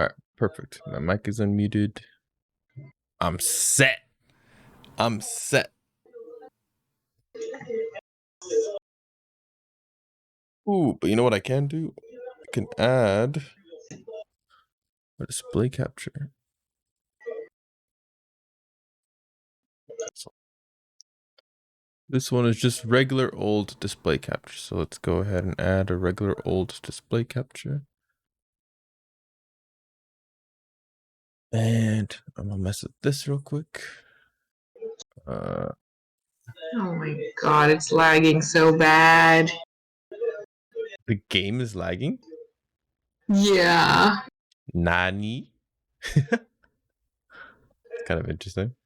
All right, perfect. My mic is unmuted. I'm set. I'm set. Ooh, but you know what I can do? I can add a display capture. So this one is just regular old display capture. So let's go ahead and add a regular old display capture. And I'm gonna mess with this real quick. Oh my god, it's lagging so bad. The game is lagging? Yeah. Nani? Kind of interesting.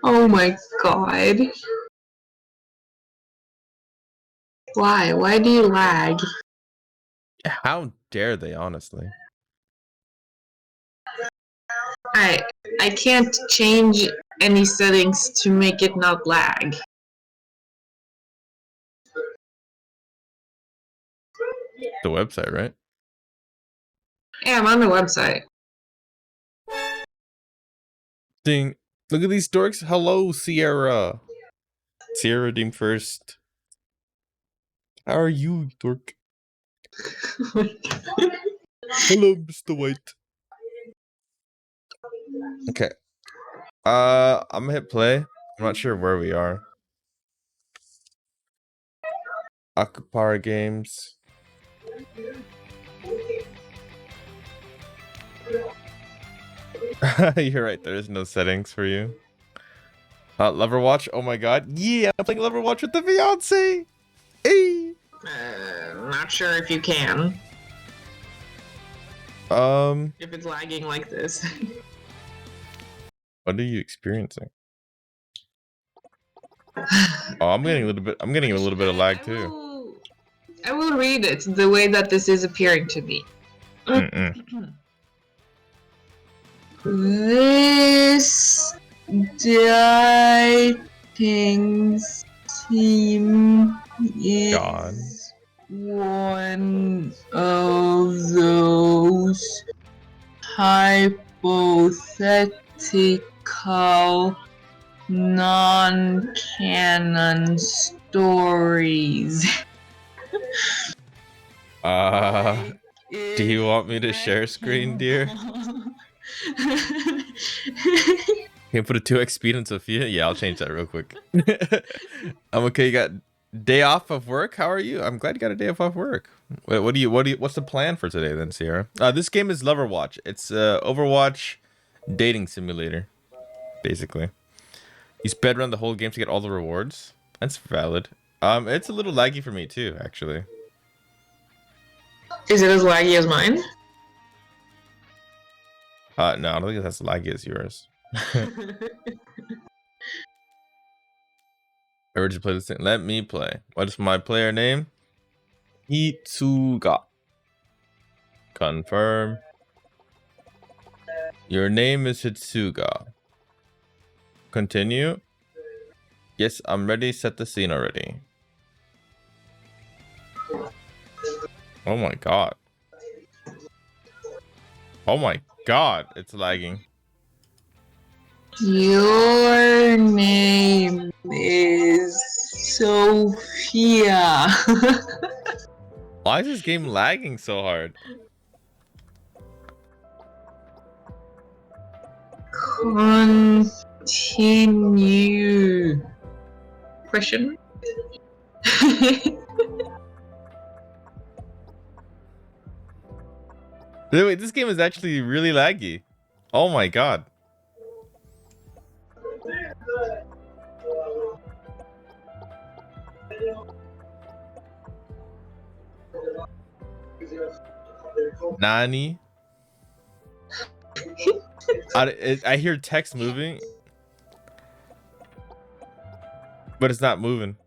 Oh my god. Why? Why do you lag? How dare they, honestly? I can't change any settings to make it not lag. The website, right? Yeah, I'm on the website. Ding. Look at these dorks. Hello, Sierra. Sierra redeemed first. How are you, dork? Hello, Mr. White. Okay. I'm gonna hit play. I'm not sure where we are. Akupara games. You're right. There is no settings for you. Lover watch. Oh my god. Yeah, I'm playing Lover watch with the fiance. Hey. Not sure if you can. If it's lagging like this. What are you experiencing? Oh, I'm getting a little bit. I'm getting a little bit of lag too. I will read it the way that this is appearing to me. This dating sim is God. one of those hypothetical non-canon stories. Do you want me to share screen, dear? Can you put a 2x speed on Sophia? Yeah, I'll change that real quick. I'm okay. You got day off of work? How are you? I'm glad you got a day off work. Wait, what's the plan for today then, Sierra? This game is Lover Watch. It's Overwatch dating simulator, basically. You sped run the whole game to get all the rewards. That's valid. It's a little laggy for me too, actually. Is it as laggy as mine? No, I don't think it's as laggy as yours. Ever just play this thing? Let me play. What is my player name? Hitsuga. Confirm. Your name is Hitsuga. Continue. Yes, I'm ready. Set the scene already. Oh my god. Oh my god, it's lagging. Your name is Sophia. Why is this game lagging so hard? Continue. Question? Wait, this game is actually really laggy. Oh my god. Nani? I hear text moving, but it's not moving.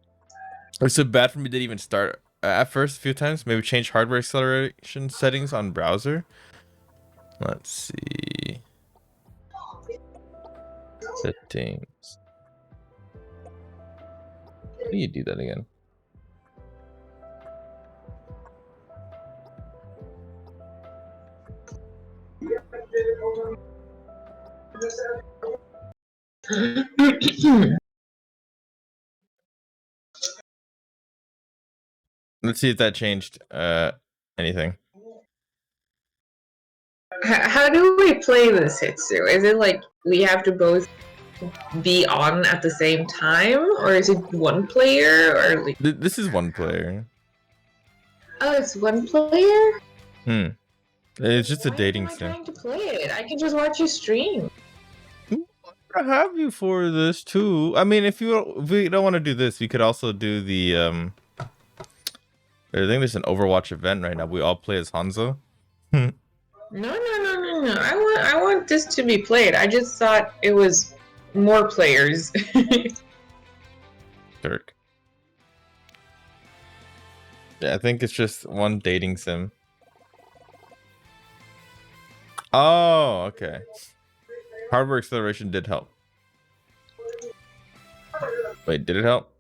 It's so bad for me to even start at first a few times. Maybe change hardware acceleration settings on browser. Let's see. Settings. How do you do that again? Let's see if that changed anything. How do we play this, Hitsu? Is it like we have to both be on at the same time, or is it one player, or like? This is one player. Oh, it's one player. It's just a dating Why am I sim. trying to play it? I can just watch you stream. I have you for this too. I mean, if we don't want to do this, we could also do the I think there's an Overwatch event right now. We all play as Hanzo. No. I want this to be played. I just thought it was more players. Dirk. Yeah, I think it's just one dating sim. Oh, okay. Hardware acceleration did help. Wait, did it help?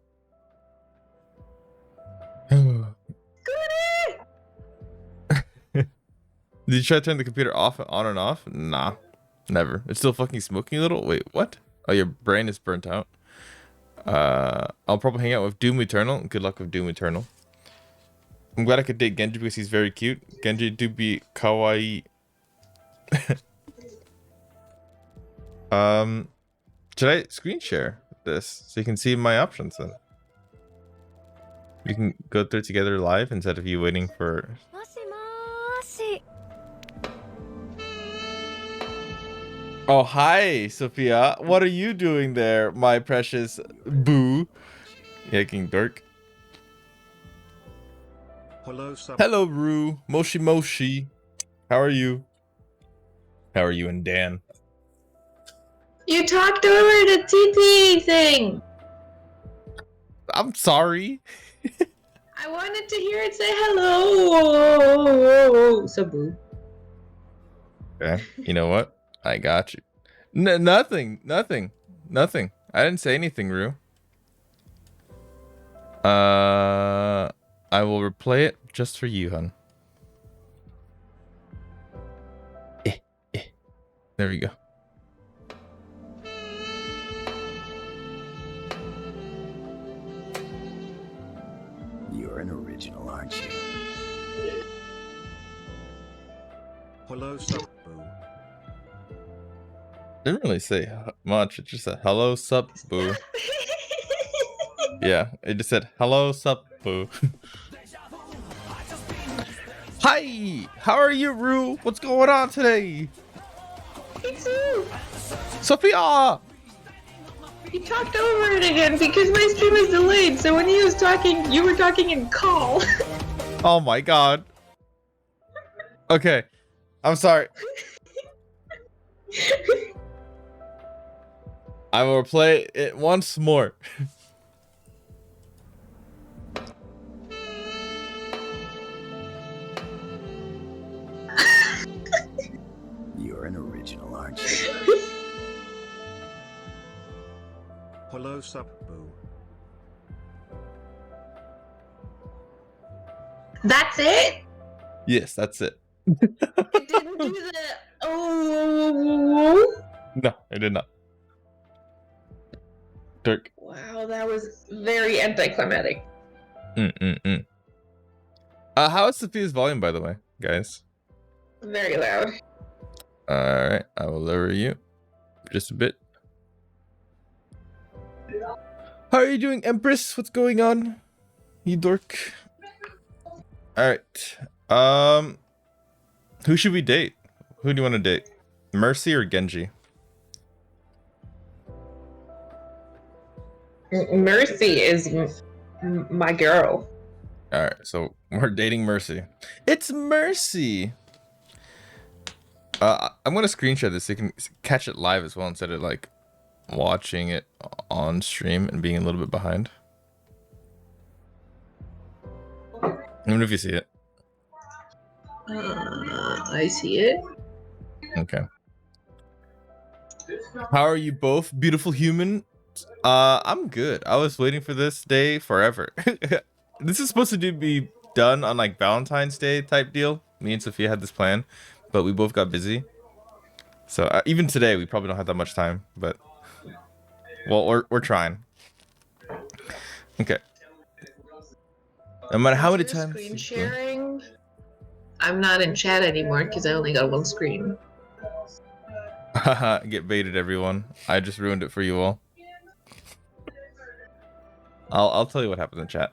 Did you try to turn the computer off, on and off? Nah, never. It's still fucking smoking a little. Wait, what? Oh, your brain is burnt out. I'll probably hang out with Doom Eternal. Good luck with Doom Eternal. I'm glad I could date Genji because he's very cute. Genji do be kawaii. Should I screen share this so you can see my options then? You can go through it together live instead of you waiting for. Oh, hi, Sophia. What are you doing there, my precious boo? Yeah, King Dork. Hello, Rue. Moshi Moshi. How are you? How are you and Dan? You talked over the TT thing. I'm sorry. I wanted to hear it say hello, Sabu. Okay. You know what? I got you. Nothing. I didn't say anything, Rue. I will replay it just for you, hun. There we go. You're an original, aren't you? Hello, Sabu. Didn't really say much. It just said hello, sup, boo. Yeah, it just said hello, sup, boo. Hi, how are you, Rue? What's going on today? It's you. Sophia! He talked over it again because my stream is delayed. So when he was talking, you were talking in call. Oh my god. Okay, I'm sorry. I will play it once more. You're an original, aren't you? Hello, Sabu. That's it? Yes, that's it. It didn't do the oh. No, I did not. Dirk. Wow, that was very anticlimactic. How is Sophia's volume, by the way, guys? Very loud. Alright, I will lower you just a bit. How are you doing, Empress? What's going on? You dork. Alright. Who should we date? Who do you want to date? Mercy or Genji? Mercy is my girl. Alright, so we're dating Mercy. It's Mercy! I'm gonna screenshot this so you can catch it live as well instead of like watching it on stream and being a little bit behind. Let me know if you see it. I see it. Okay. How are you both, beautiful human? I'm good. I was waiting for this day forever. This is supposed to be done on like Valentine's Day type deal. Me and Sophia had this plan, but we both got busy. So even today, we probably don't have that much time, but well, we're trying. Okay. No matter how many If you're times. screen sharing, I'm not in chat anymore because I only got one screen. Haha, get baited, everyone. I just ruined it for you all. I'll tell you what happens in chat.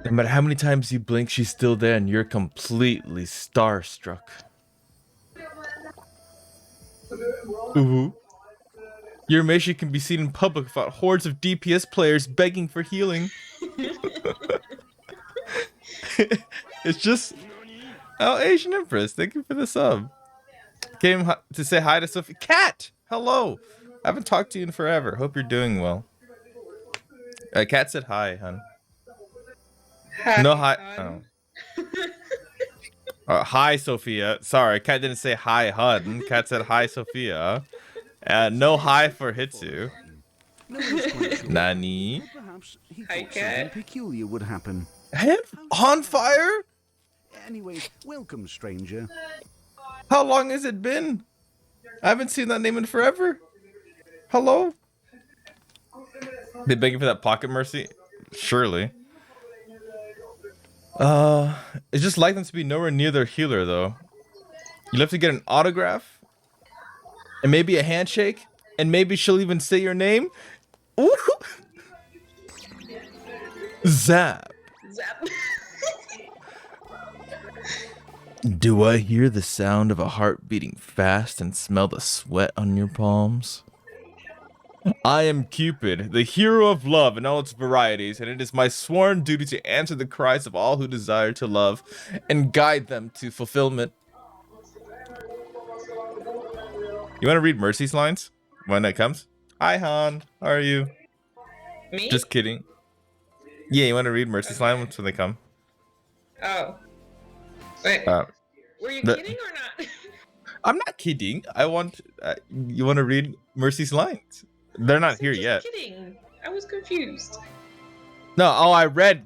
No matter how many times you blink, she's still there, and you're completely starstruck. Ooh. Your Meisha can be seen in public without hordes of DPS players begging for healing. It's just... Oh, Asian Empress, thank you for the sub. Came to say hi to Sophie. Cat! Hello! I haven't talked to you in forever. Hope you're doing well. Cat said hi, hun. Hi, No, hi. hon. Oh. Hi, Sophia. Sorry, Cat didn't say hi, hun. Cat said hi, Sophia. No hi for Hitsu. Nani? Perhaps he Hi, thought Cat. something peculiar would happen. Hand on fire? Anyway, welcome, stranger. How long has it been? I haven't seen that name in forever. Hello? They begging for that pocket mercy? Surely. It's just like them to be nowhere near their healer, though. You'll have to get an autograph, and maybe a handshake, and maybe she'll even say your name. Ooh. Zap. Zap. Do I hear the sound of a heart beating fast and smell the sweat on your palms? I am Cupid, the hero of love in all its varieties, and it is my sworn duty to answer the cries of all who desire to love and guide them to fulfillment. You want to read Mercy's lines when it comes? Hi, Han. How are you? Me? Just kidding. Yeah, you want to read Mercy's lines when they come? Oh. Wait. Were you the- kidding or not? I'm not kidding. I want... you want to read Mercy's lines? They're not here yet. Kidding. I was confused. No, oh, I read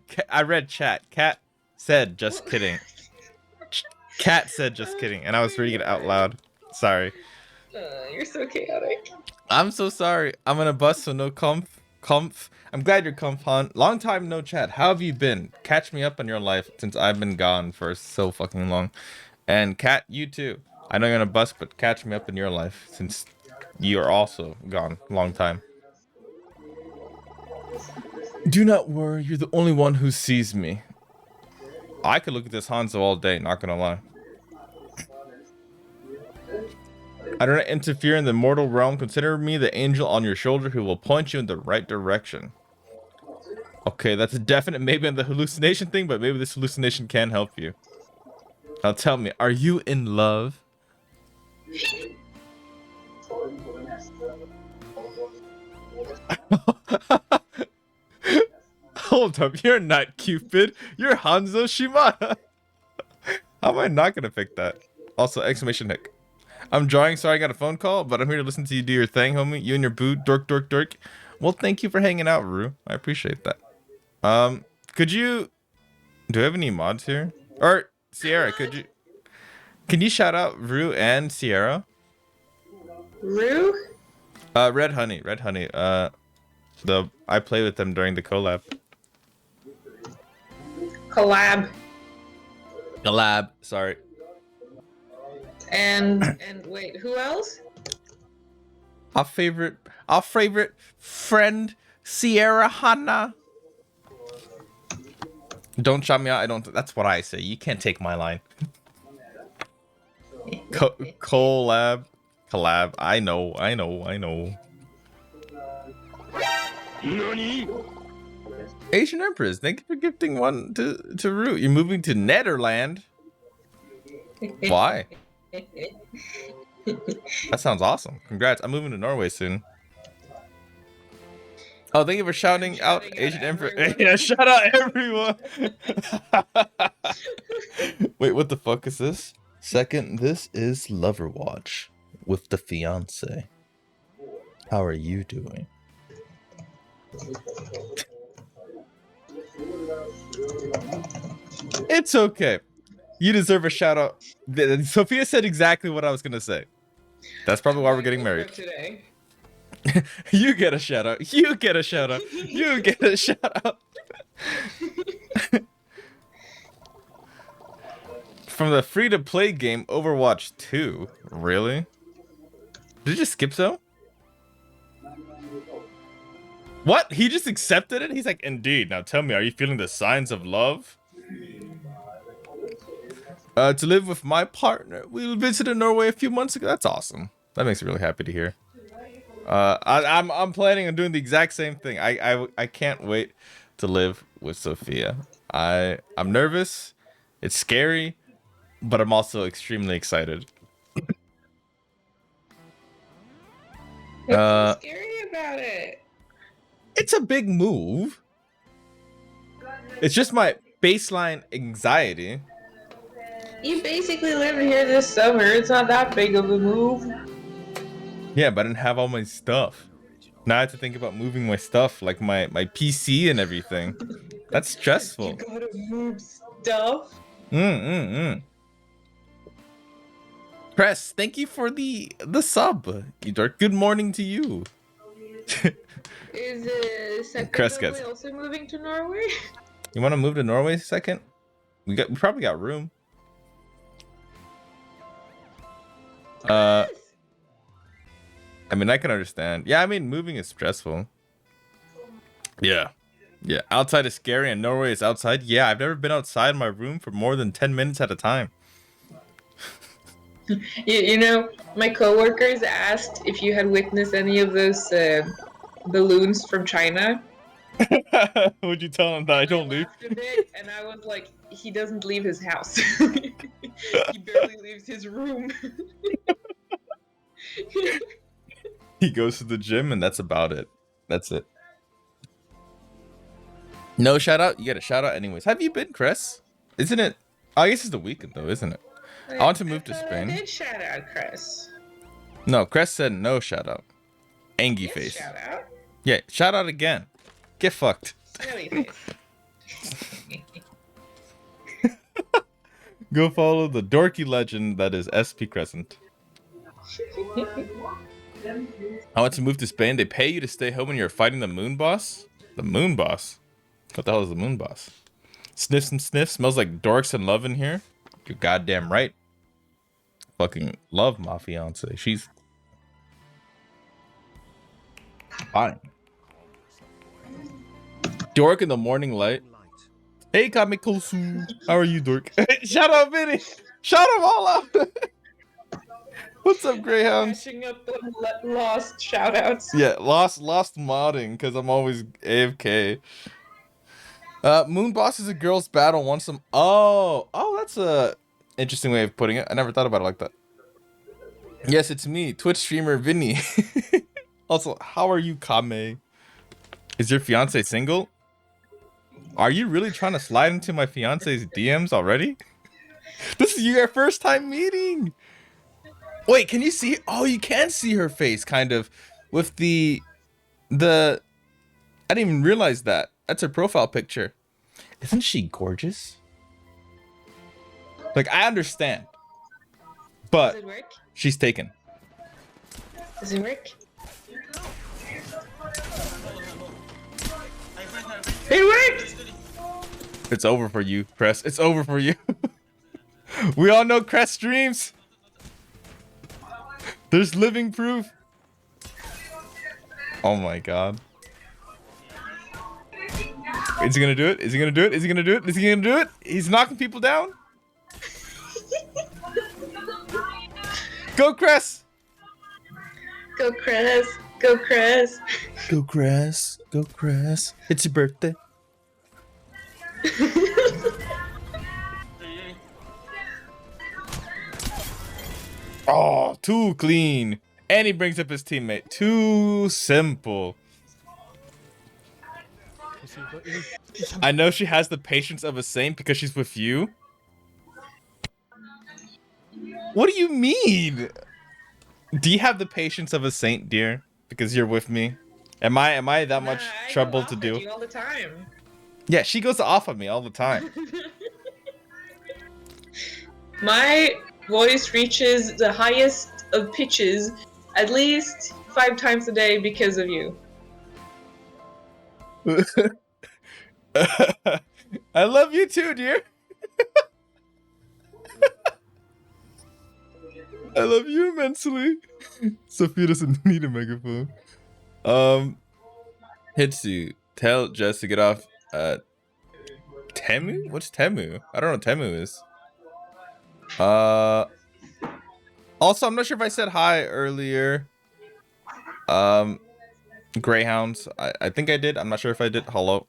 chat. Cat said just kidding. Cat said just kidding, and I was reading it out loud. Sorry. You're so chaotic. I'm so sorry. I'm gonna bust, so no comf. I'm glad you're comf, Han. Long time no chat. How have you been? Catch me up on your life since I've been gone for so fucking long. And Cat, you too. I know you're gonna bust, but catch me up in your life since you are also gone. Long time. Do not worry. You're the only one who sees me. I could look at this Hanzo all day, not gonna lie. I do not interfere in the mortal realm. Consider me the angel on your shoulder who will point you in the right direction. Okay, that's a definite maybe on the hallucination thing, but maybe this hallucination can help you. Now tell me, are you in love? Hold up, you're not Cupid. You're Hanzo Shimada. How am I not gonna pick that? Also, exclamation Nick. I'm drawing, sorry I got a phone call, but I'm here to listen to you do your thing, homie. You and your boo, dork. Well, thank you for hanging out, Rue. I appreciate that. Could you... Do I have any mods here? Or, Sierra, can you shout out Rue and Sierra? Rue? Red Honey. I played with them during the collab. Collab, sorry. And wait, who else? Our favorite friend, Sierra Hanna. Don't shout me out. That's what I say. You can't take my line. Collab. I know. Nani? Asian Empress, thank you for gifting one to Root. You're moving to Netherland. Why? That sounds awesome. Congrats. I'm moving to Norway soon. Oh, thank you for shouting out Asian Empress. Yeah, shout out everyone. Wait, what the fuck is this? Second, this is Lover Watch with the fiance. How are you doing? It's okay. You deserve a shout out. Sophia said exactly what I was gonna say. That's probably why we're getting married. Today. You get a shout out. You get a shout out. You get a shout out. From the free-to-play game Overwatch 2. Really? Did you just skip so? What? He just accepted it? He's like, indeed. Now tell me, are you feeling the signs of love? To live with my partner. We visited Norway a few months ago. That's awesome. That makes me really happy to hear. I'm planning on doing the exact same thing. I can't wait to live with Sophia. I'm nervous. It's scary, but I'm also extremely excited. What's scary about it? It's a big move. It's just my baseline anxiety. You basically live here this summer. It's not that big of a move. Yeah, but I didn't have all my stuff. Now I have to think about moving my stuff, like my PC and everything. That's stressful. You gotta move stuff. Press, thank you for the sub. You dork. Good morning to you. Is Crest Second gets- also moving to Norway? You want to move to Norway second? We probably got room. I mean, I can understand. Yeah, I mean, moving is stressful. Yeah. Yeah, outside is scary and Norway is outside. Yeah, I've never been outside my room for more than 10 minutes at a time. You know, my coworkers asked if you had witnessed any of those balloons from China. Would you tell him that I don't leave? Laughed a bit, and I was like, he doesn't leave his house. He barely leaves his room. He goes to the gym and that's about it. That's it. No shout out? You get a shout out anyways. Have you been, Chris? Isn't it? Oh, I guess it's the weekend though, isn't it? I want to move to Spain. I did shout out Chris. No, Chris said no shout out. Angy Yes, face. shout out. Yeah, shout out again. Get fucked. Smelly face. Go follow the dorky legend that is SP Crescent. I want to move to Spain. They pay you to stay home when you're fighting the moon boss? The moon boss? What the hell is the moon boss? Sniffs and sniffs. Smells like dorks and love in here. You're goddamn right. Fucking love my fiance. She's fine. Dork in the morning light. Hey, Kamikosu. How are you, Dork? Shout out, Vinny. Shout them all out. What's up, Greyhound? Catching up on lost shout outs. Yeah, lost modding because I'm always AFK. Moon Boss is a girl's battle. Want some? Oh, that's a interesting way of putting it. I never thought about it like that. Yes, it's me, Twitch streamer Vinny. Also, how are you, Kame? Is your fiance single? Are you really trying to slide into my fiance's DMs already? This is your first time meeting. Wait, can you see? Oh, you can see her face, kind of, with the. I didn't even realize that. That's her profile picture. Isn't she gorgeous? Like, I understand, but Does it work? she's taken. Does it work? It worked! It's over for you, Crest. It's over for you. We all know Crest streams. There's living proof. Oh my god. Is he gonna do it? Is he gonna do it? Is he gonna do it? Is he gonna do it? He's knocking people down. Go, Crest! Go Chris! Go Chris! Go, Crest. Go, Crest. It's your birthday. Oh, too clean. And he brings up his teammate. Too simple. I know she has the patience of a saint because she's with you. What do you mean? Do you have the patience of a saint, dear? Because you're with me. Am I that much I trouble go to off do? at you all the time. Yeah, she goes off on me all the time. My voice reaches the highest of pitches at least 5 times a day because of you. I love you too, dear. I love you immensely. Sophia doesn't need a megaphone. Hitsu, tell Jess to get off Temu? What's Temu? I don't know what Temu is. Also, I'm not sure if I said hi earlier. Greyhounds. I think I did. I'm not sure if I did. Hello.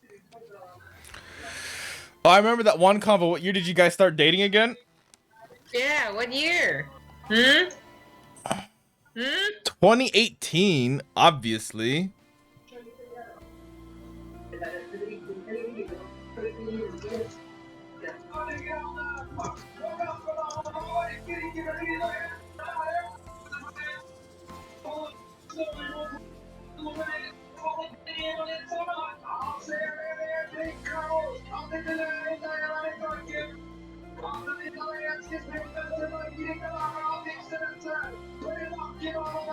Oh, I remember that one convo. What year did you guys start dating again? Yeah, what year? Hmm? 2018, obviously.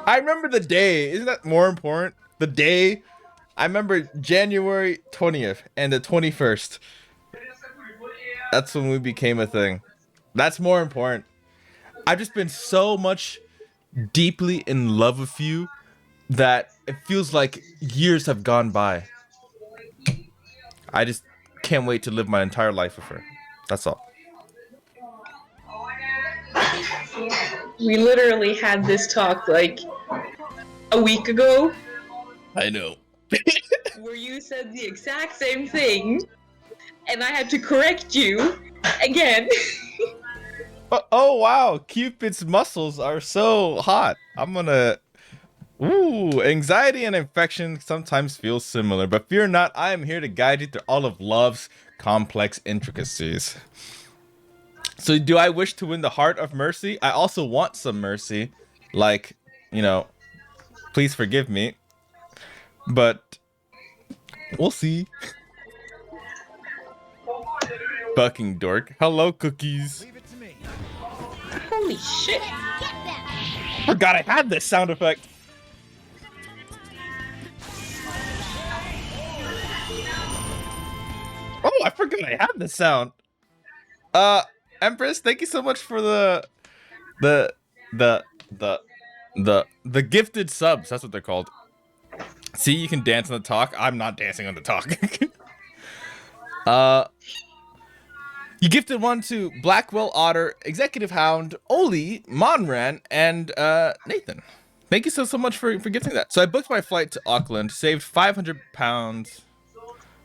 I remember the day. Isn't that more important? The day. I remember January 20th and the 21st. That's when we became a thing. That's more important. I've just been so much deeply in love with you that it feels like years have gone by. I just can't wait to live my entire life with her. That's all. We literally had this talk like a week ago. I know. Where you said the exact same thing, and I had to correct you again. Oh wow, Cupid's muscles are so hot. I'm gonna... Ooh, anxiety and infection sometimes feel similar, but fear not, I am here to guide you through all of love's complex intricacies. So do I wish to win the heart of mercy? I also want some mercy. Like, you know, please forgive me. But we'll see. Bucking dork. Hello, cookies. Leave it to me. Holy shit. Forgot I had this sound effect. Oh, I forgot I had this sound. Empress, thank you so much for the gifted subs. That's what they're called. See, you can dance on the talk. I'm not dancing on the talk. You gifted one to Blackwell Otter, Executive Hound, Oli, Monran, and Nathan. Thank you so much for gifting that. So I booked my flight to Auckland, saved 500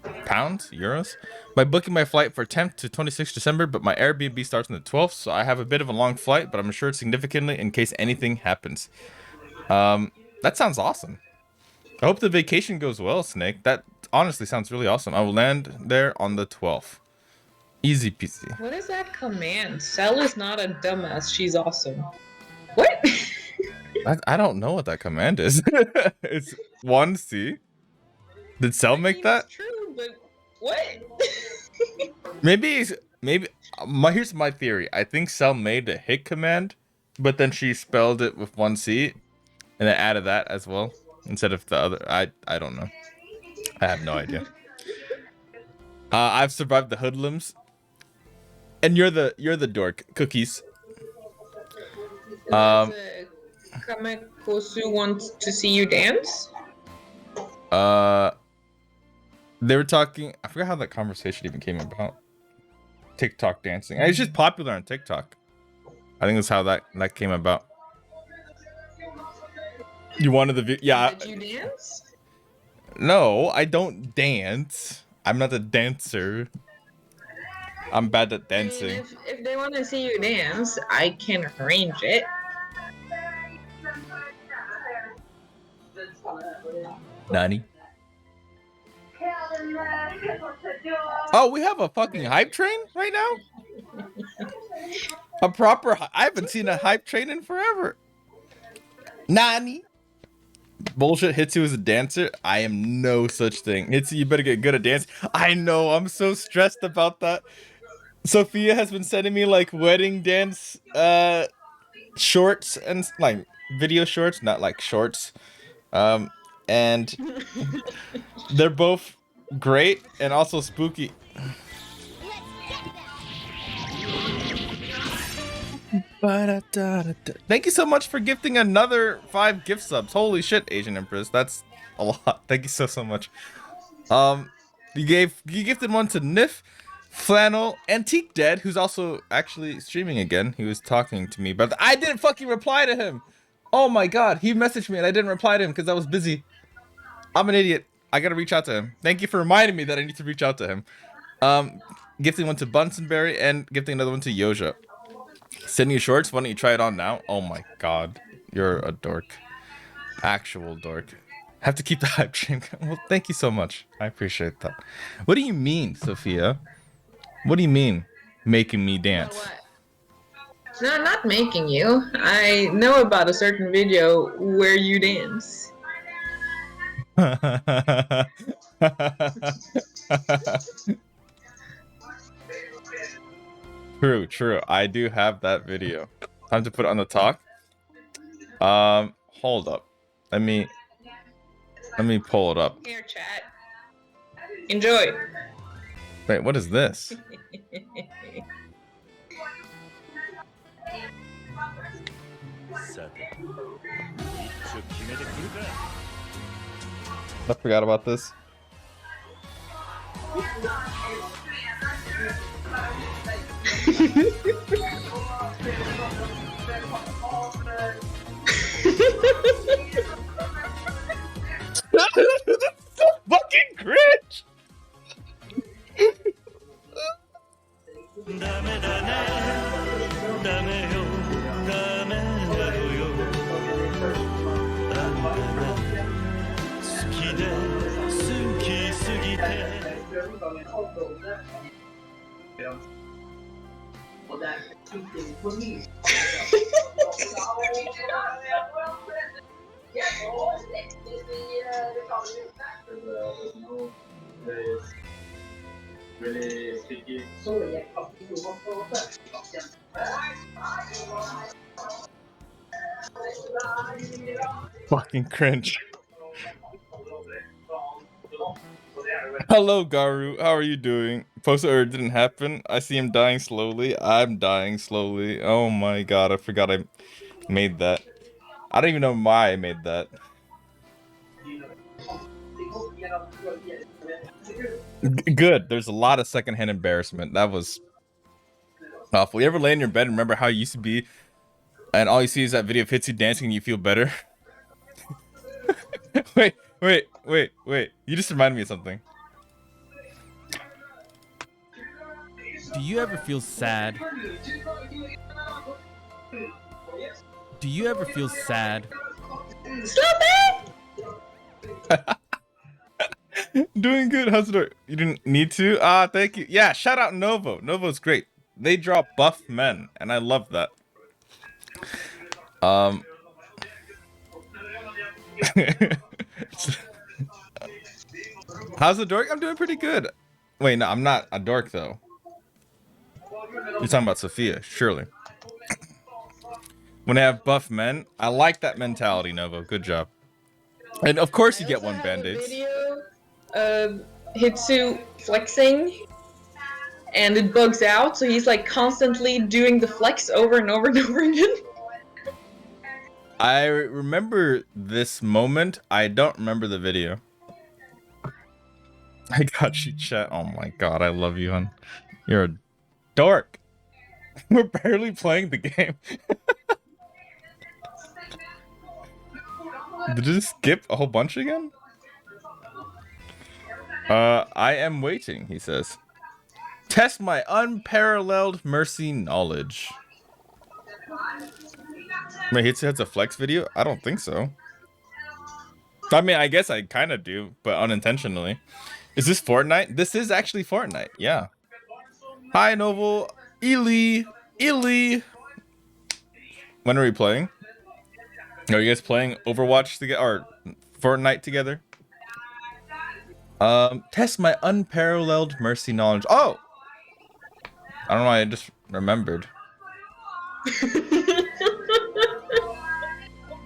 euros, by booking my flight for 10th to 26th December, but my Airbnb starts on the 12th, so I have a bit of a long flight, but I'm assured significantly in case anything happens. That sounds awesome. I hope the vacation goes well, Snake. That honestly sounds really awesome. I will land there on the 12th. Easy peasy. What is that command? Cell is not a dumbass, she's awesome. What? I don't know what that command is. It's 1C. Did Cell make that? It's true, but what? Maybe here's my theory. I think Cell made the hit command, but then she spelled it with 1C and then added that as well instead of the other. I don't know. I have no idea. I've survived the hoodlums. And you're the dork, cookies. Kamekosu wants to see you dance? They were talking. I forgot how that conversation even came about. TikTok dancing. It's just popular on TikTok. I think that's how that came about. You wanted the yeah. Did you dance? No, I don't dance. I'm not a dancer. I'm bad at dancing. I mean, if they want to see you dance, I can arrange it. Nani? Oh, we have a fucking hype train right now? A proper... I haven't seen a hype train in forever. Nani? Bullshit, Hitsu is a dancer? I am no such thing. Hitsu, you better get good at dancing. I know, I'm so stressed about that. Sophia has been sending me like wedding dance shorts and like video shorts, not like shorts. And they're both great and also spooky. Thank you so much for gifting another 5 gift subs. Holy shit, Asian Empress. That's a lot. Thank you so much. You gifted one to Nif, Flannel, Antique Dead, who's also actually streaming again. He was talking to me, but I didn't fucking reply to him. Oh my god, he messaged me and I didn't reply to him because I was busy. I'm an idiot. I gotta reach out to him. Thank you for reminding me that I need to reach out to him. Gifting one to Bunsonberry and gifting another one to Yoja. Sending you shorts. Why don't you try it on now? Oh my god, you're a dork. Actual dork. Have to keep the hype train. Well, thank you so much. I appreciate that. What do you mean, Sophia? What do you mean, making me dance? No, not making you. I know about a certain video where you dance. True. I do have that video. Time to put it on the talk. Hold up. Let me pull it up. Here, chat. Enjoy. Wait, what is this? I forgot about this. Fucking cringe. Fucking cringe. Hello, Garu. How are you doing? Post or didn't happen. I see him dying slowly. I'm dying slowly. Oh my god, I forgot I made that. I don't even know why I made that. Good. There's a lot of secondhand embarrassment. That was awful. You ever lay in your bed and remember how you used to be, and all you see is that video of Hitsu dancing and you feel better? Wait. You just reminded me of something. Do you ever feel sad? Do you ever feel sad? Stop it! Doing good. How's it going? You didn't need to? Ah, thank you. Yeah, shout out Novo. Novo's great. They draw buff men, and I love that. How's the dork? I'm doing pretty good. Wait, no, I'm not a dork though. You're talking about Sophia, surely. When I have buff men, I like that mentality, Novo. Good job. And of course you get one band-aid. Video of Hitsu flexing, and it bugs out, so he's like constantly doing the flex over and over and over again. I remember this moment. I don't remember the video. I got you, chat. Oh my god, I love you, hon. You're a dork. We're barely playing the game. Did you skip a whole bunch again? I am waiting, he says. Test my unparalleled mercy knowledge. Wait, Hitsu has a flex video? I don't think so. I mean, I guess I kind of do, but unintentionally. Is this Fortnite? This is actually Fortnite, yeah. Hi, Novel. Ely. When are we playing? Are you guys playing Overwatch together or Fortnite together? Test my unparalleled mercy knowledge. Oh! I don't know. I just remembered.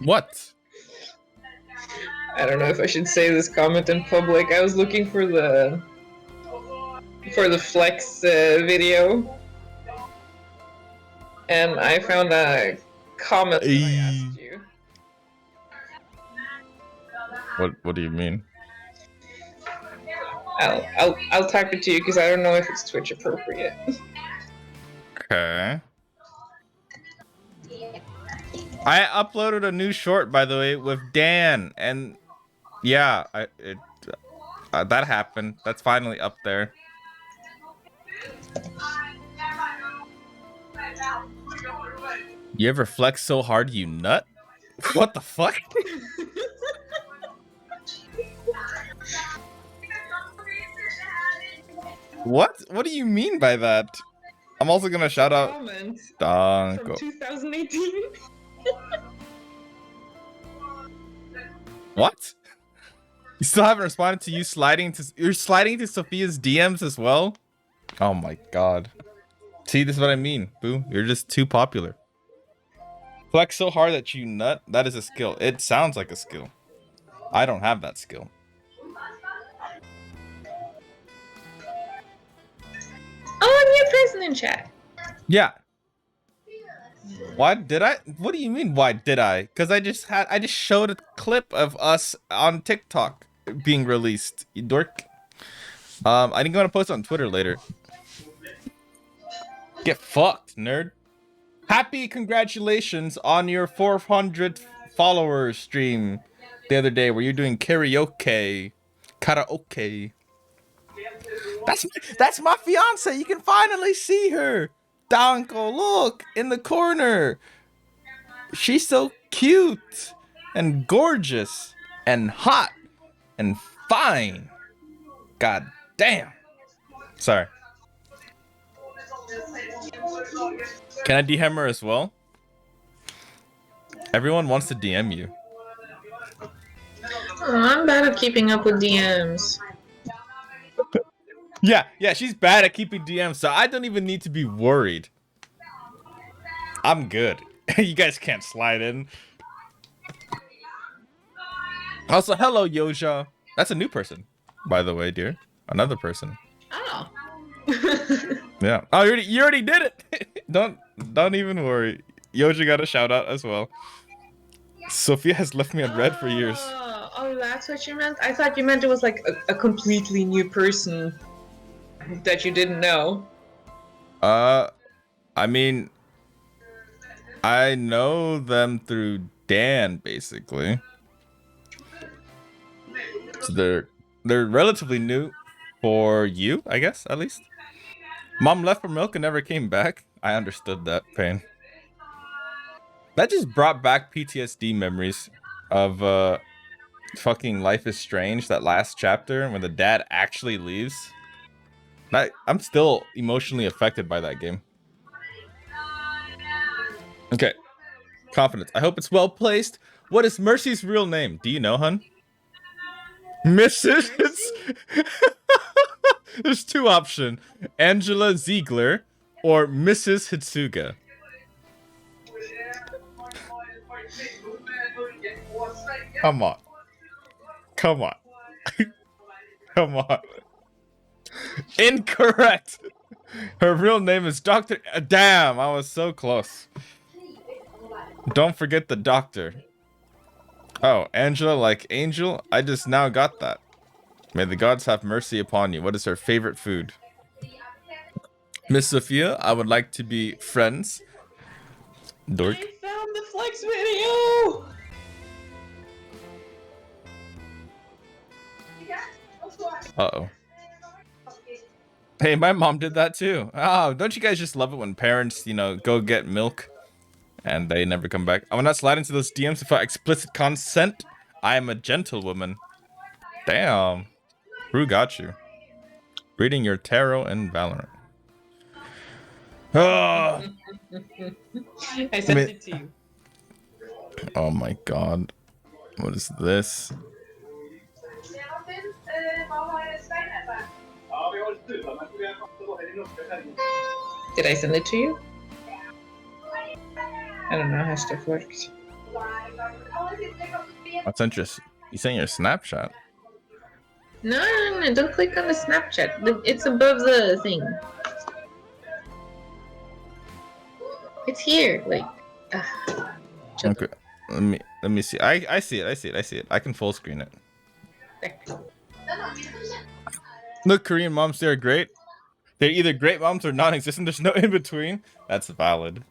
What? I don't know if I should say this comment in public. I was looking for the flex video, and I found a comment that I asked you. What do you mean? I'll type it to you because I don't know if it's Twitch appropriate. Okay. I uploaded a new short, by the way, with Dan, and yeah, that happened. That's finally up there. You ever flex so hard you nut? What the fuck? What? What do you mean by that? I'm also gonna shout out Comment Danko. from 2018. What? You still haven't responded to you're sliding to Sophia's DMs as well? Oh my god. See, this is what I mean, Boo. You're just too popular. Flex so hard that you nut, that is a skill. It sounds like a skill. I don't have that skill. Oh, a new person in chat. Yeah. Why did I? What do you mean, why did I? Because I just showed a clip of us on TikTok being released, you dork. I think I'm gonna post it on Twitter later. Get fucked, nerd. Happy congratulations on your 400th followers stream the other day where you're doing karaoke. That's my fiance. You can finally see her. Danko, look in the corner. She's so cute and gorgeous and hot and fine. God damn. Sorry. Can I DM her as well? Everyone wants to DM you. Oh, I'm bad at keeping up with DMs. Yeah, she's bad at keeping DMs, so I don't even need to be worried. I'm good. You guys can't slide in. Also, hello, Yoja. That's a new person, by the way, dear. Another person. Oh. Yeah. Oh, you already did it. Don't even worry. Yoja got a shout out as well. Sophia has left me on red for years. Oh, that's what you meant? I thought you meant it was like a completely new person that you didn't know. I mean, I know them through Dan, basically. So they're relatively new for you, I guess, at least. Mom left for milk and never came back. I understood that pain. That just brought back PTSD memories of fucking Life is Strange, that last chapter when the dad actually leaves. I'm still emotionally affected by that game. Okay. Confidence. I hope it's well placed. What is Mercy's real name? Do you know, hun? Mrs. There's two options. Angela Ziegler or Mrs. Hitsuga. Come on. Come on. Come on. Incorrect. Her real name is Dr. Damn, I was so close. Don't forget the doctor. Oh, Angela like angel? I just now got that. May the gods have mercy upon you. What is her favorite food? Miss Sophia, I would like to be friends. Dork. I found the flex video! Uh-oh. Hey, my mom did that too. Oh, don't you guys just love it when parents, you know, go get milk and they never come back? I will not slide into those DMs without explicit consent. I am a gentlewoman. Damn. Who got you? Reading your tarot and Valorant. Oh. I sent it to you. Oh my god. What is this? Did I send it to you? I don't know how stuff works. What's interesting? You sent your Snapchat. No, don't click on the Snapchat. It's above the thing. It's here. Like, Okay. Let me see. I see it. I can full screen it. Look, Korean moms, they're great. They're either great moms or non-existent. There's no in between. That's valid.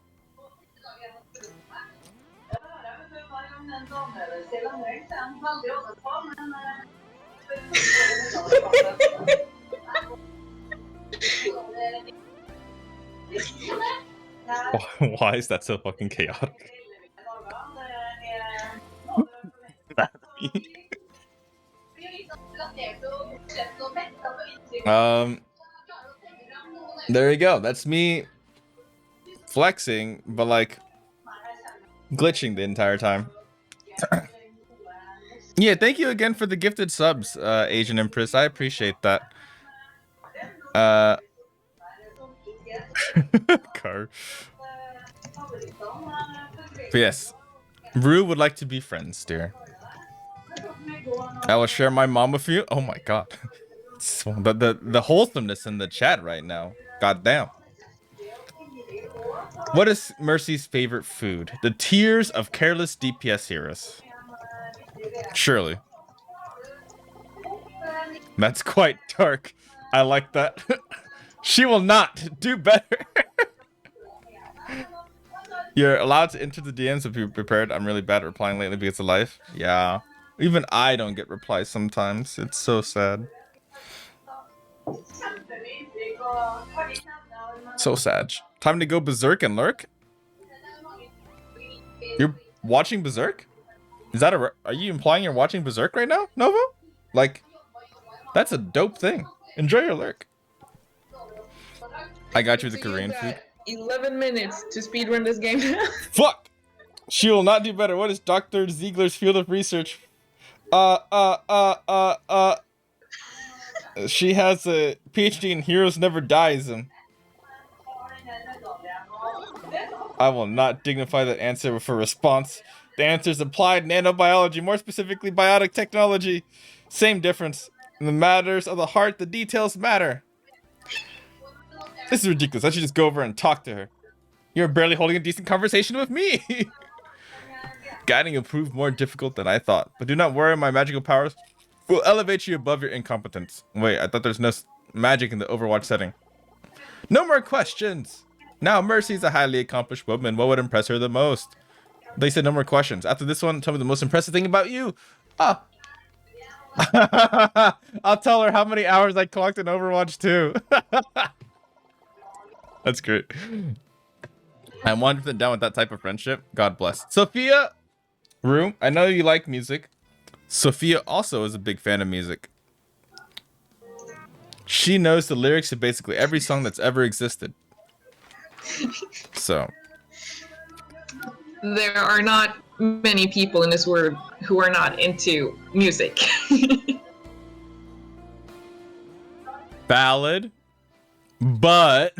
Why is that so fucking chaotic? There you go. That's me flexing, but like glitching the entire time. Yeah, thank you again for the gifted subs, Asian Empress. I appreciate that. Car. But yes, Rue would like to be friends, dear. I will share my mom with you. Oh my god. So the wholesomeness in the chat right now. God damn. What is Mercy's favorite food? The tears of careless DPS heroes. Surely. That's quite dark. I like that. She will not do better. You're allowed to enter the DMs if you're prepared. I'm really bad at replying lately because of life. Yeah. Even I don't get replies sometimes. It's so sad. So sad. Time to go berserk and lurk? You're watching Berserk? Is that are you implying you're watching Berserk right now, Novo? Like, that's a dope thing. Enjoy your lurk. I got you the Korean food. 11 minutes to speedrun this game now. Fuck! She will not do better. What is Dr. Ziegler's field of research? She has a PhD in Heroes Never Dies. I will not dignify that answer with a response. The answer is applied nanobiology, more specifically biotic technology. Same difference. In the matters of the heart, the details matter. This is ridiculous. I should just go over and talk to her. You're barely holding a decent conversation with me. Guiding will prove more difficult than I thought. But do not worry, my magical powers will elevate you above your incompetence. Wait, I thought there's no magic in the Overwatch setting. No more questions. Now, Mercy's a highly accomplished woman. What would impress her the most? They said no more questions. After this one, tell me the most impressive thing about you. Oh. I'll tell her how many hours I clocked in Overwatch 2. That's great. I'm 100% down with that type of friendship. God bless. Sophia, Rue, I know you like music. Sophia also is a big fan of music. She knows the lyrics to basically every song that's ever existed. So. There are not many people in this world who are not into music. Valid. But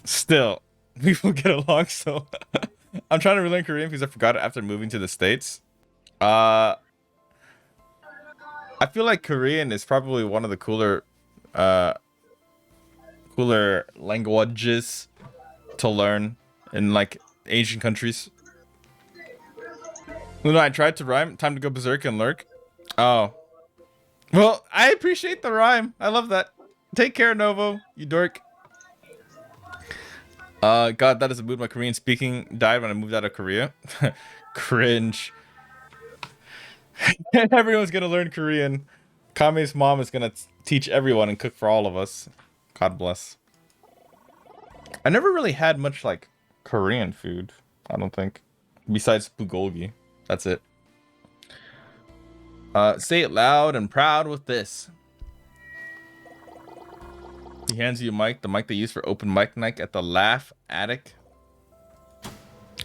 still, people get along so. I'm trying to relearn Korean because I forgot it after moving to the States. I feel like Korean is probably one of the cooler languages to learn in like Asian countries. No, I tried to rhyme. Time to go berserk and lurk. Oh. Well, I appreciate the rhyme. I love that. Take care, Novo, you dork. God, that is a mood. My Korean speaking died when I moved out of Korea. Cringe. Everyone's gonna learn Korean. Kame's mom is gonna teach everyone and cook for all of us. God bless. I never really had much like Korean food, I don't think. Besides bulgogi. That's it. Say it loud and proud with this. He hands you a mic, the mic they use for open mic night at the Laugh Attic.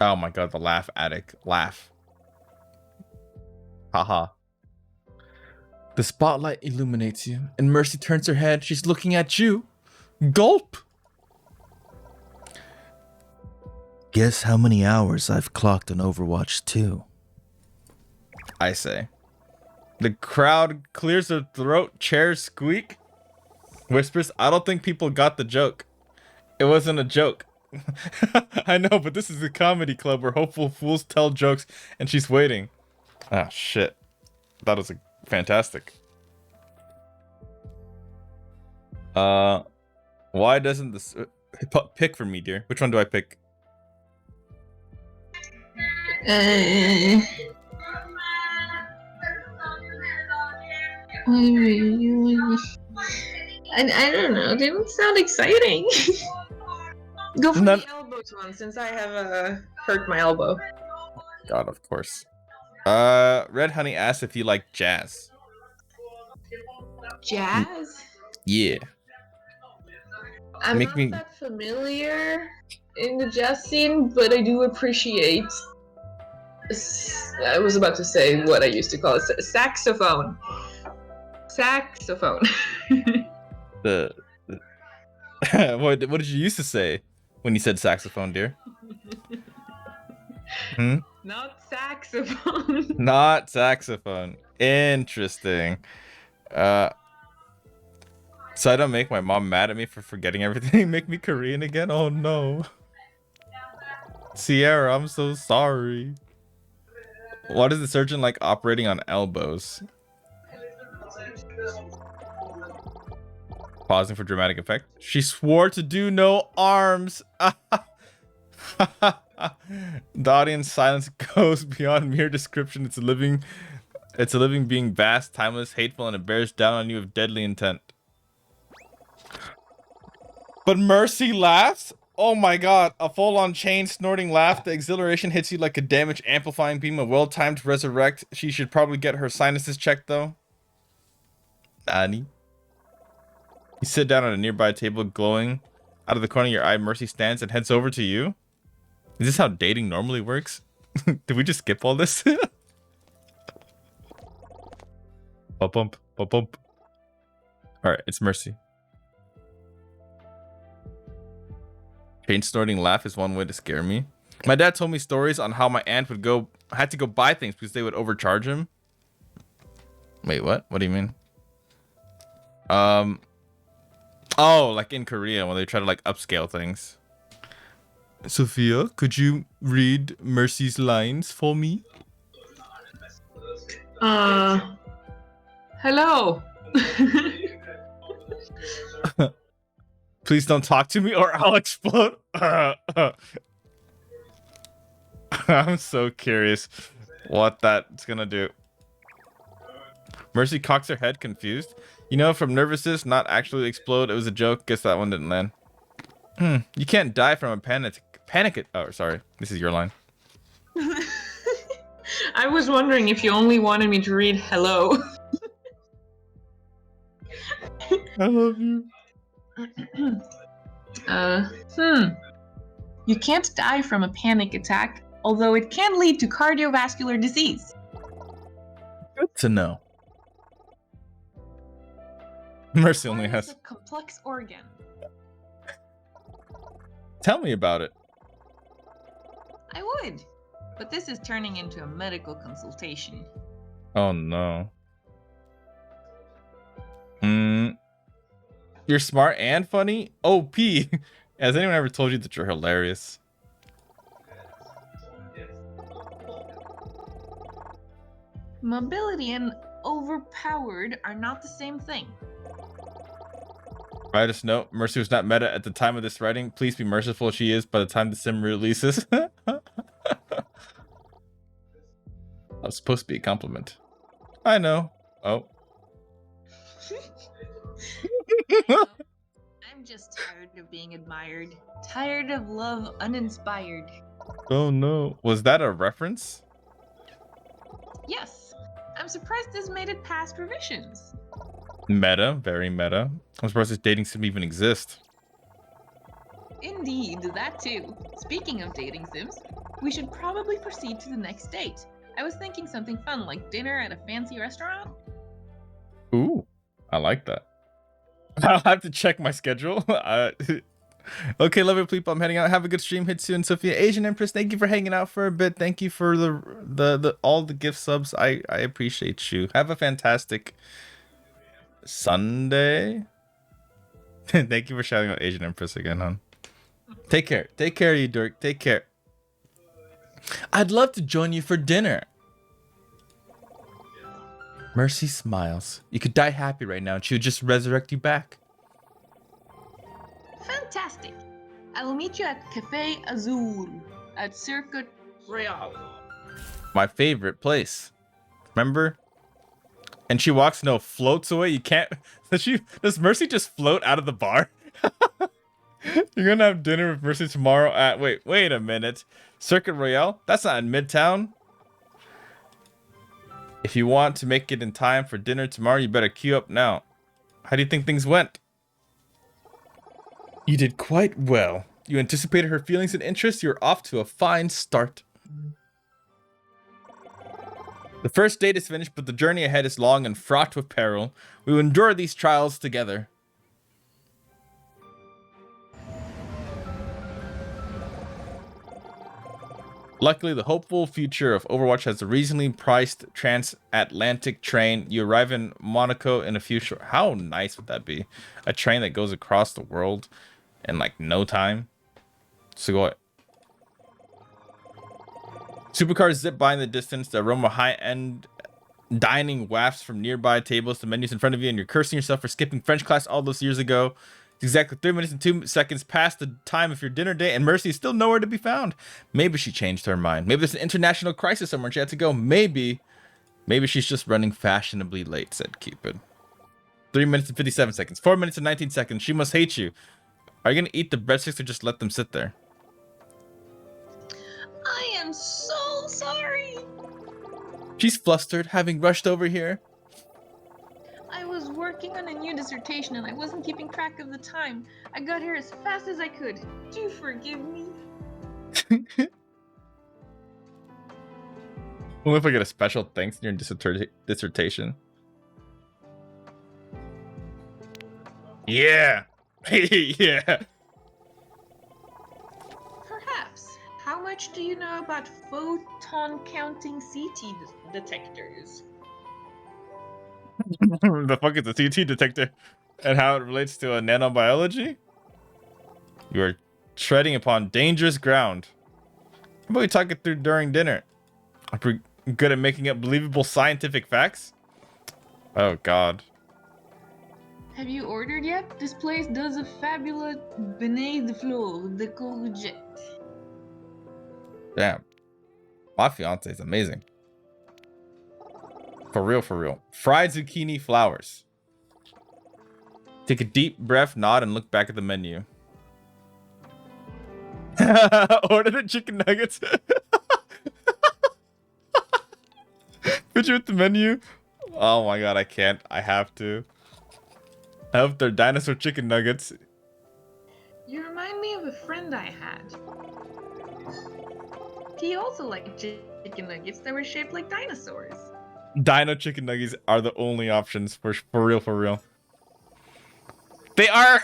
Oh my god, the Laugh Attic. Laugh. Haha. The spotlight illuminates you, and Mercy turns her head. She's looking at you. Gulp! Guess how many hours I've clocked on Overwatch 2? I say. The crowd clears their throat, chairs squeak. Whispers, I don't think people got the joke. It wasn't a joke. I know, but this is a comedy club where hopeful fools tell jokes, and she's waiting. Ah, shit. That was fantastic. Why doesn't this... pick for me, dear. Which one do I pick? I don't know. They don't sound exciting. Go for the elbows one, since I have hurt my elbow. God, of course. Red Honey asked if you like jazz. Jazz? Yeah. I'm not that familiar in the jazz scene, but I do appreciate... I was about to say what I used to call it. Saxophone. Saxophone. What did you used to say when you said saxophone, dear? Not saxophone. Not saxophone. Interesting. So I don't make my mom mad at me for forgetting everything. Make me Korean again? Oh no. Sierra, I'm so sorry. Why does the surgeon like operating on elbows? Pausing for dramatic effect. She swore to do no arms. The audience silence goes beyond mere description. It's a living being, vast, timeless, hateful, and it bears down on you with deadly intent. But Mercy laughs? Oh my god, a full-on chain snorting laugh. The exhilaration hits you like a damage amplifying beam, a well-timed resurrect. She should probably get her sinuses checked though. Nani? You sit down at a nearby table, glowing. Out of the corner of your eye, Mercy stands and heads over to you. Is this how dating normally works? Did we just skip all this? Bump. Alright, it's Mercy. Chain snorting laugh is one way to scare me. My dad told me stories on how my aunt had to go buy things because they would overcharge him. Wait, what? What do you mean? Oh, like in Korea when they try to like upscale things. Sophia, could you read Mercy's lines for me? Hello. Please don't talk to me or I'll explode. I'm so curious what that's gonna do. Mercy cocks her head, confused. You know, from nervousness, not actually explode. It was a joke. Guess that one didn't land. You can't die from a panic. Oh, sorry. This is your line. I was wondering if you only wanted me to read hello. I love you. You can't die from a panic attack, although it can lead to cardiovascular disease. Good to know. Mercy only has a complex organ. Tell me about it. I would, but this is turning into a medical consultation. Oh no. You're smart and funny? OP. Has anyone ever told you that you're hilarious? Mobility and overpowered are not the same thing. Write us note. Mercy was not meta at the time of this writing. Please be merciful. She is by the time the sim releases. That was supposed to be a compliment. I know. Oh. I'm just tired of being admired. Tired of love uninspired. Oh no. Was that a reference? Yes. I'm surprised this made it past revisions. Meta. Very meta. I'm surprised this dating sim even exists. Indeed, that too. Speaking of dating sims, we should probably proceed to the next date. I was thinking something fun like dinner at a fancy restaurant. Ooh, I like that. I'll have to check my schedule. Okay, lovely people, I'm heading out. Have a good stream, Hitsu and Sophia. Asian Empress, thank you for hanging out for a bit. Thank you for the all the gift subs. I appreciate you. Have a fantastic Sunday. Thank you for shouting out Asian Empress again, hon. Take care. Take care, you Dirk. Take care. I'd love to join you for dinner. Mercy smiles. You could die happy right now and she would just resurrect you back. Fantastic. I will meet you at Cafe Azul at Circuit Royale. My favorite place. Remember? And she walks, no, floats away. You can't. Does Mercy just float out of the bar? You're gonna have dinner with Mercy tomorrow at. Wait a minute. Circuit Royale? That's not in Midtown. If you want to make it in time for dinner tomorrow, you better queue up now. How do you think things went? You did quite well. You anticipated her feelings and interests. You're off to a fine start. The first date is finished, but the journey ahead is long and fraught with peril. We will endure these trials together. Luckily, the hopeful future of Overwatch has a reasonably priced transatlantic train. You arrive in Monaco in a few short... How nice would that be? A train that goes across the world in like no time. Sugoi. Supercars zip by in the distance. The aroma of high-end dining wafts from nearby tables to menus in front of you, and you're cursing yourself for skipping French class all those years ago. It's exactly 3 minutes and 2 seconds past the time of your dinner date, and Mercy is still nowhere to be found. Maybe she changed her mind. Maybe there's an international crisis somewhere and she had to go. Maybe she's just running fashionably late, said Cupid. 3 minutes and 57 seconds. 4 minutes and 19 seconds. She must hate you. Are you going to eat the breadsticks or just let them sit there? I am so sorry. She's flustered, having rushed over here. I was working on a new dissertation and I wasn't keeping track of the time. I got here as fast as I could. Do forgive me. What if I get a special thanks in your dissertation? Yeah. Yeah. Perhaps. How much do you know about photon counting CT detectors? The fuck is a CT detector and how it relates to a nanobiology? You are treading upon dangerous ground. How about we talk it through during dinner? I'm pretty good at making up believable scientific facts. Oh god. Have you ordered yet? This place does a fabulous beneath the floor, the courgette. Damn. My fiance is amazing. For real, for real. Fried zucchini flowers. Take a deep breath, nod, and look back at the menu. Order the chicken nuggets. Picture with the menu. Oh my god, I can't. I have to. I hope they're dinosaur chicken nuggets. You remind me of a friend I had. He also liked chicken nuggets that were shaped like dinosaurs. Dino chicken nuggets are the only options for real, for real. They are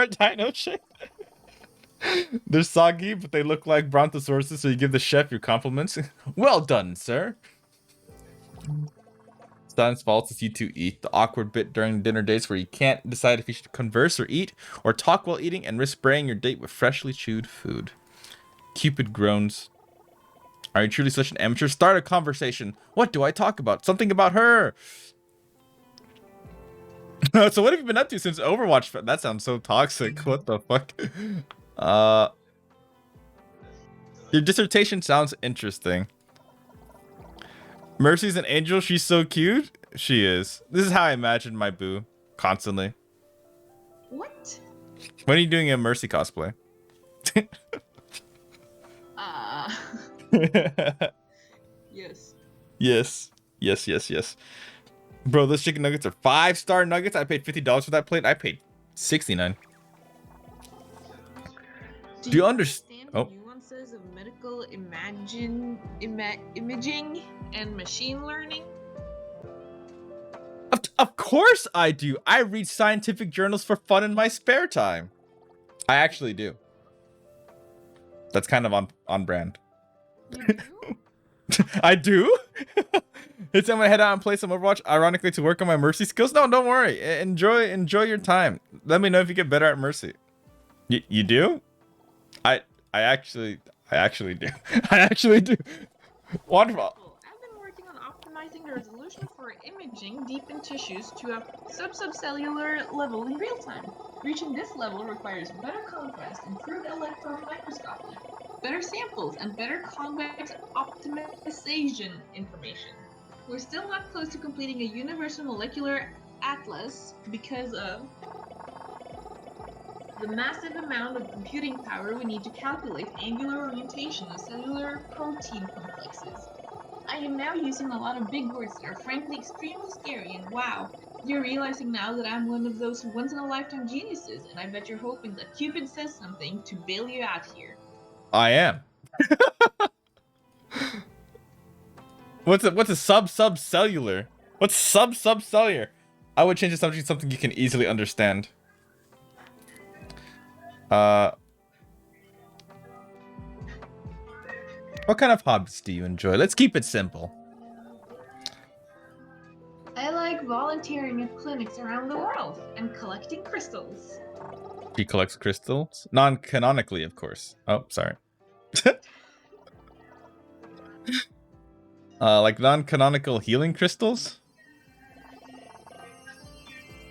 dino shaped. They're soggy, but they look like brontosauruses, so you give the chef your compliments. Well done, sir. Silence falls as you two eat. The awkward bit during dinner dates where you can't decide if you should converse or eat, or talk while eating and risk spraying your date with freshly chewed food. Cupid groans. Are you truly such an amateur? Start a conversation. What do I talk about? Something about her. So what have you been up to since Overwatch? That sounds so toxic. What the fuck? Your dissertation sounds interesting. Mercy's an angel. She's so cute. She is. This is how I imagine my boo. Constantly. What? When are you doing a Mercy cosplay? Yes. Yes. Bro, those chicken nuggets are 5-star nuggets. I paid $50 for that plate. I paid $69. Do you understand? The nuances of medical imaging and machine learning? Of course I do. I read scientific journals for fun in my spare time. I actually do. That's kind of on brand. You do? I do. It's I'm gonna head out and play some Overwatch, ironically to work on my Mercy skills. No, don't worry. Enjoy your time. Let me know if you get better at Mercy. You do? I actually do. I actually do. Wonderful. I've been working on optimizing the resolution for imaging deep in tissues to a subcellular level in real time. Reaching this level requires better contrast, improved electron microscopy, better samples, and better convex optimization information. We're still not close to completing a universal molecular atlas because of the massive amount of computing power we need to calculate angular orientation of cellular protein complexes. I am now using a lot of big words that are frankly extremely scary, and wow, you're realizing now that I'm one of those once-in-a-lifetime geniuses, and I bet you're hoping that Cupid says something to bail you out here. I am. What's a subcellular? What's subcellular? I would change it to something you can easily understand. What kind of hobbies do you enjoy? Let's keep it simple. I like volunteering at clinics around the world and collecting crystals. She collects crystals? Non-canonically, of course. Oh, sorry. Like non-canonical healing crystals?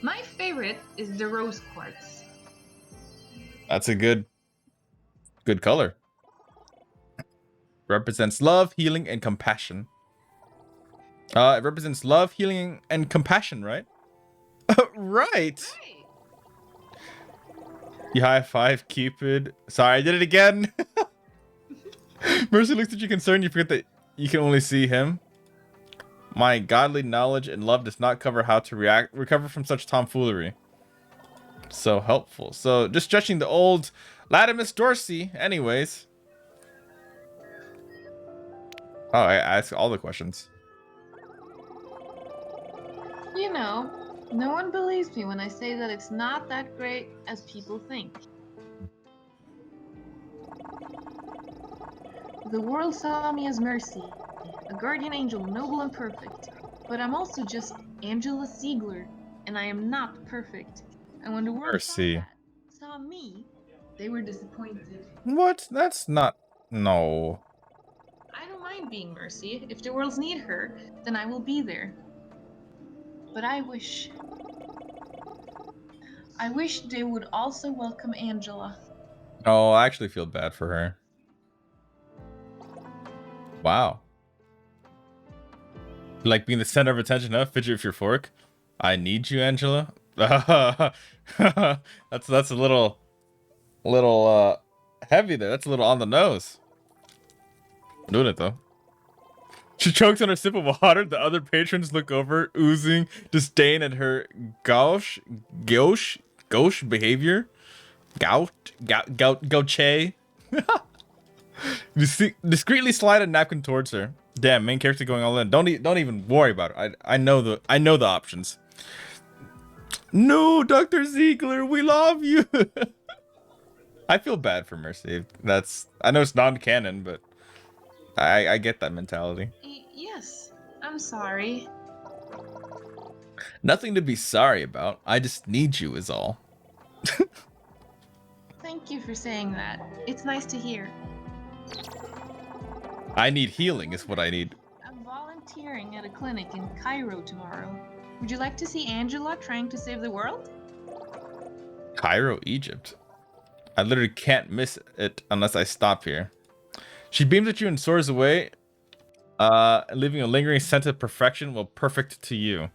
My favorite is the rose quartz. That's a good color. Represents love, healing, and compassion. It represents love, healing, and compassion, right? Right. Right. You high five Cupid. Sorry, I did it again. Mercy looks at you concerned. You forget that you can only see him. My godly knowledge and love does not cover how to recover from such tomfoolery. So helpful. So just stretching the old Latimus Dorsey. Anyways. Oh, I asked all the questions. You know, no one believes me when I say that it's not that great as people think. The world saw me as Mercy, a guardian angel, noble and perfect. But I'm also just Angela Siegler, and I am not perfect. And when the world Mercy. saw me, they were disappointed. What? That's not... No. I don't mind being Mercy. If the worlds need her, then I will be there. But I wish they would also welcome Angela. Oh, I actually feel bad for her. Wow. Like being the center of attention, huh? Fidget with your fork. I need you, Angela. That's a little heavy there. That's a little on the nose. I'm doing it though. She chokes on her sip of water. The other patrons look over, oozing disdain at her gauche behavior. Gauche. Discreetly slide a napkin towards her. Damn, main character going all in. Don't even worry about it. I know the options. No, Dr. Ziegler, we love you. I feel bad for Mercy. I know it's non-canon, but I get that mentality. Yes, I'm sorry. Nothing to be sorry about. I just need you is all. Thank you for saying that. It's nice to hear. I need healing is what I need. I'm volunteering at a clinic in Cairo tomorrow. Would you like to see Angela trying to save the world? Cairo, Egypt. I literally can't miss it unless I stop here. She beams at you and soars away, leaving a lingering sense of perfection. Well, perfect to you.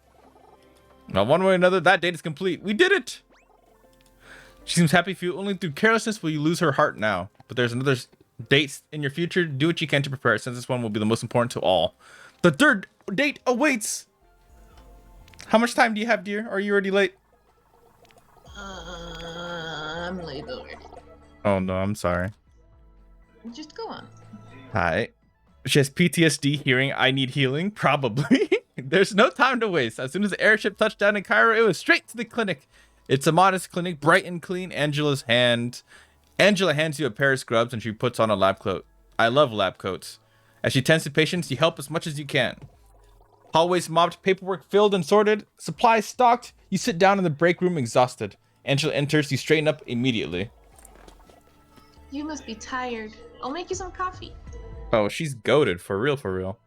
Now, one way or another, that date is complete. We did it! She seems happy for you. Only through carelessness will you lose her heart now. But there's another date in your future. Do what you can to prepare it, since this one will be the most important to all. The third date awaits! How much time do you have, dear? Are you already late? I'm late already. Oh, no, I'm sorry. Just go on. Hi. She has PTSD hearing I need healing? Probably. There's no time to waste. As soon as the airship touched down in Cairo, it was straight to the clinic. It's a modest clinic, bright and clean. Angela hands you a pair of scrubs and she puts on a lab coat. I love lab coats. As she tends to patients, you help as much as you can. Hallways mopped, paperwork filled and sorted, supplies stocked. You sit down in the break room exhausted. Angela enters, you straighten up immediately. You must be tired. I'll make you some coffee. Oh, she's goated, for real, for real.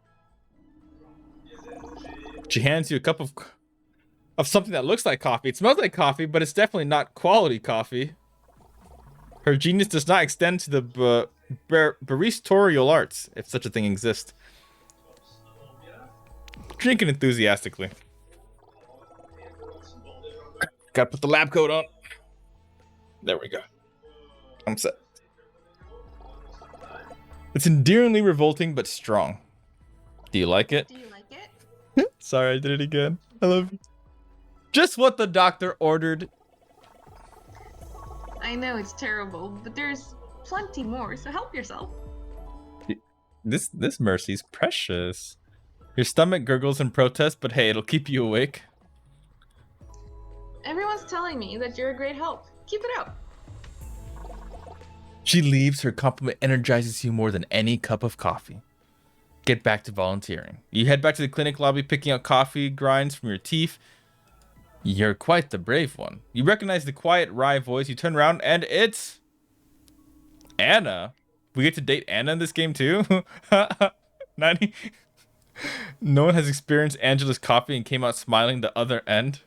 She hands you a cup of something that looks like coffee. It smells like coffee, but it's definitely not quality coffee. Her genius does not extend to the baristorial arts, if such a thing exists. Drinking enthusiastically. Gotta put the lab coat on. There we go. I'm set. It's endearingly revolting, but strong. Do you like it? Do you like it? Sorry, I did it again. I love you. Just what the doctor ordered. I know it's terrible, but there's plenty more, so help yourself. This mercy's precious. Your stomach gurgles in protest, but hey, it'll keep you awake. Everyone's telling me that you're a great help. Keep it up. She leaves. Her compliment energizes you more than any cup of coffee. Get back to volunteering. You head back to the clinic lobby, picking out coffee grinds from your teeth. You're quite the brave one. You recognize the quiet, wry voice. You turn around, and it's Anna. We get to date Anna in this game, too? 90. No one has experienced Angela's coffee and came out smiling the other end.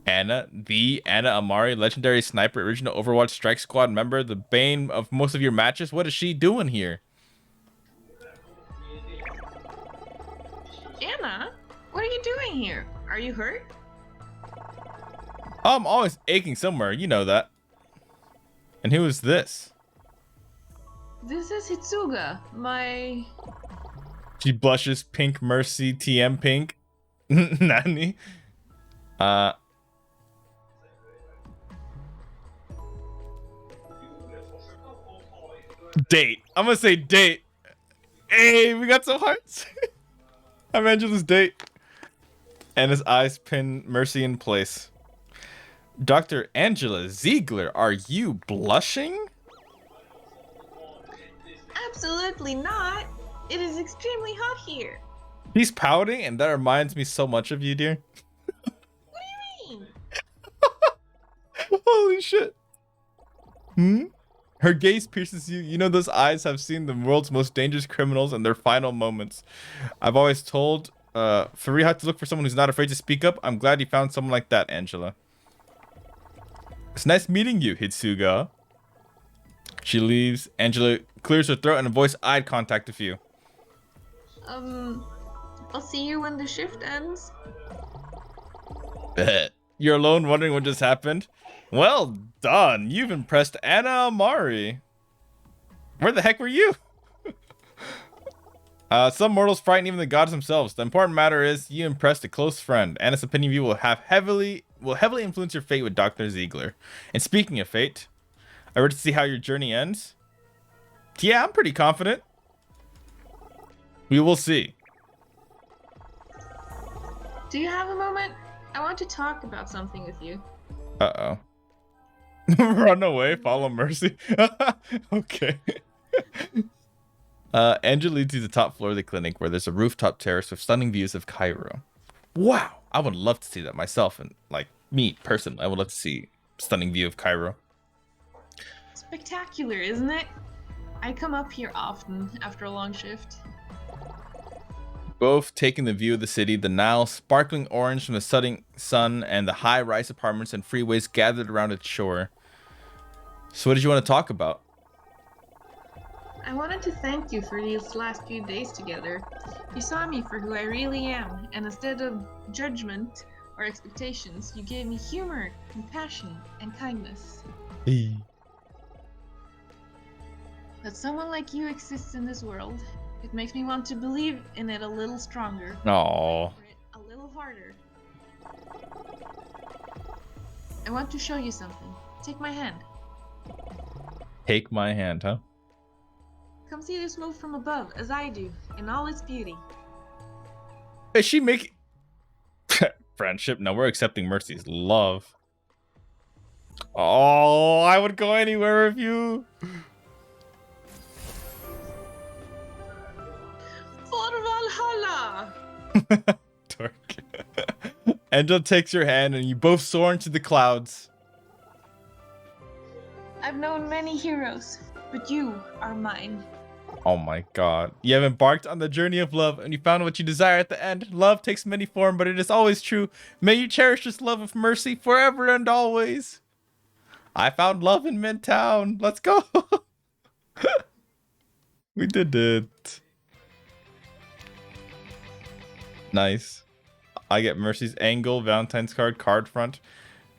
Anna, the Anna Amari, legendary sniper, original Overwatch Strike Squad member, the bane of most of your matches. What is she doing here? Anna, what are you doing here? Are you hurt? I'm always aching somewhere. You know that. And who is this? This is Hitsuga, my... She blushes, pink mercy, TM pink. Nani? Date. I'm gonna say date. Hey, we got some hearts. I'm Angela's date. And his eyes pin Mercy in place. Dr. Angela Ziegler, are you blushing? Absolutely not. It is extremely hot here. He's pouting, and that reminds me so much of you, dear. What do you mean? Holy shit. Her gaze pierces you. You know those eyes have seen the world's most dangerous criminals in their final moments. I've always told Fariha to look for someone who's not afraid to speak up. I'm glad you found someone like that, Angela. It's nice meeting you, Hitsuga. She leaves. Angela clears her throat and avoids eye contact with you. I'll see you when the shift ends. You're alone wondering what just happened? Well done. You've impressed Anna Amari. Where the heck were you? Some mortals frighten even the gods themselves. The important matter is you impressed a close friend. Anna's opinion of you will heavily influence your fate with Dr. Ziegler. And speaking of fate, are you ready to see how your journey ends? Yeah, I'm pretty confident. We will see. Do you have a moment? I want to talk about something with you. Uh-oh. Run away, follow Mercy. Okay. Angela leads you to the top floor of the clinic where there's a rooftop terrace with stunning views of Cairo. Wow, I would love to see that myself, and like me personally, I would love to see a stunning view of Cairo. Spectacular, isn't it? I come up here often after a long shift. Both taking the view of the city, the Nile sparkling orange from the setting sun, and the high-rise apartments and freeways gathered around its shore. So what did you want to talk about? I wanted to thank you for these last few days together. You saw me for who I really am, and instead of judgment or expectations, you gave me humor, compassion, and kindness. That someone like you exists in this world, it makes me want to believe in it a little stronger. Aww. Fight for it a little harder. I want to show you something. Take my hand. Take my hand, huh? Come see this world from above, as I do, in all its beauty. Is she making friendship? No, we're accepting Mercy's love. Oh, I would go anywhere with you. For Valhalla! Dork. Angel takes your hand and you both soar into the clouds. I've known many heroes, but you are mine. Oh my god. You have embarked on the journey of love and you found what you desire at the end. Love takes many forms, but it is always true. May you cherish this love of Mercy forever and always. I found love in Midtown. Let's go. We did it. Nice. I get Mercy's angle, Valentine's card front.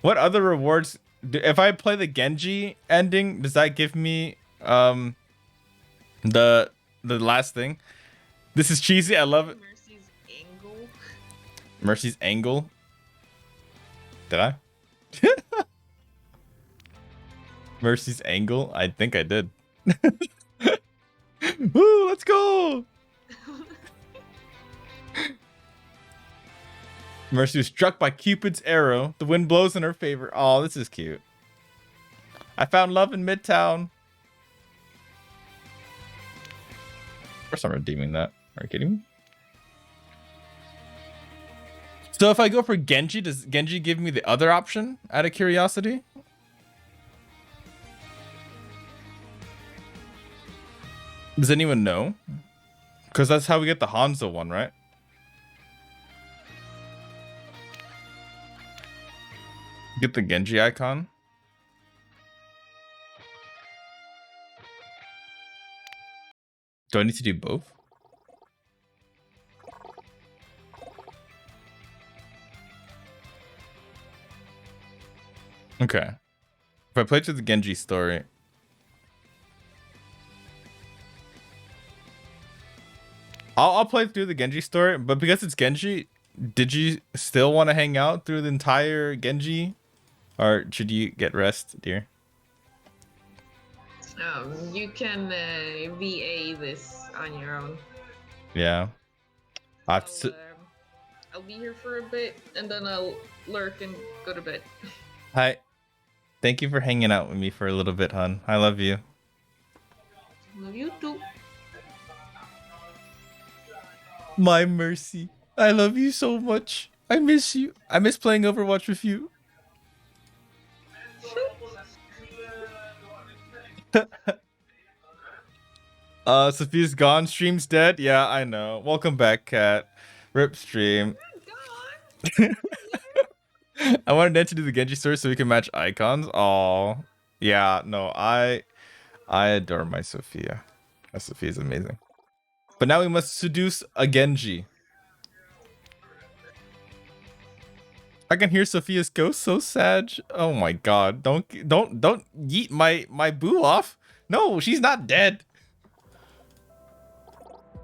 What other rewards? If I play the Genji ending, does that give me the last thing? This is cheesy. I love it. Mercy's angle. Mercy's angle. Did I? Mercy's angle. I think I did. Woo! Let's go. Mercy was struck by Cupid's arrow. The wind blows in her favor. Oh, this is cute. I found love in Midtown. First, I'm redeeming that. Are you kidding me? So if I go for Genji, does Genji give me the other option out of curiosity? Does anyone know? Because that's how we get the Hanzo one, right? Get the Genji icon. Do I need to do both? Okay. If I play through the Genji story. I'll play through the Genji story, but because it's Genji, did you still want to hang out through the entire Genji? Or should you get rest, dear? You can VA this on your own. Yeah. I'll be here for a bit, and then I'll lurk and go to bed. Hi. Thank you for hanging out with me for a little bit, hon. I love you. Love you too. My Mercy. I love you so much. I miss you. I miss playing Overwatch with you. Sophia's gone. Stream's dead. Yeah, I know. Welcome back, Cat. Rip stream. I wanted Ned to do the Genji story so we can match icons. Oh, yeah. No, I adore my Sophia. My Sophia's amazing. But now we must seduce a Genji. I can hear Sophia's ghost. So sad. Oh my god! Don't yeet my boo off. No, she's not dead.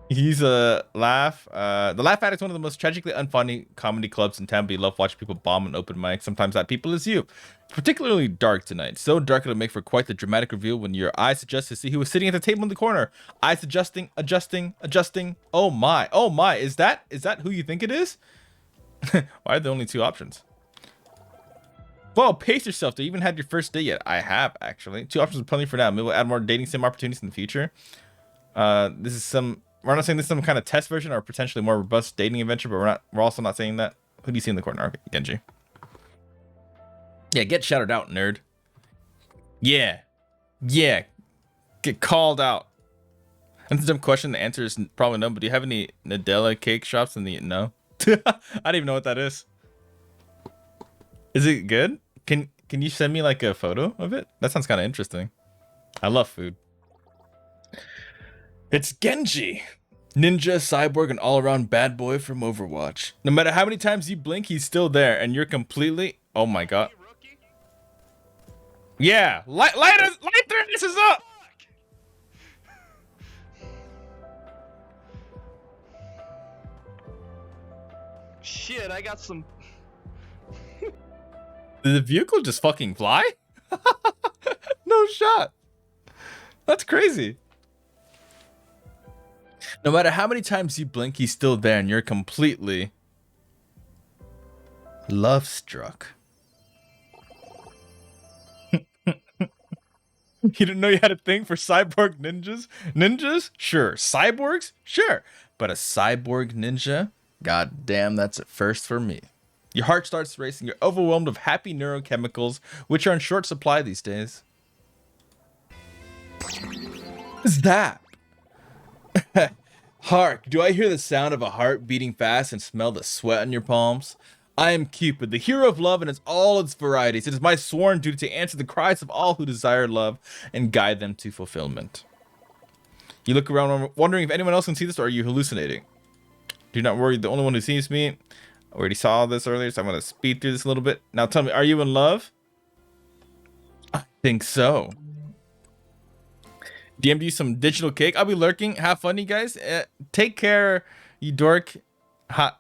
He's a laugh. The Laugh Addict's one of the most tragically unfunny comedy clubs in town. But you love watching people bomb an open mic. Sometimes that people is you. It's particularly dark tonight. So dark it'll make for quite the dramatic reveal when your eyes adjust to see who was sitting at the table in the corner. Eyes adjusting. Oh my. Is that who you think it is? Why are there only two options? Well, pace yourself. Do you even have your first date yet? I have, actually. Two options are plenty for now. Maybe we'll add more dating sim opportunities in the future. This is some... We're not saying this is some kind of test version or potentially more robust dating adventure, but we're also not saying that. Who do you see in the corner? Okay, Genji. Yeah, get shouted out, nerd. Yeah. Get called out. That's a dumb question. The answer is probably no, but do you have any Nadella cake shops in the... No. I don't even know what that is. Is it good? Can you send me like a photo of it? That sounds kind of interesting. I love food. It's Genji. Ninja, cyborg, and all-around bad boy from Overwatch. No matter how many times you blink, he's still there, and you're completely... Oh my god. Yeah, light their asses up! Shit, I got some... Did the vehicle just fucking fly? No shot. That's crazy. No matter how many times you blink, he's still there, and you're completely love struck. You didn't know you had a thing for cyborg ninjas? Ninjas? Sure. Cyborgs? Sure. But a cyborg ninja? God damn, that's a first for me. Your heart starts racing. You're overwhelmed with happy neurochemicals, which are in short supply these days. What's that? Hark, do I hear the sound of a heart beating fast and smell the sweat on your palms? I am Cupid, the hero of love in all its varieties. It is my sworn duty to answer the cries of all who desire love and guide them to fulfillment. You look around wondering if anyone else can see this, or are you hallucinating? Do not worry, the only one who sees me. I already saw this earlier, so I'm going to speed through this a little bit. Now tell me, are you in love? I think so. DM'd you some digital cake. I'll be lurking. Have fun, you guys. Take care, you dork.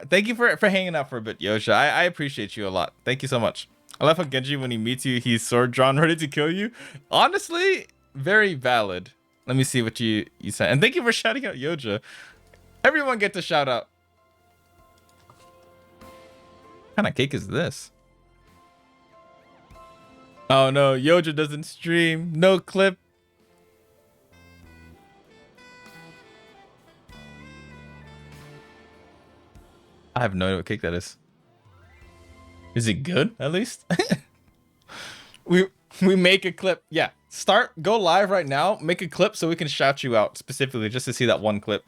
Thank you for hanging out for a bit, Yosha. I appreciate you a lot. Thank you so much. I love how Genji, when he meets you, he's sword drawn, ready to kill you. Honestly, very valid. Let me see what you said. And thank you for shouting out Yoja. Everyone gets a shout out. What kind of cake is this? Oh no, Yoja doesn't stream. No clip. I have no idea what cake that is. Is it good, at least? we make a clip. Yeah. Go live right now. Make a clip so we can shout you out specifically just to see that one clip.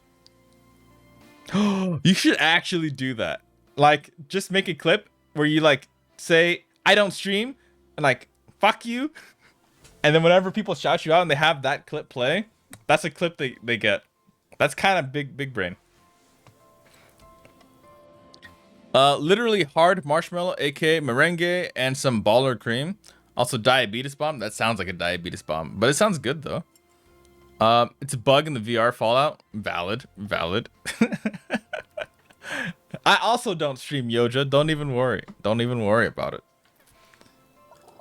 You should actually do that. Like, just make a clip where you like say, I don't stream, and like, fuck you. And then whenever people shout you out and they have that clip play, that's a clip they get. That's kind of big brain. Literally hard marshmallow, aka merengue, and some baller cream. Also diabetes bomb. That sounds like a diabetes bomb, but it sounds good though. It's a bug in the VR Fallout. Valid. I also don't stream Yoja. Don't even worry about it.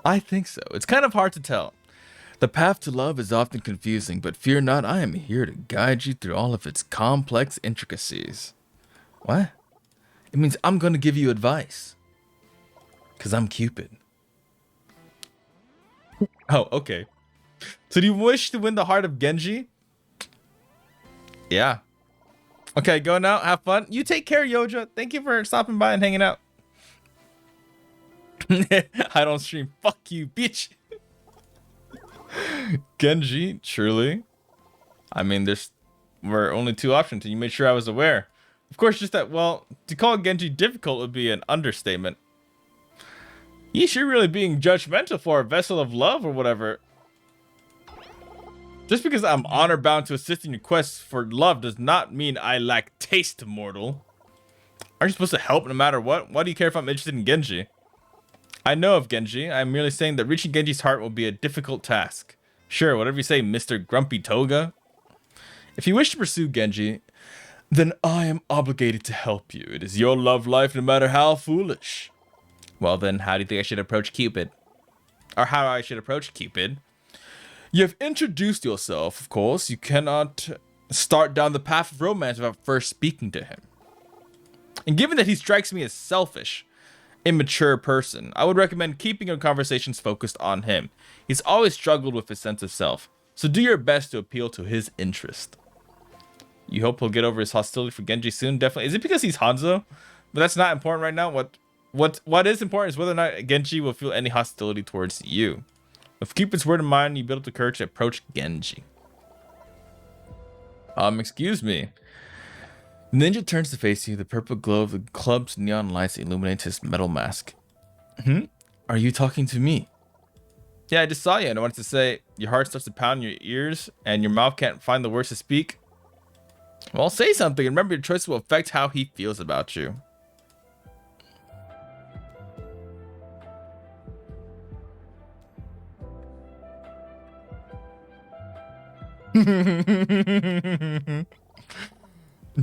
I think so. It's kind of hard to tell. The path to love is often confusing, but fear not, I am here to guide you through all of its complex intricacies. What? It means I'm going to give you advice. Because I'm Cupid. Oh, okay. So do you wish to win the heart of Genji? Yeah. Okay, go now. Have fun. You take care, Yoja. Thank you for stopping by and hanging out. I don't stream. Fuck you, bitch. Genji, truly. I mean, were only two options, and you made sure I was aware. Of course, just that, well, to call Genji difficult would be an understatement. Yeesh, you're really being judgmental for a vessel of love or whatever. Just because I'm honor bound to assist in your quest for love does not mean I lack taste, mortal. Aren't you supposed to help no matter what? Why do you care if I'm interested in Genji? I know of Genji. I'm merely saying that reaching Genji's heart will be a difficult task. Sure, whatever you say, Mr. Grumpy Toga. If you wish to pursue Genji, then I am obligated to help you. It is your love life, no matter how foolish. Well then, how do you think I should approach Cupid? Or how I should approach Cupid? You have introduced yourself, of course. You cannot start down the path of romance without first speaking to him. And given that he strikes me as selfish, immature person, I would recommend keeping your conversations focused on him. He's always struggled with his sense of self, so do your best to appeal to his interest. You hope he'll get over his hostility for Genji soon? Definitely. Is it because he's Hanzo? But that's not important right now. What is important is whether or not Genji will feel any hostility towards you. With Cupid's word in mind, you build up the courage to approach Genji. Excuse me. Ninja turns to face you. The purple glow of the club's neon lights illuminates his metal mask. Are you talking to me? Yeah, I just saw you and I wanted to say your heart starts to pound in your ears and your mouth can't find the words to speak. Well, say something and remember your choice will affect how he feels about you.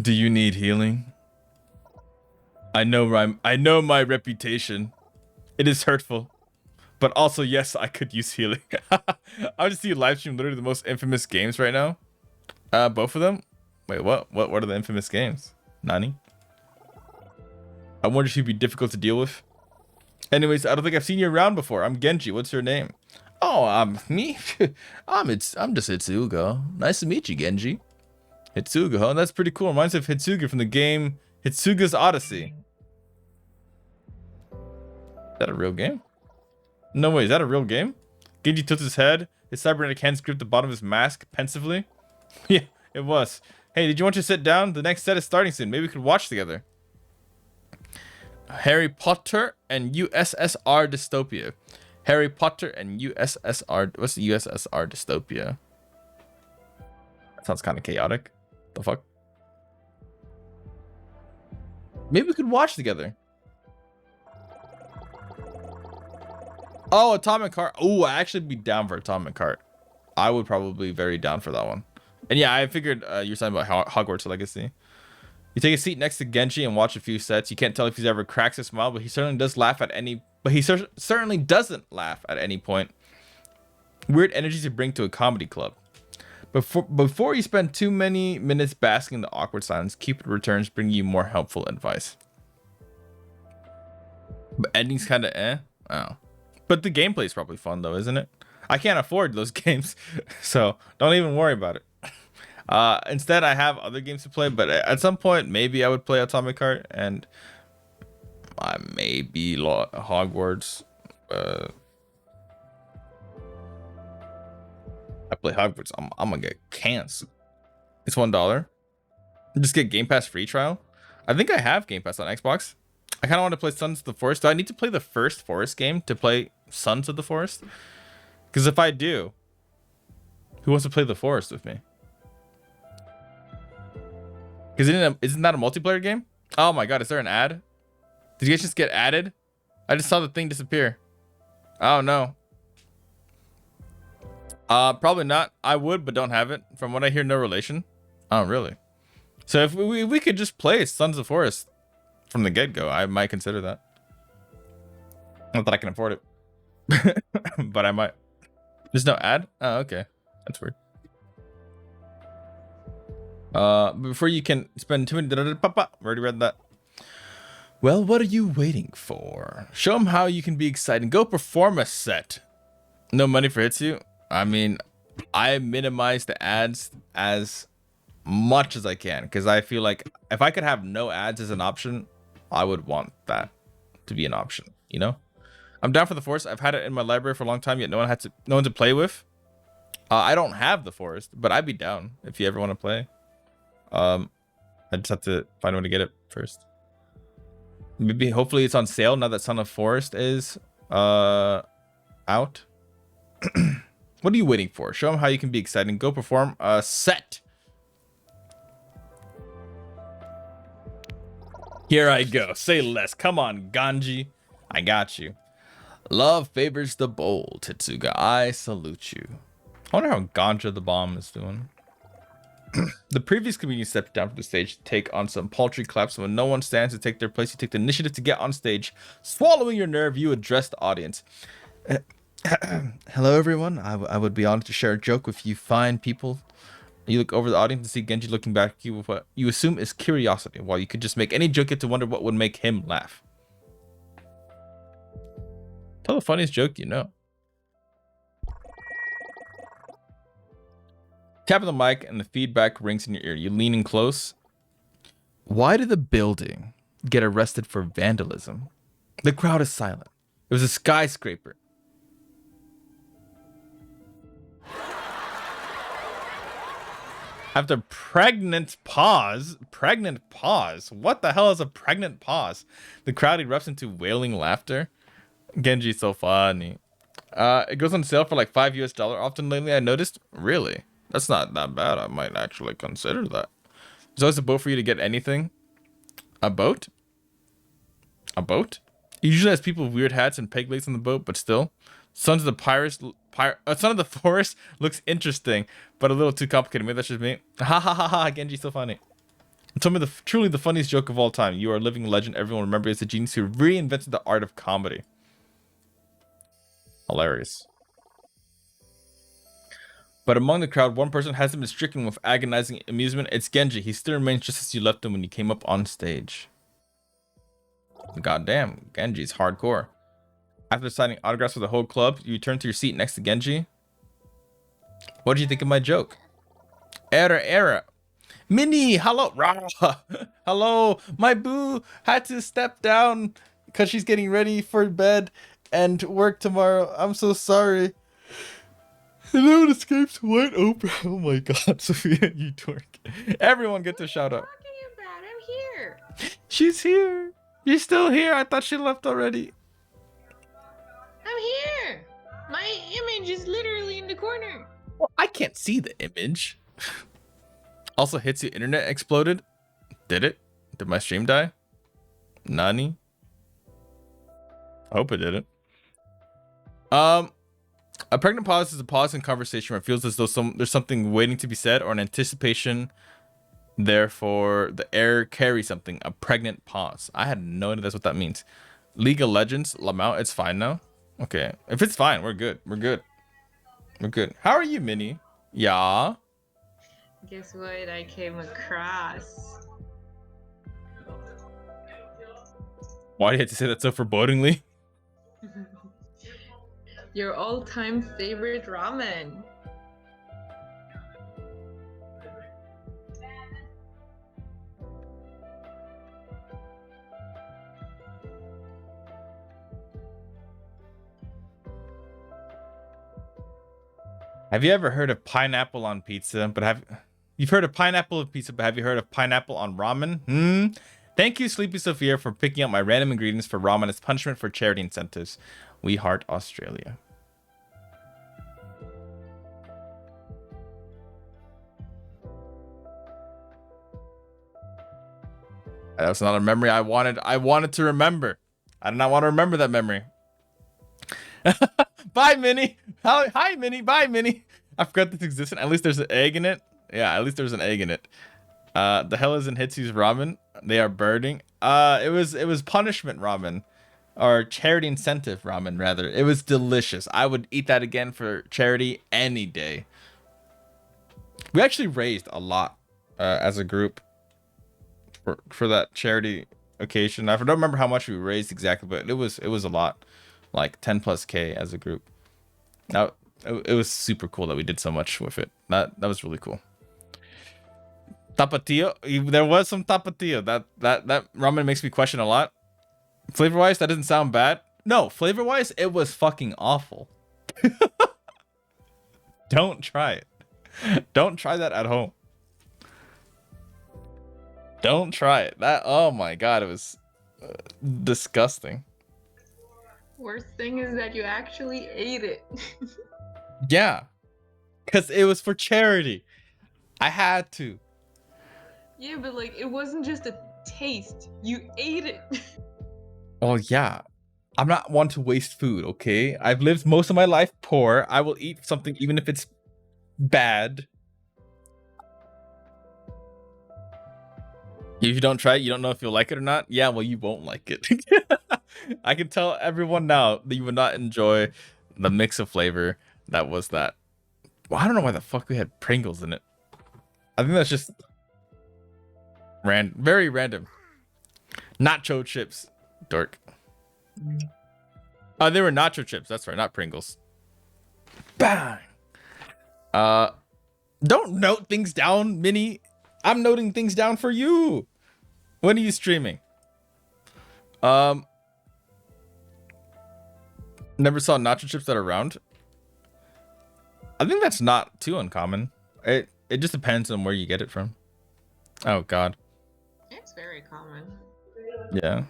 Do you need healing? I know my reputation. It is hurtful. But also, yes, I could use healing. I just see live stream literally the most infamous games right now. Both of them. Wait, what? What are the infamous games? Nani? I wonder if you'd be difficult to deal with. Anyways, I don't think I've seen you around before. I'm Genji. What's your name? Oh, me. I'm just Hitsuga. Nice to meet you, Genji. Hitsuga, huh? That's pretty cool. Reminds me of Hitsuga from the game Hitsuga's Odyssey. Is that a real game? No way, is that a real game? Genji tilts his head. His cybernetic hands grip the bottom of his mask pensively. Yeah, it was. Hey, did you want to sit down? The next set is starting soon. Maybe we could watch together. Harry Potter and USSR dystopia. Harry Potter and USSR. What's the USSR dystopia? That sounds kind of chaotic. The fuck? Maybe we could watch together. Oh, Atomic Heart. Oh, I'd actually be down for Atomic Heart. I would probably be very down for that one. And yeah, I figured you're talking about Hogwarts Legacy. You take a seat next to Genji and watch a few sets. You can't tell if he's ever cracks a smile, but he certainly does laugh at any. But he certainly doesn't laugh at any point. Weird energy to bring to a comedy club. Before you spend too many minutes basking in the awkward silence, Cupid returns, bringing you more helpful advice. But ending's kind of eh. Oh. But the gameplay is probably fun though, isn't it? I can't afford those games, so don't even worry about it. Instead, I have other games to play, but at some point, maybe I would play Atomic Heart and maybe Hogwarts. I play Hogwarts. I'm gonna get canceled. It's $1. Just get Game Pass free trial. I think I have Game Pass on Xbox. I kind of want to play Sons of the Forest. Do I need to play the first Forest game to play Sons of the Forest? Because if I do, who wants to play the Forest with me? Because isn't that a multiplayer game? Oh my god, is there an ad? Did you guys just get added? I just saw the thing disappear. Oh no. Probably not. I would, but don't have it. From what I hear, no relation. Oh, really? So if we could just play Sons of the Forest from the get-go, I might consider that. Not that I can afford it. But I might. There's no ad? Oh, okay. That's weird. Before you can spend 2 minutes, already read that. Well, what are you waiting for? Show them how you can be exciting. Go perform a set. No money for Hitsu? I mean, I minimize the ads as much as I can because I feel like if I could have no ads as an option, I would want that to be an option, you know? I'm down for the Forest. I've had it in my library for a long time, yet no one to play with. I don't have the Forest, but I'd be down if you ever want to play. I just have to find a way to get it first. Maybe hopefully it's on sale now that Son of Forest is out. What are you waiting for? Show them how you can be exciting. Go perform a set. Here I go. Say less. Come on, Ganji. I got you. Love favors the bold, Hitsuga. I salute you. I wonder how Ganja the Bomb is doing. The previous comedian stepped down from the stage to take on some paltry claps. When no one stands to take their place, you take the initiative to get on stage. Swallowing your nerve, you address the audience. Hello, everyone. I would be honored to share a joke with you fine people. You look over the audience and see Genji looking back at you with what you assume is curiosity, while you could just make any joke, get to wonder what would make him laugh. Tell the funniest joke you know. Tap on the mic and the feedback rings in your ear. You lean in close. Why did the building get arrested for vandalism? The crowd is silent. It was a skyscraper. After pregnant pause, what the hell is a pregnant pause? The crowd erupts into wailing laughter. Genji's so funny. It goes on sale for like $5 US. Often lately, I noticed. Really? That's not that bad. I might actually consider that. There's always a boat for you to get anything. A boat? A boat? It usually has people with weird hats and peg legs on the boat, but still. Sons of the Forest looks interesting, but a little too complicated. Maybe that's just me. Ha ha ha ha. Genji's so funny. Tell me truly the funniest joke of all time. You are a living legend. Everyone remembers as the genius who reinvented the art of comedy. Hilarious. But among the crowd, one person hasn't been stricken with agonizing amusement. It's Genji. He still remains just as you left him when you came up on stage. Goddamn, Genji's hardcore. After signing autographs for the whole club, you return to your seat next to Genji. What did you think of my joke? Error. Minnie, hello. Hello. My boo had to step down because she's getting ready for bed and work tomorrow. I'm so sorry. The road escapes wide open. Oh my god, Sophia, you dork. Everyone gets a shout out. What are you talking about? I'm here. She's here. You're still here. I thought she left already. I'm here. My image is literally in the corner. Well, I can't see the image. Also, Hitsuga internet exploded. Did it? Did my stream die? Nani? I hope it didn't. A pregnant pause is a pause in conversation where it feels as though there's something waiting to be said or an anticipation. Therefore, the air carries something. A pregnant pause. I had no idea that's what that means. League of Legends, Lamau, it's fine now. Okay. If it's fine, we're good. We're good. We're good. How are you, Minnie? Yeah. Guess what I came across? Why do you have to say that so forebodingly? Your all-time favorite ramen. Have you ever heard of pineapple on pizza? You've heard of pineapple on pizza, but have you heard of pineapple on ramen? Thank you, Sleepy Sophia, for picking up my random ingredients for ramen as punishment for charity incentives. We heart Australia. That was not a memory I wanted to remember. I did not want to remember that memory. Bye, Minnie. Hi, Minnie. Bye, Minnie. I forgot this existed. At least there's an egg in it. Yeah, at least there's an egg in it. The hell is in Hitsu's ramen? They are burning. It was punishment ramen, or charity incentive ramen rather. It was delicious. I would eat that again for charity any day. We actually raised a lot as a group for that charity occasion. I don't remember how much we raised exactly, but it was a lot, like 10+K as a group. Now it was super cool that we did so much with it. That was really cool. Tapatio, there was some tapatio. That ramen makes me question a lot. Flavor wise, that doesn't sound bad. No, flavor wise, it was fucking awful. Don't try it. Don't try that at home. Don't try it. Oh my god, it was disgusting. Worst thing is that you actually ate it. Yeah, because it was for charity. I had to. Yeah, but like it wasn't just a taste. You ate it. Oh yeah, I'm not one to waste food. Okay, I've lived most of my life poor. I will eat something even if it's bad. If you don't try it, you don't know if you'll like it or not. Yeah, well, you won't like it. I can tell everyone now that you would not enjoy the mix of flavor that was that. Well, I don't know why the fuck we had Pringles in it. I think that's just very random. Nacho chips, dork. Oh, they were nacho chips. That's right, not Pringles. Bang. Don't note things down, Minnie. I'm noting things down for you. When are you streaming? Never saw nacho chips that are round. I think that's not too uncommon. It just depends on where you get it from. Oh god. It's very common. Yeah.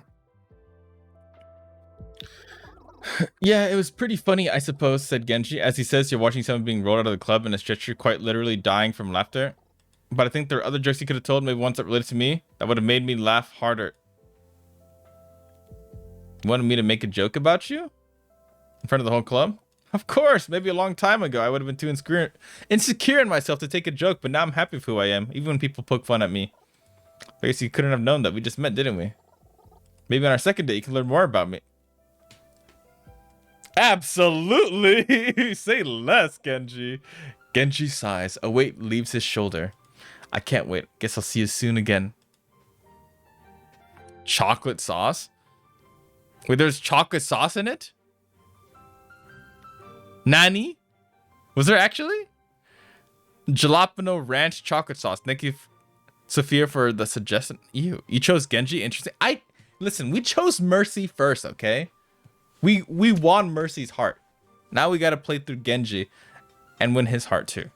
Yeah, it was pretty funny, I suppose, said Genji. As he says, you're watching someone being rolled out of the club in a stretcher, quite literally dying from laughter. But I think there are other jokes he could have told, maybe ones that related to me, that would have made me laugh harder. You wanted me to make a joke about you? In front of the whole club? Of course, maybe a long time ago, I would have been too insecure in myself to take a joke, but now I'm happy with who I am, even when people poke fun at me. I guess you couldn't have known that. We just met, didn't we? Maybe on our second date, you can learn more about me. Absolutely! Say less, Genji. Genji sighs. A weight leaves his shoulder. I can't wait. Guess I'll see you soon again. Chocolate sauce? Wait, there's chocolate sauce in it? Nani? Was there actually? Jalapeno ranch chocolate sauce. Thank you, Sophia, for the suggestion. You chose Genji? Interesting. Listen, we chose Mercy first, okay? We won Mercy's heart. Now we gotta play through Genji and win his heart too.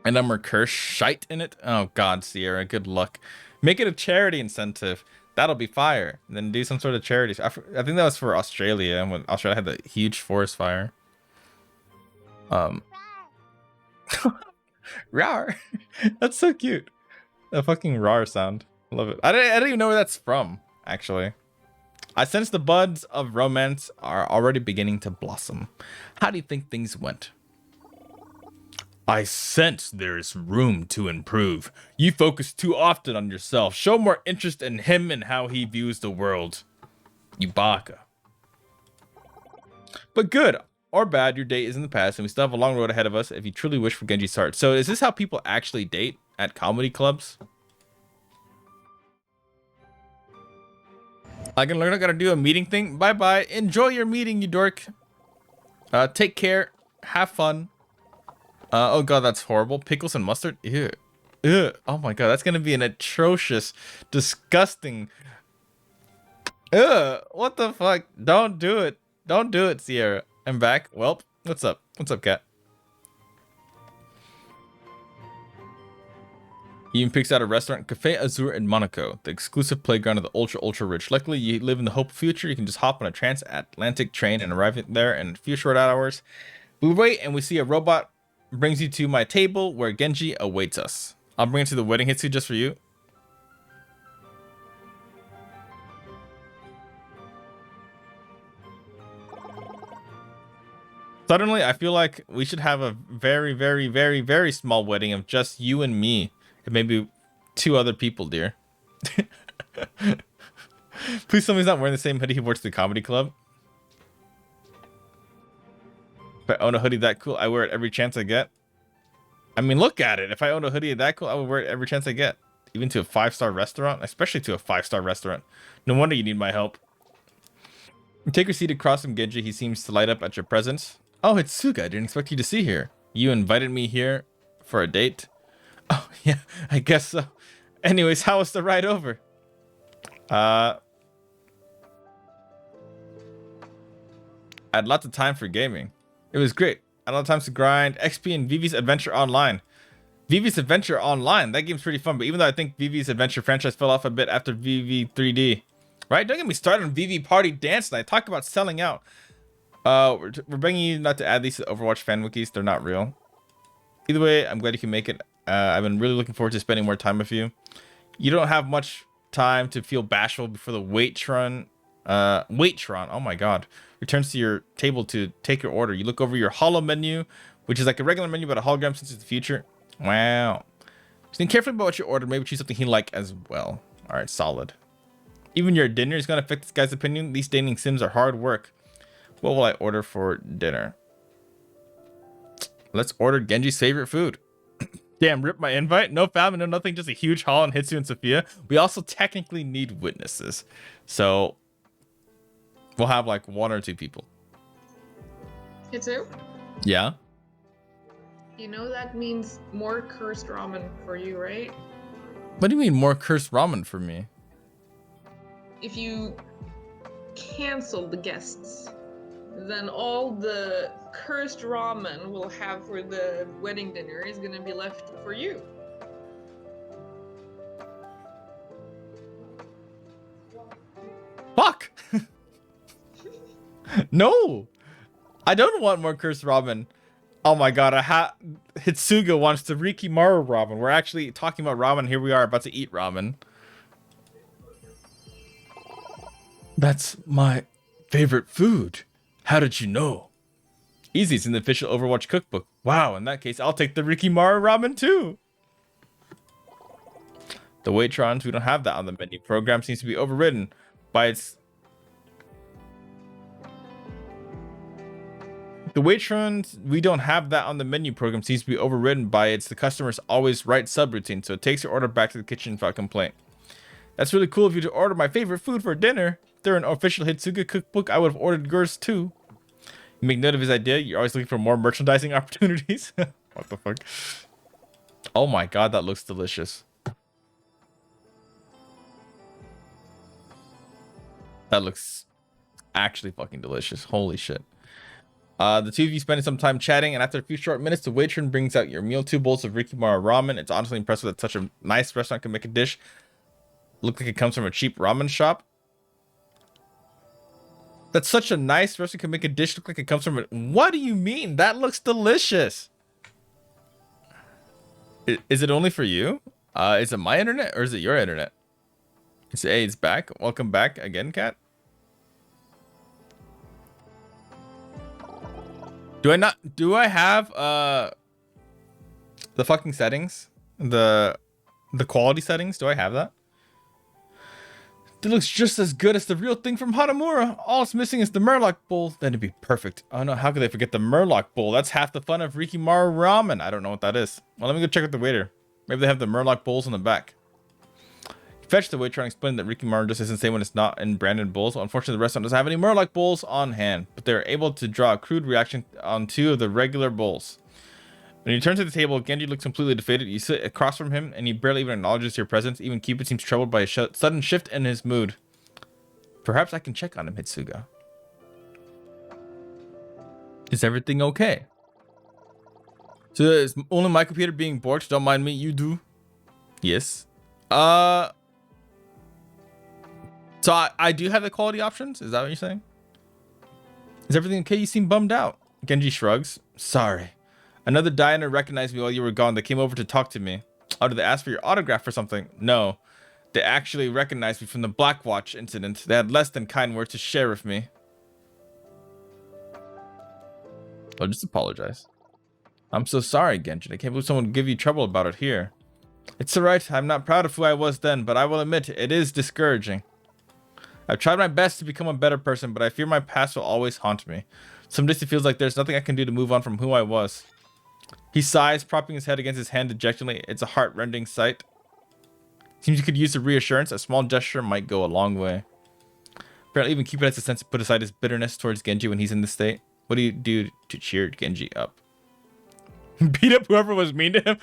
And I'm her curse shite in it. Oh God, Sierra, good luck. Make it a charity incentive. That'll be fire. And then do some sort of charity. I think that was for Australia when Australia had the huge forest fire. Rar. That's so cute. The fucking rar sound. Love it. I don't even know where that's from, actually. I sense the buds of romance are already beginning to blossom. How do you think things went? I sense there is room to improve. You focus too often on yourself. Show more interest in him and how he views the world. You baka. But good or bad, your date is in the past, and we still have a long road ahead of us if you truly wish for Genji's heart. So is this how people actually date at comedy clubs? Like, I'm not gonna do a meeting thing. Bye-bye. Enjoy your meeting, you dork. Take care. Have fun. Oh god, that's horrible. Pickles and mustard? Ew. Ew. Oh my god, that's gonna be an atrocious, disgusting... Ugh, what the fuck? Don't do it. Don't do it, Sierra. I'm back. Welp, what's up? What's up, cat? He even picks out a restaurant, Cafe Azur in Monaco, the exclusive playground of the ultra rich. Luckily, you live in the hope future. You can just hop on a transatlantic train and arrive there in a few short hours. We wait and we see a robot brings you to my table where Genji awaits us. I'll bring it to the wedding Hitsu just for you. Suddenly, I feel like we should have a very small wedding of just you and me. And maybe 2 other people, dear. Please tell me he's not wearing the same hoodie he wore to the comedy club. If I own a hoodie that cool, I wear it every chance I get. I mean, look at it. If I own a hoodie that cool, I would wear it every chance I get. Even to a 5-star restaurant, especially to a 5-star restaurant. No wonder you need my help. Take your seat across from Genji. He seems to light up at your presence. Oh, Hitsuga. I didn't expect you to see here. You invited me here for a date? Oh, yeah, I guess so. Anyways, how was the ride over? I had lots of time for gaming. It was great. I had a lot of times to grind. XP and Vivi's Adventure Online. Vivi's Adventure Online. That game's pretty fun, but even though I think Vivi's Adventure franchise fell off a bit after Vivi 3D. Right? Don't get me started on Vivi Party Dance Night. Talk about selling out. We're begging you not to add these to Overwatch fan wikis. They're not real. Either way, I'm glad you can make it. I've been really looking forward to spending more time with you. You don't have much time to feel bashful before the Waitron, oh my god, returns to your table to take your order. You look over your holo menu, which is like a regular menu but a hologram since it's the future. Wow. So think carefully about what you ordered. Maybe choose something he like as well. All right, solid. Even your dinner is going to affect this guy's opinion. These dating sims are hard work. What will I order for dinner? Let's order Genji's favorite food. Damn, rip my invite. No family, no nothing, just a huge haul on Hitsu and Sophia. We also technically need witnesses. So we'll have like 1 or 2 people. Hitsu? Yeah? You know that means more cursed ramen for you, right? What do you mean more cursed ramen for me? If you cancel the guests, then all the cursed ramen we'll have for the wedding dinner is gonna be left for you. Fuck! No! I don't want more cursed ramen. Oh my god, Hitsuga wants the Rikimaru ramen. We're actually talking about ramen. Here we are about to eat ramen. That's my favorite food. How did you know? Easy, it's in the official Overwatch cookbook. Wow, in that case, I'll take the Rikimaru ramen too. The Waitrons, we don't have that on the menu. Program seems to be overridden by its... The Waitrons, we don't have that on the menu program. Seems to be overridden by it's the customer's always right subroutine, so it takes your order back to the kitchen without complaint. That's really cool of you to order my favorite food for dinner. If they're an official Hitsuga cookbook, I would have ordered yours too. You make note of his idea. You're always looking for more merchandising opportunities. What the fuck? Oh my god, that looks delicious. That looks actually fucking delicious. Holy shit. The two of you spending some time chatting, and after a few short minutes, the waitress brings out your meal, 2 bowls of Rikimaru ramen. It's honestly impressive that such a nice restaurant can make a dish look like it comes from a cheap ramen shop. That such a nice restaurant can make a dish look like it comes from a... What do you mean? That looks delicious. Is it only for you? Is it my internet or is it your internet? Hey, it's back. Welcome back again, Cat. Do I have the fucking settings? The quality settings? Do I have that? It looks just as good as the real thing from Hanamura. All it's missing is the Murloc bowl. Then it'd be perfect. Oh no, how could they forget the Murloc bowl? That's half the fun of Rikimaru ramen. I don't know what that is. Well, let me go check with the waiter. Maybe they have the Murloc bowls in the back. Fetch the waiter and explain that Rikimaru just isn't saying when it's not in branded bowls. Well, unfortunately, the restaurant doesn't have any Murloc bowls on hand, but they're able to draw a crude reaction on 2 of the regular bowls. When you turn to the table, Genji looks completely defeated. You sit across from him, and he barely even acknowledges your presence. Even Cupid seems troubled by a sudden shift in his mood. Perhaps I can check on him, Hitsuga. Is everything okay? So is only my computer being bored? Don't mind me. You do. Yes. So I do have the quality options. Is that what you're saying? Is everything okay? You seem bummed out. Genji shrugs. Sorry. Another diner recognized me while you were gone. They came over to talk to me. Oh, did they ask for your autograph or something? No. They actually recognized me from the Blackwatch incident. They had less than kind words to share with me. I'll just apologize. I'm so sorry, Genji. I can't believe someone would give you trouble about it here. It's alright. I'm not proud of who I was then, but I will admit it is discouraging. I've tried my best to become a better person, but I fear my past will always haunt me. Some days it feels like there's nothing I can do to move on from who I was. He sighs, propping his head against his hand dejectedly. It's a heart-rending sight. Seems you could use a reassurance. A small gesture might go a long way. Apparently, even Cupid has a sense to put aside his bitterness towards Genji when he's in this state. What do you do to cheer Genji up? Beat up whoever was mean to him?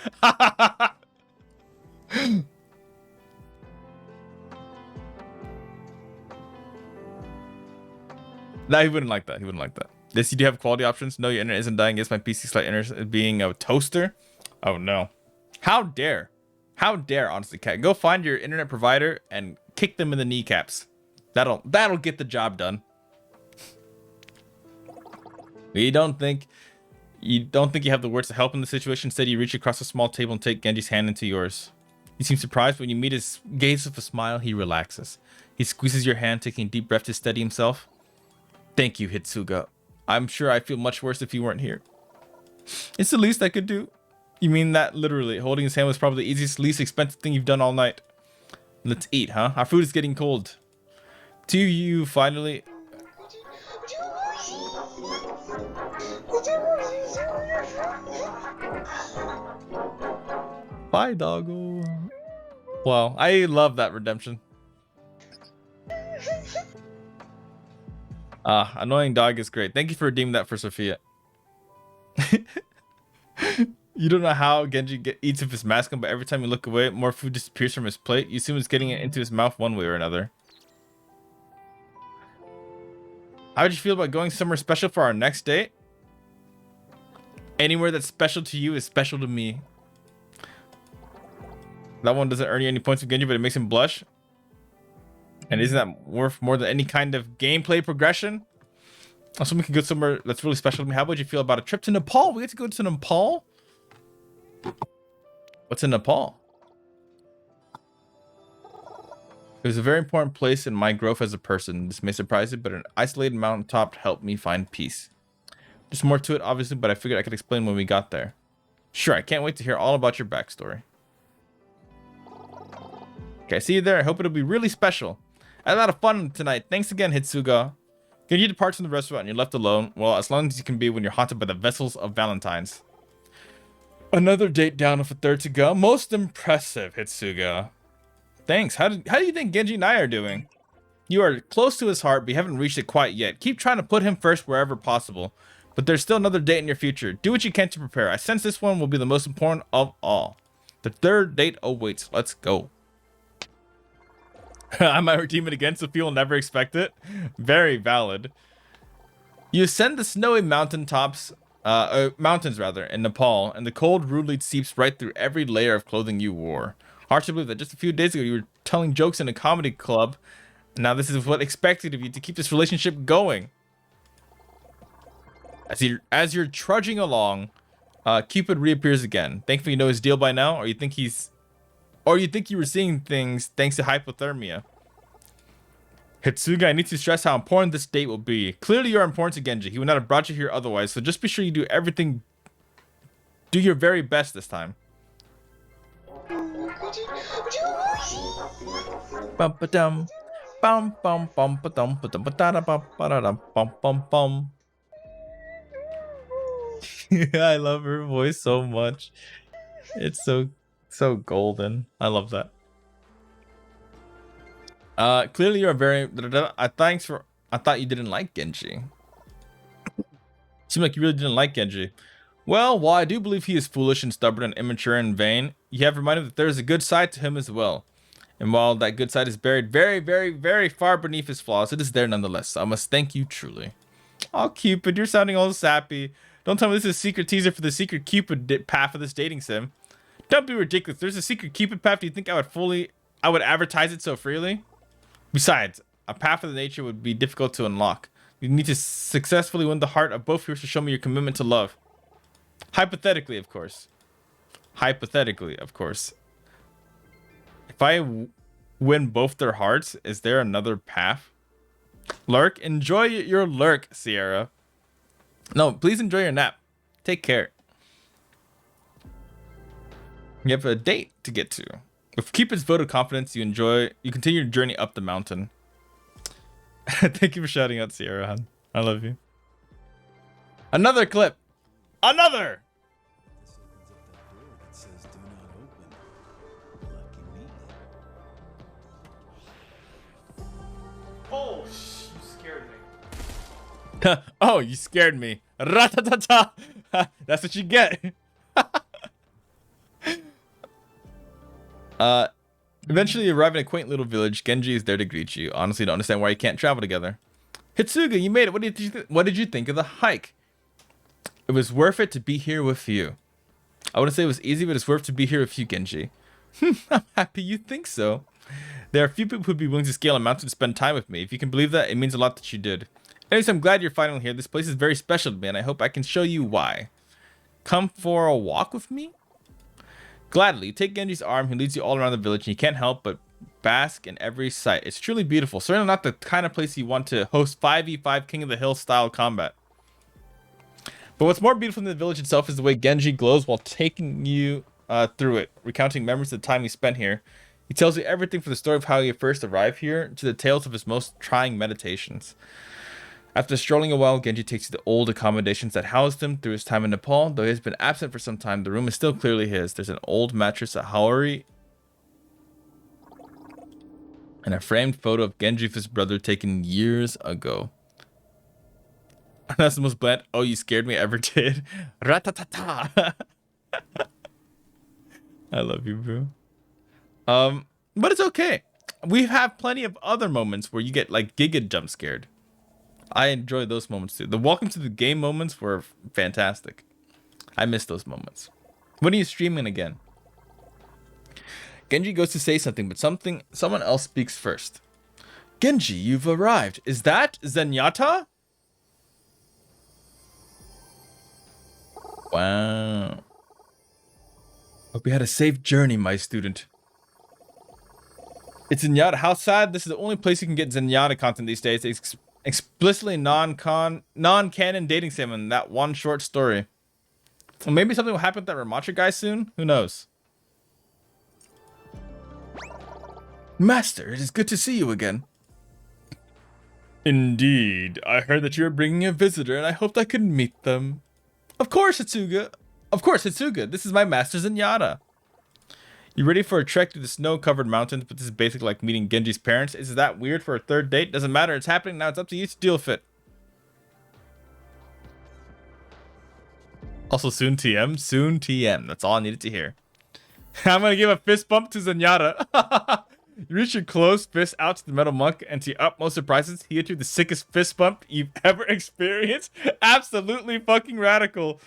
No, he wouldn't like that. He wouldn't like that. Yes, you do have quality options. No, your internet isn't dying. Yes, my PC slight internet being a toaster. Oh no. How dare. How dare, honestly, Cat. Go find your internet provider and kick them in the kneecaps. That'll get the job done. You don't think you have the words to help in the situation. Instead, you reach across a small table and take Genji's hand into yours. You seem surprised, but when you meet his gaze with a smile, he relaxes. He squeezes your hand, taking a deep breath to steady himself. Thank you, Hitsuga. I'm sure I'd feel much worse if you weren't here. It's the least I could do. You mean that literally? Holding his hand was probably the easiest, least expensive thing you've done all night. Let's eat, huh? Our food is getting cold. To you, finally. Bye, doggo. Wow, I love that redemption. Annoying dog is great. Thank you for redeeming that for Sophia. You don't know how Genji eats with his mask on, but every time you look away, more food disappears from his plate. You assume it's getting it into his mouth one way or another. How would you feel about going somewhere special for our next date? Anywhere that's special to you is special to me. That one doesn't earn you any points with Genji, but it makes him blush. And isn't that worth more than any kind of gameplay progression? Also, we could go somewhere that's really special to me. How would you feel about a trip to Nepal? We get to go to Nepal? What's in Nepal? It was a very important place in my growth as a person. This may surprise you, but an isolated mountaintop helped me find peace. There's more to it, obviously, but I figured I could explain when we got there. Sure, I can't wait to hear all about your backstory. Okay, see you there. I hope it'll be really special. I had a lot of fun tonight. Thanks again, Hitsuga. Genji departs from the restaurant and you're left alone. Well, as long as you can be when you're haunted by the vessels of Valentine's. Another date down with a third to go. Most impressive, Hitsuga. Thanks. How do you think Genji and I are doing? You are close to his heart, but you haven't reached it quite yet. Keep trying to put him first wherever possible. But there's still another date in your future. Do what you can to prepare. I sense this one will be the most important of all. The third date awaits. Let's go. I might redeem it again so people never expect it. Very valid. You ascend the snowy mountains in Nepal, and the cold rudely seeps right through every layer of clothing you wore. Hard to believe that just a few days ago you were telling jokes in a comedy club. Now this is what expected of you to keep this relationship going. As you're trudging along, Cupid reappears again. Thankfully you know his deal by now, or you think you were seeing things thanks to hypothermia. Hitsuga, I need to stress how important this date will be. Clearly you are important to Genji. He would not have brought you here otherwise, so just be sure you do your very best this time. Bum ba dum. Bum bum bum ba dum ba dum ba da bum ba da bum bum bum. I love her voice so much. It's so golden. I love that. Clearly you're very. I thought you didn't like Genji. Seemed like you really didn't like Genji. Well, while I do believe he is foolish and stubborn and immature and vain, you have reminded me that there is a good side to him as well. And while that good side is buried very, very, very far beneath his flaws, it is there nonetheless. So I must thank you truly. Oh, Cupid, you're sounding all sappy. Don't tell me this is a secret teaser for the secret Cupid path of this dating sim. Don't be ridiculous. There's a secret Cupid path. Do you think I would advertise it so freely? Besides, a path of the nature would be difficult to unlock. You need to successfully win the heart of both viewers to show me your commitment to love. Hypothetically, of course. Hypothetically, of course. If I win both their hearts, is there another path? Lurk? Enjoy your lurk, Sierra. No, please enjoy your nap. Take care. You have a date to get to. With Cupid's vote of confidence, you continue your journey up the mountain. Thank you for shouting out, Sierra, hon. I love you. Another clip. Another! Oh, you scared me. Oh, you scared me. Ratatata. That's what you get. Eventually you arrive in a quaint little village. Genji is there to greet you. Honestly, don't understand why you can't travel together. Hitsuga, you made it. What did you think of the hike? It was worth it to be here with you. I wouldn't say it was easy, but it's worth to be here with you, Genji. I'm happy you think so. There are few people who'd be willing to scale a mountain to spend time with me. If you can believe that, it means a lot that you did. Anyways, I'm glad you're finally here. This place is very special to me, and I hope I can show you why. Come for a walk with me? Gladly. You take Genji's arm. He leads you all around the village, and you can't help but bask in every sight. It's truly beautiful. Certainly not the kind of place you want to host 5v5 King of the Hill style combat. But what's more beautiful than the village itself is the way Genji glows while taking you through it, recounting memories of the time he spent here. He tells you everything from the story of how he first arrived here to the tales of his most trying meditations. After strolling a while, Genji takes you to old accommodations that housed him through his time in Nepal. Though he has been absent for some time, the room is still clearly his. There's an old mattress, a Haori, and a framed photo of Genji with his brother taken years ago. That's the most bland "oh you scared me" I ever did. Ratatata. I love you, bro. But it's okay. We have plenty of other moments where you get like giga jump scared. I enjoy those moments too. The welcome to the game moments were fantastic. I miss those moments. When are you streaming again? Genji goes to say something, but someone else speaks first. Genji, you've arrived. Is that Zenyatta? Wow. Hope you had a safe journey, my student. It's Zenyatta. How sad. This is the only place you can get Zenyatta content these days. It's explicitly non-canon dating sim in that one short story. Well, maybe something will happen with that Ramacha guy soon. Who knows? Master, it is good to see you again. Indeed. I heard that you were bringing a visitor, and I hoped I could meet them. Of course, Hitsuga. Of course, Hitsuga. This is my master Zenyatta. You ready for a trek through the snow-covered mountains? But this is basically like meeting Genji's parents. Is that weird for a third date? Doesn't matter. It's happening now. It's up to you to deal with it. Also, soon TM. Soon TM. That's all I needed to hear. I'm gonna give a fist bump to Zenyatta. You reach your closed fist out to the metal monk, and to your utmost surprises, he hit you the sickest fist bump you've ever experienced. Absolutely fucking radical.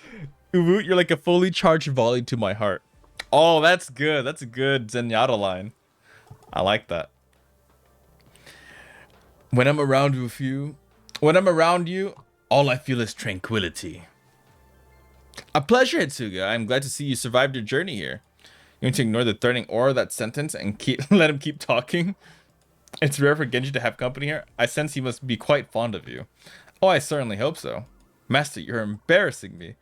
Uwu, you're like a fully charged volley to my heart. Oh, that's good. That's a good Zenyatta line. I like that. When I'm around you, all I feel is tranquility. A pleasure, Hitsuga. I'm glad to see you survived your journey here. You want to ignore the threatening aura of that sentence and let him keep talking? It's rare for Genji to have company here. I sense he must be quite fond of you. Oh, I certainly hope so. Master, you're embarrassing me.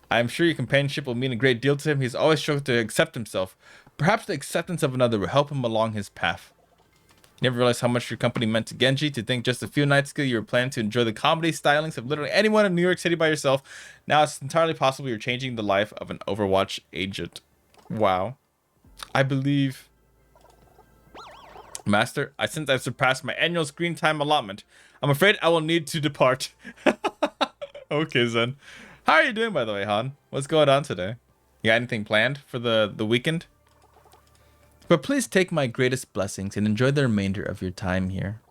I'm sure your companionship will mean a great deal to him. He's always struggled to accept himself. Perhaps the acceptance of another will help him along his path. You never realized how much your company meant to Genji. To think just a few nights ago you were planning to enjoy the comedy stylings of literally anyone in New York City by yourself. Now it's entirely possible you're changing the life of an Overwatch agent. Wow. I believe... Master, since I've surpassed my annual screen time allotment, I'm afraid I will need to depart. Okay, Zen. How are you doing, by the way, Han? What's going on today? You got anything planned for the weekend? But please take my greatest blessings and enjoy the remainder of your time here.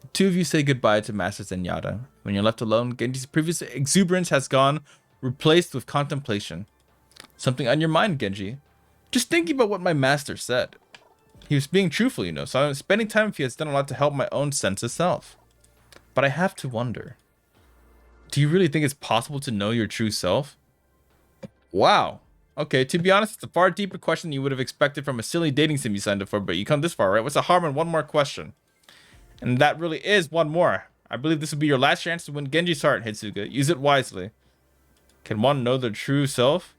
The two of you say goodbye to Master Zenyatta. When you're left alone, Genji's previous exuberance has gone, replaced with contemplation. Something on your mind, Genji? Just thinking about what my master said. He was being truthful, you know, so I'm spending time with you has done a lot to help my own sense of self. But I have to wonder, do you really think it's possible to know your true self? Wow. Okay, to be honest, it's a far deeper question than you would have expected from a silly dating sim you signed up for, but you come this far, right? What's the harm in one more question? And that really is one more. I believe this will be your last chance to win Genji's heart, Hitsuga. Use it wisely. Can one know their true self?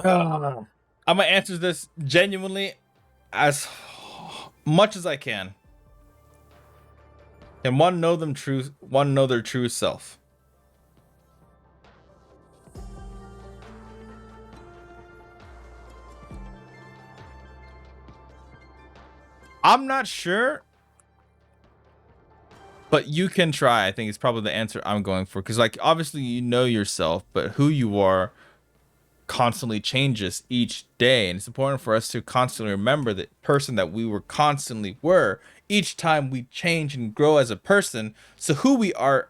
I'm gonna answer this genuinely as much as I can. Can one know their true self? I'm not sure, but you can try. I think it's probably the answer I'm going for, because like obviously you know yourself, but who you are constantly changes each day, and it's important for us to constantly remember the person that we were each time we change and grow as a person. So who we are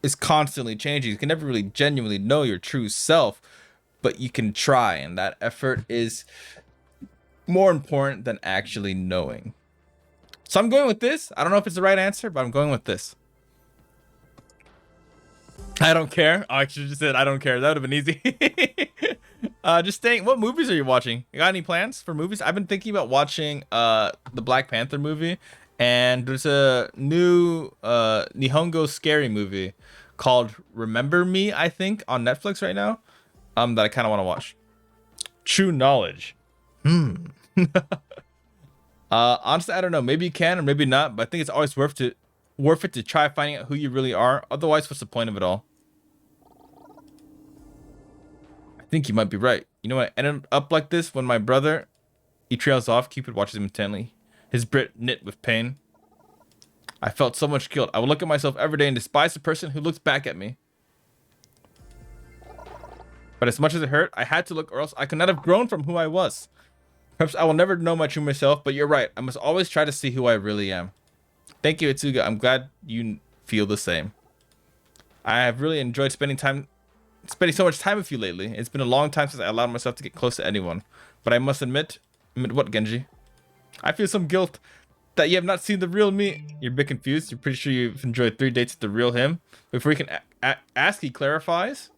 is constantly changing. You can never really genuinely know your true self, but you can try, and that effort is more important than actually knowing. So I'm going with this. I don't know if it's the right answer, but I'm going with this. I don't care. I should have just said I don't care. That would have been easy. Just staying. What movies are you watching? You got any plans for movies? I've been thinking about watching the Black Panther movie, and there's a new Nihongo scary movie called Remember Me, I think, on Netflix right now. That I kind of want to watch. True Knowledge. Honestly, I don't know. Maybe you can or maybe not, but I think it's always worth it to try finding out who you really are. Otherwise, what's the point of it all? I think you might be right. You know what? I ended up like this when my brother, he trails off. Cupid watches him intently. His brit knit with pain. I felt so much guilt. I would look at myself every day and despise the person who looks back at me. But as much as it hurt, I had to look, or else I could not have grown from who I was. Perhaps I will never know my true myself, but you're right. I must always try to see who I really am. Thank you, Hitsuga. I'm glad you feel the same. I have really enjoyed spending so much time with you lately. It's been a long time since I allowed myself to get close to anyone. But I must admit what, Genji? I feel some guilt that you have not seen the real me. You're a bit confused. You're pretty sure you've enjoyed 3 dates with the real him. Before you can ask, he clarifies.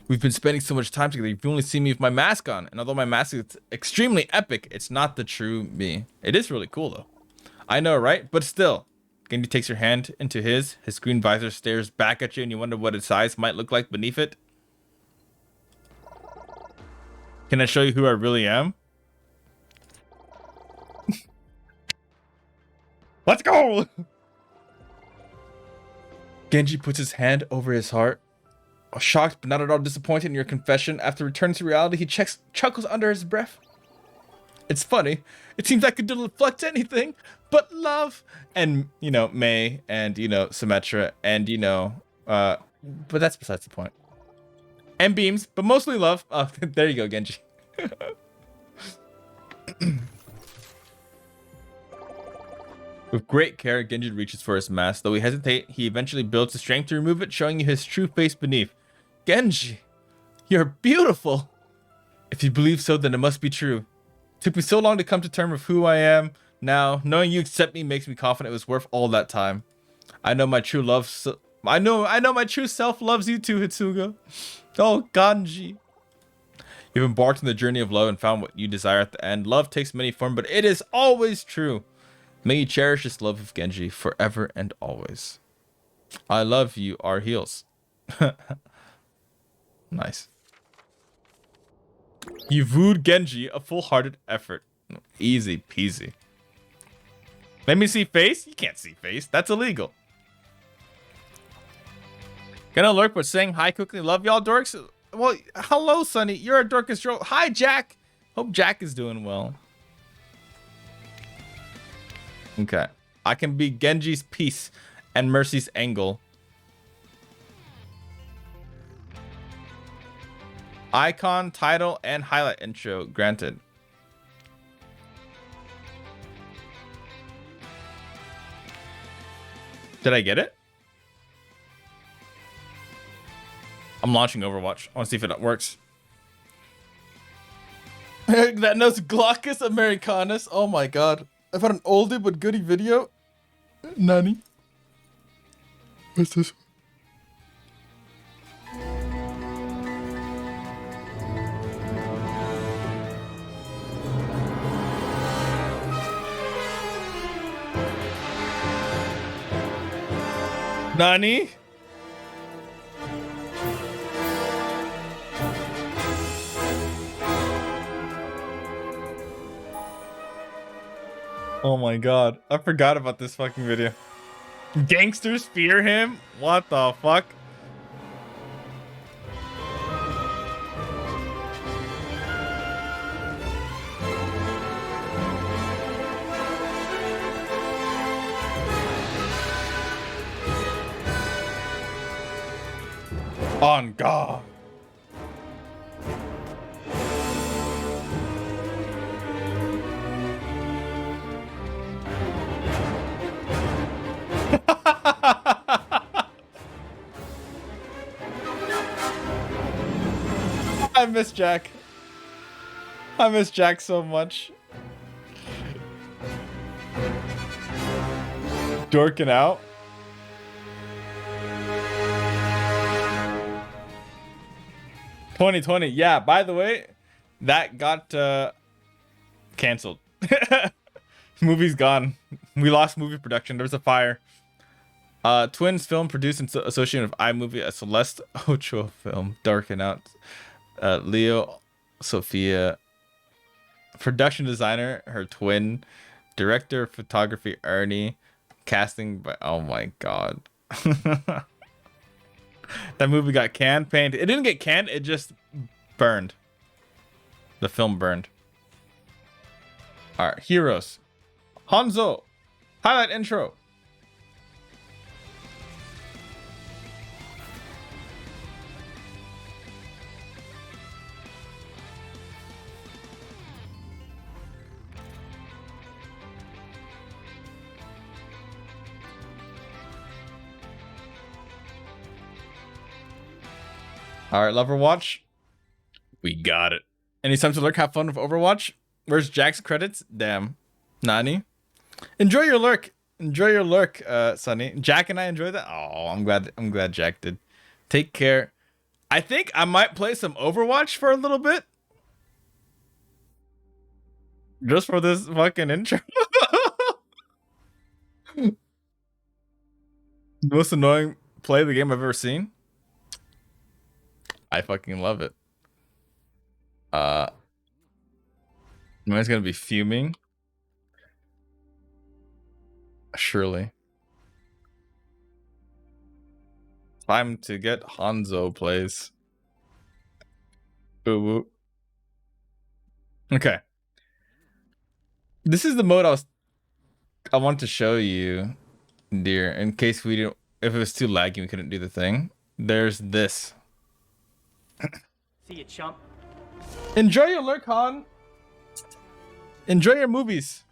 We've been spending so much time together. You've only seen me with my mask on. And although my mask is extremely epic, it's not the true me. It is really cool, though. I know, right? But still, Genji takes your hand into his. His green visor stares back at you, and you wonder what its eyes might look like beneath it. Can I show you who I really am? Let's go! Genji puts his hand over his heart. Shocked but not at all disappointed in your confession, after returning to reality, he chuckles under his breath. It's funny. It seems I could deflect anything but love. And, you know, May, and, you know, Symmetra, and, you know, but that's besides the point. And beams, but mostly love. Oh, there you go, Genji. With great care, Genji reaches for his mask. Though he hesitates, he eventually builds the strength to remove it, showing you his true face beneath. Genji, you're beautiful. If you believe so, then it must be true. It took me so long to come to terms with who I am. Now, knowing you accept me makes me confident it was worth all that time. I know my true love. I know my true self loves you too, Hitsuga. Oh, Genji. You've embarked on the journey of love and found what you desire at the end. Love takes many forms, but it is always true. May you cherish this love of Genji forever and always. I love you, our heels. Nice. You wooed Genji, a full-hearted effort. Easy peasy. Let me see face? You can't see face. That's illegal. Gonna lurk, but saying hi quickly. Love y'all, dorks. Well, hello, Sunny. You're a dork as troll. Hi, Jack. Hope Jack is doing well. Okay. I can be Genji's peace and Mercy's angle. Icon, title, and highlight intro granted. Did I get it? I'm launching Overwatch. I want to see if it works. That knows Glaucus Americanus. Oh my god. I've had an oldie but goodie video. Nani? What's this? Nani? Oh my god. I forgot about this fucking video. Gangsters fear him? What the fuck? On God. I miss Jack. I miss Jack so much. Dorking out. $2020. Yeah, by the way, that got canceled. Movie's gone. We lost movie production. There was a fire. Twins film produced in association with iMovie, a Celeste Ochoa film. Darken Out. Leo Sophia. Production designer, her twin. Director of photography, Ernie. Casting by, oh my god. That movie got canned, painted. It didn't get canned, it just burned. The film burned. Alright, heroes. Hanzo. Highlight intro. Alright, Lover Watch. We got it. Any time to lurk, have fun with Overwatch? Where's Jack's credits? Damn. Nani? Enjoy your lurk. Enjoy your lurk, Sunny. Jack and I enjoyed that. Oh, I'm glad Jack did. Take care. I think I might play some Overwatch for a little bit. Just for this fucking intro. Most annoying play of the game I've ever seen. I fucking love it. Man's gonna be fuming. Surely. Time to get Hanzo plays. Ooh, ooh. Okay. This is the mode I want to show you, dear, in case we didn't, if it was too laggy, we couldn't do the thing. There's this. See you, chump. Enjoy your lurk, Han. Enjoy your movies.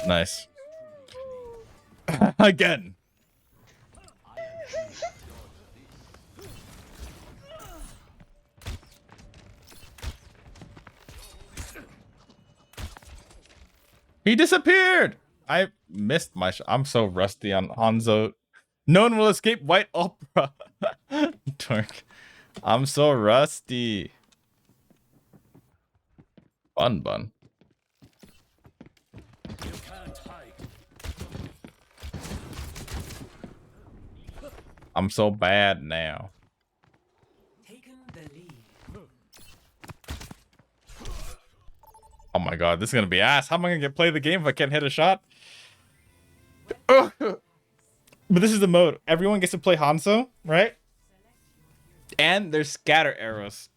Nice. Again. He disappeared. I missed my shot. I'm so rusty on Hanzo. No one will escape White Opera. Dork. I'm so rusty. Fun bun. I'm so bad now. Oh my god, this is gonna be ass. How am I gonna play the game if I can't hit a shot? Ugh. But this is the mode. Everyone gets to play Hanzo, right? And there's scatter arrows.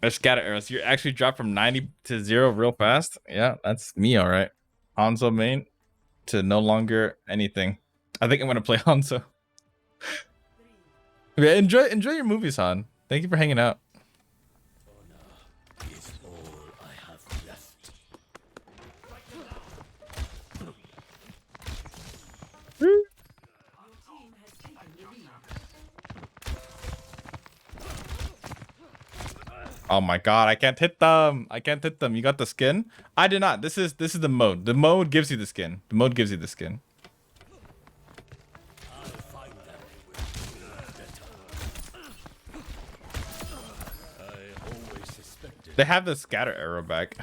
There's scatter arrows. You actually drop from 90 to 0 real fast. Yeah, that's me, all right. Hanzo main to no longer anything. I think I'm gonna play Hanzo. Yeah, enjoy your movies, Han. Thank you for hanging out. Oh my god, I can't hit them. I can't hit them. You got the skin? I did not. This is the mode. The mode gives you the skin. The mode gives you the skin. They have the scatter arrow back.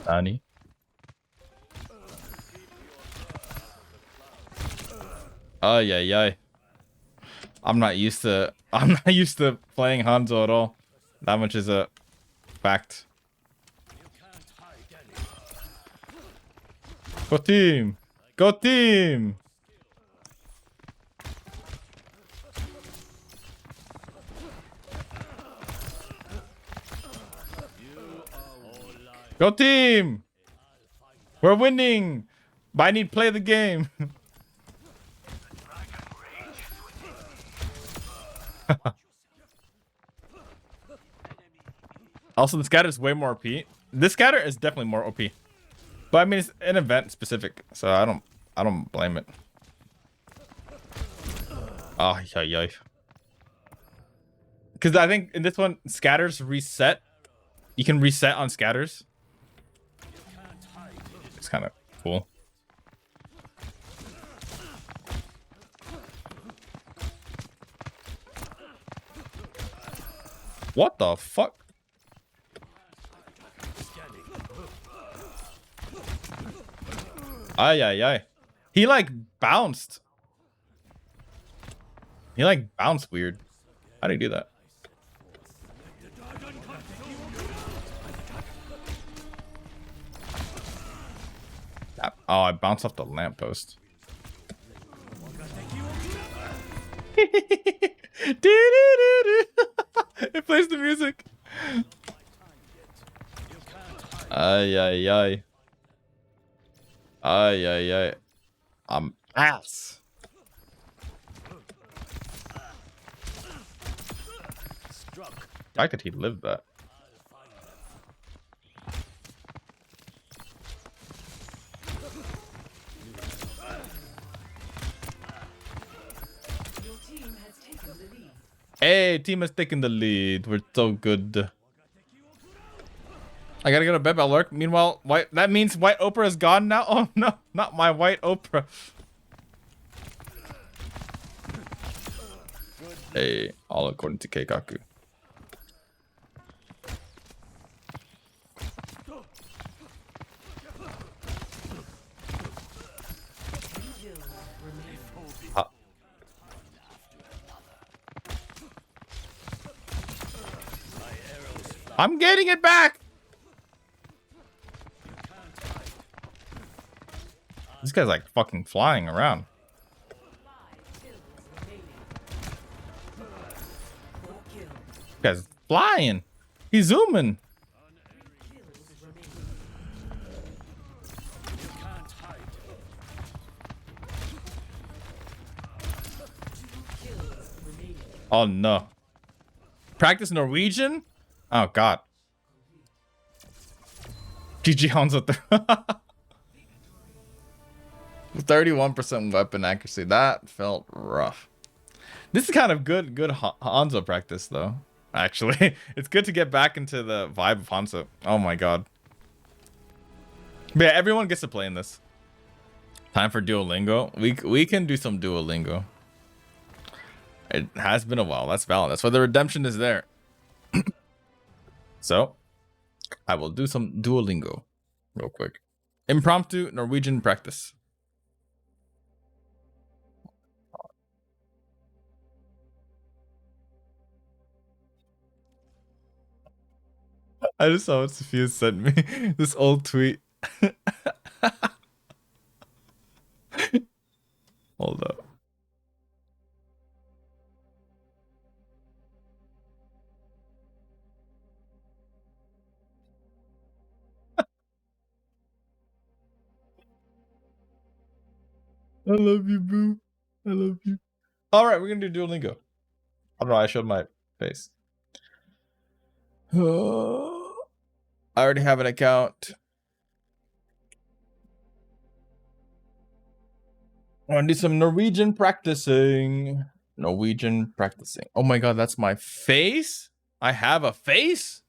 Nani? Oh yeah. I'm not used to playing Hanzo at all. That much is a fact. Go team! Go team! Go team! We're winning! But I need to play the game. Also, the scatter is way more OP. This scatter is definitely more OP. But I mean, it's an event specific, so I don't blame it. Oh, yeah. Because I think in this one, scatters reset. You can reset on scatters. It's kind of cool. What the fuck? Ay. He like bounced. He like bounced weird. How do you do that? Oh, I bounced off the lamppost. It plays the music. Ay. I'm ass. Why could he live that? Hey, team has taken the lead. We're so good. I gotta go to bed, I'll lurk. Meanwhile, that means White Oprah is gone now? Oh no, not my White Oprah. Hey, all according to Keikaku. I'm getting it back! This guy's like fucking flying around. This guy's flying. He's zooming. Oh no. Practice Norwegian? Oh god. GG Hanzo. 31% weapon accuracy. That felt rough. This is kind of good Hanzo practice though. Actually, it's good to get back into the vibe of Hanzo. Oh my god. But yeah, everyone gets to play in this. Time for Duolingo. We can do some Duolingo. It has been a while. That's valid. That's why the redemption is there. So, I will do some Duolingo real quick. Impromptu Norwegian practice. I just saw what Sophia sent me. This old tweet. Hold up. I love you, boo. I love you. All right, we're gonna do Duolingo. I don't know. I showed my face. I already have an account. I want to do some Norwegian practicing. Norwegian practicing. Oh my god, that's my face? I have a face?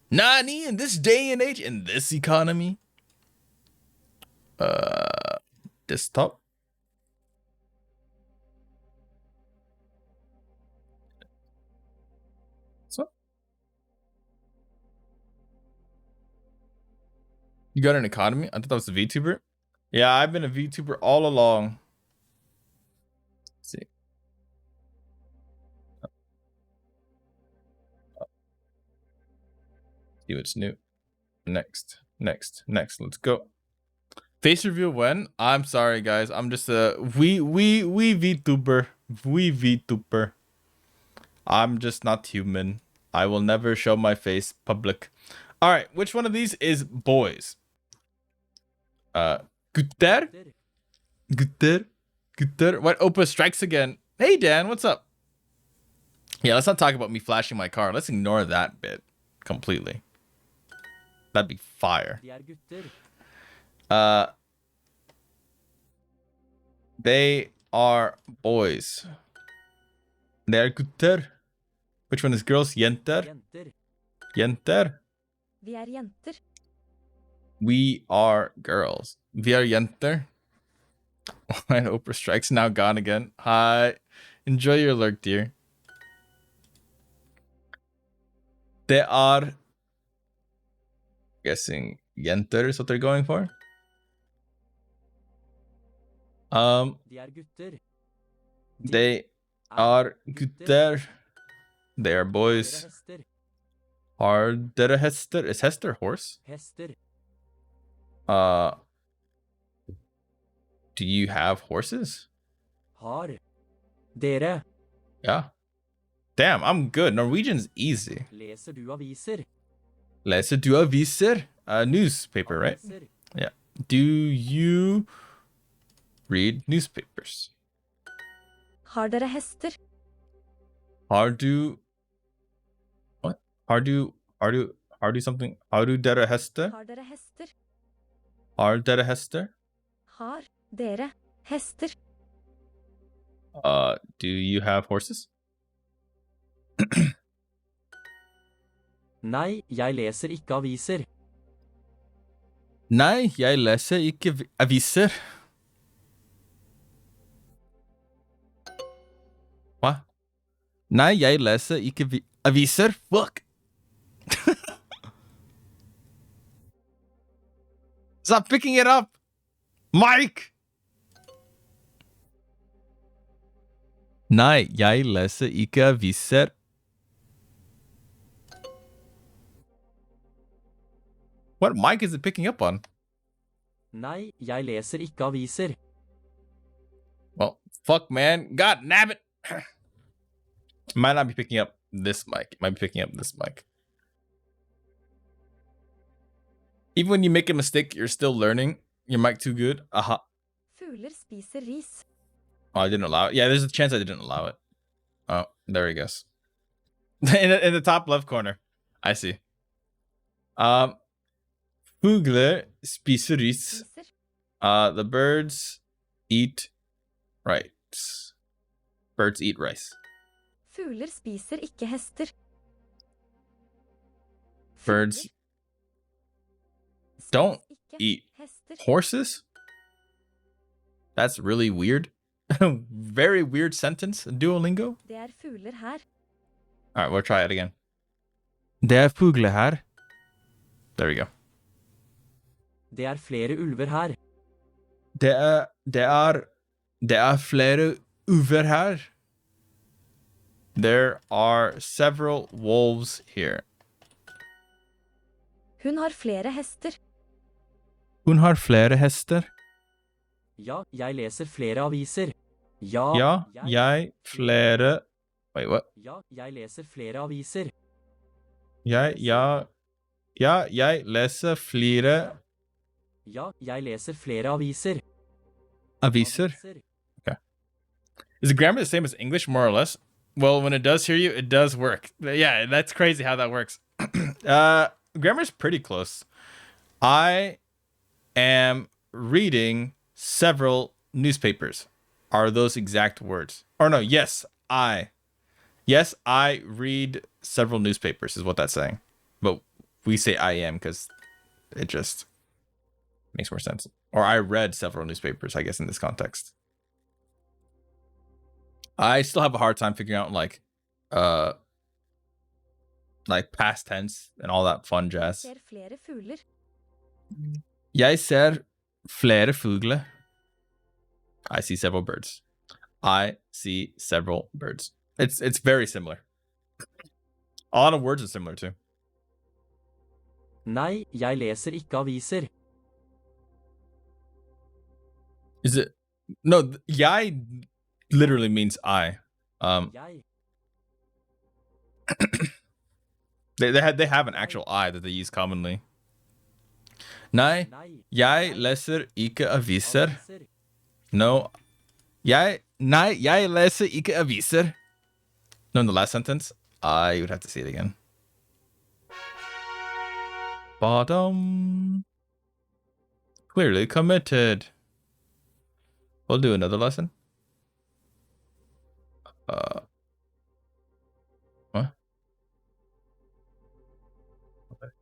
Nani, in this day and age, in this economy? Desktop. So? You got an economy? I thought that was a VTuber. Yeah, I've been a VTuber all along. Let's see. See what's new. Next. Let's go. Face reveal when? I'm sorry, guys. I'm just a we VTuber. We VTuber. I'm just not human. I will never show my face public. All right, which one of these is boys? Gutter? What Opa strikes again? Hey Dan, what's up? Yeah, let's not talk about me flashing my car. Let's ignore that bit completely. That'd be fire. They are boys. They are gutter. Which one is girls? Jenter. Jenter. Vi er jenter. We are girls. Vi er jenter. And Oprah Strike's now gone again. Hi. Enjoy your lurk, dear. They are guessing jenter is what they're going for. They are gutter. They are boys. Are dere hester? Is hester horse? Do you have horses? Dere. Yeah. Damn, I'm good. Norwegian's easy. Leser du aviser? Leser du aviser? Newspaper, right? Yeah. Do you read newspapers? Har dere hester? Har du what? Har du something? Har du dere hester? Har dere hester? Har dere hester? Har dere hester? Do you have horses? Nei, jeg leser ikke aviser. Nei, jeg leser ikke aviser. Hva? Nei, jeg leser ikke aviser. Fuck! Stop picking it up! Mike! Nei, jeg leser ikke aviser. What mic is it picking up on? Nei, jeg leser ikke aviser. Well, fuck, man. God damn it. Might not be picking up this mic. It might be picking up this mic. Even when you make a mistake, you're still learning. Your mic too good. Aha. Fugler spiser ris. Oh, I didn't allow it. Yeah, there's a chance I didn't allow it. Oh, there he goes. in the top left corner. I see. Fugler spiser ris. Spiser. The birds eat rice. Birds eat rice. Fugler spiser ikke hester. Birds Fugler don't spiser ikke eat hester. horses? That's really weird. Very weird sentence. Duolingo. Det er fugler her. All right, we'll try it again. Det er fugler her. There we go. Det er flere ulver her. Det er flere ulver her. There are several wolves here. Hun har flere hester. Hun har flere hester. Ja, jeg leser flere aviser. Ja, Ja, jeg flere... Wait, what? Ja, jeg leser flere aviser. Jeg leser flere Ja, jeg leser flere aviser. aviser. Is the grammar the same as English, more or less? Well, when it does hear you, it does work. Yeah, that's crazy how that works. Grammar's pretty close. I am reading several newspapers. Are those exact words? Or no, yes, I read several newspapers is what that's saying. But we say I am because it just makes more sense. Or I read several newspapers, I guess, in this context. I still have a hard time figuring out like past tense and all that fun jazz. Ser flere fugler. Jeg ser flere fugler. I see several birds. I see several birds. It's very similar. A lot of words are similar too. Nei, jeg leser ikke aviser. Is it? No, jeg literally means I. Jeg. They have an actual I that they use commonly. Nei, Nei, jeg leser ikke aviser. aviser. No, jeg leser ikke aviser. No, in the last sentence, I would have to see it again. Bottom. Clearly committed. We'll do another lesson. What? Okay.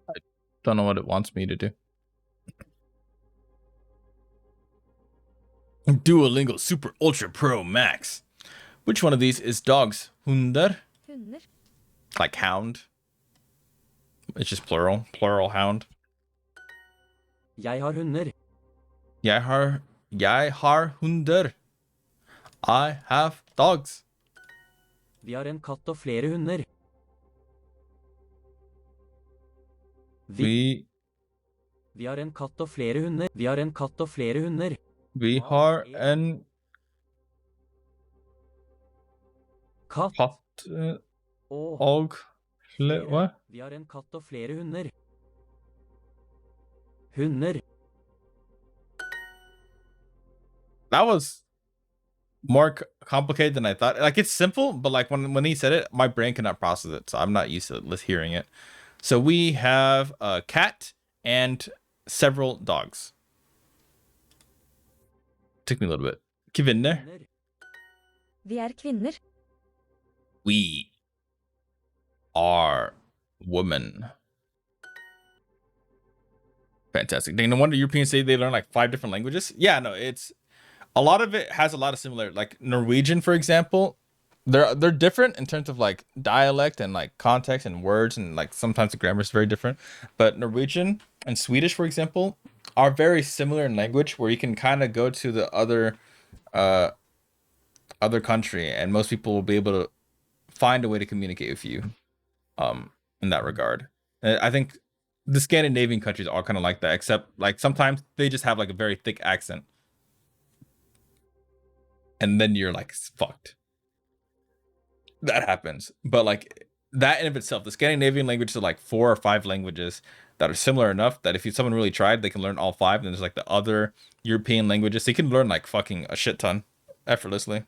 I don't know what it wants me to do. Duolingo Super Ultra Pro Max. Which one of these is dogs? Hunder? Hunder. Like hound? It's just plural. Plural hound. Jeg har hunder. Jeg har hunder. I have dogs. Vi har en katt og flere hunder. Vi har en katt og flere hunder. Vi har en katt og flere hunder. har en Katt katt og og Hva? Vi har en katt og flere hunder. Hunder. That was more complicated than I thought. Like, it's simple, but like when he said it, my brain cannot process it, so I'm not used to hearing it. So we have a cat and several dogs. Took me a little bit. Kvinner. Hunder. Vi er kvinner. We are women. Fantastic. No wonder Europeans say they learn like 5 different languages. Yeah, no, it's a lot of it has a lot of similar. Like Norwegian, for example, they're different in terms of like dialect and like context and words, and like sometimes the grammar is very different. But Norwegian and Swedish, for example, are very similar in language, where you can kind of go to the uh other country and most people will be able to find a way to communicate with you in that regard. I think the Scandinavian countries are kind of like that, except like sometimes they just have like a very thick accent. And then you're like fucked. That happens. But like that in of itself, the Scandinavian languages are like 4 or 5 languages that are similar enough that if someone really tried, they can learn all 5. And then there's like the other European languages. So you can learn like fucking a shit ton effortlessly.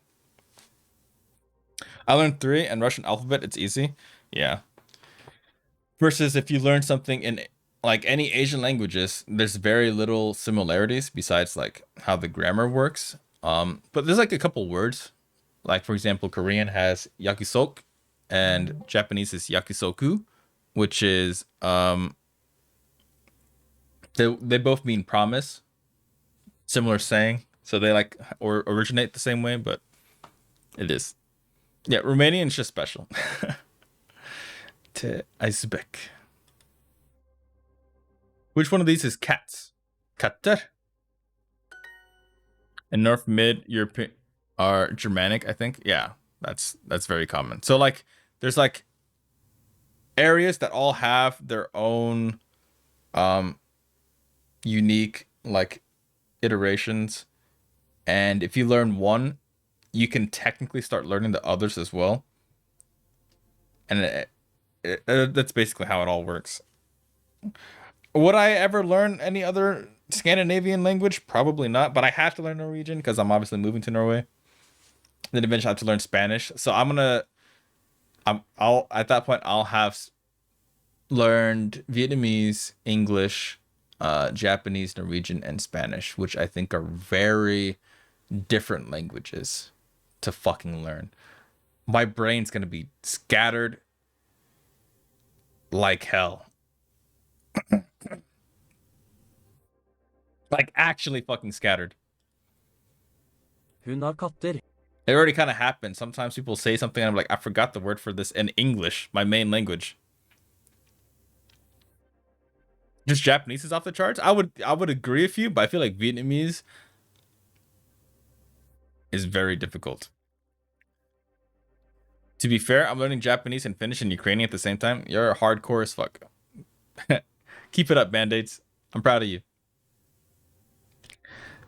I learned 3 and Russian alphabet, it's easy. Yeah. Versus if you learn something in like any Asian languages, there's very little similarities besides like how the grammar works. But there's like a couple words. Like for example, Korean has yakisok and Japanese is yakisoku, which is they both mean promise. Similar saying. So they like or originate the same way, but it is. Yeah, Romanian's just special. To Uzbek. Which one of these is cats? Katter. And North Mid European are Germanic, I think. Yeah, that's very common. So like there's like areas that all have their own unique like iterations. And if you learn one, you can technically start learning the others as well. And that's basically how it all works. Would I ever learn any other Scandinavian language? Probably not, but I have to learn Norwegian because I'm obviously moving to Norway. Then eventually I have to learn Spanish. So I'll at that point I'll have learned Vietnamese, English, Japanese, Norwegian, and Spanish, which I think are very different languages to fucking learn. My brain's gonna be scattered like hell. Like actually fucking scattered. Hun har katter. It already kind of happened. Sometimes people say something and I'm like, I forgot the word for this in English, my main language. Just Japanese is off the charts. I would agree with you, but I feel like Vietnamese is very difficult. To be fair, I'm learning Japanese and Finnish and Ukrainian at the same time. You're hardcore as fuck. Keep it up, Band-Aids. I'm proud of you.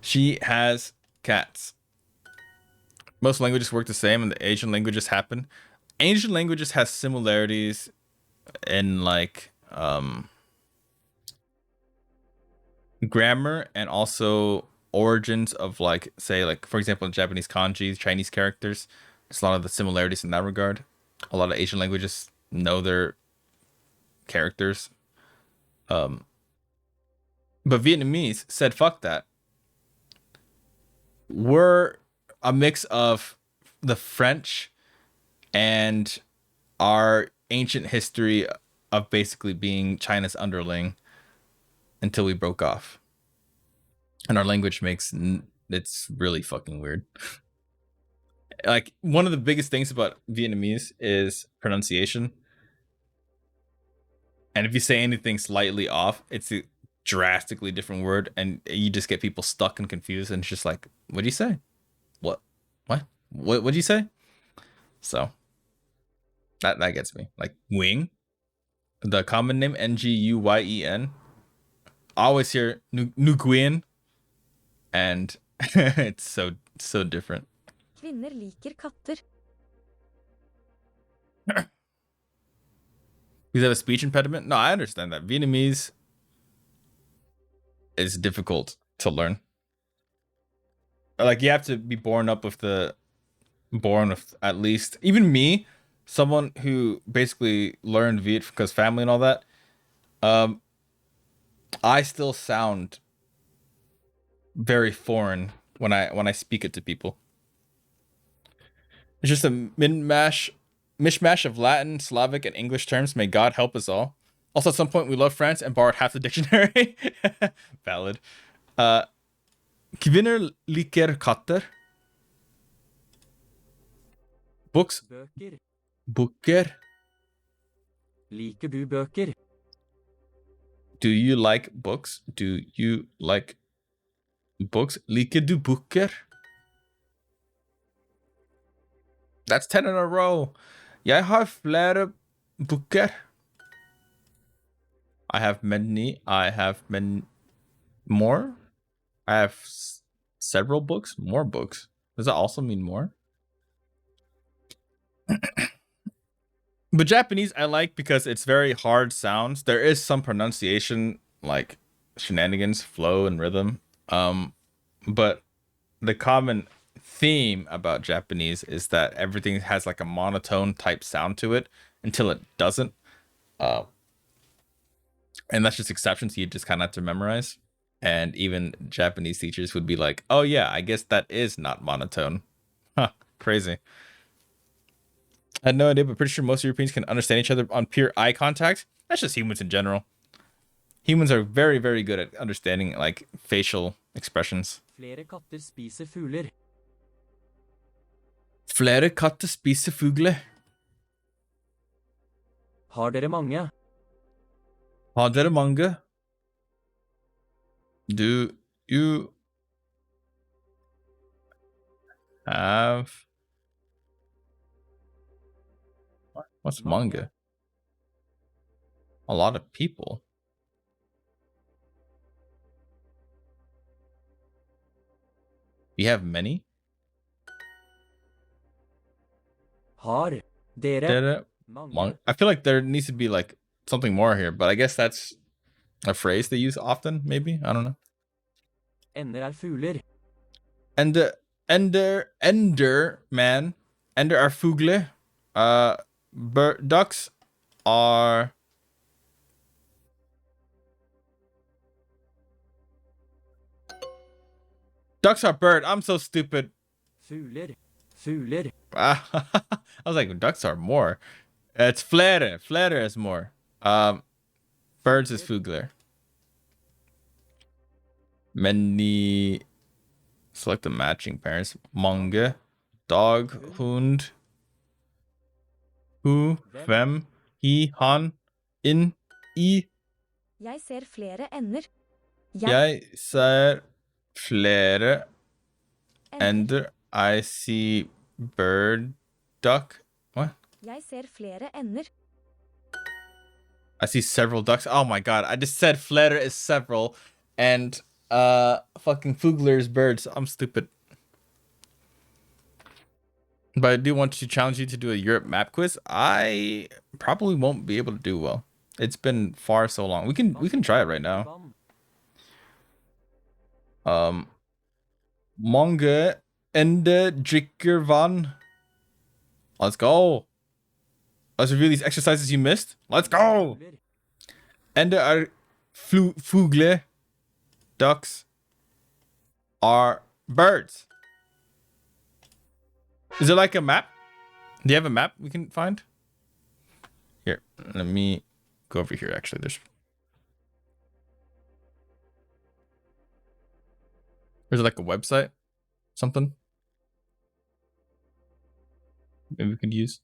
She has cats. Most languages work the same and the Asian languages happen. Asian languages has similarities in like grammar and also origins of like, say, like for example, in Japanese kanji, Chinese characters. There's a lot of the similarities in that regard. A lot of Asian languages know their characters. But Vietnamese said fuck that. We're a mix of the French and our ancient history of basically being China's underling until we broke off. And our language it's really fucking weird. Like one of the biggest things about Vietnamese is pronunciation. And if you say anything slightly off, it's a drastically different word and you just get people stuck and confused and it's just like, what'd you say? What'd you say? So that gets me. Like Nguyen, the common name Nguyen. I always hear Nguyen, and it's so different. Kvinner liker katter. You have a speech impediment? No, I understand that. Vietnamese is difficult to learn. Like you have to be born with at least, even me, someone who basically learned Viet because family and all that. I still sound very foreign when I speak it to people. It's just a min mash mishmash of Latin, Slavic, and English terms. May God help us all. Also, at some point, we love France and borrowed half the dictionary. Valid. Kvinner liker katter. Books. Bøker. Booker. Liker du bøker? Do you like books? Do you like books? Liker du bøker? That's 10 in a row. Jeg har flere bøker. I have many. I have many more. I have several books. More books. Does that also mean more? But Japanese I like because it's very hard sounds. There is some pronunciation like shenanigans, flow, and rhythm. But the common theme about Japanese is that everything has like a monotone type sound to it until it doesn't. And that's just exceptions you just kind of have to memorize. And even Japanese teachers would be like, oh yeah, I guess that is not monotone. Huh, crazy. I had no idea, but pretty sure most Europeans can understand each other on pure eye contact. That's just humans in general. Humans are very, very good at understanding like facial expressions. Flere katter spiser fugler. Flere katter spiser fugler. Har dere mange? Har dere mange? Do you have... What's manga? A lot of people. You have many? Har dere Dere mange? I feel like there needs to be like something more here, but I guess that's a phrase they use often, maybe? I don't know. Ender fugler. Ender, man. Ender are fugler. Ducks are... Ducks are bird. I'm so stupid. Fugler. Fugler. I was like, ducks are more. It's flere. Flere is more. Birds is fugler. Many. Select the matching parents. Mange. Dog. Hund. Hu. Fem. He. Han. In. I. Jeg ser flere ender. Jeg ser flere ender. I see bird, duck. What? Jeg ser flere ender. I see several ducks. Oh my god, I just said flere is several and fucking fugler is birds. I'm stupid. But I do want to challenge you to do a Europe map quiz. I probably won't be able to do well. It's been far so long. We can try it right now. Mange ende drikker vann. Let's go. Let's review these exercises you missed. Let's go. Ende are fugler. Ducks are birds. Is it like a map? Do you have a map we can find? Here, let me go over here. Actually, there's it like a website? Something? Maybe we could use.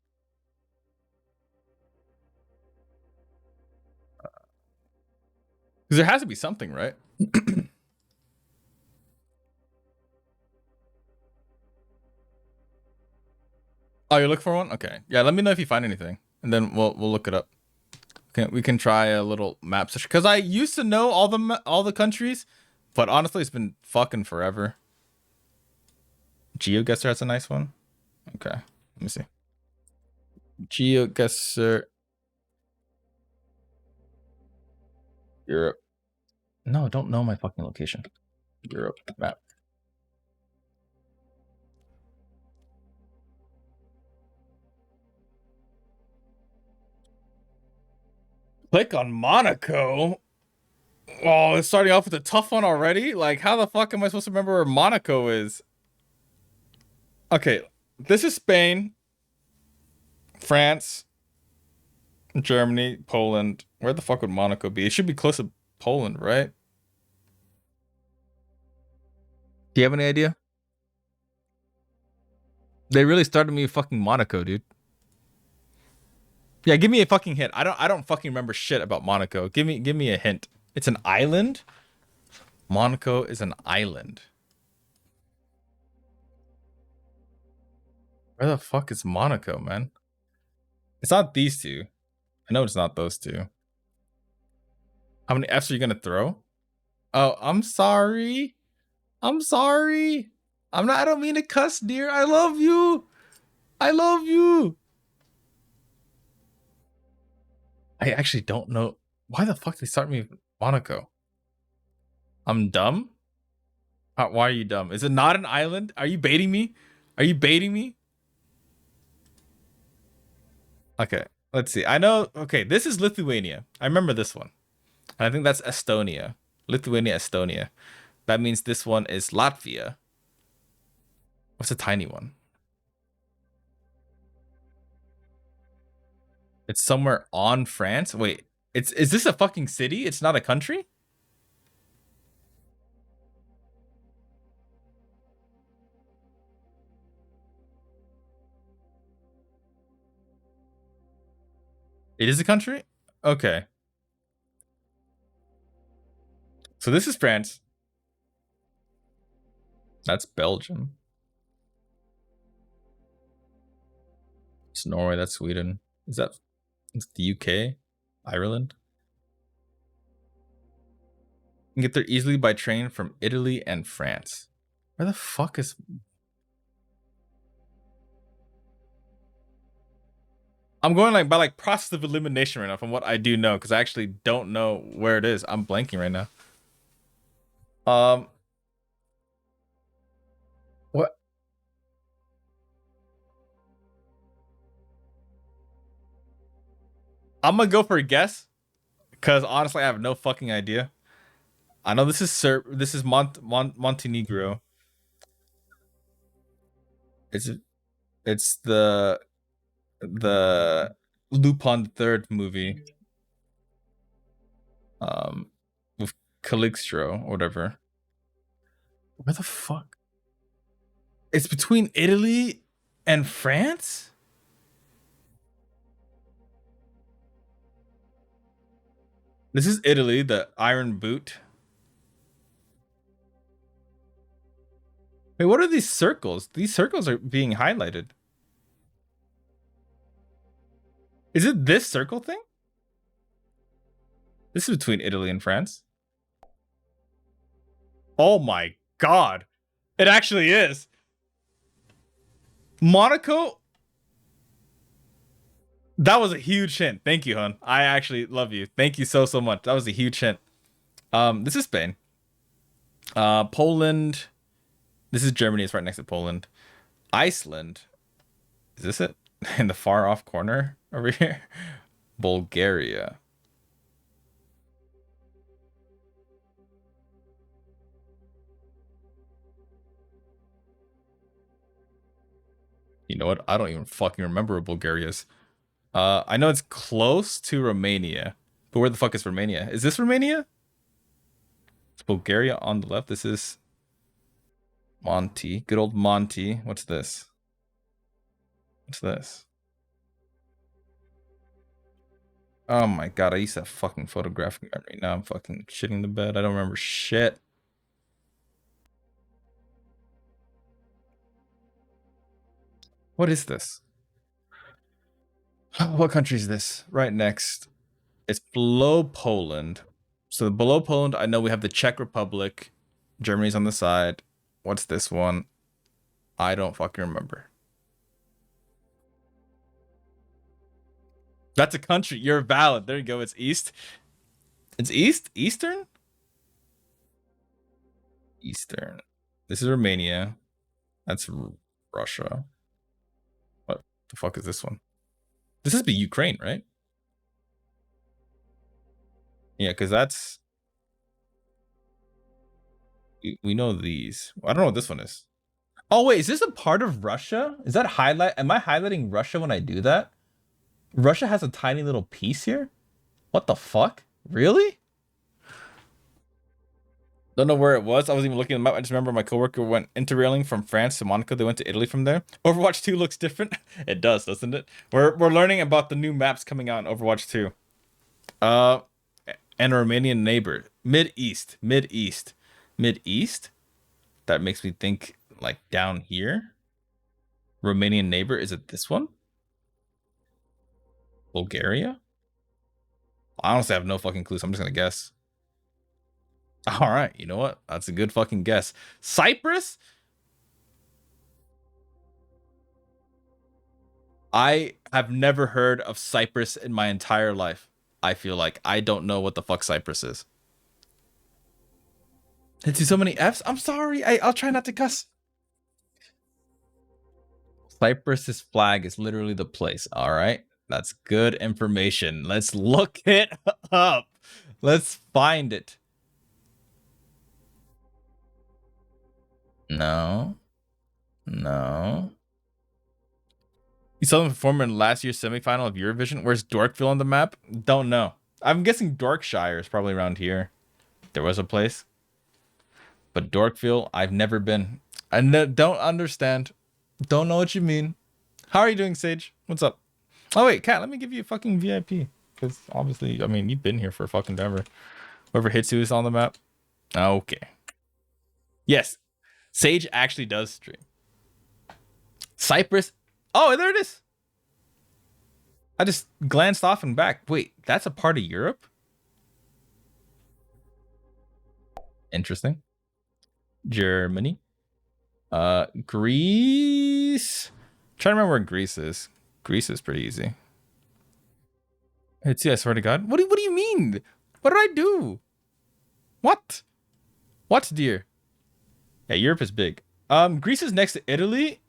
Because there has to be something, right? Oh, you look for one? Okay. Yeah, let me know if you find anything, and then we'll look it up. We can try a little map session because I used to know all the countries, but honestly, it's been fucking forever. GeoGuessr has a nice one. Okay, let me see. GeoGuessr Europe. No, I don't know my fucking location. Europe map. Click on Monaco. Oh, it's starting off with a tough one already? Like, how the fuck am I supposed to remember where Monaco is? Okay, this is Spain. France, Germany, Poland. Where the fuck would Monaco be? It should be close to Poland, right? Do you have any idea? They really started me fucking Monaco, dude. Yeah, give me a fucking hint. I don't fucking remember shit about Monaco. Give me a hint. It's an island? Monaco is an island. Where the fuck is Monaco, man? It's not these two. I know it's not those two. How many F's are you gonna throw? Oh, I'm sorry. I'm sorry. I don't mean to cuss, dear. I love you. I love you. I actually don't know. Why the fuck did they start me with Monaco? I'm dumb? Why are you dumb? Is it not an island? Are you baiting me? Are you baiting me? Okay, let's see. I know. Okay, this is Lithuania. I remember this one. And I think that's Estonia. Lithuania, Estonia. That means this one is Latvia. What's a tiny one? It's somewhere on France. Wait, is this a fucking city? It's not a country? It is a country? Okay. So this is France. That's Belgium. It's Norway. That's Sweden. Is that it's the UK? Ireland? You can get there easily by train from Italy and France. Where the fuck is... I'm going like by like process of elimination right now from what I do know, because I actually don't know where it is. I'm blanking right now. What? I'm gonna go for a guess, because honestly, I have no fucking idea. I know this is this is Montenegro. It's the Lupin the Third movie. With Calixtro or whatever. Where the fuck? It's between Italy and France? This is Italy, the Iron Boot. Wait, what are these circles? These circles are being highlighted. Is it this circle thing? This is between Italy and France. Oh my god. It actually is. Monaco? That was a huge hint. Thank you, hon. I actually love you. Thank you so much. That was a huge hint. This is Spain. Poland. This is Germany. It's right next to Poland. Iceland. Is this it? In the far off corner over here? Bulgaria. You know what? I don't even fucking remember where Bulgaria is. I know it's close to Romania. But where the fuck is Romania? Is this Romania? It's Bulgaria on the left. This is Monty. Good old Monty. What's this? What's this? Oh my god, I used to have fucking photographic memory. Now I'm fucking shitting the bed. I don't remember shit. What is this? What country is this? Right next. It's below Poland. So below Poland, I know we have the Czech Republic. Germany's on the side. What's this one? I don't fucking remember. That's a country. You're valid. There you go. It's East. It's East? Eastern? Eastern. This is Romania. That's Russia. What the fuck is this one? This is be Ukraine, right? Yeah, because that's... We know these. I don't know what this one is. Oh, wait. Is this a part of Russia? Is that highlight? Am I highlighting Russia when I do that? Russia has a tiny little piece here? What the fuck? Really? Don't know where it was. I wasn't even looking at the map. I just remember my coworker went interrailing from France to Monaco. They went to Italy from there. Overwatch 2 looks different. It does, doesn't it? We're learning about the new maps coming out in Overwatch 2. And a Romanian neighbor. Mid-East. That makes me think like down here. Romanian neighbor. Is it this one? Bulgaria? I honestly have no fucking clue, so I'm just gonna guess. All right, you know what? That's a good fucking guess. Cyprus? I have never heard of Cyprus in my entire life. I feel like I don't know what the fuck Cyprus is. It's so many F's. I'm sorry. I'll try not to cuss. Cyprus's flag is literally the place. All right. That's good information. Let's look it up. Let's find it. No. You saw them perform in last year's semifinal of Eurovision. Where's Dorkville on the map? Don't know. I'm guessing Dorkshire is probably around here. There was a place. But Dorkville, I've never been. I don't understand. Don't know what you mean. How are you doing, Sage? What's up? Oh, wait, Kat, let me give you a fucking VIP. Because obviously, I mean, you've been here for fucking ever. Whoever Hitsuga is on the map. Okay. Yes. Sage actually does stream. Cyprus. Oh, there it is. I just glanced off and back. Wait, that's a part of Europe? Interesting. Germany. Greece. I'm trying to remember where Greece is. Greece is pretty easy. It's, I swear to God. What do you mean? What did I do? What? What, dear? Yeah, Europe is big. Greece is next to Italy.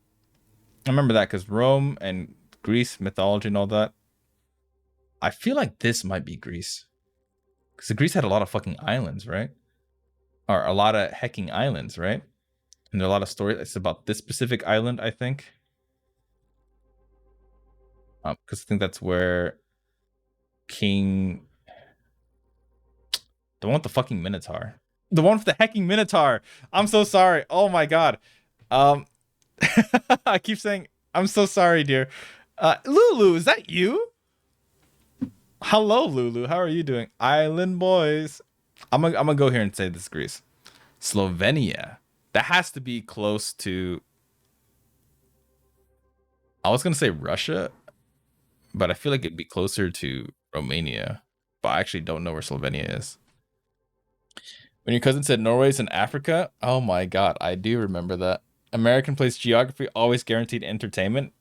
I remember that because Rome and Greece, mythology and all that. I feel like this might be Greece. Because Greece had a lot of fucking islands, right? Or a lot of hecking islands, right? And there are a lot of stories. It's about this specific island, I think. Because I think that's where King... The one with the fucking Minotaur. The one with the hecking Minotaur. I'm so sorry. Oh my God. I keep saying, I'm so sorry, dear. Lulu, is that you? Hello, Lulu. How are you doing? Island boys. I'm gonna go here and say this is Greece. Slovenia. That has to be close to... I was gonna say Russia, but I feel like it'd be closer to Romania. But I actually don't know where Slovenia is. When your cousin said Norway's in Africa, oh my God, I do remember that. American plays geography, always guaranteed entertainment.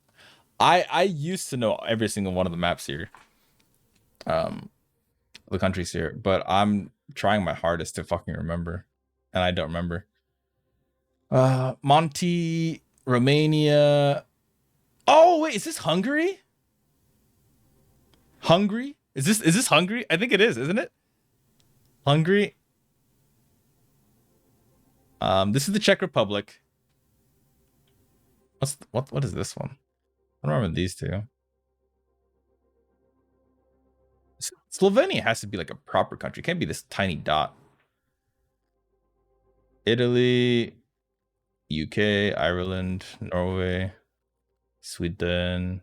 I used to know every single one of the maps here. The countries here, but I'm trying my hardest to fucking remember. And I don't remember. Monty, Romania. Oh, wait, is this Hungary? Hungary? Is this Hungary? I think it is, isn't it? Hungary. This is the Czech Republic. What is this one? I don't remember these two. Slovenia has to be like a proper country. It can't be this tiny dot. Italy, UK, Ireland, Norway, Sweden.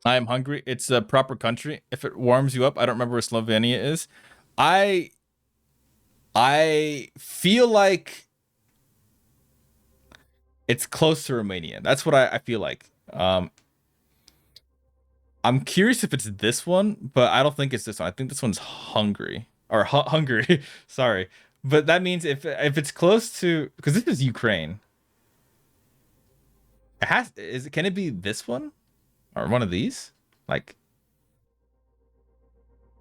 I am hungry. It's a proper country. If it warms you up, I don't remember where Slovenia is. I feel like it's close to Romania. That's what I feel like. I'm curious if it's this one, but I don't think it's this one. I think this one's Hungary or Hungary. Sorry, but that means if it's close to, because this is Ukraine. It has. Can it be this one or one of these? Like,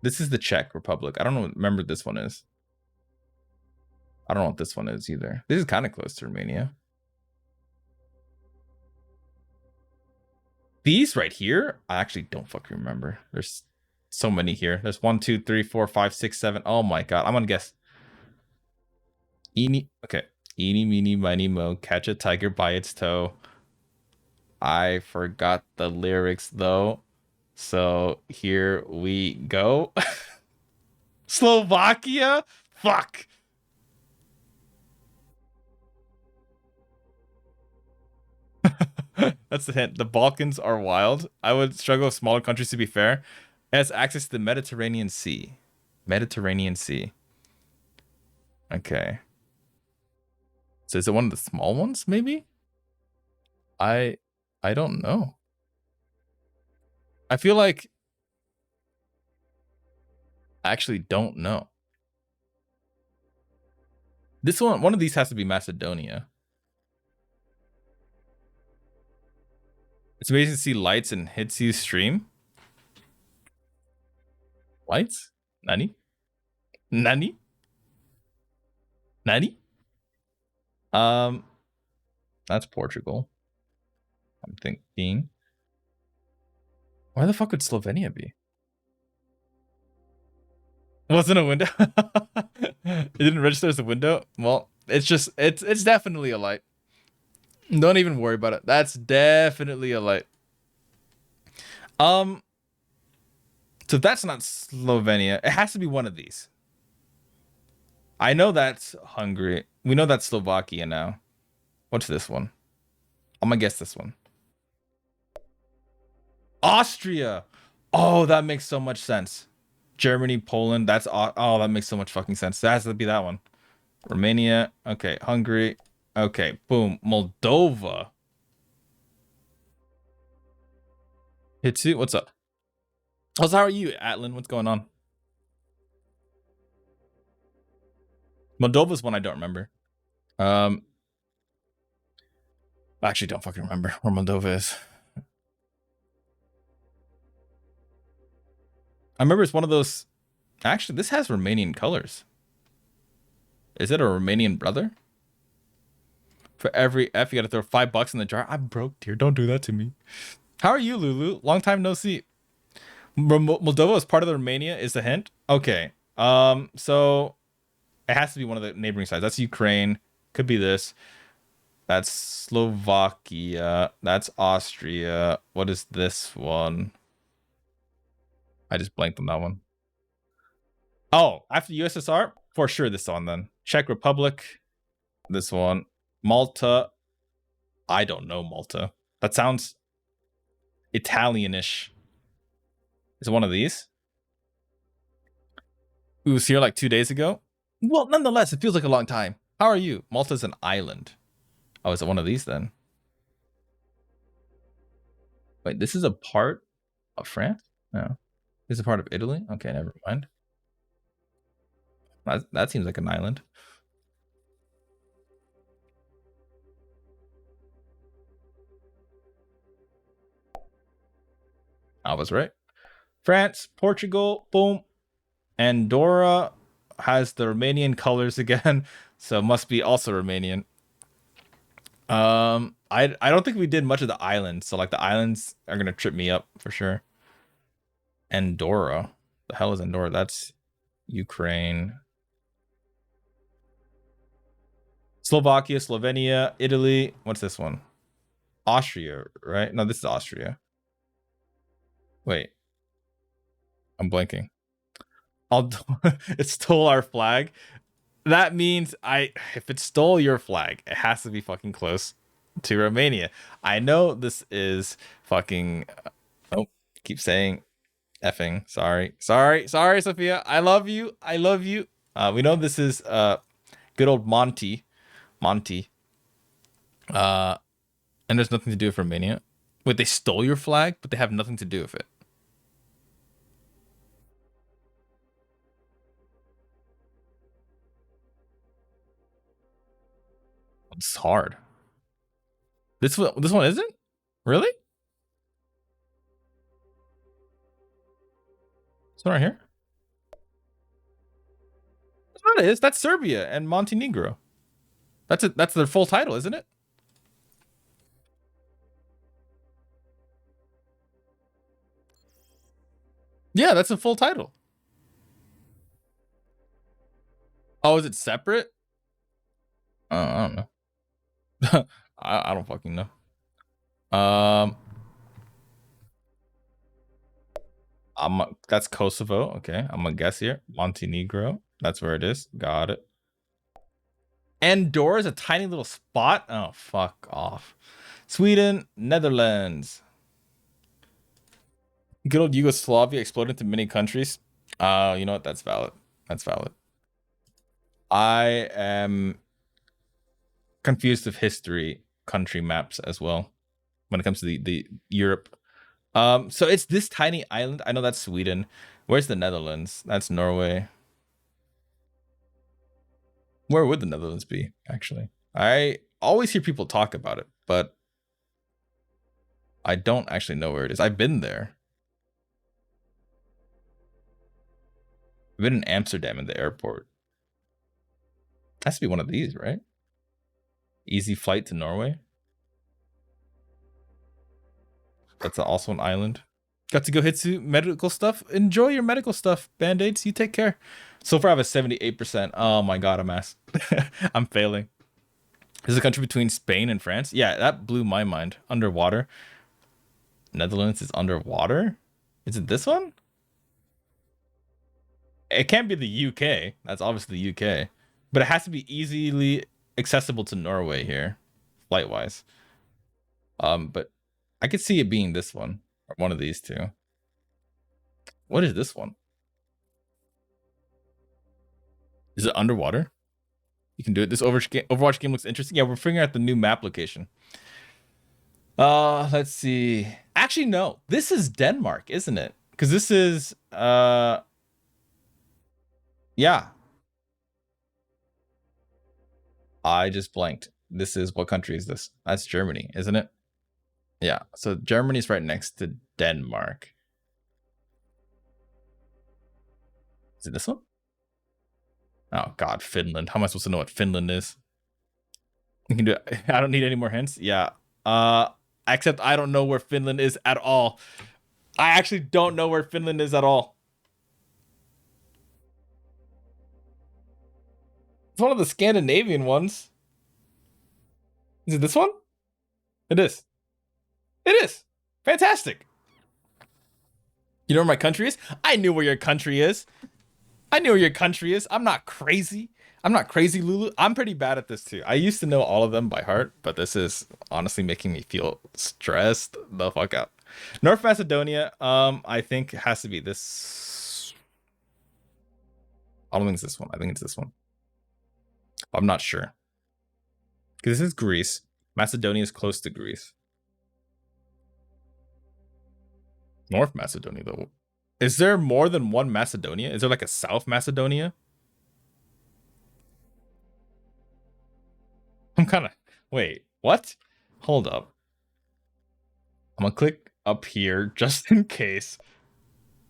this is the Czech Republic. I don't know. Remember this one is. I don't know what this one is either. This is kind of close to Romania. These right here, I actually don't fucking remember. There's so many here. There's 1, 2, 3, 4, 5, 6, 7. Oh my God. I'm gonna guess. Okay. Eeny, meeny, miny, mo. Catch a tiger by its toe. I forgot the lyrics though. So here we go. Slovakia? Fuck. That's the hint. The Balkans are wild. I would struggle with smaller countries to be fair. It has access to the Mediterranean Sea. Mediterranean Sea. Okay. So is it one of the small ones, maybe? I I don't know. I feel like I actually don't know. This one of these has to be Macedonia. It's amazing to see lights in Hitsu's stream. Lights? Nani? Nani? Nani? That's Portugal. I'm thinking. Why the fuck would Slovenia be? Wasn't a window. It didn't register as a window. Well, it's definitely a light. Don't even worry about it. That's definitely a light. So that's not Slovenia. It has to be one of these. I know that's Hungary. We know that's Slovakia now. What's this one? I'm gonna guess this one. Austria. Oh, that makes so much sense. Germany, Poland. That makes so much fucking sense. That has to be that one. Romania. Okay, Hungary. Okay, boom. Moldova. Hitsu, what's up? How are you, Atlin? What's going on? Moldova's one I don't remember. I actually don't fucking remember where Moldova is. I remember it's one of those. Actually, this has Romanian colors. Is it a Romanian brother? For every F, you gotta throw $5 in the jar. I'm broke, dear. Don't do that to me. How are you, Lulu? Long time no see. Moldova is part of the Romania, is the hint. Okay. So it has to be one of the neighboring sides. That's Ukraine. Could be this. That's Slovakia. That's Austria. What is this one? I just blanked on that one. Oh, after USSR? For sure this one then. Czech Republic. This one. Malta. I don't know Malta. That sounds Italianish. Is it one of these? We was here like 2 days ago. Well, nonetheless, it feels like a long time. How are you? Malta's an island. Oh, is it one of these then? Wait, this is a part of France? No. This is a part of Italy? Okay, never mind. That seems like an island. I was right. France, Portugal, boom. Andorra has the Romanian colors again, so must be also Romanian. I don't think we did much of the islands, so like the islands are gonna trip me up for sure. Andorra, the hell is Andorra? That's Ukraine, Slovakia, Slovenia, Italy. What's this one? Austria, right? No, this is Austria. Wait, I'm blanking. It stole our flag. That means if it stole your flag, it has to be fucking close to Romania. I know this is fucking. Oh, keep saying effing. Sorry, Sophia. I love you. We know this is good old Monty. And there's nothing to do with Romania. Wait, they stole your flag, but they have nothing to do with it. It's hard. This one isn't? Really? This one right here? That's what it is. That's Serbia and Montenegro. That's it. That's their full title, isn't it? Yeah, that's a full title. Oh, is it separate? I don't know. I don't fucking know. That's Kosovo. Okay, I'm gonna guess here. Montenegro. That's where it is. Got it. Andorra is a tiny little spot. Oh, fuck off. Sweden, Netherlands. Good old Yugoslavia exploded into many countries. You know what? That's valid. That's valid. I am confused with history country maps as well when it comes to the Europe. So it's this tiny island. I know that's Sweden. Where's the Netherlands? That's Norway. Where would the Netherlands be, actually? I always hear people talk about it, but I don't actually know where it is. I've been there. I've been in Amsterdam in the airport. Has to be one of these, right? Easy flight to Norway. That's also an island. Got to go Hitsu medical stuff. Enjoy your medical stuff. Band-aids, you take care. So far I have a 78%. Oh my god, I'm ass. I'm failing. This is a country between Spain and France. Yeah, that blew my mind. Underwater. Netherlands is underwater? Is it this one? It can't be the UK. That's obviously the UK. But it has to be easily accessible to Norway here, flight-wise. But I could see it being this one. Or one of these two. What is this one? Is it underwater? You can do it. This Overwatch game looks interesting. Yeah, we're figuring out the new map location. Let's see. Actually, no. This is Denmark, isn't it? Because this is yeah. I just blanked. This is, what country is this? That's Germany, isn't it? Yeah. So Germany's right next to Denmark. Is it this one? Oh god, Finland. How am I supposed to know what Finland is? You can do it. I don't need any more hints. Yeah. Except I don't know where Finland is at all. I actually don't know where Finland is at all. It's one of the Scandinavian ones. Is it this one? It is. It is. Fantastic. You know where my country is? I knew where your country is. I knew where your country is. I'm not crazy. I'm not crazy, Lulu. I'm pretty bad at this too. I used to know all of them by heart, but this is honestly making me feel stressed the fuck out. North Macedonia, I think it has to be this. I don't think it's this one. I think it's this one. I'm not sure. Because this is Greece. Macedonia is close to Greece. North Macedonia, though. Is there more than one Macedonia? Is there like a South Macedonia? I'm kind of... Wait, what? Hold up. I'm gonna click up here just in case.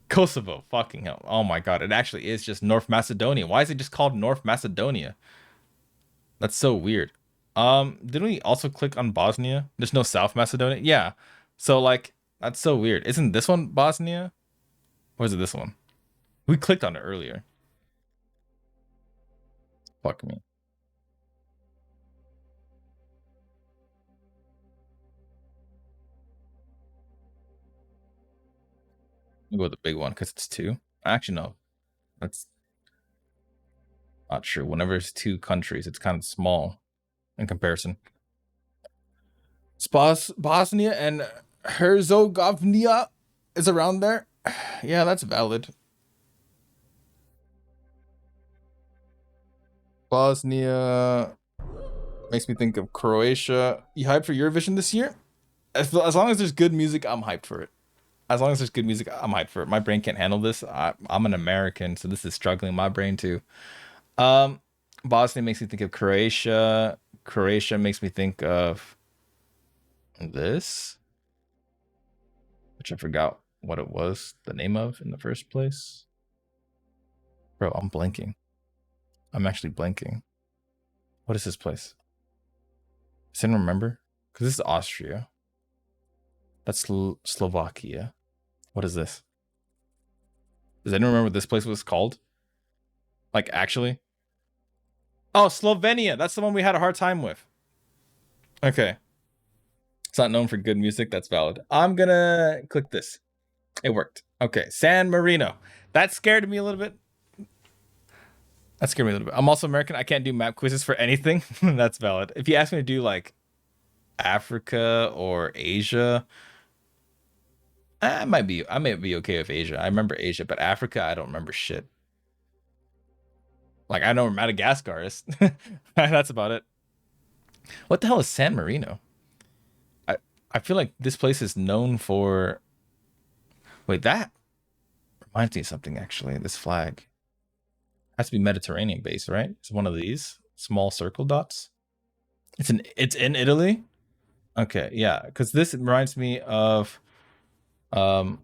Kosovo. Fucking hell. Oh my god, it actually is just North Macedonia. Why is it just called North Macedonia? That's so weird. Didn't we also click on Bosnia? There's no South Macedonia? Yeah. So, like, that's so weird. Isn't this one Bosnia? Or is it this one? We clicked on it earlier. Fuck me. I'll go with the big one because it's 2. Actually, no. That's not true. Whenever it's 2 countries, it's kind of small in comparison. Bosnia and Herzegovina is around there. Yeah, that's valid. Bosnia makes me think of Croatia. You hyped for Eurovision this year? As long as there's good music, I'm hyped for it. As long as there's good music, I'm hyped for it. My brain can't handle this. I'm an American, so this is struggling my brain too. Bosnia makes me think of Croatia. Croatia makes me think of this, which I forgot what it was the name of in the first place. Bro, I'm blanking. I'm actually blanking. What is this place? Does anyone remember? Because this is Austria. That's Slovakia. What is this? Does anyone remember what this place was called? Like, actually? Oh, Slovenia. That's the one we had a hard time with. Okay. It's not known for good music. That's valid. I'm gonna click this. It worked. Okay, San Marino. That scared me a little bit. I'm also American. I can't do map quizzes for anything. That's valid. If you ask me to do like Africa or Asia, I might be okay with Asia. I remember Asia, but Africa, I don't remember shit. Like I know where Madagascar is. That's about it. What the hell is San Marino? I feel like this place is known for. Wait, that reminds me of something actually. This flag has to be Mediterranean based, right? It's one of these small circle dots. It's in Italy. Okay, yeah, because this reminds me of. I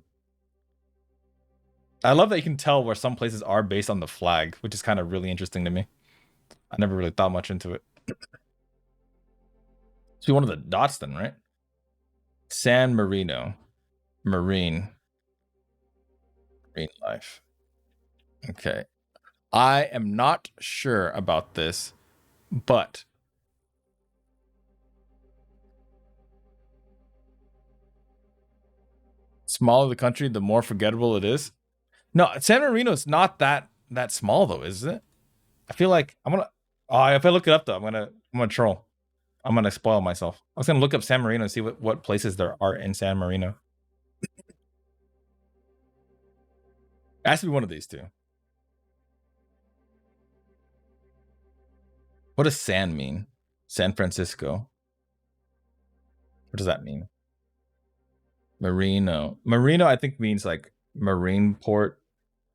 love that you can tell where some places are based on the flag, which is kind of really interesting to me. I never really thought much into it. So one of the dots then, right? San Marino. Marine life. Okay. I am not sure about this, but smaller the country, the more forgettable it is. No, San Marino is not that small though, is it? I feel like I'm gonna. Oh, if I look it up though, I'm gonna troll. I'm gonna spoil myself. I was gonna look up San Marino and see what places there are in San Marino. It has to be one of these two. What does San mean? San Francisco. What does that mean? Marino. Marino, I think means like marine port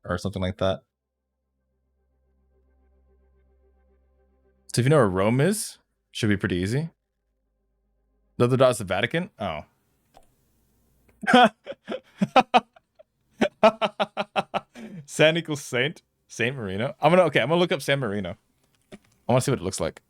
or something like that. So if you know where Rome is, should be pretty easy. The other dot is the Vatican. Oh. San equals Saint. Saint Marino. I'm gonna look up San Marino. I want to see what it looks like.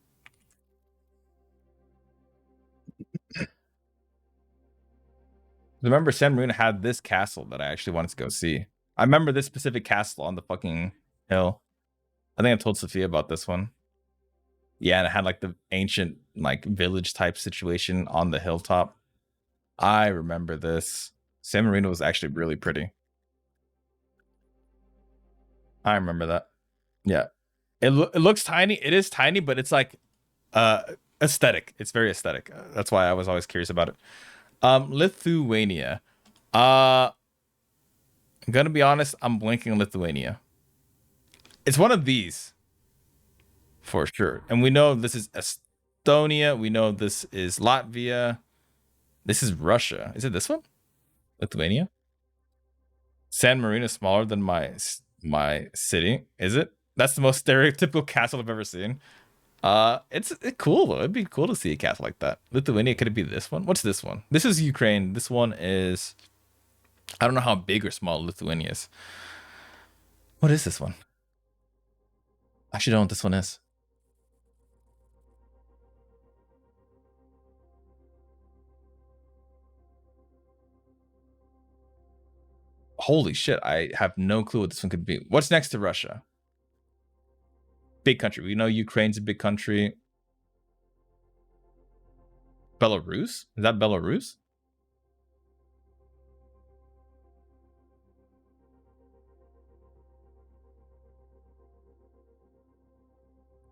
Remember, San Marino had this castle that I actually wanted to go see. I remember this specific castle on the fucking hill. I think I told Sophia about this one. Yeah, and it had like the ancient like village type situation on the hilltop. I remember this. San Marino was actually really pretty. I remember that. Yeah. It looks tiny. It is tiny, but it's like aesthetic. It's very aesthetic. That's why I was always curious about it. Lithuania. I'm gonna be honest, I'm blanking on Lithuania. It's one of these. For sure. And we know this is Estonia. We know this is Latvia. This is Russia. Is it this one? Lithuania? San Marino is smaller than my city. Is it? That's the most stereotypical castle I've ever seen. It's cool though. It'd be cool to see a castle like that. Lithuania, could it be this one? What's this one? This is Ukraine. This one is, I don't know how big or small Lithuania is. What is this one? I actually don't know what this one is. Holy shit, I have no clue what this one could be. What's next to Russia? Big country. We know Ukraine's a big country. Belarus? Is that Belarus?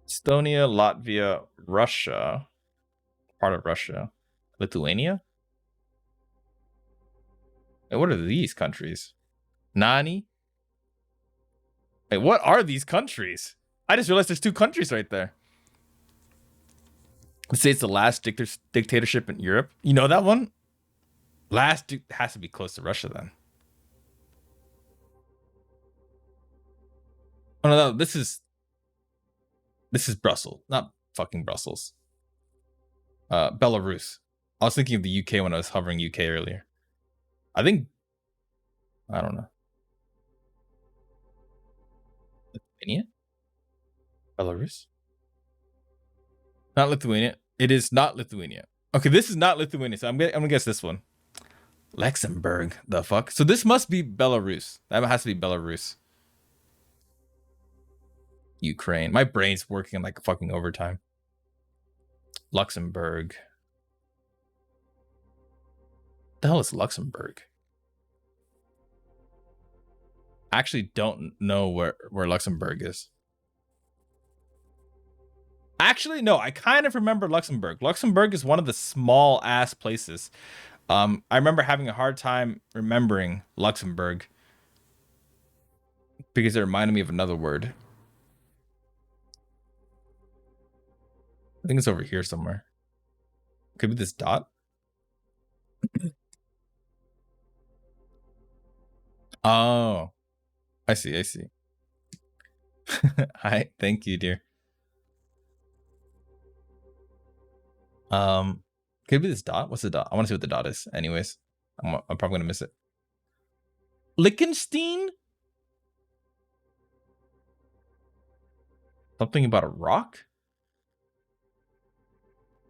Estonia, Latvia, Russia. Part of Russia. Lithuania? Hey, what are these countries? Nani? Hey, what are these countries? I just realized there's two countries right there. Let's say it's the last dictatorship in Europe. You know that one? Last has to be close to Russia then. Oh no, this is Brussels, not fucking Brussels. Belarus. I was thinking of the UK when I was hovering UK earlier. I don't know. Lithuania? Belarus? Not Lithuania. It is not Lithuania. Okay, this is not Lithuania, so I'm gonna guess this one. Luxembourg. The fuck? So this must be Belarus. That has to be Belarus. Ukraine. My brain's working like fucking overtime. Luxembourg. The hell is Luxembourg? I actually don't know where Luxembourg is. Actually, no, I kind of remember Luxembourg. Luxembourg is one of the small ass places. I remember having a hard time remembering Luxembourg because it reminded me of another word. I think it's over here somewhere. Could be this dot. Oh, I see. I see. Hi, thank you, dear. Could be this dot. What's the dot? I want to see what the dot is. Anyways, I'm probably gonna miss it. Liechtenstein? Something about a rock?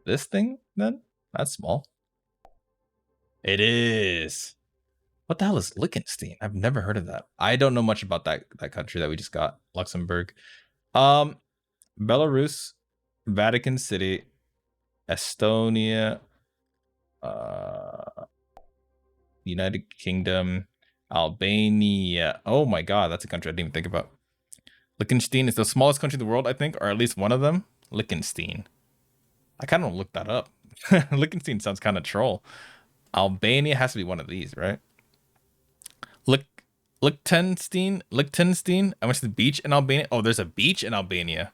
This thing, then? That's small. It is. What the hell is Liechtenstein? I've never heard of that. I don't know much about that country that we just got. Luxembourg. Belarus, Vatican City, Estonia, United Kingdom, Albania. Oh my god, that's a country I didn't even think about. Liechtenstein is the smallest country in the world, I think, or at least one of them. Liechtenstein. I kind of looked that up. Liechtenstein sounds kind of troll. Albania has to be one of these, right? Liechtenstein. I went to the beach in Albania. Oh, there's a beach in Albania.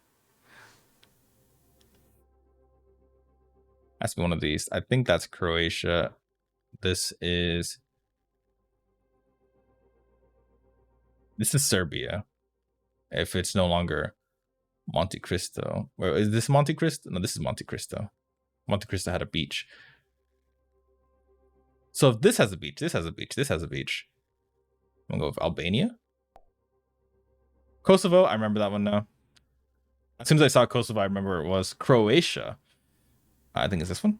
Has to be one of these. I think that's Croatia. This is Serbia. If it's no longer Monte Cristo. Where is this Monte Cristo? No, this is Monte Cristo. Monte Cristo had a beach. So if this has a beach, this has a beach, this has a beach. I'm gonna go with Albania. Kosovo, I remember that one now. As soon as I saw Kosovo, I remember where it was. Croatia. I think it's this one.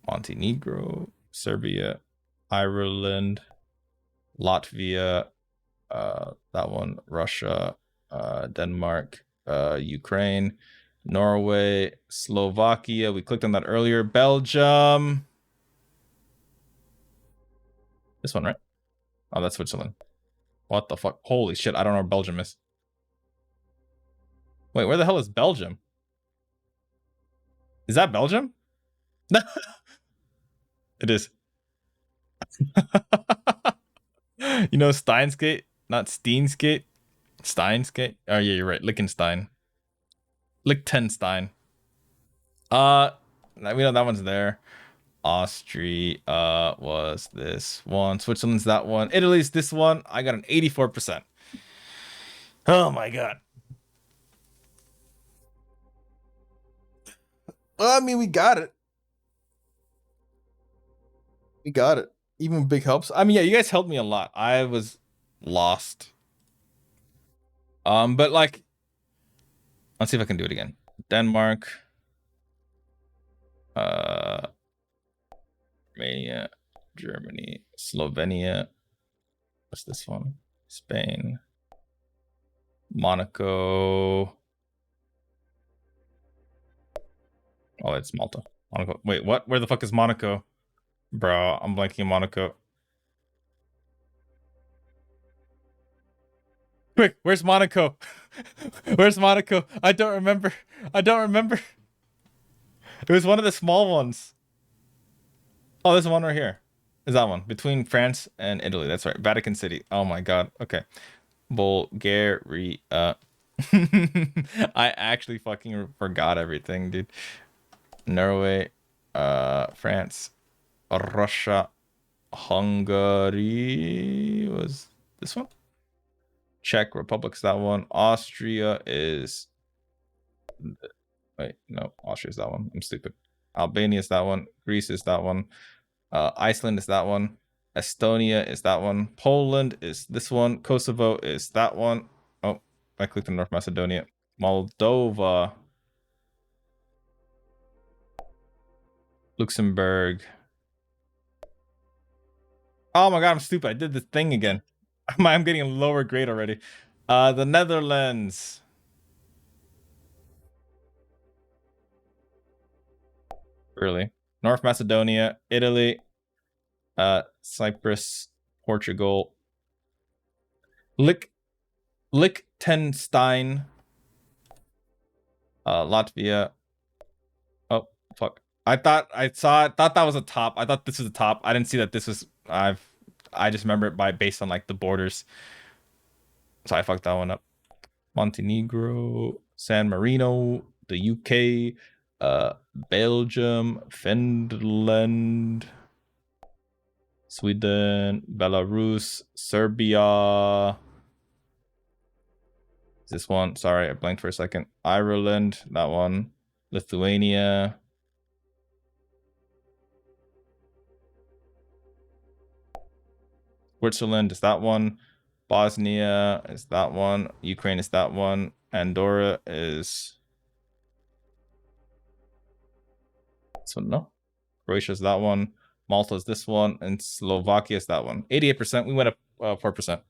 Montenegro, Serbia, Ireland, Latvia, that one, Russia, Denmark, Ukraine, Norway, Slovakia. We clicked on that earlier. Belgium. This one, right? Oh, that's Switzerland. What the fuck? Holy shit, I don't know where Belgium is. Wait, where the hell is Belgium? Is that Belgium? It is. You know Steinskate? Not Steenskate? Steinskate? Oh yeah, you're right. Liechtenstein. Liechtenstein. We know that one's there. Austria was this one. Switzerland's that one. Italy's this one. I got an 84%. Oh my god. Well, I mean, we got it. We got it. Even big helps. I mean, yeah, you guys helped me a lot. I was lost. But like, let's see if I can do it again. Denmark. Romania, Germany, Slovenia. What's this one? Spain. Monaco. Oh, it's Malta. Monaco. Wait, what? Where the fuck is Monaco? Bro, I'm blanking on Monaco. Quick, where's Monaco? Where's Monaco? I don't remember. I don't remember. It was one of the small ones. Oh, there's one right here. Is that one? Between France and Italy. That's right. Vatican City. Oh my god. Okay. Bulgaria. I actually fucking forgot everything, dude. Norway, France, Russia, Hungary was this one. Czech Republic's that one. Austria is. Wait, no, Austria is that one. I'm stupid. Albania is that one. Greece is that one. Iceland is that one. Estonia is that one. Poland is this one. Kosovo is that one. Oh, I clicked on North Macedonia. Moldova. Luxembourg. Oh my god, I'm stupid. I did the thing again. I'm getting a lower grade already. The Netherlands. Really? North Macedonia, Italy, Cyprus, Portugal, Liechtenstein, Latvia. Oh fuck! Thought that was a top. I thought this was a top. I didn't see that this was. I just remember it based on like the borders. So I fucked that one up. Montenegro, San Marino, the UK, Belgium, Finland, Sweden, Belarus, Serbia. This one, sorry, I blanked for a second. Ireland, that one. Lithuania. Switzerland is that one. Bosnia is that one. Ukraine is that one. Andorra is this one, no. Croatia is that one. Malta is this one. And Slovakia is that one. 88%. We went up 4%.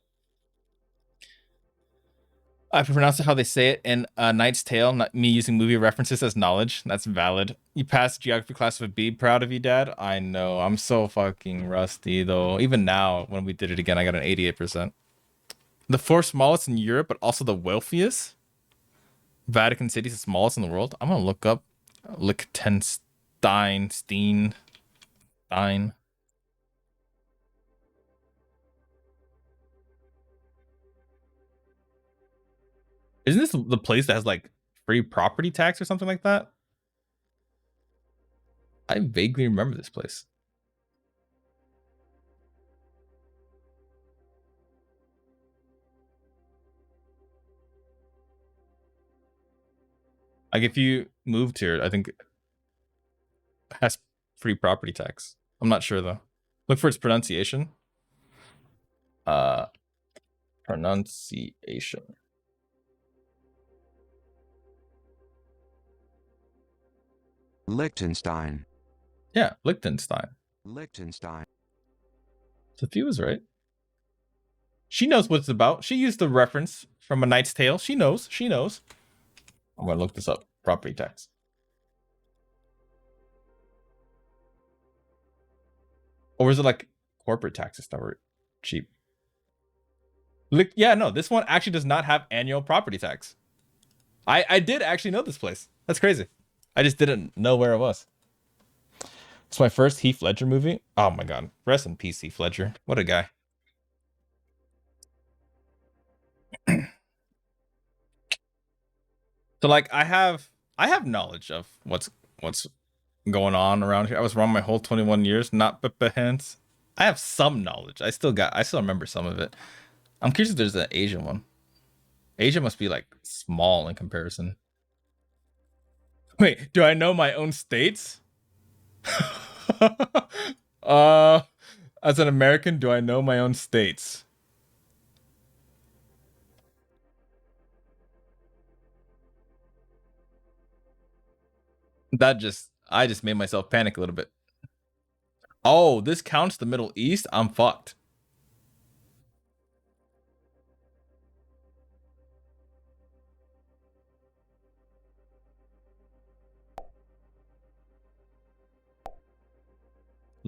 I pronounce it how they say it in Knight's Tale, not me using movie references as knowledge. That's valid. You passed geography class with a B. Proud of you, Dad. I know. I'm so fucking rusty, though. Even now, when we did it again, I got an 88%. The fourth smallest in Europe, but also the wealthiest. Vatican City is the smallest in the world. I'm going to look up Liechtenstein. Stein. Isn't this the place that has like free property tax or something like that? I vaguely remember this place. Like if you moved here, I think it has free property tax. I'm not sure though. Look for its pronunciation. Pronunciation. Liechtenstein. Yeah, Liechtenstein. Liechtenstein. Sophia was right. She knows what it's about. She used the reference from A Knight's Tale. She knows. She knows. I'm going to look this up. Property tax. Or is it like corporate taxes that were cheap? Yeah, no, this one actually does not have annual property tax. I did actually know this place. That's crazy. I just didn't know where it was. It's my first Heath Ledger movie. Oh my god. Rest in peace, Heath Ledger. What a guy. So like I have knowledge of what's going on around here. I was wrong my whole 21 years, not hands. I have some knowledge. I still remember some of it. I'm curious if there's an Asian one. Asia must be like small in comparison. Wait, do I know my own states? As an American, do I know my own states? I just made myself panic a little bit. Oh, this counts the Middle East? I'm fucked.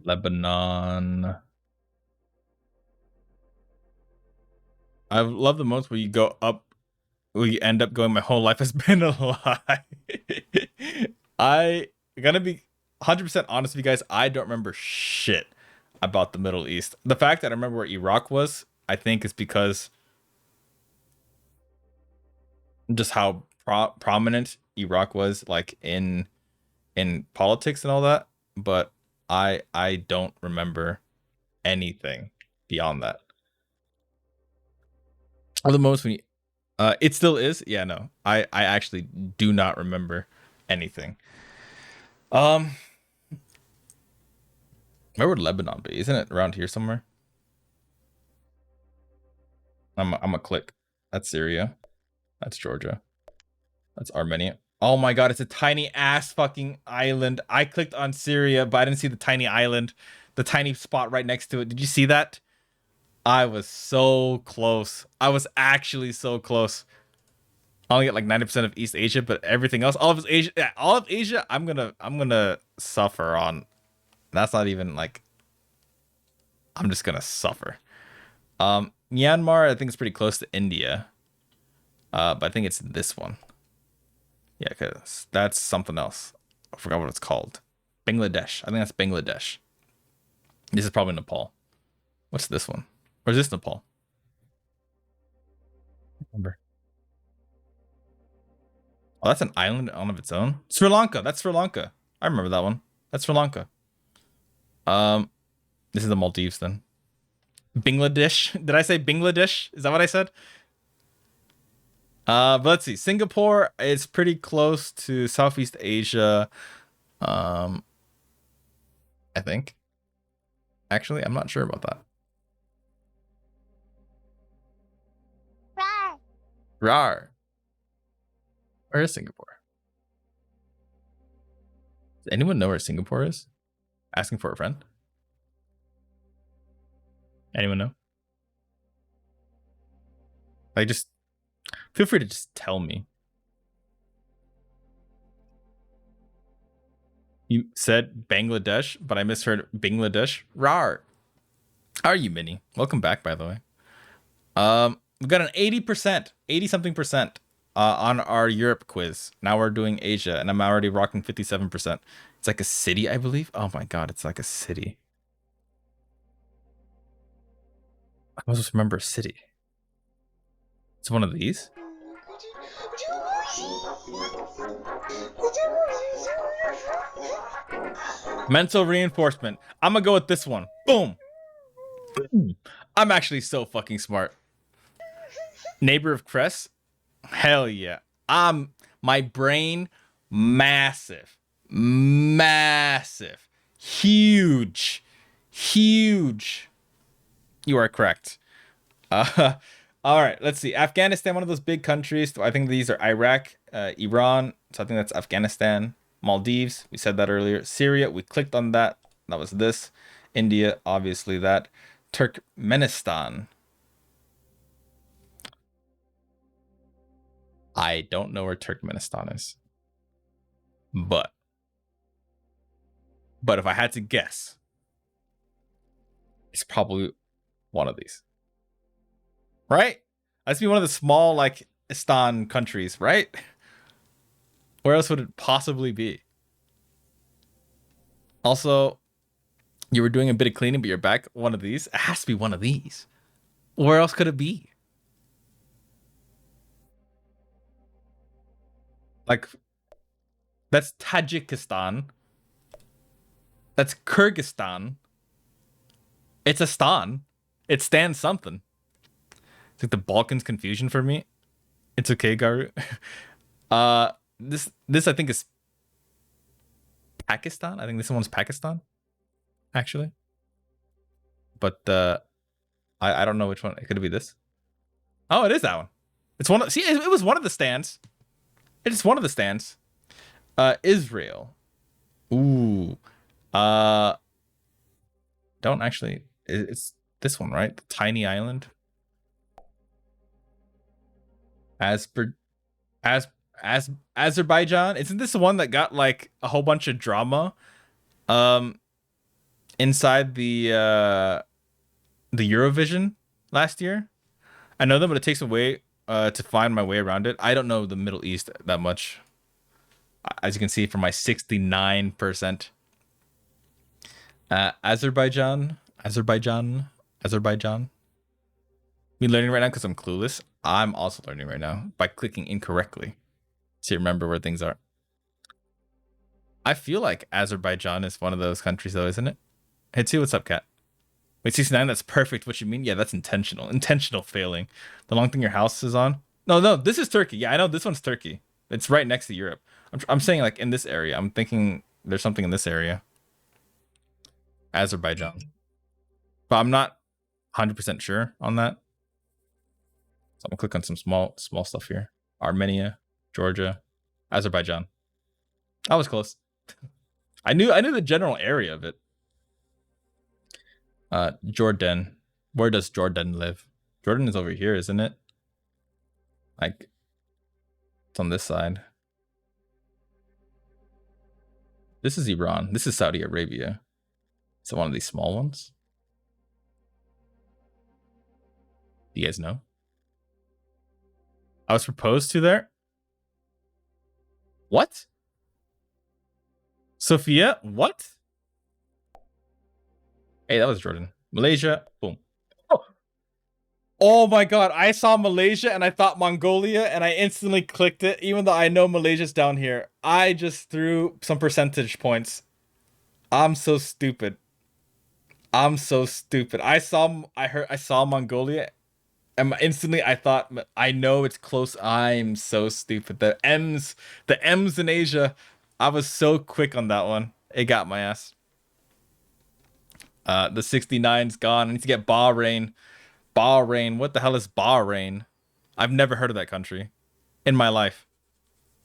Lebanon. I love the moments where you go up, where you end up going, my whole life has been a lie. I gonna be 100% honest with you guys. I don't remember shit about the Middle East. The fact that I remember where Iraq was, I think, is because just how prominent Iraq was, like in politics and all that. But I don't remember anything beyond that. Or the most when you, it still is. Yeah, no, I actually do not remember anything. Where would Lebanon be? Isn't it around here somewhere? I'm a click. That's Syria. That's Georgia. That's Armenia. Oh my god, it's a tiny ass fucking island. I clicked on Syria, but I didn't see the tiny island, the tiny spot right next to it. Did you see that? I was so close. I was actually so close. I only get like 90% of East Asia, but everything else, all of Asia, I'm gonna suffer on. That's not even like. I'm just gonna suffer. Myanmar, I think it's pretty close to India. But I think it's this one. Yeah, because that's something else. I forgot what it's called. Bangladesh. I think that's Bangladesh. This is probably Nepal. What's this one? Or is this Nepal? I don't remember. Oh, that's an island on of its own. Sri Lanka. That's Sri Lanka. I remember that one. That's Sri Lanka. This is the Maldives then. Bangladesh. Did I say Bangladesh? Is that what I said? But let's see. Singapore is pretty close to Southeast Asia. I think. Actually, I'm not sure about that. Rar. Where is Singapore? Does anyone know where Singapore is? Asking for a friend? Anyone know? Like, just feel free to just tell me. You said Bangladesh, but I misheard Bangladesh. Rar. How are you, Minnie? Welcome back, by the way. We've got an 80%, 80 something percent on our Europe quiz. Now we're doing Asia, and I'm already rocking 57%. It's like a city, I believe. Oh my god, it's like a city. I must just remember a city. It's one of these. Mental reinforcement. I'm gonna go with this one. Boom. I'm actually so fucking smart. Neighbor of Cress. Hell yeah. My brain, massive. Massive. Huge. Huge. You are correct. All right, let's see. Afghanistan, one of those big countries. I think these are Iraq, Iran. So I think that's Afghanistan. Maldives, we said that earlier. Syria, we clicked on that. That was this. India, obviously that. Turkmenistan. I don't know where Turkmenistan is. But if I had to guess, it's probably one of these. Right? That's be one of the small, like, Istan countries, right? Where else would it possibly be? Also, you were doing a bit of cleaning, but you're back. One of these. It has to be one of these. Where else could it be? Like, that's Tajikistan. That's Kyrgyzstan. It's a stan. It stands something. It's like the Balkans confusion for me. It's okay, Garu. This I think is Pakistan. I think this one's Pakistan, actually. But I don't know which one. It could be this. Oh, it is that one. It's one. See, it was one of the stands. It's one of the stands. Israel. Ooh. Don't actually. It's this one, right? The tiny island. Azerbaijan. Isn't this the one that got like a whole bunch of drama? Inside the Eurovision last year. I know them, but it takes away to find my way around it. I don't know the Middle East that much. As you can see from my 69%. Azerbaijan. Me learning right now because I'm clueless. I'm also learning right now by clicking incorrectly to remember where things are. I feel like Azerbaijan is one of those countries, though, isn't it? Hitsu, what's up, cat? Wait, 69, that's perfect. What you mean? Yeah, that's intentional. Intentional failing. The long thing your house is on? No, this is Turkey. Yeah, I know this one's Turkey. It's right next to Europe. I'm saying, like, in this area. I'm thinking there's something in this area. Azerbaijan. But I'm not 100% sure on that. So I'm gonna click on some small stuff here. Armenia, Georgia, Azerbaijan. I was close. I knew the general area of it. Jordan. Where does Jordan live? Jordan is over here, isn't it? Like, it's on this side. This is Iran. This is Saudi Arabia. So one of these small ones. Do you guys know? I was proposed to there. What? Sophia? What? Hey, that was Jordan. Malaysia. Boom. Oh my god, I saw Malaysia and I thought Mongolia and I instantly clicked it, even though I know Malaysia's down here. I just threw some percentage points. I'm so stupid. I'm so stupid. I saw Mongolia and instantly I thought, I know it's close. I'm so stupid. The M's in Asia. I was so quick on that one. It got my ass. The 69's gone. I need to get Bahrain. Bahrain. What the hell is Bahrain? I've never heard of that country in my life.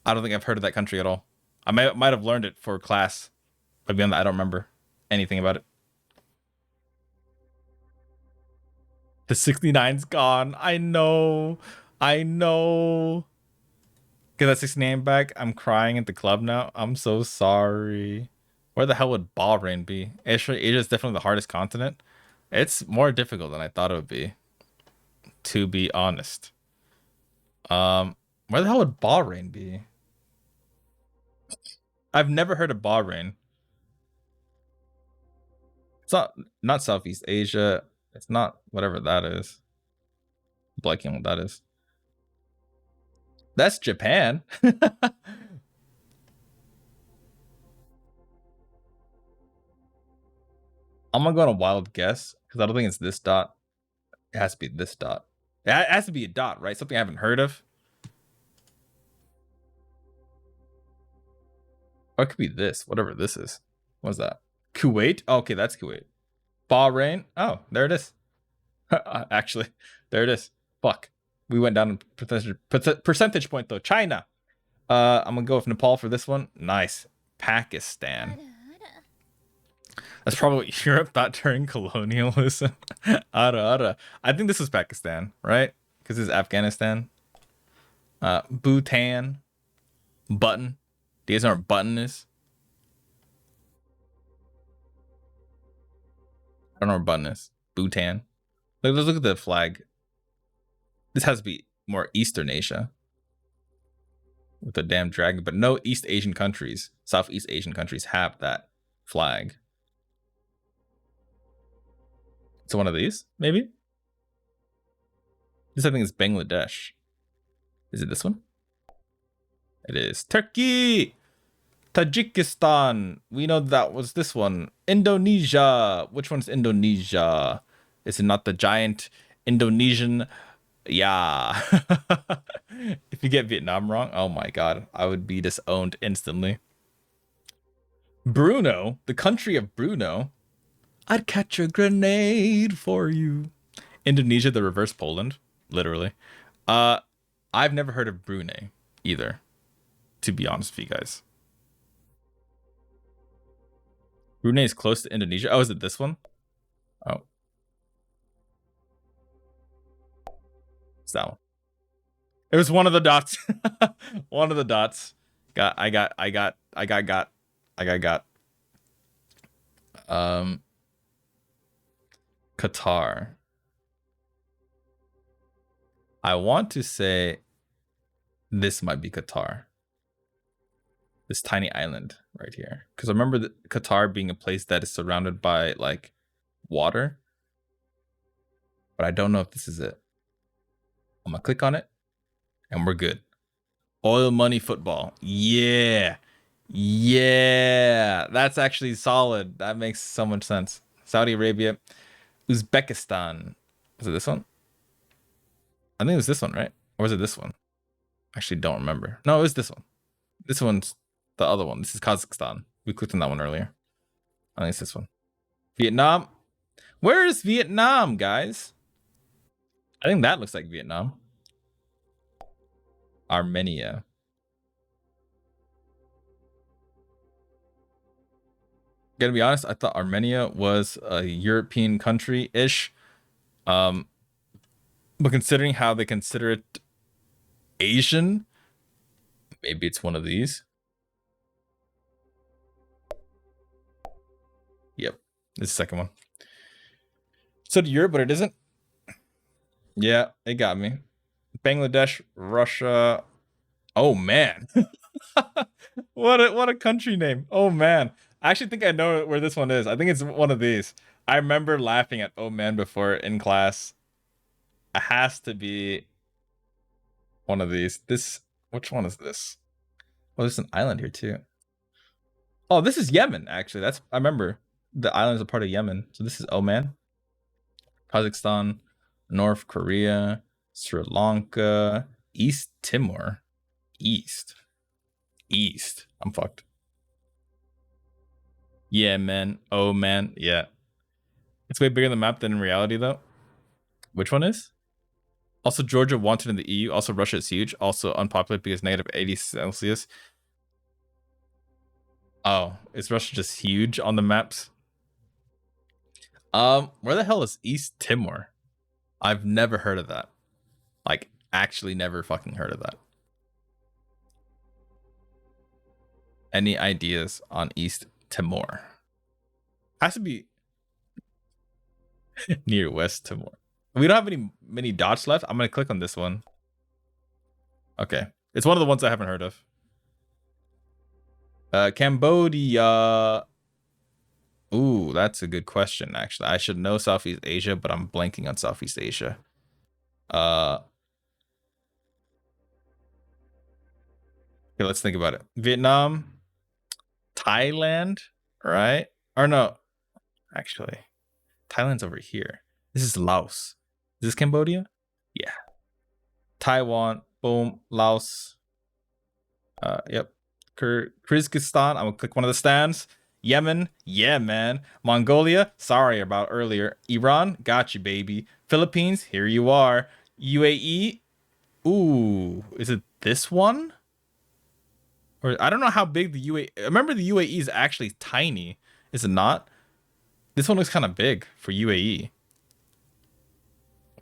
I don't think I've heard of that country at all. I might have learned it for class, but beyond that, I don't remember anything about it. The 69's gone. I know. Get that 69 back. I'm crying at the club now. I'm so sorry. Where the hell would Bahrain be? Asia is definitely the hardest continent. It's more difficult than I thought it would be, to be honest. Where the hell would Bahrain be? I've never heard of Bahrain. It's not Southeast Asia. It's not whatever that is. Blanking on what that is. That's Japan. I'm gonna go on a wild guess because I don't think it's this dot. It has to be this dot. It has to be a dot, right? Something I haven't heard of. Or it could be this, whatever this is. What's that? Kuwait? Oh, okay, that's Kuwait. Bahrain? Oh, there it is. Actually, there it is. Fuck. We went down in percentage point though. China. I'm gonna go with Nepal for this one. Nice. Pakistan. That's probably what Europe thought during colonialism. Ara. I think this is Pakistan, right? Because this is Afghanistan. Bhutan. Button. Do you guys know what button is? I don't know what button is. Bhutan. Let's look at the flag. This has to be more Eastern Asia. With the damn dragon. But no East Asian countries, Southeast Asian countries have that flag. So one of these, maybe? This I think is Bangladesh. Is it this one? It is. Turkey! Tajikistan. We know that was this one. Indonesia. Which one's Indonesia? Is it not the giant Indonesian? Yeah. If you get Vietnam wrong, oh my god, I would be disowned instantly. Bruno, the country of Bruno. I'd catch a grenade for you. Indonesia, the reverse Poland, literally. I've never heard of Brunei either, to be honest with you guys. Brunei is close to Indonesia. Oh, is it this one? Oh. It's that one. It was one of the dots. One of the dots. I got. Qatar. I want to say this might be Qatar. This tiny island right here. Because I remember Qatar being a place that is surrounded by like water. But I don't know if this is it. I'm gonna click on it and we're good. Oil money football. Yeah. Yeah. That's actually solid. That makes so much sense. Saudi Arabia. Uzbekistan. Was it this one? I think it was this one, right? Or was it this one? Actually, don't remember. No, it was this one. This one's the other one. This is Kazakhstan. We clicked on that one earlier. I think it's this one. Vietnam. Where is Vietnam, guys? I think that looks like Vietnam. Armenia. Gonna be honest, I thought Armenia was a European country-ish. But considering how they consider it Asian, maybe it's one of these. This is the second one. So to Europe, but it isn't. Yeah, it got me. Bangladesh, Russia. Oh man. What a country name. Oh man. I actually think I know where this one is. I think it's one of these. I remember laughing at oh man before in class. It has to be one of these. Which one is this? Oh, there's an island here too. Oh, this is Yemen, actually. I remember the island is a part of Yemen. So this is Oman, Kazakhstan, North Korea, Sri Lanka, East Timor. East. I'm fucked. Yeah, man. Oh, man. Yeah. It's way bigger than the map than in reality, though. Which one is? Also, Georgia wanted in the EU. Also, Russia is huge. Also, unpopular because negative 80 Celsius. Oh, is Russia just huge on the maps? Where the hell is East Timor? I've never heard of that. Like, actually never fucking heard of that. Any ideas on East Timor? Has to be near West Timor. We don't have many dots left. I'm gonna click on this one. Okay, it's one of the ones I haven't heard of. Cambodia. Ooh, that's a good question. Actually, I should know Southeast Asia, but I'm blanking on Southeast Asia. Okay, let's think about it. Vietnam, Thailand, right? Or no, actually, Thailand's over here. This is Laos. Is this Cambodia? Yeah. Taiwan, boom, Laos. Yep. Kyrgyzstan, I'm gonna click one of the stands. Yemen, yeah, man. Mongolia, sorry about earlier. Iran, got you, baby. Philippines, here you are. UAE, ooh, is it this one? Or I don't know how big the UAE. Remember, the UAE is actually tiny, is it not? This one looks kind of big for UAE,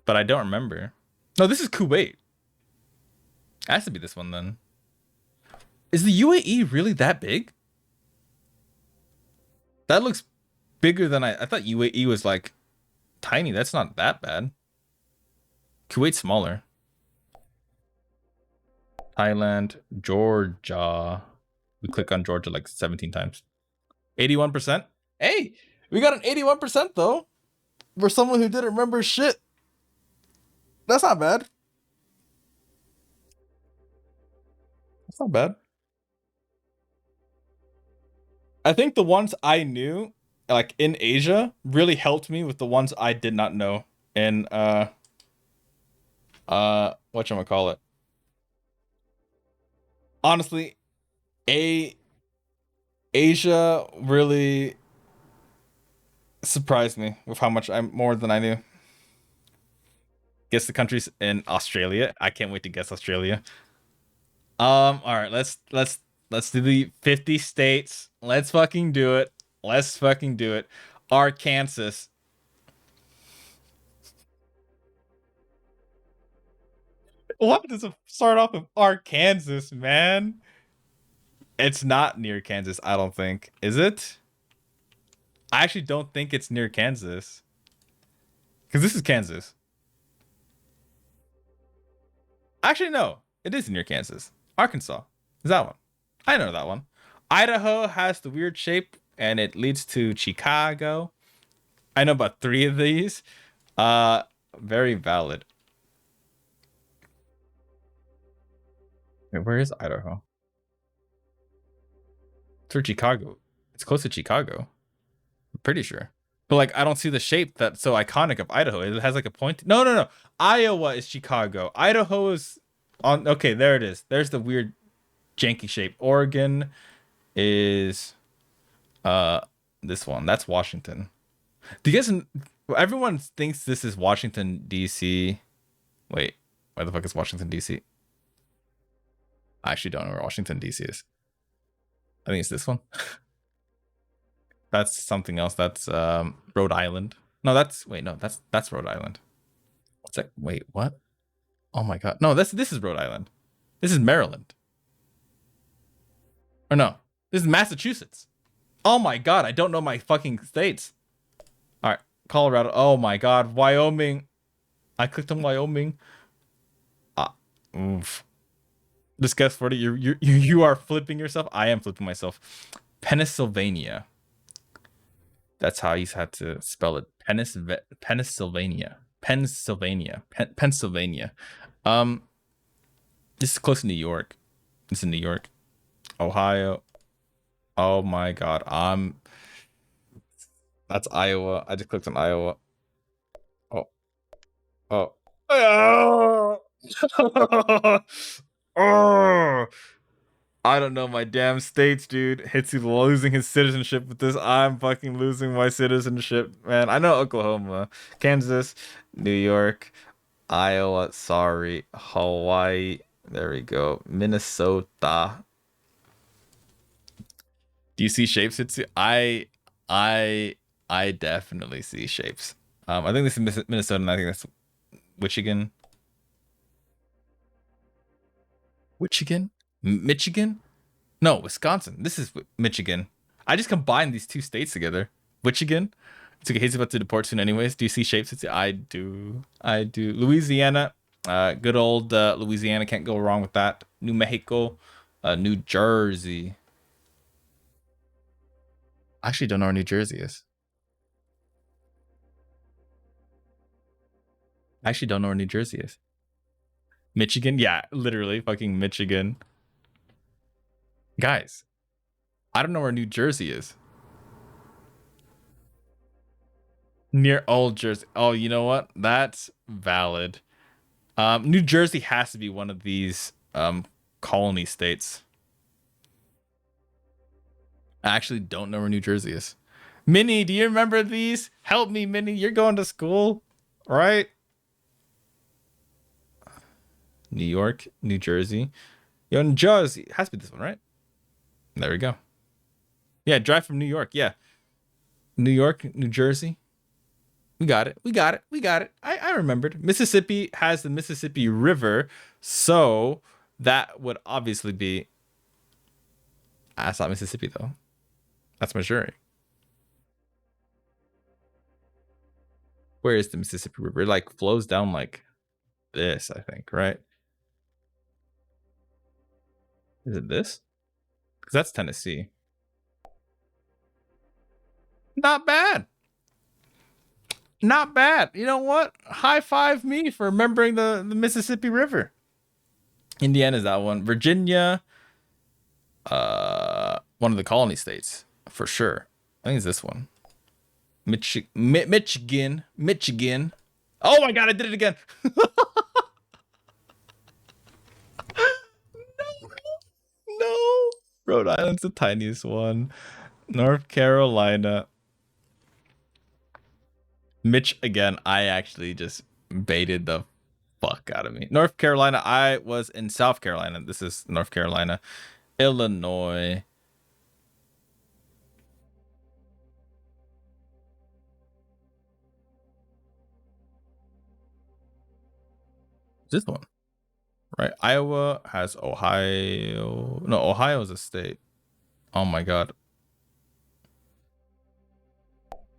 but I don't remember. No, this is Kuwait. It has to be this one then. Is the UAE really that big? That looks bigger than I thought UAE was like tiny. That's not that bad. Kuwait's smaller. Thailand, Georgia. We click on Georgia like 17 times. 81%. Hey, we got an 81% though. For someone who didn't remember shit. That's not bad. That's not bad. I think the ones I knew, like in Asia, really helped me with the ones I did not know in whatchamacallit. Honestly, Asia really surprised me with how much I'm more than I knew. Guess the countries in Australia. I can't wait to guess Australia. All right, let's do the 50 states. Let's fucking do it. Let's fucking do it. Arkansas. Why does it start off with Arkansas, man? It's not near Kansas, I don't think. Is it? I actually don't think it's near Kansas. Because this is Kansas. Actually, no. It is near Kansas. Arkansas. Is that one? I know that one. Idaho has the weird shape, and it leads to Chicago. I know about 3 of these. Very valid. Wait, where is Idaho? It's for Chicago. It's close to Chicago. I'm pretty sure. But like, I don't see the shape that's so iconic of Idaho. It has like a point. No. Iowa is Chicago. Idaho is on. Okay, there it is. There's the weird janky shape. Oregon is this one. That's Washington. Do you guys? Everyone thinks this is Washington D.C. Wait, where the fuck is Washington D.C.? I actually don't know where Washington D.C. is. I think it's this one. That's something else. That's Rhode Island. No, that's Rhode Island. What's that? Wait, what? Oh my god. No, this is Rhode Island. This is Maryland. Or no, this is Massachusetts. Oh my god, I don't know my fucking states. Colorado. Oh my God, Wyoming. I clicked on Wyoming. Oof. Just guess for it. You are flipping yourself. I am flipping myself. Pennsylvania. That's how he's had to spell it. Pennsylvania. Pennsylvania. This is close to New York. It's in New York. Ohio. Oh my God. That's Iowa. I just clicked on Iowa. Oh. Oh. Oh. I don't know my damn states, dude. Hitsuga losing his citizenship with this. I'm fucking losing my citizenship, man. I know Oklahoma, Kansas, New York, Iowa, sorry, Hawaii. There we go. Minnesota. Do you see shapes, Hitsuga? I definitely see shapes. I think this is Minnesota, and I think that's Michigan. Michigan? No, Wisconsin. This is Michigan. I just combined these two states together. Michigan. It's okay. He's about to deport soon, anyways. Do you see shapes? I do. Louisiana. Good old Louisiana. Can't go wrong with that. New Mexico. New Jersey. I actually don't know where New Jersey is. I actually don't know where New Jersey is. Michigan? Yeah, literally. Fucking Michigan. Guys, I don't know where New Jersey is. Near Old Jersey. Oh, you know what? That's valid. New Jersey has to be one of these colony states. I actually don't know where New Jersey is. Minnie, do you remember these? Help me, Minnie. You're going to school, right? New York, New Jersey. Yo, New Jersey. It has to be this one, right? There we go. Yeah, drive from New York. Yeah. New York, New Jersey. We got it. I remembered. Mississippi has the Mississippi River, so that would obviously be. That's not Mississippi though. That's Missouri. Where is the Mississippi River? It like flows down like this, I think, right? Is it this? Because that's Tennessee. Not bad. Not bad. You know what? High five me for remembering the Mississippi River. Indiana's that one. Virginia. One of the colony states for sure. I think it's this one. Michigan. Oh my God, I did it again. No. Rhode Island's the tiniest one. North Carolina. Mitch again. I actually just baited the fuck out of me. North Carolina. I was in South Carolina. This is North Carolina. Illinois. This one, right? Iowa has Ohio. No, Ohio is a state. Oh my God.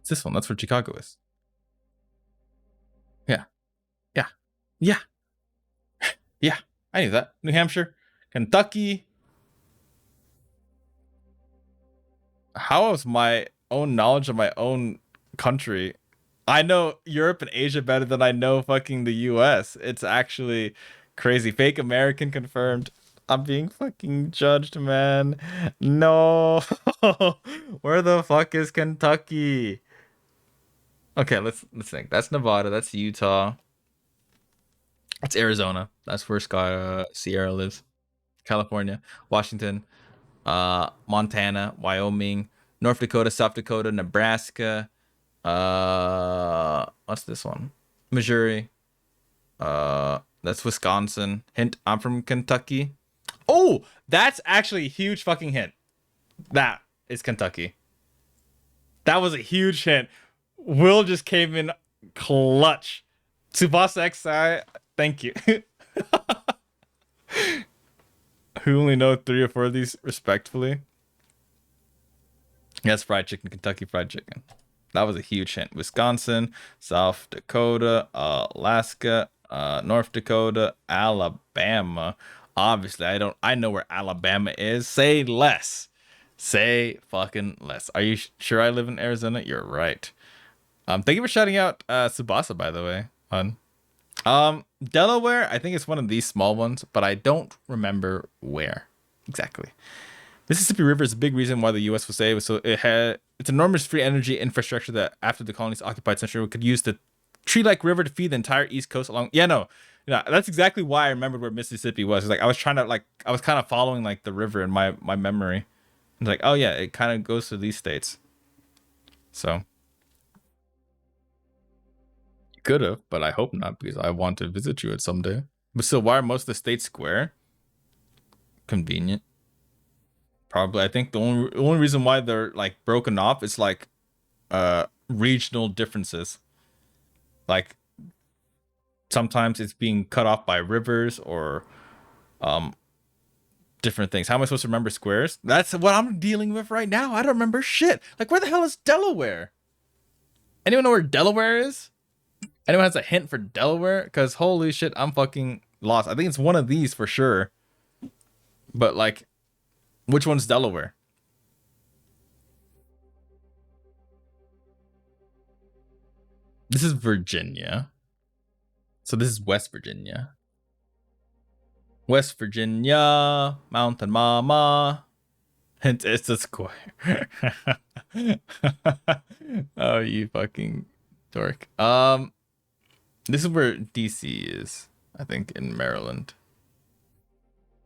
It's this one. That's where Chicago is. Yeah. Yeah. I knew that. New Hampshire, Kentucky. How is my own knowledge of my own country? I know Europe and Asia better than I know fucking the US. It's actually crazy. Fake American confirmed. I'm being fucking judged, man. No. Where the fuck is Kentucky? Okay, let's think. That's Nevada. That's Utah. That's Arizona. That's where Sierra lives. California, Washington, Montana, Wyoming, North Dakota, South Dakota, Nebraska. What's this one? Missouri. That's Wisconsin. Hint, I'm from Kentucky. Oh, that's actually a huge fucking hint. That is Kentucky. That was a huge hint. Will just came in clutch. Tsubasa XI, thank you. Who only know 3 or 4 of these respectfully? Yes, fried chicken, Kentucky Fried Chicken. That was a huge hint. Wisconsin, South Dakota, Alaska, North Dakota, Alabama. Obviously, I know where Alabama is. Say less. Say fucking less. Are you sure I live in Arizona? You're right. Thank you for shouting out Tsubasa, by the way. Fun. Delaware, I think it's one of these small ones, but I don't remember where exactly. Mississippi River is a big reason why the U.S. was saved. So it's enormous free energy infrastructure that after the colonies occupied Central could use the tree-like river to feed the entire East Coast along. Yeah, no, that's exactly why I remembered where Mississippi was. It's like I was trying to I was kind of following like the river in my memory. It's like, oh yeah, it kind of goes to these states. So you could have, but I hope not because I want to visit you at someday. But still, why are most of the states square? Convenient. Probably. I think the only reason why they're like broken off is like regional differences. Like sometimes it's being cut off by rivers or different things. How am I supposed to remember squares? That's what I'm dealing with right now. I don't remember shit. Like where the hell is Delaware? Anyone know where Delaware is? Anyone has a hint for Delaware? Because holy shit, I'm fucking lost. I think it's one of these for sure. But like, which one's Delaware? This is Virginia. So this is West Virginia. West Virginia, Mountain Mama. It's a square. Oh, you fucking dork. This is where DC is, I think, in Maryland.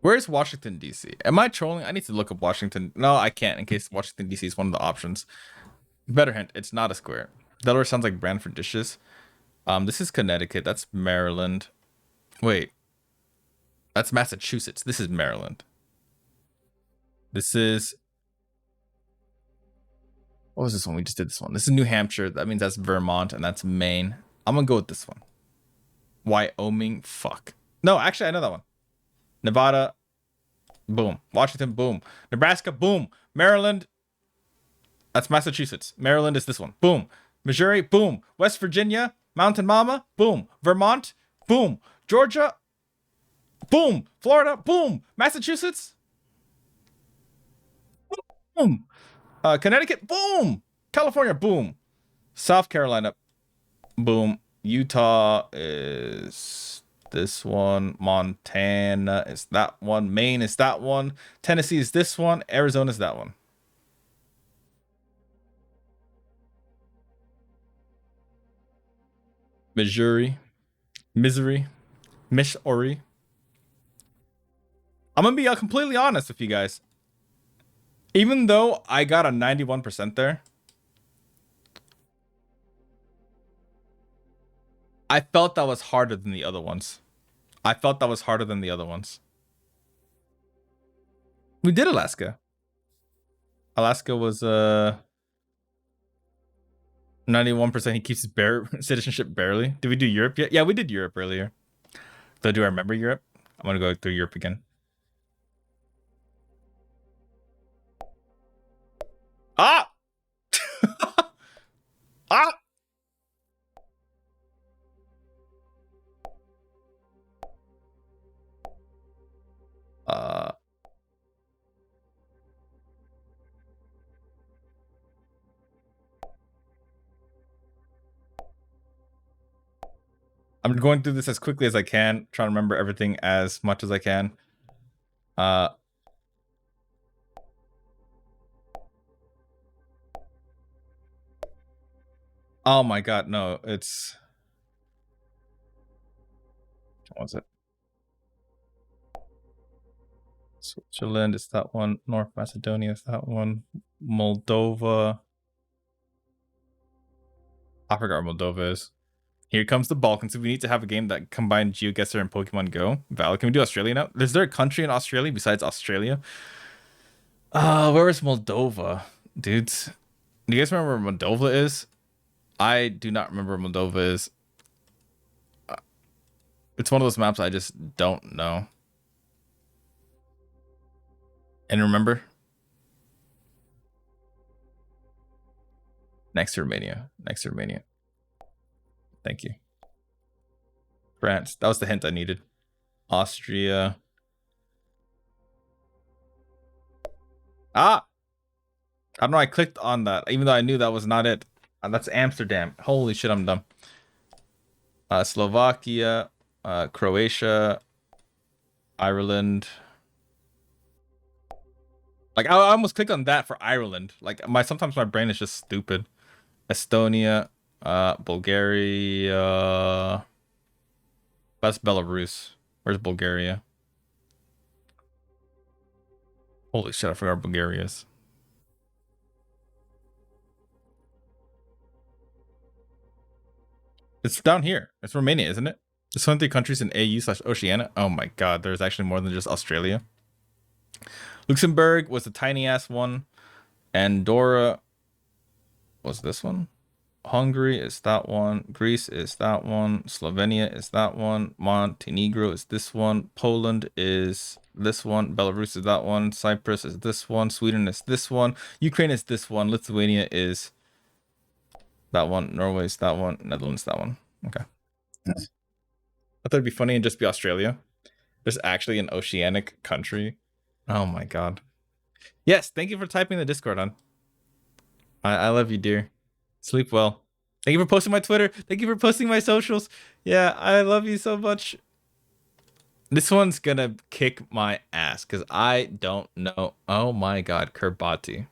Where's Washington DC? Am I trolling? I need to look up Washington. No, I can't in case Washington DC is one of the options. Better hint, it's not a square. Delaware sounds like brand for dishes. This is Connecticut. That's Maryland. Wait. That's Massachusetts. This is Maryland. This is... What was this one? We just did this one. This is New Hampshire. That means that's Vermont and that's Maine. I'm gonna go with this one. Wyoming. Fuck. No, actually, I know that one. Nevada. Boom. Washington. Boom. Nebraska. Boom. Maryland. That's Massachusetts. Maryland is this one. Boom. Missouri. Boom. West Virginia. Mountain Mama. Boom. Vermont. Boom. Georgia. Boom. Florida. Boom. Massachusetts. Boom. Connecticut. Boom. California. Boom. South Carolina. Boom. Utah is this one. Montana is that one. Maine is that one. Tennessee is this one. Arizona is that one. Missouri. Missouri. I'm gonna be completely honest with you guys. Even though I got a 91% there, I felt that was harder than the other ones. We did Alaska. Alaska was 91%. He keeps his citizenship barely. Did we do Europe yet? Yeah, we did Europe earlier. So do I remember Europe? I'm gonna go through Europe again. Ah! Ah! I'm going through this as quickly as I can, trying to remember everything as much as I can. Oh my god, no, it's... What was it? Switzerland is that one. North Macedonia is that one. Moldova. I forgot where Moldova is. Here comes the Balkans. So we need to have a game that combines GeoGuessr and Pokemon Go. Valid. Can we do Australia now? Is there a country in Australia besides Australia? Where is Moldova? Dudes. Do you guys remember where Moldova is? I do not remember where Moldova is. It's one of those maps I just don't know. And remember? Next to Romania. Next to Romania. Thank you. France. That was the hint I needed. Austria. Ah! I don't know. I clicked on that, even though I knew that was not it. That's Amsterdam. Holy shit, I'm dumb. Slovakia. Croatia. Ireland. Like, I almost clicked on that for Ireland. Like, sometimes my brain is just stupid. Estonia. Bulgaria. That's Belarus. Where's Bulgaria? Holy shit, I forgot where Bulgaria is. It's down here. It's Romania, isn't it? There's 23 countries in AU/Oceania. Oh my god, there's actually more than just Australia. Luxembourg was the tiny ass one. Andorra was this one. Hungary is that one. Greece is that one. Slovenia is that one. Montenegro is this one. Poland is this one. Belarus is that one. Cyprus is this one. Sweden is this one. Ukraine is this one. Lithuania is that one. Norway is that one. Netherlands that one. Okay. I thought it'd be funny and just be Australia. There's actually an oceanic country. Oh my god. Yes, thank you for typing the Discord on. I love you, dear. Sleep well. Thank you for posting my Twitter. Thank you for posting my socials. Yeah, I love you so much. This one's gonna kick my ass because I don't know. Oh my god, Kirbati.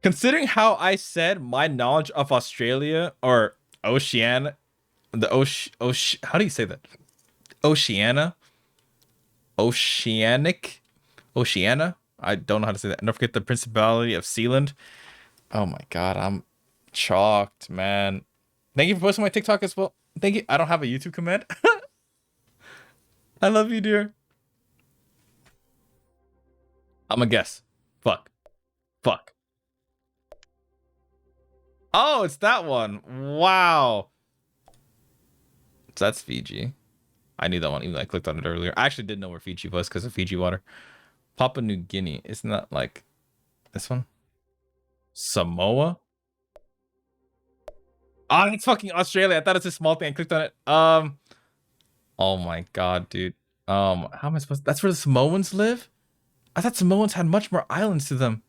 Considering how I said my knowledge of Australia or Oceania, how do you say that? Oceania? Oceania? I don't know how to say that. And don't forget the Principality of Sealand. Oh my god, I'm chalked, man. Thank you for posting my TikTok as well. Thank you. I don't have a YouTube command. I love you, dear. I'm a guess. Fuck. Oh, it's that one. Wow. So that's Fiji. I knew that one, even though I clicked on it earlier. I actually didn't know where Fiji was because of Fiji water. Papua New Guinea. Isn't that like this one? Samoa? Oh, that's fucking Australia. I thought it's a small thing. I clicked on it. Oh my god, dude. How am I supposed to... That's where the Samoans live? I thought Samoans had much more islands to them.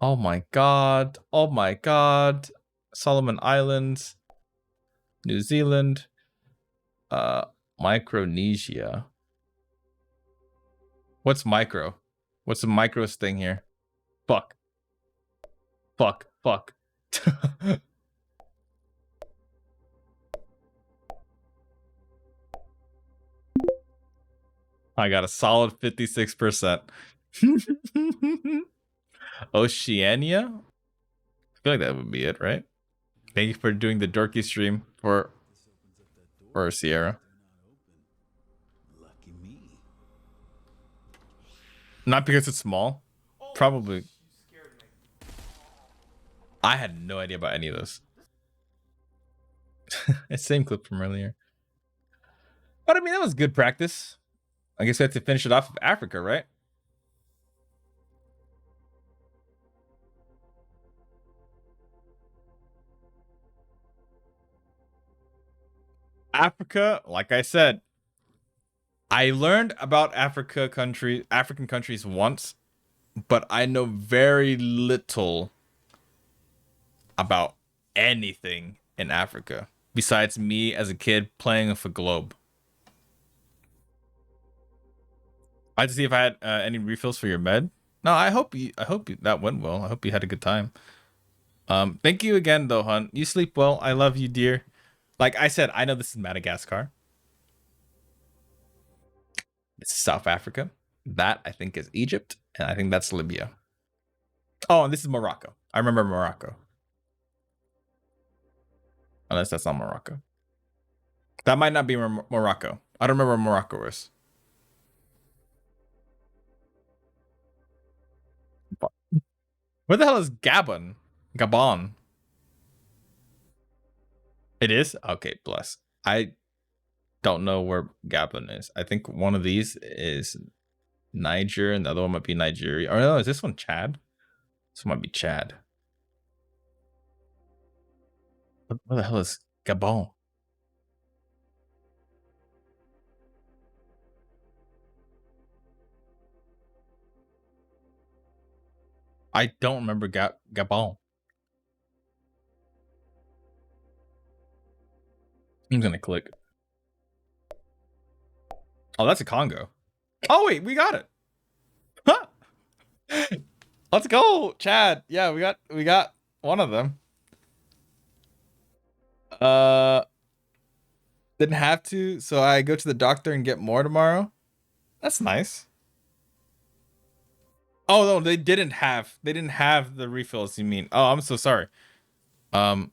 Oh my god. Oh my god. Solomon Islands. New Zealand. Micronesia. What's micro? What's the micros thing here? Fuck. I got a solid 56%. Oceania? I feel like that would be it, right? Thank you for doing the dorky stream for Sierra. Not because it's small. Probably. I had no idea about any of those. It's same clip from earlier. But I mean, that was good practice. I guess we have to finish it off with Africa, right? Africa, like I said, I learned about African countries once, but I know very little about anything in Africa besides me as a kid playing with a globe. I had to see if I had any refills for your med. No, I hope that went well. I hope you had a good time. Thank you again though, Hunt. You sleep well. I love you, dear. Like I said, I know this is Madagascar. This is South Africa. That I think is Egypt, and I think that's Libya. Oh, and this is Morocco. I remember Morocco. Unless that's not Morocco. That might not be Morocco. I don't remember where Morocco is. Where the hell is Gabon? Gabon. It is? Okay, bless. I don't know where Gabon is. I think one of these is Niger, and the other one might be Nigeria. Or no, is this one Chad? This one might be Chad. What the hell is Gabon? I don't remember Gabon. I'm gonna click. Oh, that's a Congo. Oh wait, we got it. Huh. Let's go, Chad. Yeah, we got one of them. Didn't have to, so I go to the doctor and get more tomorrow. That's nice. Oh no, they didn't have the refills, you mean. Oh, I'm so sorry. I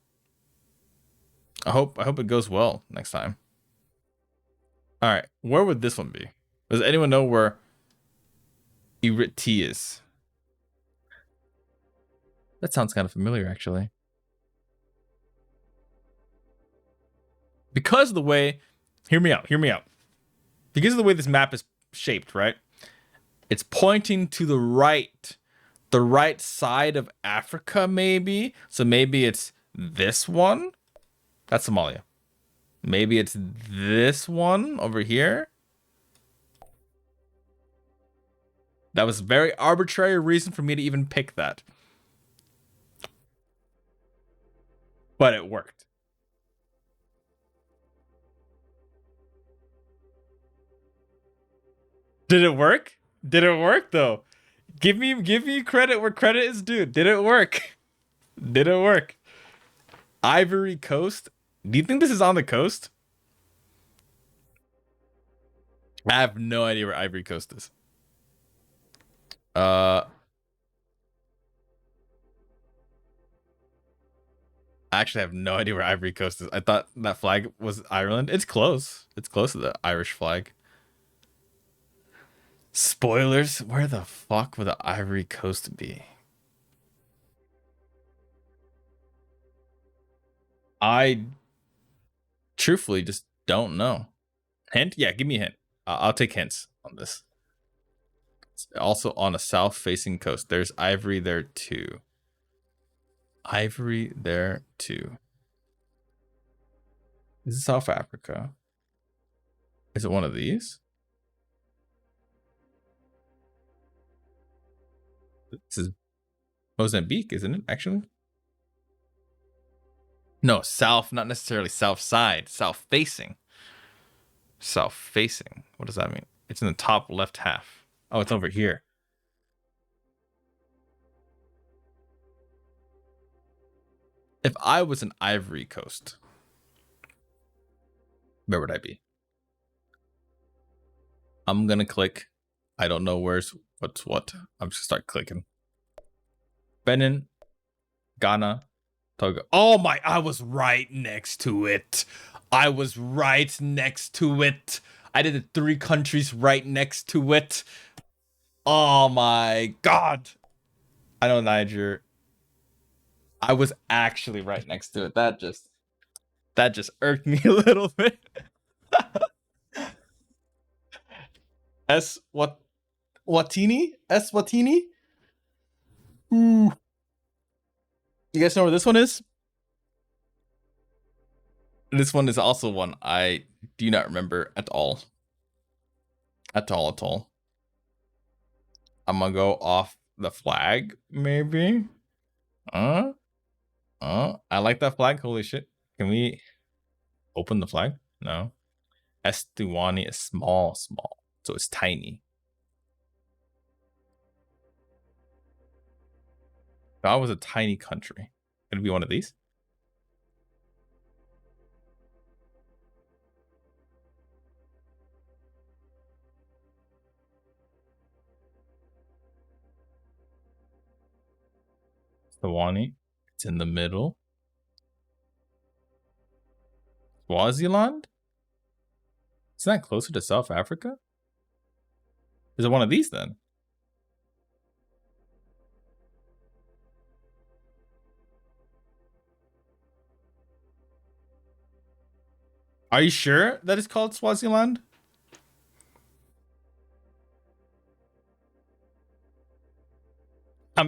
hope it goes well next time. All right, where would this one be? Does anyone know where Eritrea is? That sounds kind of familiar, actually. Because of the way, hear me out. Because of the way this map is shaped, right? It's pointing to the right side of Africa, maybe. So maybe it's this one. That's Somalia. Maybe it's this one over here. That was a very arbitrary reason for me to even pick that. But it worked. Did it work? Did it work though? Give me credit where credit is due. Did it work? Did it work? Ivory Coast? Do you think this is on the coast? I have no idea where Ivory Coast is. I actually have no idea where Ivory Coast is. I thought that flag was Ireland. It's close. It's close to the Irish flag. Spoilers? Where the fuck would the Ivory Coast be? I truthfully just don't know. Hint? Yeah, give me a hint. I'll take hints on this. It's also on a south-facing coast. There's Ivory there too. Ivory there too. This is South Africa. Is it one of these? This is Mozambique, isn't it, actually? No, south, not necessarily south side. South facing. South facing. What does that mean? It's in the top left half. Oh, it's over here. If I was an Ivory Coast, where would I be? I'm gonna click. I don't know what's what. I'm just start clicking. Benin, Ghana, Togo. Oh my! I was right next to it. I was right next to it. I did the 3 countries right next to it. Oh my god! I know Niger. I was actually right next to it. That just irked me a little bit. Watini? Watini? Ooh. You guys know where this one is? This one is also one I do not remember at all. At all. I'm gonna go off the flag, maybe. I like that flag. Holy shit. Can we open the flag? No. Eswatini is small. So it's tiny. That was a tiny country. Could it be one of these? Eswatini. It's in the middle. Swaziland? Isn't that closer to South Africa? Is it one of these then? Are you sure that it's called Swaziland?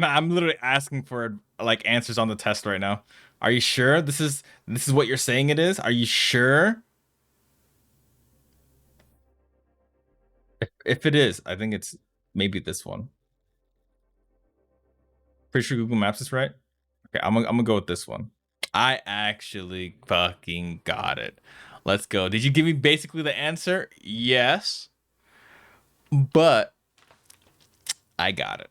I'm literally asking for like answers on the test right now. Are you sure this is what you're saying it is? Are you sure? If it is, I think it's maybe this one. Pretty sure Google Maps is right. Okay, I'm gonna go with this one. I actually fucking got it. Let's go. Did you give me basically the answer? Yes. But I got it.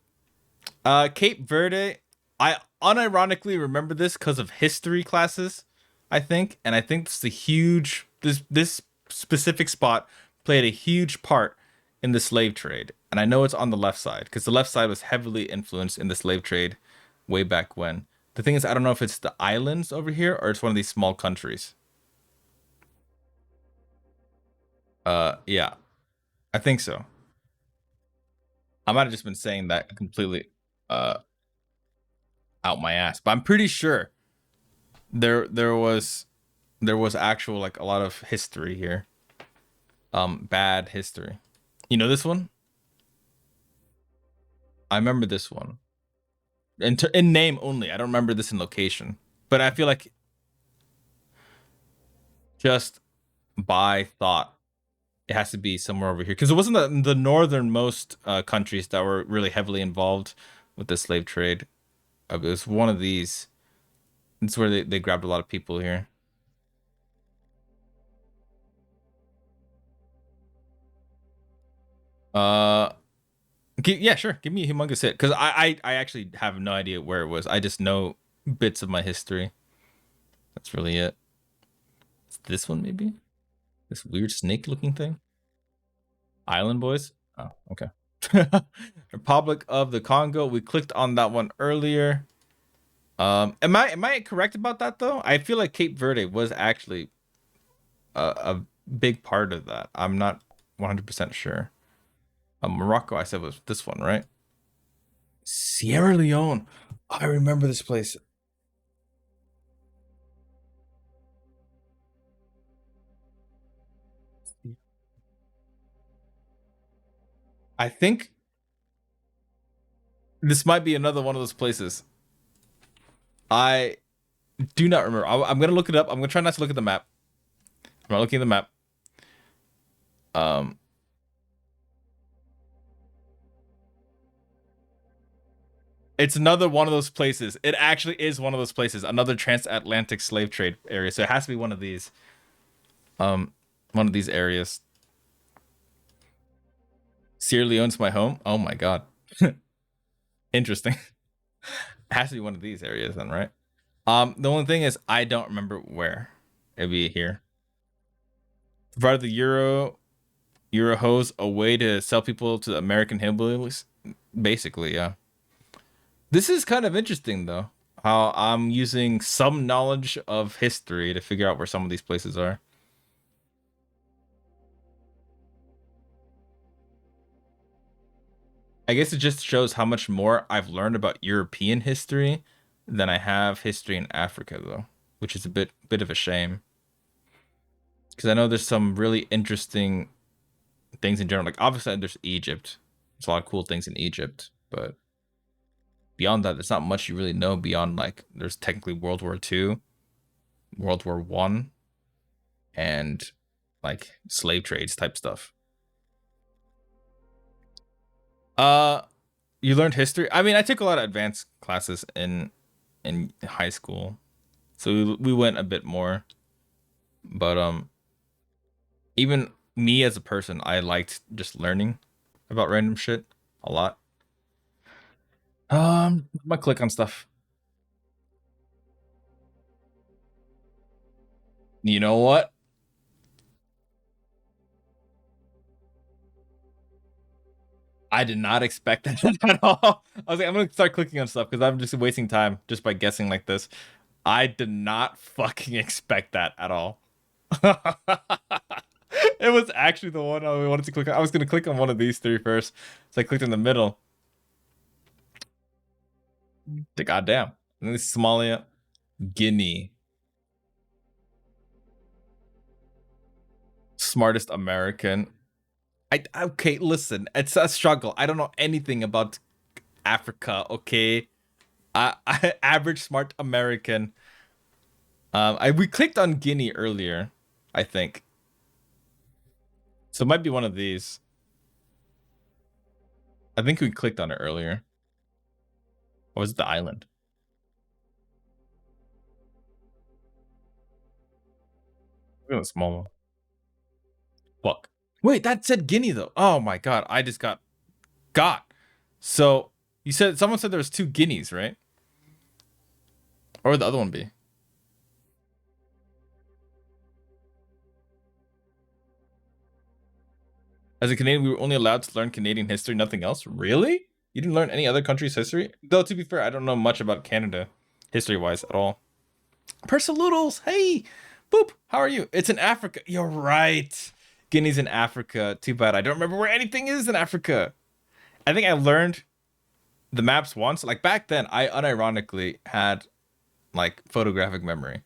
Cape Verde. I unironically remember this because of history classes, I think, and I think this is a huge this specific spot played a huge part in the slave trade, and I know it's on the left side because the left side was heavily influenced in the slave trade way back when. The thing is, I don't know if it's the islands over here or it's one of these small countries. Yeah, I think so. I might have just been saying that completely out my ass, but I'm pretty sure there was actual like a lot of history here. Bad history. You know this one? I remember this one. In name only. I don't remember this in location. But I feel like just by thought it has to be somewhere over here because it wasn't the northernmost countries that were really heavily involved with the slave trade. It was one of these. It's where they grabbed a lot of people here. Yeah, sure. Give me a humongous hit because I actually have no idea where it was. I just know bits of my history. That's really it. It's this one maybe. This weird snake-looking thing. Island Boys. Oh, okay. Republic of the Congo. We clicked on that one earlier. Am I correct about that though? I feel like Cape Verde was actually a big part of that. I'm not 100% sure. Morocco, I said was this one, right? Sierra Leone. I remember this place. I think this might be another one of those places. I do not remember. I'm gonna look it up. I'm gonna try not to look at the map. I'm not looking at the map. It's another one of those places. It actually is one of those places. Another transatlantic slave trade area. So it has to be one of these. One of these areas. Sierra Leone's my home. Oh my god. Interesting. It has to be one of these areas then, right? The only thing is I don't remember where. It'd be here. Provided the Euro hose a way to sell people to American hillbillies. Basically, yeah. This is kind of interesting though. How I'm using some knowledge of history to figure out where some of these places are. I guess it just shows how much more I've learned about European history than I have history in Africa though, which is a bit of a shame. Because I know there's some really interesting things in general. Like obviously there's Egypt. There's a lot of cool things in Egypt, but beyond that, there's not much you really know beyond like there's technically World War II, World War One, and like slave trades type stuff. You learned history? I mean, I took a lot of advanced classes in high school. So we went a bit more. But even me as a person, I liked just learning about random shit a lot. I'm gonna click on stuff. You know what? I did not expect that at all. I was like, I'm gonna start clicking on stuff because I'm just wasting time just by guessing like this. I did not fucking expect that at all. It was actually the one I wanted to click on. I was gonna click on one of these three first. So I clicked in the middle. The goddamn. And this is Somalia, Guinea. Smartest American. Okay, listen, it's a struggle. I don't know anything about Africa, okay. Average smart American. We clicked on Guinea earlier, I think. So it might be one of these. I think we clicked on it earlier. Or was it the island? Look at the small one. Fuck. Wait, that said Guinea though. Oh my god, I just got. So you said someone said there was 2 Guineas, right? Or would the other one be? As a Canadian, we were only allowed to learn Canadian history, nothing else. Really? You didn't learn any other country's history? Though, to be fair, I don't know much about Canada, history-wise, at all. Persaloodles, hey! Boop, how are you? It's in Africa. You're right. Guinea's in Africa. Too bad I don't remember where anything is in Africa. I think I learned the maps once. Like, back then, I unironically had, like, photographic memory.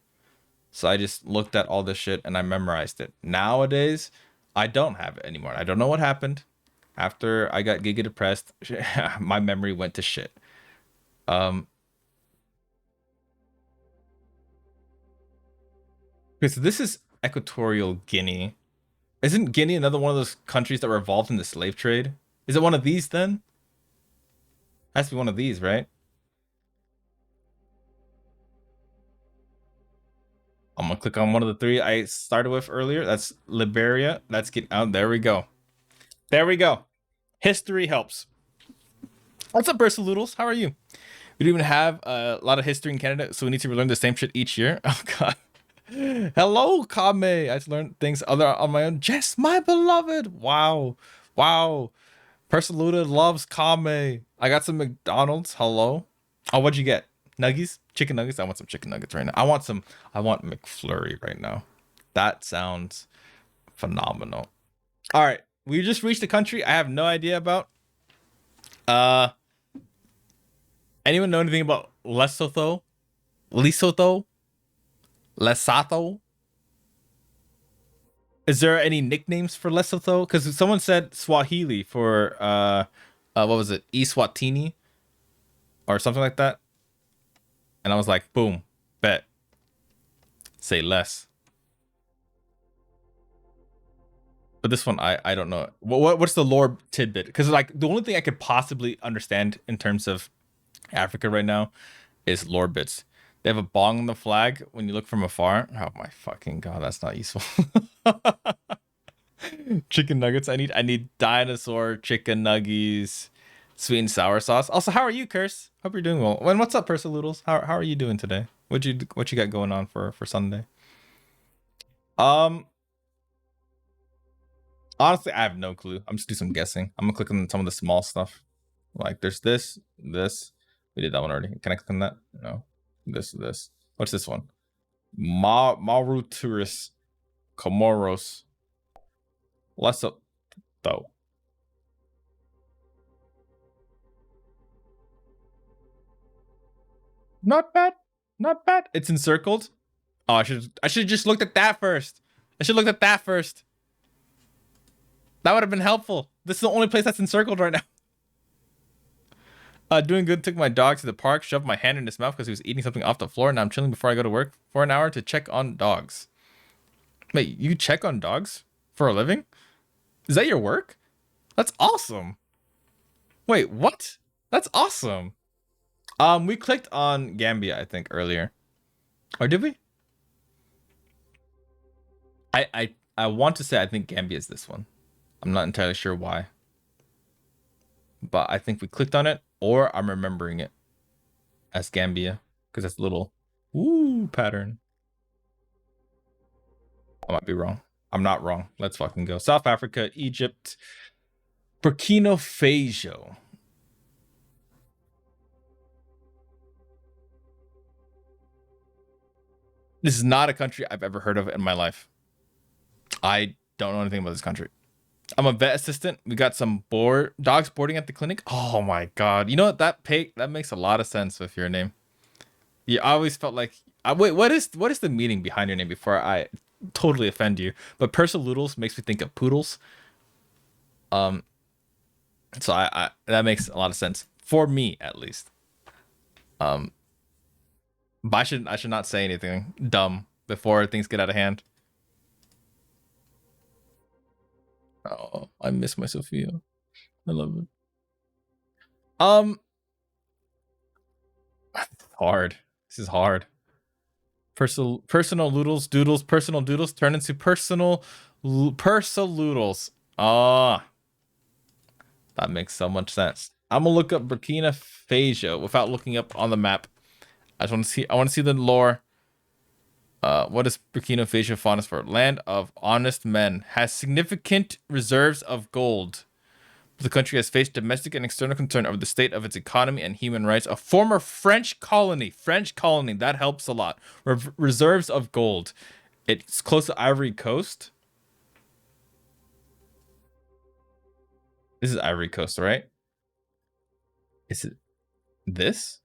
So I just looked at all this shit and I memorized it. Nowadays, I don't have it anymore. I don't know what happened. After I got giga depressed, my memory went to shit. Okay, so this is Equatorial Guinea. Isn't Guinea another one of those countries that were involved in the slave trade? Is it one of these then? Has to be one of these, right? I'm gonna click on one of the 3 I started with earlier. That's Liberia. That's get out. There we go. There we go. History helps. What's up, Persaloodles? How are you? We don't even have a lot of history in Canada, so we need to relearn the same shit each year. Oh god. Hello, Kame. I just learned things other on my own. Jess, my beloved. Wow. Wow. Persaluda loves Kame. I got some McDonald's. Hello. Oh, what'd you get? Nuggies? Chicken nuggets? I want some chicken nuggets right now. I want McFlurry right now. That sounds phenomenal. All right. We just reached a country I have no idea about. Anyone know anything about Lesotho? Lesotho? Is there any nicknames for Lesotho? Because someone said Swahili for what was it? Eswatini or something like that. And I was like, boom, bet. Say less. But this one, I don't know. What's the lore tidbit? Because like the only thing I could possibly understand in terms of Africa right now is lore bits. They have a bong on the flag when you look from afar. Oh my fucking god, that's not useful. Chicken nuggets. I need dinosaur chicken nuggies, sweet and sour sauce. Also, how are you, Curse? Hope you're doing well. And what's up, Persaloodles? How are you doing today? What you got going on for Sunday? Honestly, I have no clue. I'm just doing some guessing. I'm gonna click on some of the small stuff. Like there's this. We did that one already. Can I click on that? No. This. What's this one? Mauritius, Comoros. Less up though. Not bad. Not bad. It's encircled. Oh, I should have just looked at that first. That would have been helpful. This is the only place that's encircled right now. Doing good. Took my dog to the park, shoved my hand in his mouth because he was eating something off the floor. Now I'm chilling before I go to work for an hour to check on dogs. Wait, you check on dogs for a living? Is that your work? That's awesome. Wait, what? That's awesome. We clicked on Gambia, I think, earlier. Or did we? I want to say I think Gambia is this one. I'm not entirely sure why. But I think we clicked on it, or I'm remembering it as Gambia, because that's a little pattern. I might be wrong. I'm not wrong. Let's fucking go. South Africa, Egypt, Burkina Faso. This is not a country I've ever heard of in my life. I don't know anything about this country. I'm a vet assistant. We got some dogs boarding at the clinic. Oh my god! You know what? That makes a lot of sense with your name. Yeah, I always felt like wait. What is the meaning behind your name before I totally offend you? But Persaloodles makes me think of poodles. So I that makes a lot of sense. for me at least. But I should not say anything dumb before things get out of hand. Oh, I miss my Sophia. I love it. Hard. This is hard. Personal doodles turn into personal persaloodles. Ah, that makes so much sense. I'm gonna look up Burkina Faso without looking up on the map. I just want to see. I want to see the lore. What is Burkina Faso famous for? Land of honest men. Has significant reserves of gold. The country has faced domestic and external concern over the state of its economy and human rights. A former French colony. That helps a lot. Reserves of gold. It's close to Ivory Coast. This is Ivory Coast, right? Is it this?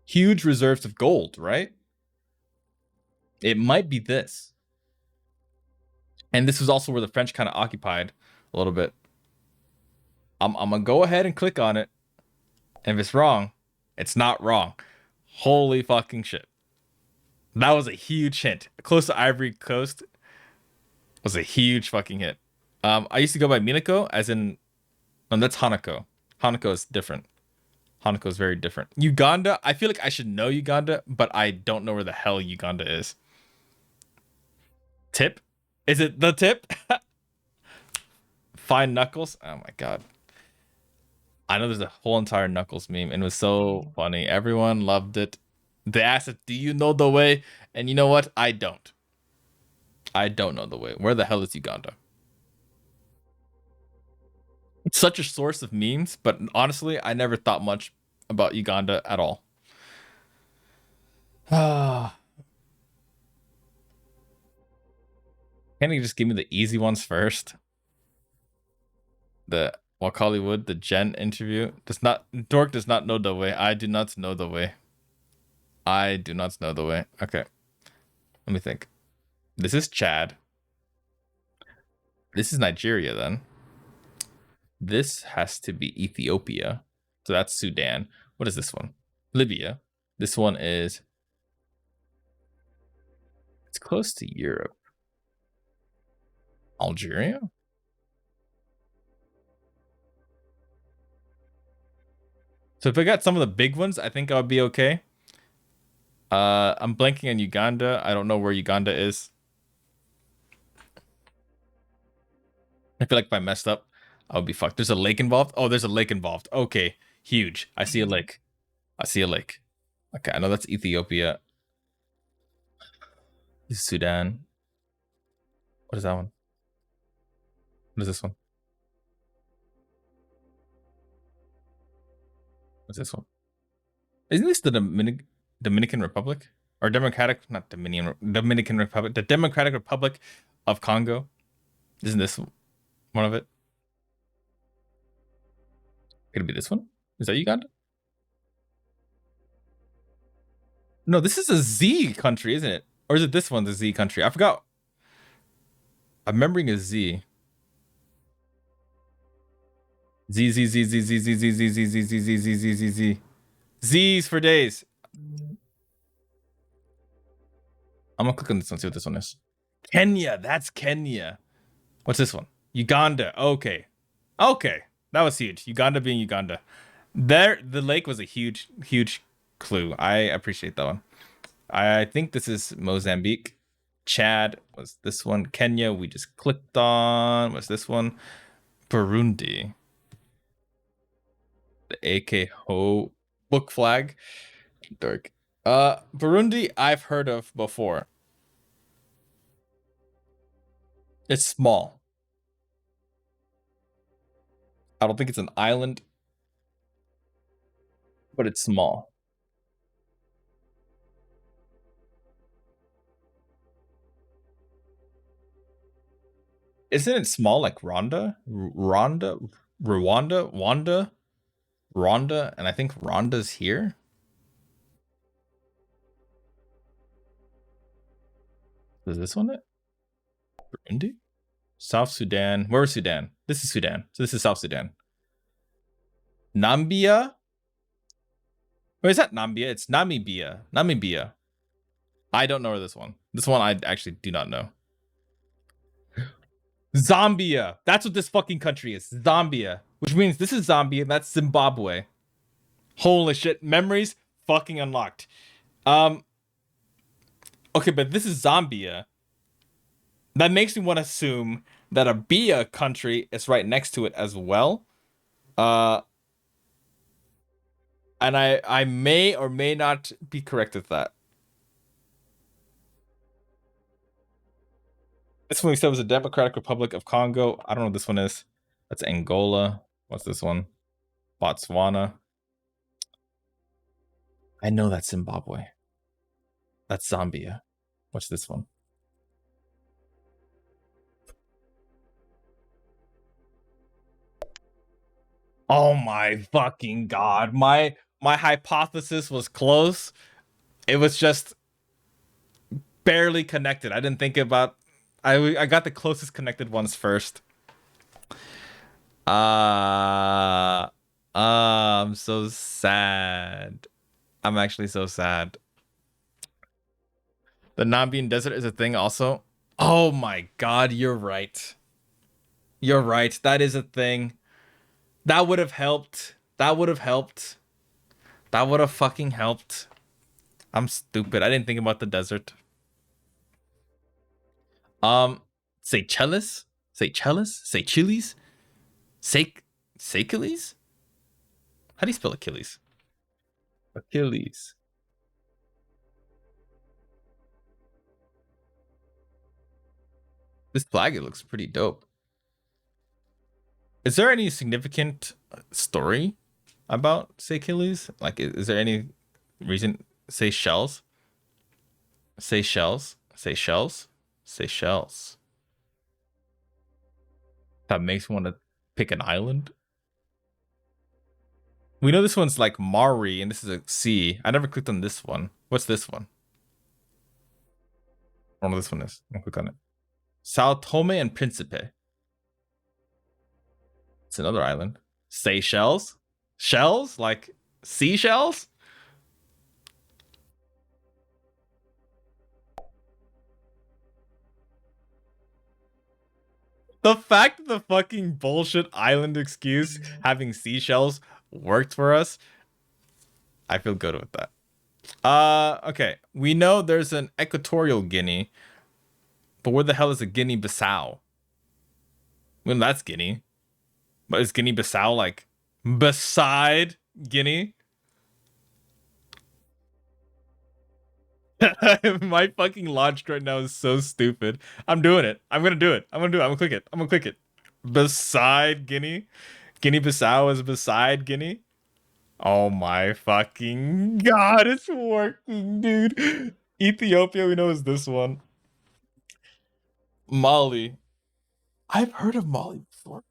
Huge reserves of gold, right? It might be this. And this was also where the French kind of occupied a little bit. I'm gonna go ahead and click on it. And if it's wrong, it's not wrong. Holy fucking shit. That was a huge hint. Close to Ivory Coast was a huge fucking hit. I used to go by Minako, as in, that's Hanako. Hanako is different. Hanako is very different. Uganda, I feel like I should know Uganda, but I don't know where the hell Uganda is. Tip? Is it the tip? Fine Knuckles? Oh my god. I know there's a whole entire Knuckles meme, and it was so funny. Everyone loved it. They asked it, do you know the way? And you know what? I don't. I don't know the way. Where the hell is Uganda? It's such a source of memes, but honestly, I never thought much about Uganda at all. Can't you just give me the easy ones first? The Hollywood, the Jen interview. Dork does not know the way. I do not know the way. I do not know the way. Okay. Let me think. This is Chad. This is Nigeria then. This has to be Ethiopia. So that's Sudan. What is this one? Libya. This one is... It's close to Europe. Algeria? So if I got some of the big ones, I think I would be okay. I'm blanking on Uganda. I don't know where Uganda is. I feel like if I messed up, I would be fucked. There's a lake involved? Oh, there's a lake involved. Okay, huge. I see a lake. I see a lake. Okay, I know that's Ethiopia. This is Sudan. What is that one? What is this one? What's this one? Isn't this the Dominican Republic? Or Dominican Republic. The Democratic Republic of Congo. Isn't this one of it? Could it be this one? Is that Uganda? No, this is a Z country, isn't it? Or is it this one, the Z country? I forgot. I'm remembering a Z. Z, Z, Z, Z, Z, Z, Z, Z, Z, Z, Z, Z, Z, Z, Z, Z. Z's for days. I'm gonna click on this one, see what this one is. Kenya, that's Kenya. What's this one? Uganda. Okay. Okay. That was huge. Uganda being Uganda. There, the lake was a huge, huge clue. I appreciate that one. I think this is Mozambique. Chad was this one. Kenya, we just clicked on. What's this one? Burundi. The AK Ho book flag. Dark. Burundi, I've heard of before. It's small. I don't think it's an island, but it's small. Isn't it small like Rwanda? Rwanda, and I think Rwanda's here. Is this one it? Burundi? South Sudan. Where is Sudan? This is Sudan. So this is South Sudan. Nambia? Or is that Nambia? It's Namibia. Namibia. I don't know this one. This one I actually do not know. Zambia. That's what this fucking country is. Zambia. Which means this is Zambia. That's Zimbabwe. Holy shit. Memories fucking unlocked. Okay, but this is Zambia. That makes me want to assume that a Bia country is right next to it as well. And I may or may not be correct with that. This one we said was the Democratic Republic of Congo. I don't know what this one is. That's Angola. What's this one? Botswana. I know that's Zimbabwe. That's Zambia. What's this one? Oh my fucking god. My hypothesis was close. It was just barely connected. I didn't think about I got the closest connected ones first. I'm so sad. I'm actually so sad. The Nambian Desert is a thing also. Oh my god, you're right. You're right. That is a thing. That would have helped. That would have helped. That would have fucking helped. I'm stupid. I didn't think about the desert. Seychelles? Seychelles? Seychelles? Seychelles? How do you spell Achilles? Achilles. This flag, it looks pretty dope. Is there any significant story about Seychelles? Like, is there any reason? Seychelles? Seychelles? Seychelles? Seychelles. That makes me want to pick an island. We know this one's like Mari, and this is a C. I never clicked on this one. What's this one? I don't know what this one is. I'll click on it. Sao Tome and Principe. It's another island. Seychelles? Shells? Like seashells? The fact that the fucking bullshit island excuse having seashells worked for us, I feel good with that. Okay. We know there's an Equatorial Guinea, but where the hell is a Guinea-Bissau? Well, that's Guinea. But is Guinea-Bissau like beside Guinea? My fucking logic right now is so stupid. I'm doing it. I'm gonna do it. I'm gonna click it. I'm gonna click it. Beside Guinea? Guinea-Bissau is beside Guinea? Oh my fucking god, it's working, dude. Ethiopia, we know is this one. Mali. I've heard of Mali before.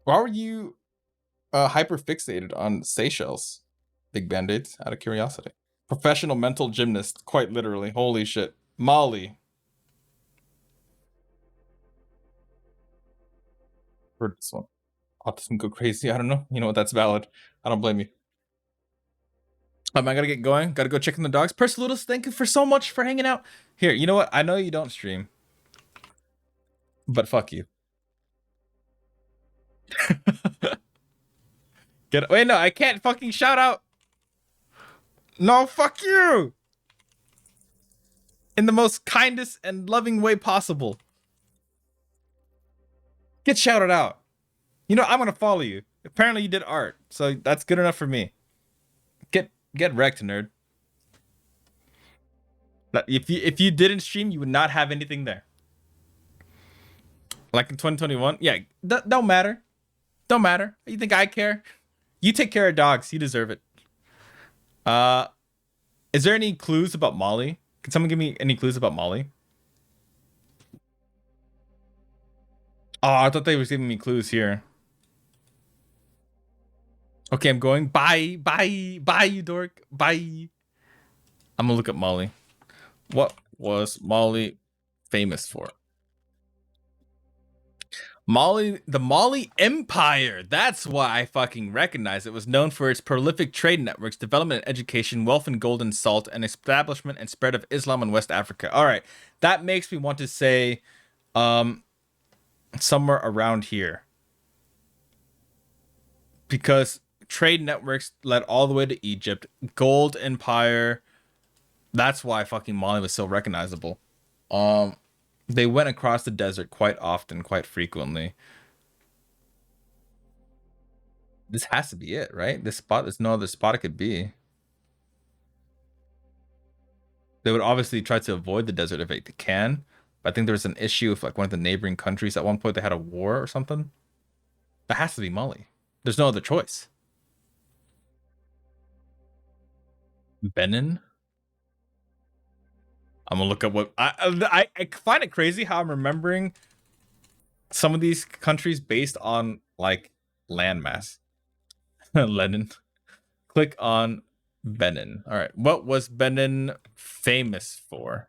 Why were you hyper fixated on Seychelles? Big band-aids, out of curiosity. Professional mental gymnast, quite literally. Holy shit. Mali. Heard this one. Autism go crazy. I don't know. You know what? That's valid. I don't blame you. I gotta get going. Gotta go check on the dogs. Persalutus, thank you for so much for hanging out. Here, you know what? I know you don't stream, but fuck you. Wait, no, I can't fucking shout out. No, fuck you. In the most kindest and loving way possible. Get shouted out. You know, I'm gonna follow you. Apparently you did art, so that's good enough for me. Get wrecked, nerd. If you didn't stream, you would not have anything there. Like in 2021, yeah, don't matter. Don't matter. You think I care? You take care of dogs. You deserve it. Is there any clues about Molly? Can someone give me any clues about Molly? Oh, I thought they were giving me clues here. Okay, I'm going. Bye, you dork. Bye. I'm gonna look at Molly. What was Molly famous for? Mali, the Mali Empire. That's why I fucking recognize it. Was known for its prolific trade networks, development and education, wealth and gold and salt, and establishment and spread of Islam in West Africa. All right, that makes me want to say, somewhere around here, because trade networks led all the way to Egypt. Gold Empire. That's why fucking Mali was so recognizable. They went across the desert quite often, quite frequently. This has to be it, right? This spot, there's no other spot it could be. They would obviously try to avoid the desert if they can. But I think there was an issue with like one of the neighboring countries. At one point, they had a war or something. That has to be Mali. There's no other choice. Benin. I'm gonna look up what I find it crazy how I'm remembering some of these countries based on like landmass. Lenin. Click on Benin. All right. What was Benin famous for?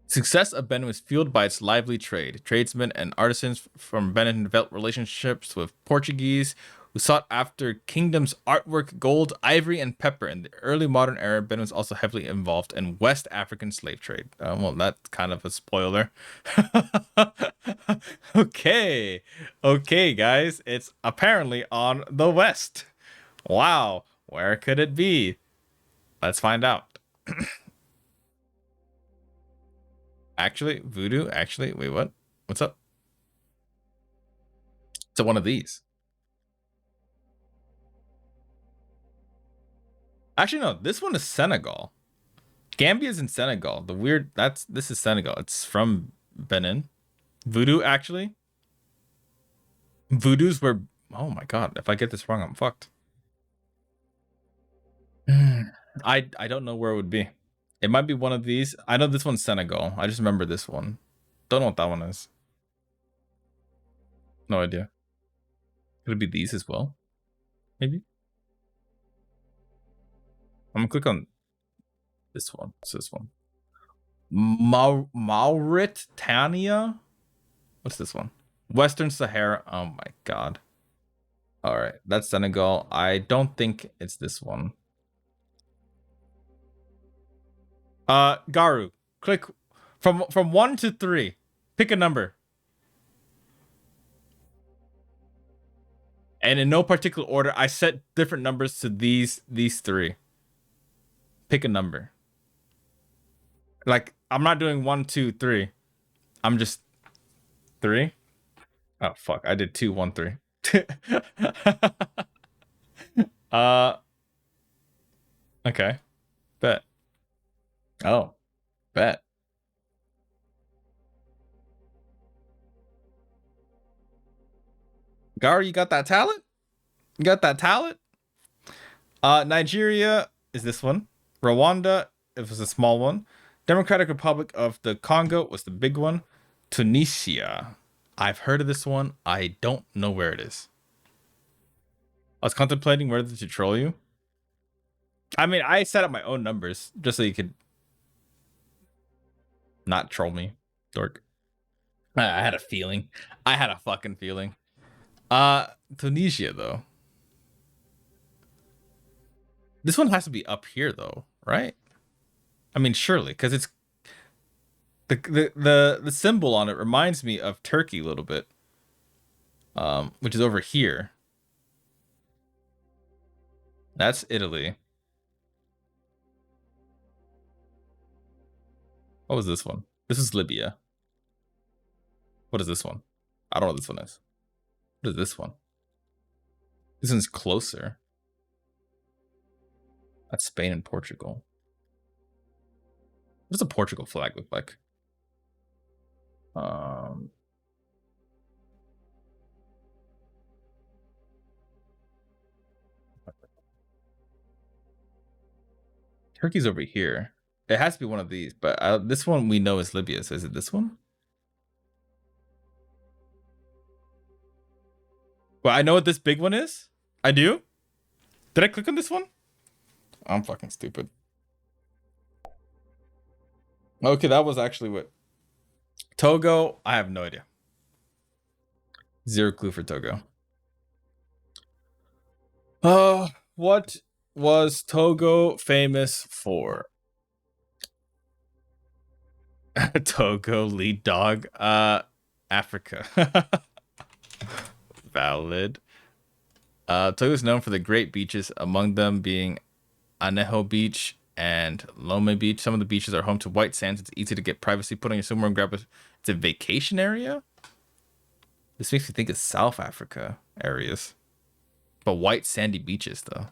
Success of Benin was fueled by its lively trade. Tradesmen and artisans from Benin developed relationships with Portuguese who sought after kingdom's artwork, gold, ivory, and pepper. In the early modern era, Benin was also heavily involved in West African slave trade. Well, that's kind of a spoiler. Okay. Okay, guys. It's apparently on the West. Wow. Where could it be? Let's find out. Actually, voodoo. Actually, wait, what? What's up? So one of these. Actually, no. This one is Senegal. Gambia is in Senegal. This is Senegal. It's from Benin. Voodoo, actually. Voodoo's were. Oh my god! If I get this wrong, I'm fucked. I don't know where it would be. It might be one of these. I know this one's Senegal. I just remember this one. Don't know what that one is. No idea. Could it be these as well? Maybe. I'm gonna click on this one. It's this one. Mauritania? What's this one? Western Sahara. Oh my god. All right, that's Senegal. I don't think it's this one. Garu, click from 1 to 3. Pick a number. And in no particular order, I set different numbers to these 3. Pick a number. Like, I'm not doing 1, 2, 3. I'm just 3. Oh fuck! I did 2, 1, 3. Okay. Bet. Oh, bet. Gar, you got that talent? You got that talent? Nigeria is this one. Rwanda, it was a small one. Democratic Republic of the Congo was the big one. Tunisia. I've heard of this one. I don't know where it is. I was contemplating whether to troll you. I mean, I set up my own numbers just so you could not troll me, dork. I had a feeling. I had a fucking feeling. Tunisia, though. This one has to be up here, though, right? I mean, surely, because it's the symbol on it reminds me of Turkey a little bit, which is over here. That's Italy. What was this one? This is Libya. What is this one? I don't know what this one is. What is this one? This one's closer. That's Spain and Portugal. What does a Portugal flag look like? Turkey's over here. It has to be one of these, but this one we know is Libya. So is it this one? Well, I know what this big one is. I do? Did I click on this one? I'm fucking stupid. Okay, that was actually what Togo, I have no idea. Zero clue for Togo. What was Togo famous for? Togo lead dog. Africa. Valid. Togo is known for the great beaches, among them being Anejo Beach and Lome Beach. Some of the beaches are home to white sands. It's easy to get privacy. Put on your swimwear and grab a... It's a vacation area? This makes me think of South Africa areas. But white sandy beaches, though.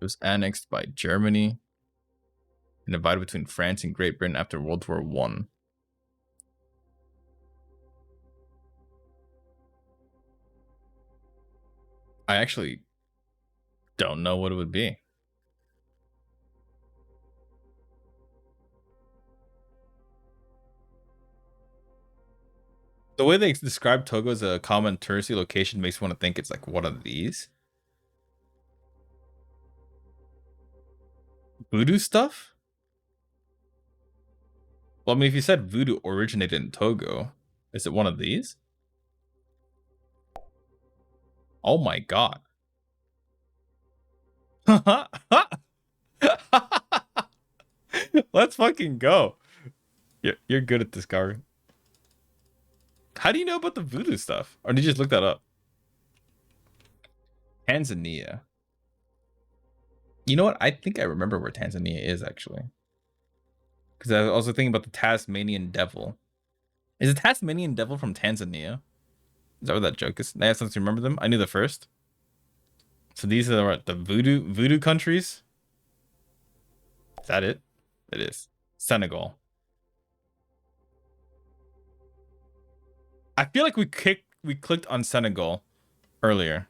It was annexed by Germany and divided between France and Great Britain after World War One. I actually don't know what it would be. The way they describe Togo as a common touristy location makes me want to think it's like one of these. Voodoo stuff? Well, I mean, if you said voodoo originated in Togo, is it one of these? Oh my god. Let's fucking go. You're good at this, Gary. How do you know about the voodoo stuff? Or did you just look that up? Tanzania. You know what? I think I remember where Tanzania is, actually. Because I was also thinking about the Tasmanian devil. Is the Tasmanian devil from Tanzania? Is that what that joke is? I have something to remember them. I knew the first. So these are what, the voodoo countries? Is that it? It is. Senegal. I feel like we clicked on Senegal earlier.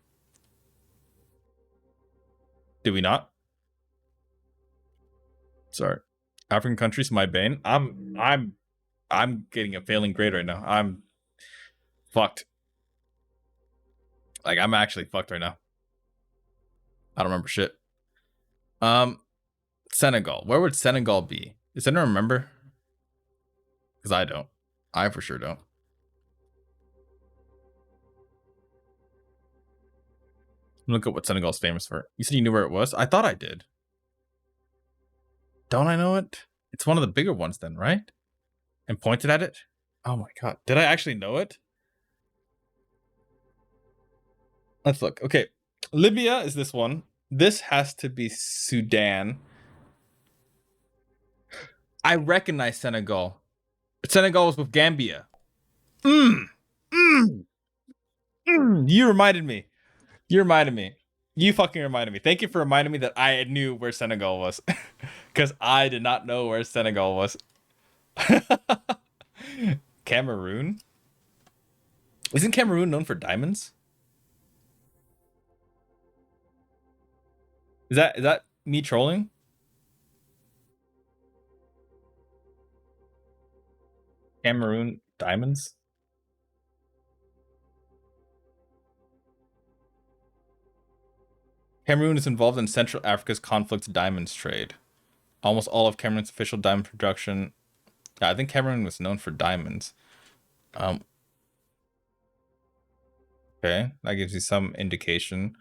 Did we not? Sorry. African countries, my bane. I'm getting a failing grade right now. I'm fucked. Like, I'm actually fucked right now. I don't remember shit. Senegal. Where would Senegal be? Does anyone remember? Because I don't. I for sure don't. Look at what Senegal's famous for. You said you knew where it was? I thought I did. Don't I know it? It's one of the bigger ones then, right? And pointed at it? Oh my god. Did I actually know it? Let's look. Okay. Libya is this one. This has to be Sudan. I recognize Senegal. Senegal was with Gambia. You reminded me. You reminded me. You fucking reminded me. Thank you for reminding me that I knew where Senegal was. Because I did not know where Senegal was. Cameroon? Isn't Cameroon known for diamonds? Is that me trolling? Cameroon diamonds? Cameroon is involved in Central Africa's conflict diamonds trade. Almost all of Cameroon's official diamond production. Yeah, I think Cameroon was known for diamonds. Okay, that gives you some indication.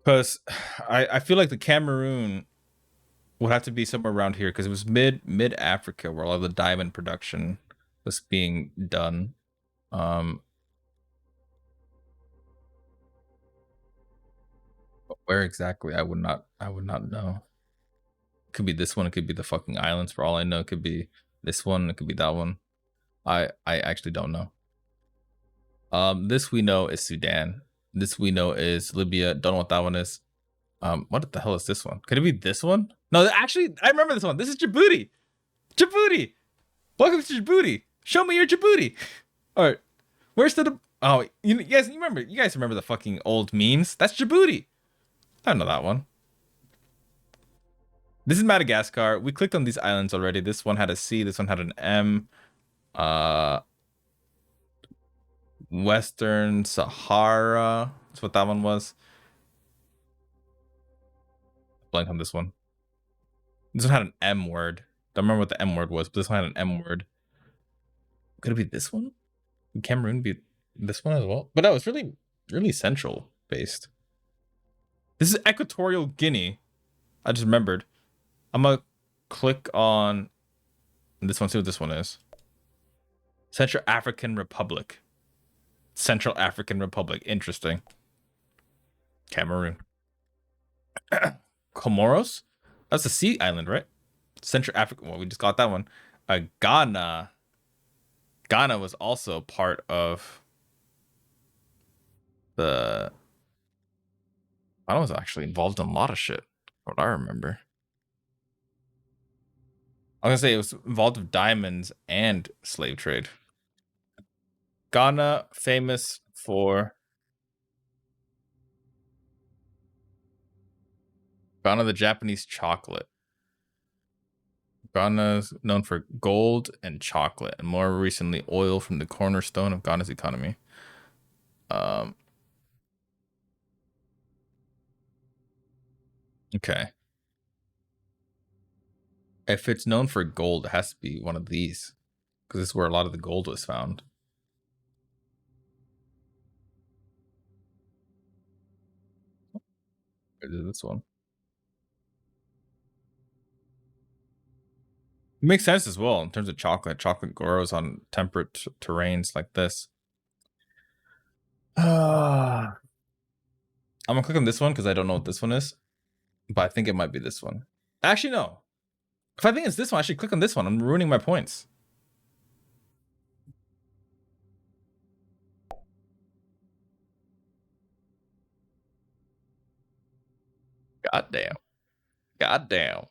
Because I feel like the Cameroon would have to be somewhere around here because it was mid Africa where all of the diamond production was being done. Where exactly? I would not know. It could be this one. It could be the fucking islands. For all I know, it could be this one. It could be that one. I actually don't know. This we know is Sudan. This we know is Libya. Don't know what that one is. What the hell is this one? Could it be this one? No, actually, I remember this one. This is Djibouti. Djibouti. Welcome to Djibouti. Show me your Djibouti. All right. Where's the? Oh, you guys remember? You guys remember the fucking old memes? That's Djibouti. I don't know that one. This is Madagascar. We clicked on these islands already. This one had a C. This one had an M. Western Sahara. That's what that one was. Blank on this one. This one had an M word. Don't remember what the M word was, but this one had an M word. Could it be this one? Would Cameroon be this one as well? But no, it's really central based. This is Equatorial Guinea. I just remembered. I'm gonna click on this one, see what this one is. Central African Republic. Central African Republic. Interesting. Cameroon. Comoros? That's a sea island, right? Central Africa. Well, we just got that one. Ghana. Ghana was also part of the. Ghana was actually involved in a lot of shit. What I remember. I was gonna say it was involved with diamonds and slave trade. Ghana famous for. Ghana, the Japanese chocolate. Ghana's known for gold and chocolate, and more recently, oil from the cornerstone of Ghana's economy. Okay. If it's known for gold, it has to be one of these, because this is where a lot of the gold was found. This one. It makes sense as well in terms of chocolate. Chocolate grows on temperate terrains like this. I'm gonna click on this one because I don't know what this one is, but I think it might be this one. Actually, no. If I think it's this one, I should click on this one. I'm ruining my points. Goddamn. Goddamn.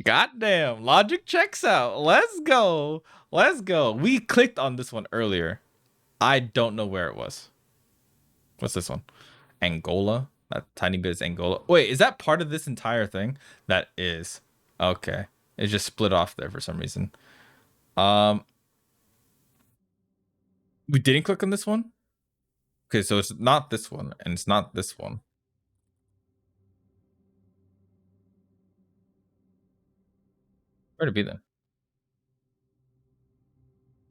Goddamn. Logic checks out. Let's go. Let's go. We clicked on this one earlier. I don't know where it was. What's this one? Angola? That tiny bit is Angola. Wait, is that part of this entire thing? That is. Okay. It just split off there for some reason. We didn't click on this one? Okay, so it's not this one, and it's not this one. Where'd it be then?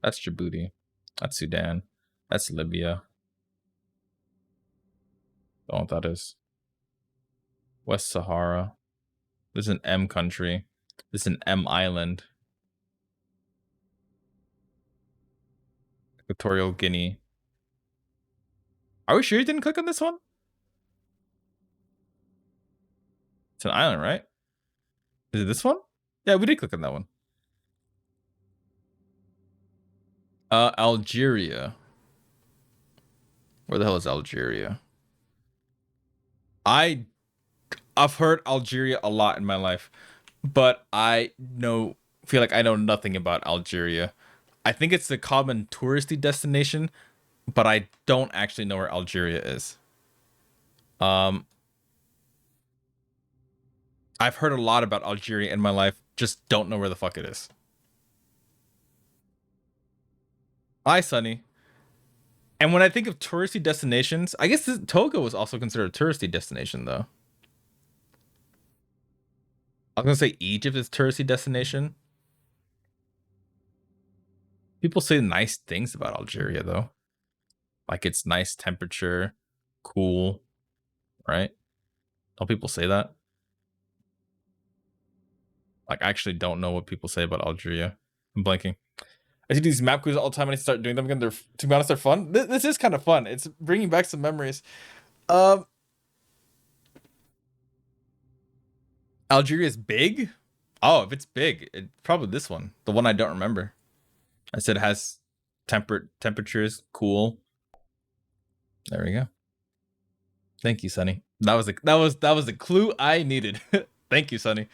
That's Djibouti. That's Sudan. That's Libya. Don't know what that is. West Sahara. This is an M country. This is an M island. Equatorial Guinea. Are we sure you didn't click on this one? It's an island, right? Is it this one? Yeah, we did click on that one. Algeria. Where the hell is Algeria? I've heard Algeria a lot in my life, but feel like I know nothing about Algeria. I think it's the common touristy destination, but I don't actually know where Algeria is. I've heard a lot about Algeria in my life, just don't know where the fuck it is. Hi, Sunny. And when I think of touristy destinations, I guess Togo was also considered a touristy destination, though. I was gonna say Egypt is a touristy destination. People say nice things about Algeria, though. Like it's nice temperature, cool, right? Don't people say that? Like, I actually don't know what people say about Algeria. I'm blanking. I see these map quizzes all the time, and I start doing them again. To be honest, they're fun. This is kind of fun. It's bringing back some memories. Algeria is big. Oh, if it's big, probably this one, the one I don't remember. I said it has temperatures, cool. There we go. Thank you, Sonny. That was the clue I needed. Thank you, Sonny.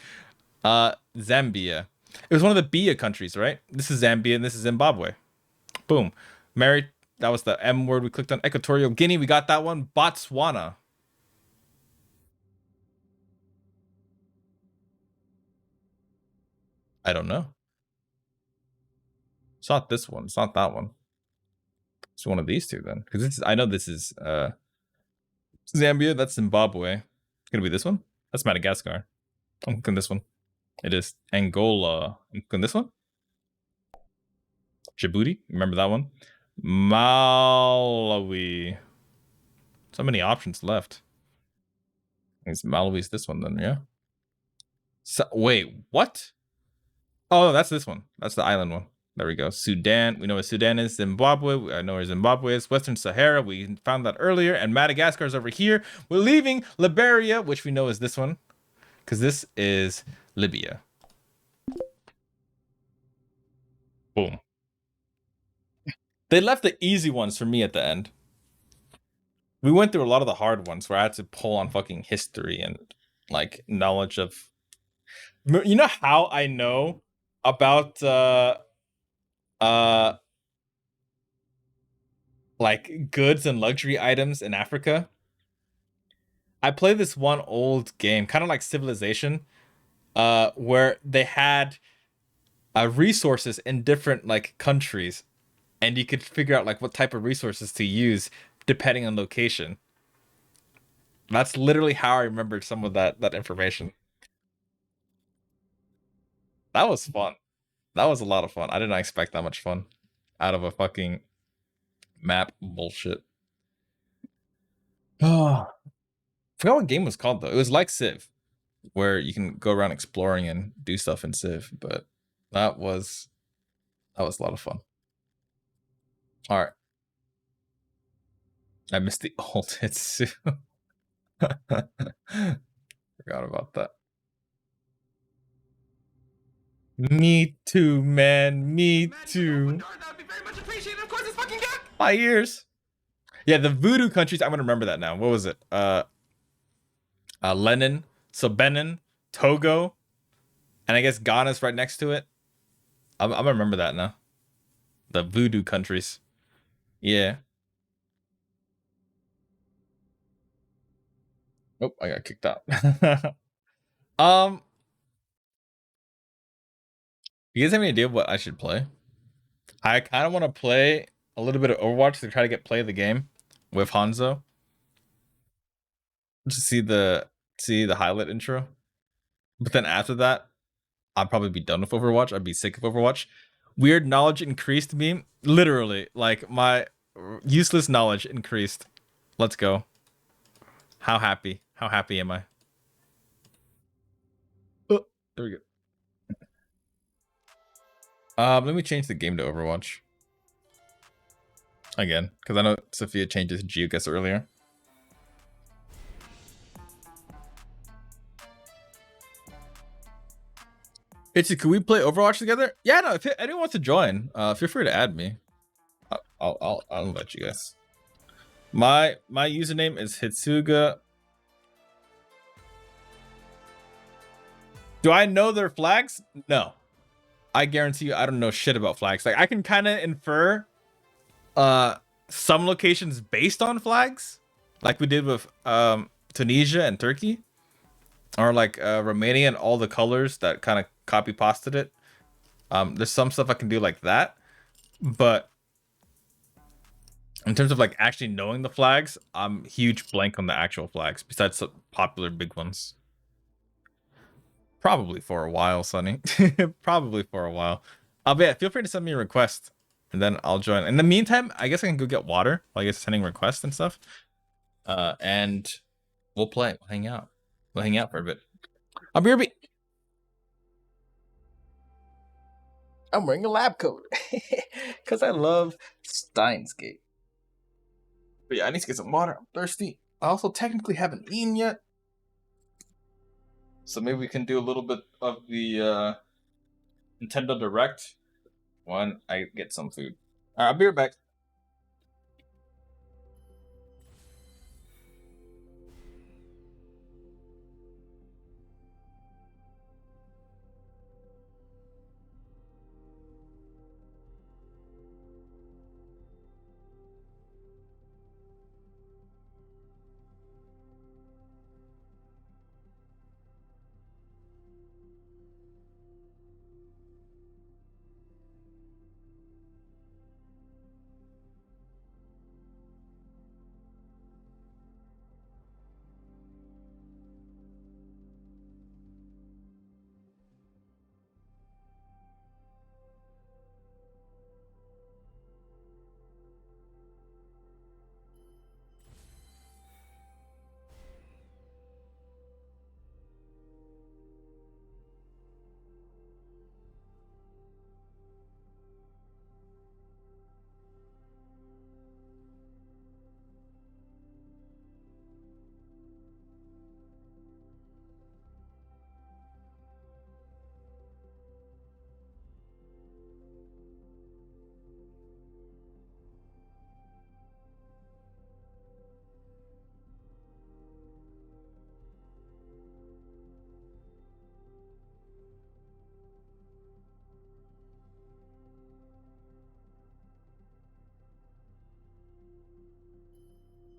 Zambia. It was one of the BIA countries, right? This is Zambia and this is Zimbabwe. Boom. Married. That was the M word we clicked on. Equatorial Guinea. We got that one. Botswana. I don't know. It's not this one. It's not that one. It's one of these two then. Because I know this is Zambia, that's Zimbabwe. Gonna be this one? That's Madagascar. I'm clicking this one. It is Angola. I'm clicking this one. Djibouti. Remember that one? Malawi. So many options left. I guess Malawi's this one then, yeah. So, wait, what? Oh, that's this one. That's the island one. There we go. Sudan. We know what Sudan is. Zimbabwe. I know where Zimbabwe is. Western Sahara. We found that earlier. And Madagascar is over here. We're leaving Liberia, which we know is this one. Because this is Libya. Boom. They left the easy ones for me at the end. We went through a lot of the hard ones where I had to pull on fucking history and like knowledge of. You know how I know about like goods and luxury items in Africa? I played this one old game, kind of like Civilization, where they had resources in different like countries, and you could figure out like what type of resources to use depending on location. That's literally how I remembered some of that information. That was fun. That was a lot of fun. I did not expect that much fun out of a fucking map bullshit. Oh, forgot what game was called though. It was like Civ, where you can go around exploring and do stuff in Civ, but that was a lot of fun. All right. I missed the old Hitsu. Forgot about that. Me too, man. Me too. That would be very much appreciated. Of course, it's fucking got my ears. Yeah, the voodoo countries. I'm gonna remember that now. What was it? Lenin, so Benin, Togo, and I guess Ghana's right next to it. I'm gonna remember that now. The voodoo countries. Yeah. Oh, I got kicked out. You guys have any idea what I should play? I kind of want to play a little bit of Overwatch to try to get play of the game with Hanzo. To see the highlight intro. But then after that, I'd probably be done with Overwatch. I'd be sick of Overwatch. Weird knowledge increased me. Literally, like my useless knowledge increased. Let's go. How happy? How happy am I? Oh, there we go. Let me change the game to Overwatch. Again, because I know Sophia changed it to Geoguess earlier. Itchy, could we play Overwatch together? Yeah, no, if anyone wants to join, feel free to add me. I'll invite you guys. My username is Hitsuga. Do I know their flags? No. I guarantee you I don't know shit about flags. Like I can kind of infer some locations based on flags, like we did with Tunisia and Turkey, or like Romania and all the colors that kind of copy pasted it. There's some stuff I can do like that, but in terms of like actually knowing the flags, I'm huge blank on the actual flags besides some popular big ones. Probably for a while, Sonny. Probably for a while. But yeah, feel free to send me a request and then I'll join. In the meantime, I guess I can go get water while I get sending requests and stuff. And we'll play. We'll hang out. We'll hang out for a bit. I'll be right back. I'm wearing a lab coat because I love Steins Gate. But yeah, I need to get some water. I'm thirsty. I also technically haven't eaten yet. So maybe we can do a little bit of the Nintendo Direct when I get some food. All right, I'll be right back.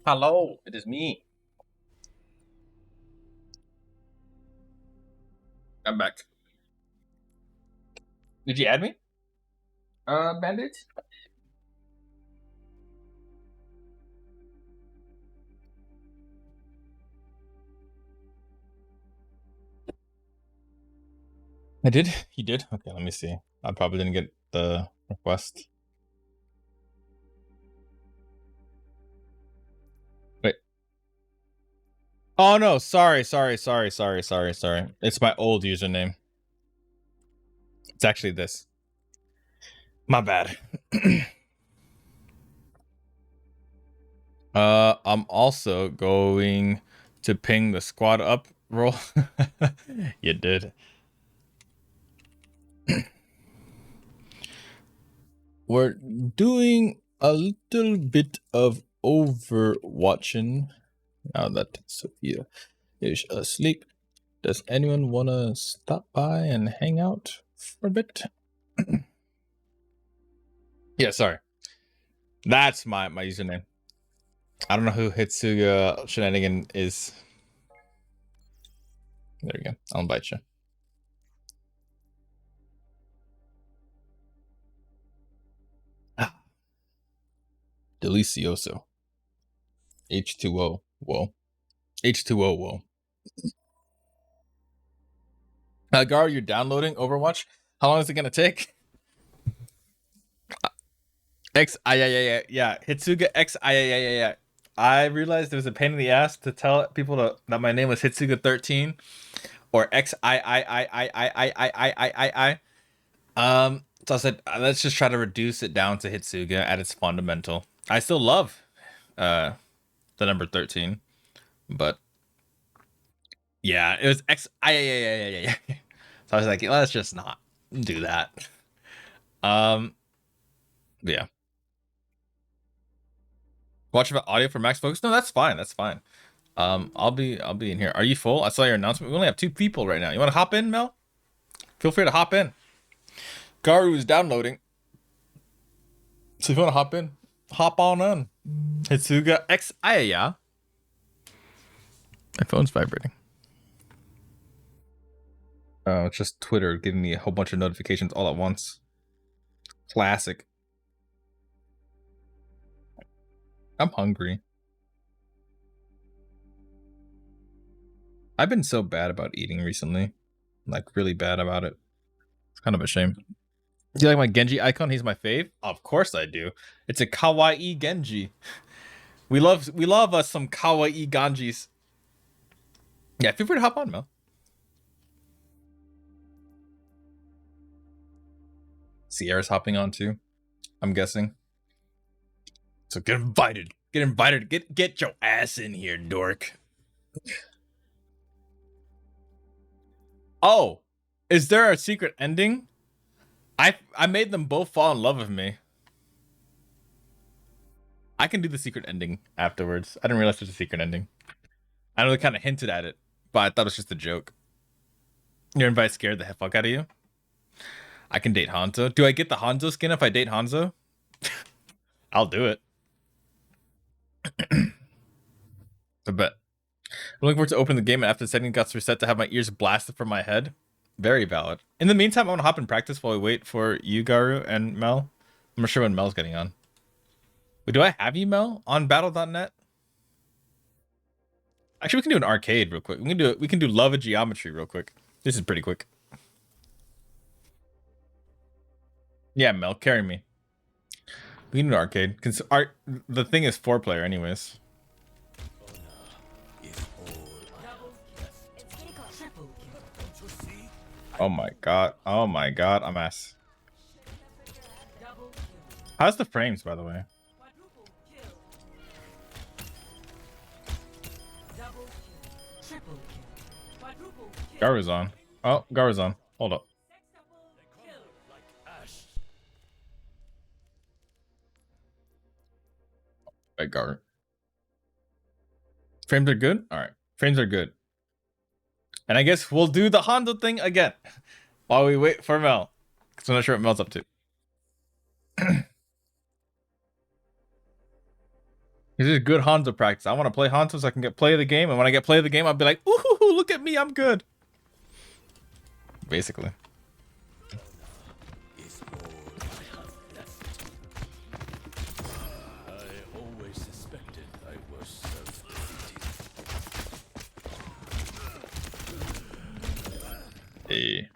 Hello, it is me. I'm back. Did you add me? Bandit? I did? You did? Okay, let me see. I probably didn't get the request. Wait. Oh no, sorry. It's my old username. It's actually this. My bad. I'm also going to ping the squad up roll. You did. We're doing a little bit of overwatching now that Sophia is asleep. Does anyone want to stop by and hang out for a bit? Yeah, sorry. That's my username. I don't know who Hitsuga Shenanigan is. There we go. I'll invite you. Delicioso. H2O. Whoa. H2O. Whoa. Gar, you're downloading Overwatch? How long is it gonna take? Yeah. Hitsuga X yeah. I realized it was a pain in the ass to tell people that my name was Hitsuga 13 or XIII. So I said let's just try to reduce it down to Hitsuga at its fundamental. I still love the number 13, but yeah, it was XIII. So I was like, let's just not do that. Yeah. Watch about audio for max focus. No, that's fine. I'll be in here. Are you full? I saw your announcement. We only have 2 people right now. You want to hop in, Mel? Feel free to hop in. Garu is downloading. So if you want to hop in, hop on in. Hitsuga X Aya. My phone's vibrating. Oh, it's just Twitter giving me a whole bunch of notifications all at once. Classic. I'm hungry. I've been so bad about eating recently. Like, really bad about it. It's kind of a shame. Do you like my Genji icon? He's my fave. Of course I do. It's a kawaii Genji. We love us some kawaii Genjis. Yeah, feel free to hop on, Mel. Sierra's hopping on too, I'm guessing. So get invited. Get your ass in here, dork. Oh, is there a secret ending? I made them both fall in love with me. I can do the secret ending afterwards. I didn't realize there's a secret ending. I know they kind of hinted at it, but I thought it was just a joke. Your invite scared the fuck out of you? I can date Hanzo. Do I get the Hanzo skin if I date Hanzo? I'll do it. I bet. I'm looking forward to opening the game and after the setting got reset to have my ears blasted from my head. Very valid. In the meantime, I want to hop in practice while we wait for you, Garu, and Mel. I'm not sure when Mel's getting on. Wait, do I have you, Mel, on battle.net? Actually, we can do an arcade real quick. We can do Love of Geometry real quick. This is pretty quick. Yeah, Mel, carry me. We can do an arcade. The thing is 4-player anyways. Oh my god, I'm ass. How's the frames, by the way? Garu's on. Oh, Garu's on. Hold up. Wait, Garu. Frames are good? Alright. Frames are good. And I guess we'll do the Hondo thing again while we wait for Mel. Because I'm not sure what Mel's up to. This is good Hanzo practice. I want to play Hanzo so I can get play of the game, and when I get play of the game, I'll be like, ooh, look at me, I'm good. Basically. Hey.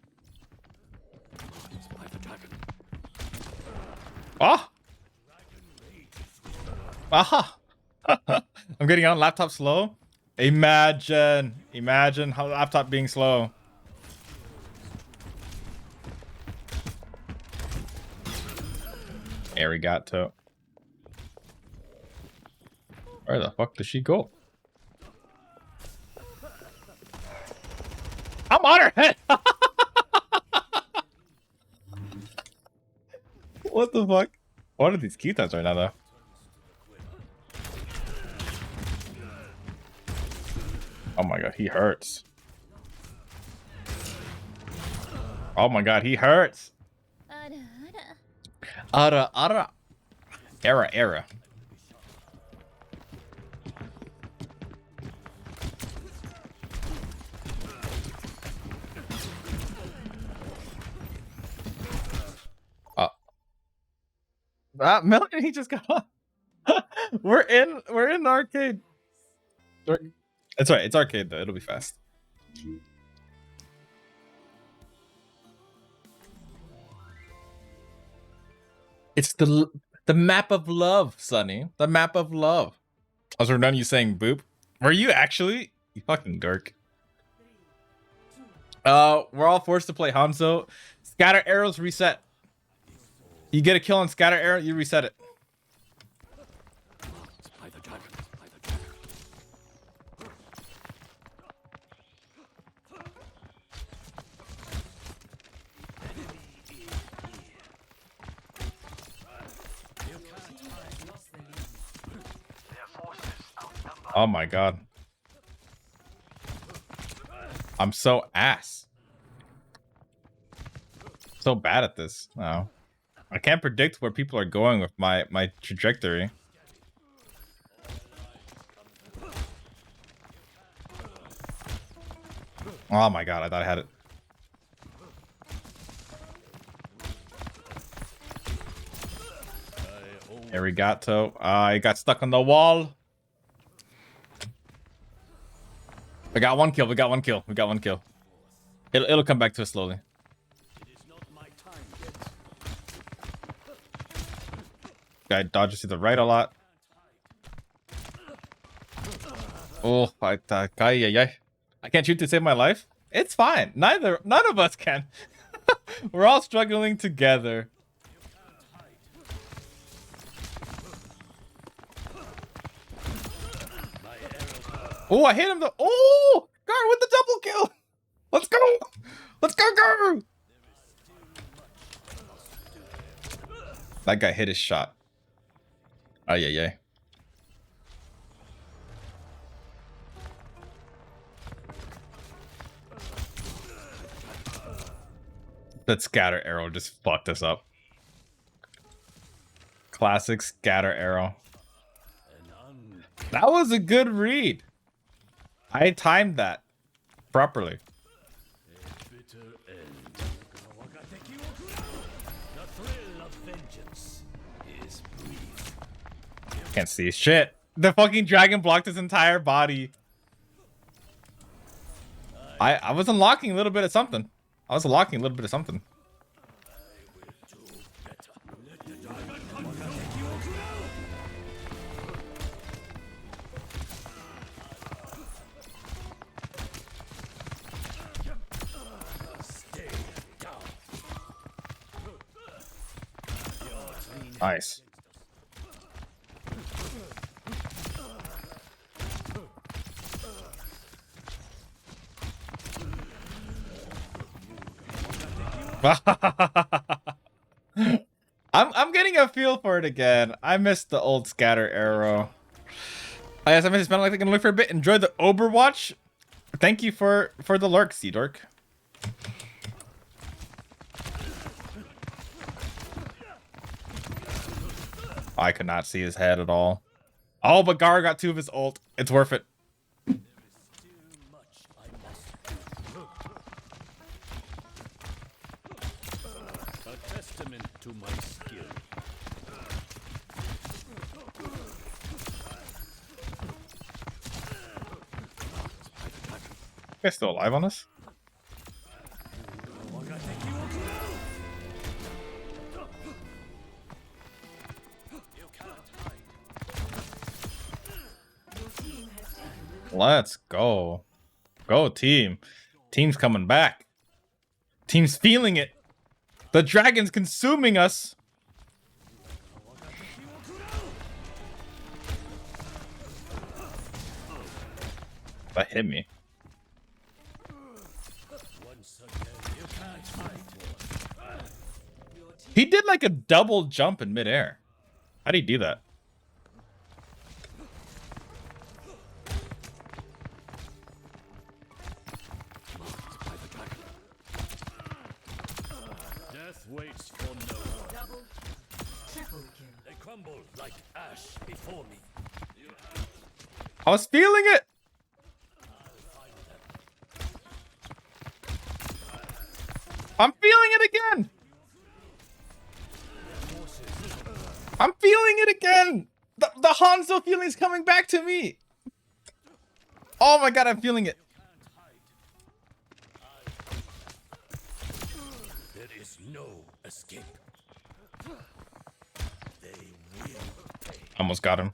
Ah! Aha! I'm getting on laptop slow. Imagine how laptop being slow. Arigato. Where the fuck does she go? I'm on her head! What the fuck? What are these keytats right now, though? Oh my god, he hurts. Oh my god, he hurts. Ara. Era. Melanie, he just got on. We're in arcade. It's right. It's arcade though. It'll be fast. It's the map of love, Sonny. The map of love. I was done you saying boop. Were you actually? You fucking dork. We're all forced to play Hanzo. Scatter arrows reset. You get a kill on scatter arrow, you reset it. Oh my god. I'm so ass. So bad at this. Oh. I can't predict where people are going with my trajectory. Oh my god, I thought I had it. Arigato. I got stuck on the wall. We got one kill. It'll come back to us slowly. Guy dodges to the right a lot. Oh, I can't shoot to save my life. It's fine. None of us can. We're all struggling together. Oh, I hit him though. Oh, Gar with the double kill. Let's go. Let's go, Gar. That guy hit his shot. Oh, yeah. That scatter arrow just fucked us up. Classic scatter arrow. That was a good read. I timed that properly. Can't see shit. The fucking dragon blocked his entire body. I was unlocking a little bit of something. Nice. I'm getting a feel for it again. I missed the old scatter arrow. I guess I missed spend like gonna look for a bit. Enjoy the Overwatch. Thank you for the lurk, Sea Dork. I could not see his head at all. Oh, but Gara got 2 of his ult. It's worth it. A testament to my skill. You guys still alive on us? Let's go. Go, team. Team's coming back. Team's feeling it. The dragon's consuming us. That hit me. He did like a double jump in midair. How do you do that? Death waits for no one. They crumble like ash before me. I was feeling it. I'm feeling it again. I'm feeling it again. The Hanzo feeling is coming back to me. Oh my god, I'm feeling it. There is no escape. They will pay. Almost got him.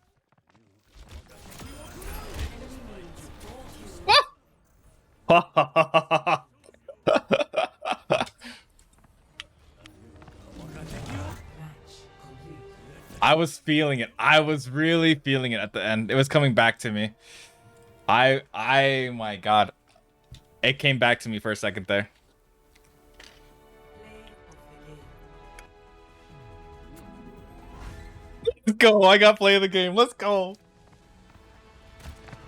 I was feeling it. I was really feeling it at the end. It was coming back to me. My god. It came back to me for a second there. Let's go. I got play of the game. Let's go.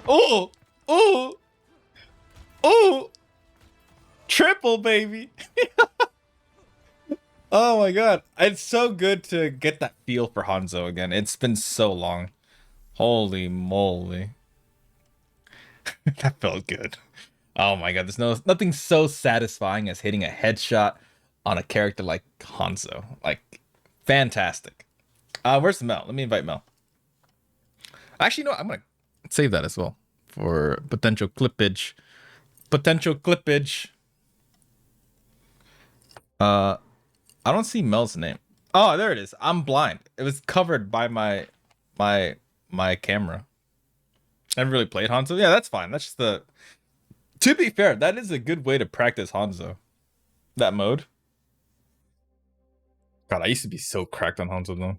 Oh, oh, oh. Triple, baby. Oh my god. It's so good to get that feel for Hanzo again. It's been so long. Holy moly. That felt good. Oh my god, there's nothing so satisfying as hitting a headshot on a character like Hanzo. Like, fantastic. Where's Mel? Let me invite Mel. Actually, no, I'm gonna save that as well for potential clippage. Potential clippage. I don't see Mel's name. Oh, there it is. I'm blind. It was covered by my camera. I haven't really played Hanzo. Yeah, that's fine. That's just the... To be fair, that is a good way to practice Hanzo. That mode. God, I used to be so cracked on Hanzo though.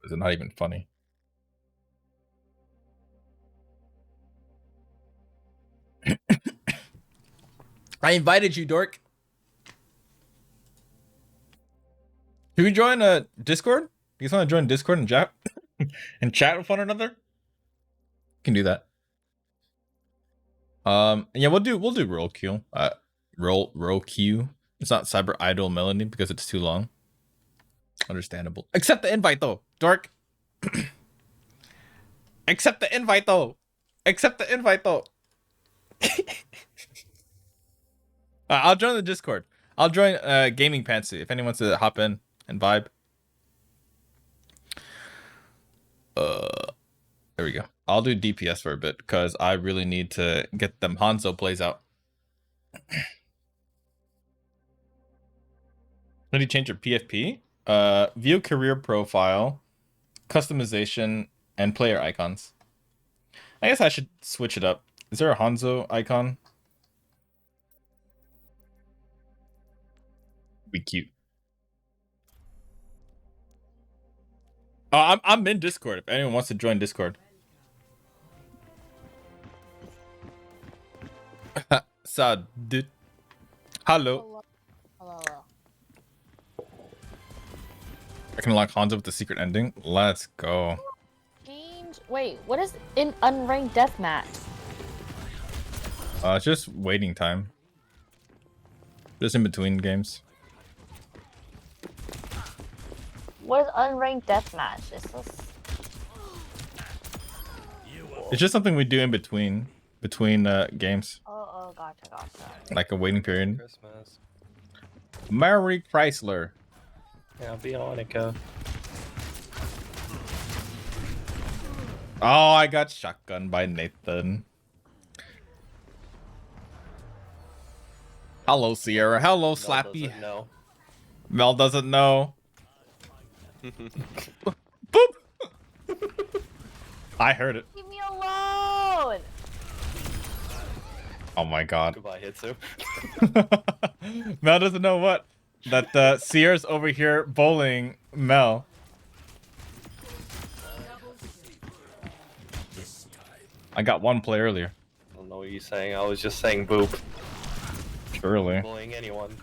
Is it not even funny? I invited you, dork. Can we join a Discord? You guys want to join Discord and chat and chat with one another? Can do that. Yeah, we'll do roll queue. Roll queue. It's not Cyber Idol Melody because it's too long. Understandable. Accept the invite though, dork. Accept the invite though. Accept the invite though. I'll join the Discord. I'll join Gaming Pantsuit if anyone wants to hop in and vibe. There we go. I'll do DPS for a bit because I really need to get them Hanzo plays out. How do you change your PFP? View career profile, customization, and player icons. I guess I should switch it up. Is there a Hanzo icon? Be cute. Oh, I'm in Discord if anyone wants to join Discord. Sad dude. Hello. Hello. I can unlock Hanzo with the secret ending. Let's go. Change. Wait, what is in unranked deathmatch? It's just waiting time. Just in between games. What is unranked deathmatch? Is this? It's just something we do in between games, Oh, gotcha. like a waiting period. Christmas. Mary Chrysler. Yeah, Bionica. Oh, I got shotgun by Nathan. Hello, Sierra. Hello, Slappy. No. Mel doesn't know. Boop. I heard it. Leave me alone. Oh my god. Goodbye, Hitsu. Mel doesn't know what. That Sierra's over here bullying Mel. I got one play earlier. I don't know what you're saying. I was just saying boop. Surely. Bullying anyone.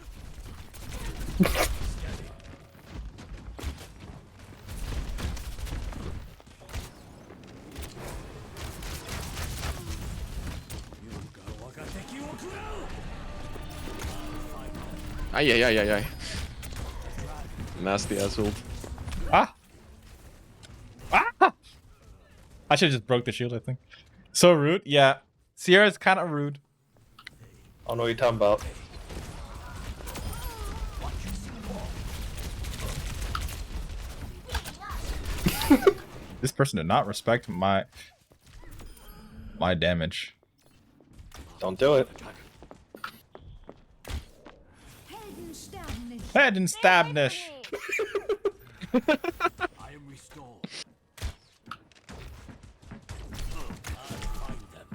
Ay. Nasty ass ult. Ah! Ah! I should have just broke the shield, I think. So rude. Yeah. Sierra's kind of rude. I don't know what you're talking about. This person did not respect my damage. Don't do it. Head and stabnish. I am restored. I'll find them.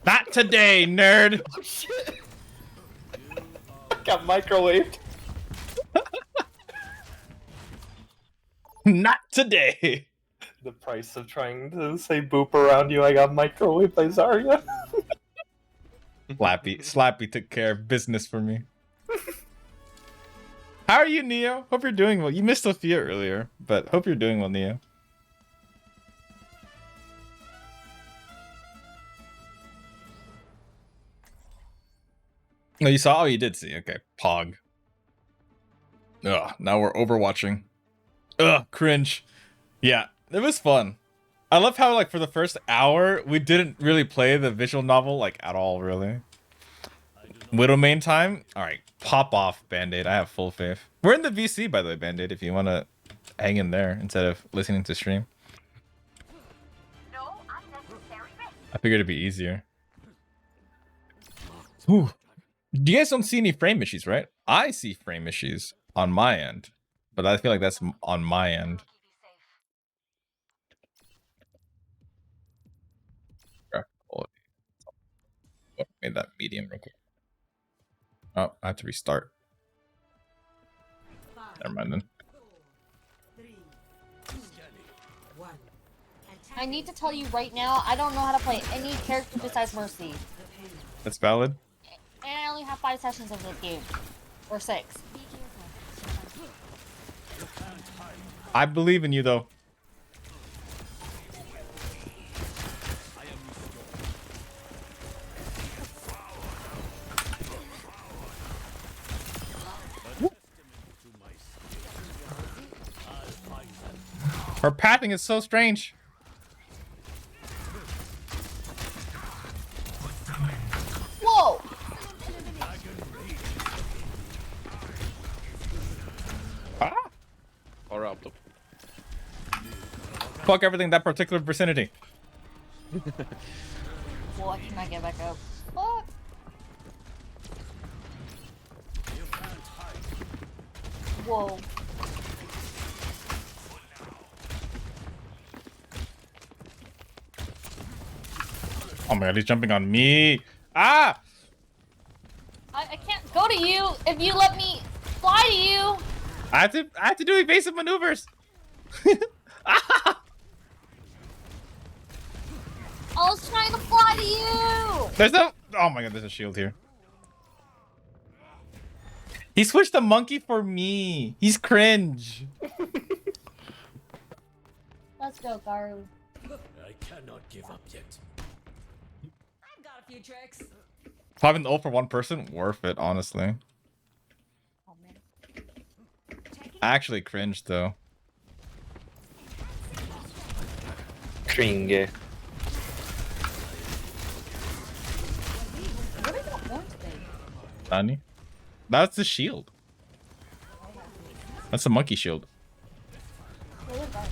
Not today, nerd. Oh, shit. Got microwaved. Not today. The price of trying to say boop around you, I got microwaved by Zarya. Slappy took care of business for me. How are you, Neo? Hope you're doing well. You missed Sophia earlier, but hope you're doing well, Neo. Oh, you saw? Oh, you did see. Okay, Pog. Ugh, now we're overwatching. Ugh, cringe. Yeah, it was fun. I love how, like, for the first hour, we didn't really play the visual novel, like, at all, really. Widowmane time? Alright, pop off, Band-Aid. I have full faith. We're in the VC, by the way, Band-Aid, if you want to hang in there instead of listening to stream. I figured it'd be easier. Whew. You guys don't see any frame issues, right? I see frame issues on my end, but I feel like that's on my end. Made that medium real quick. Oh, I have to restart. Never mind then. I need to tell you right now, I don't know how to play any character besides Mercy. That's valid. And I only have 5 sessions of this game. Or 6. I believe in you, though. Her pathing is so strange. Whoa! Ah! Or up. Fuck everything in that particular vicinity. What can I get back up? Fuck! Whoa. Oh my god, he's jumping on me. Ah! I can't go to you if you let me fly to you. I have to do evasive maneuvers. Ah! I was trying to fly to you. There's no. Oh my god, there's a shield here. He switched the monkey for me. He's cringe. Let's go, Garu. I cannot give up yet. I've got a few tricks. Having the ult for one person, worth it, honestly. Oh, man. I actually cringed though. Stringe. What is that orange thing? Nani? That's the shield. That's a monkey shield. What is that?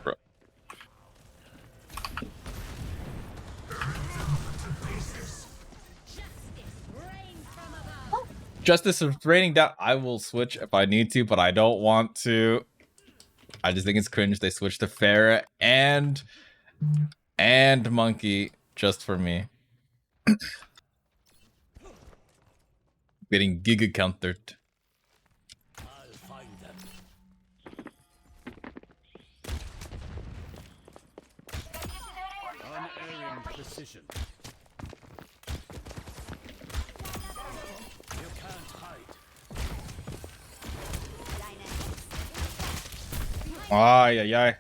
Bro. Justice is raining down. I will switch if I need to, but I don't want to. I just think it's cringe. They switched to Farah and Monkey just for me. Getting giga countered. I'll find them. Unerring precision. You can't hide. Ay, ay, ay.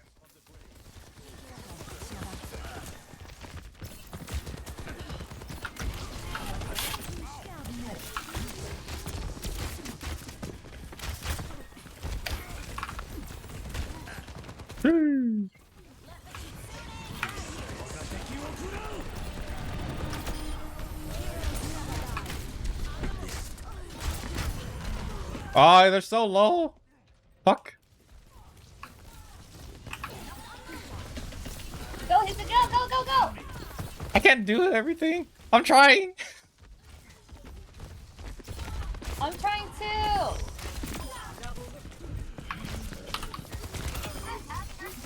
Oh, they're so low. Fuck. Go, Hitsuga, go, go, go! I can't do everything. I'm trying. I'm trying to.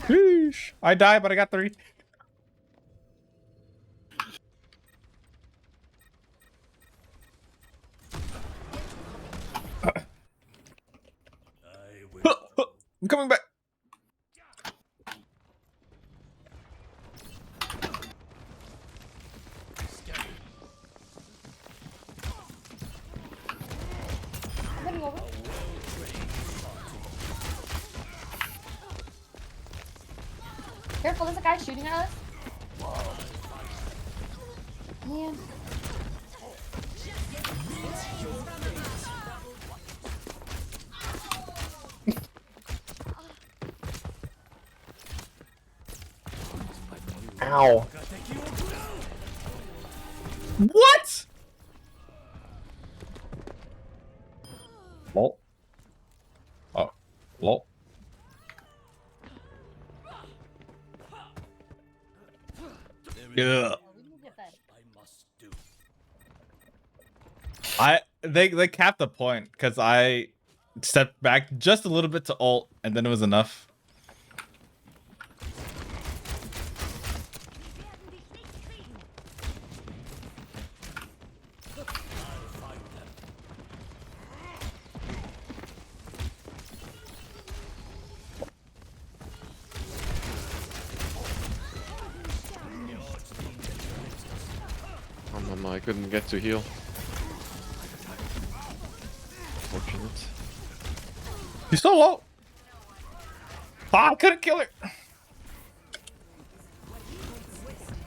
Sheesh. I died, but I got 3. I'm coming back. I'm heading over. Careful, there's a guy shooting at us. Man. Ow. What? Lol. Oh, lol. Yeah. They capped the point because I stepped back just a little bit to ult and then it was enough. Oh mama, I couldn't get to heal. Fortunate. He's so low. Ah, I couldn't kill her.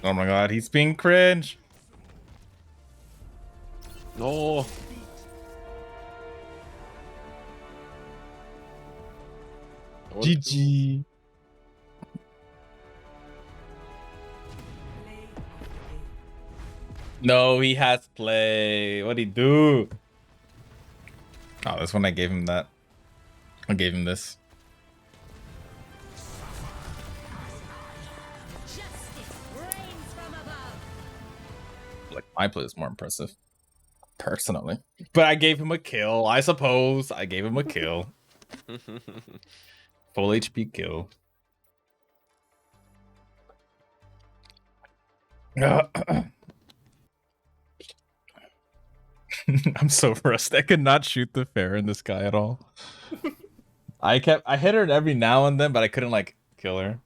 Oh my god, he's being cringe. No. GG. No, he has play. What'd he do? Oh, this one I gave him that. I gave him this. Like, my play is more impressive. Personally. But I gave him a kill, I suppose. I gave him a kill. Full HP kill. I'm so rusty. I could not shoot the fair in this guy at all. I hit her every now and then, but I couldn't like kill her.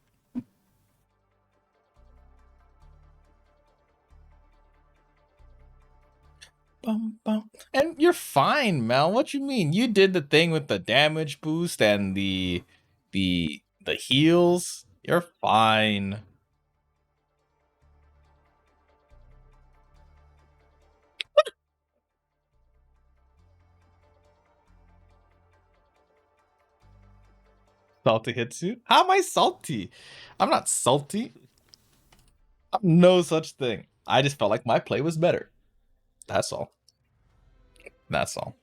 Bum, bum. And you're fine, Mel. What you mean? You did the thing with the damage boost and the heals. You're fine. Salty Hitsu? How am I salty? I'm not salty. I'm no such thing. I just felt like my play was better. That's all. That's all.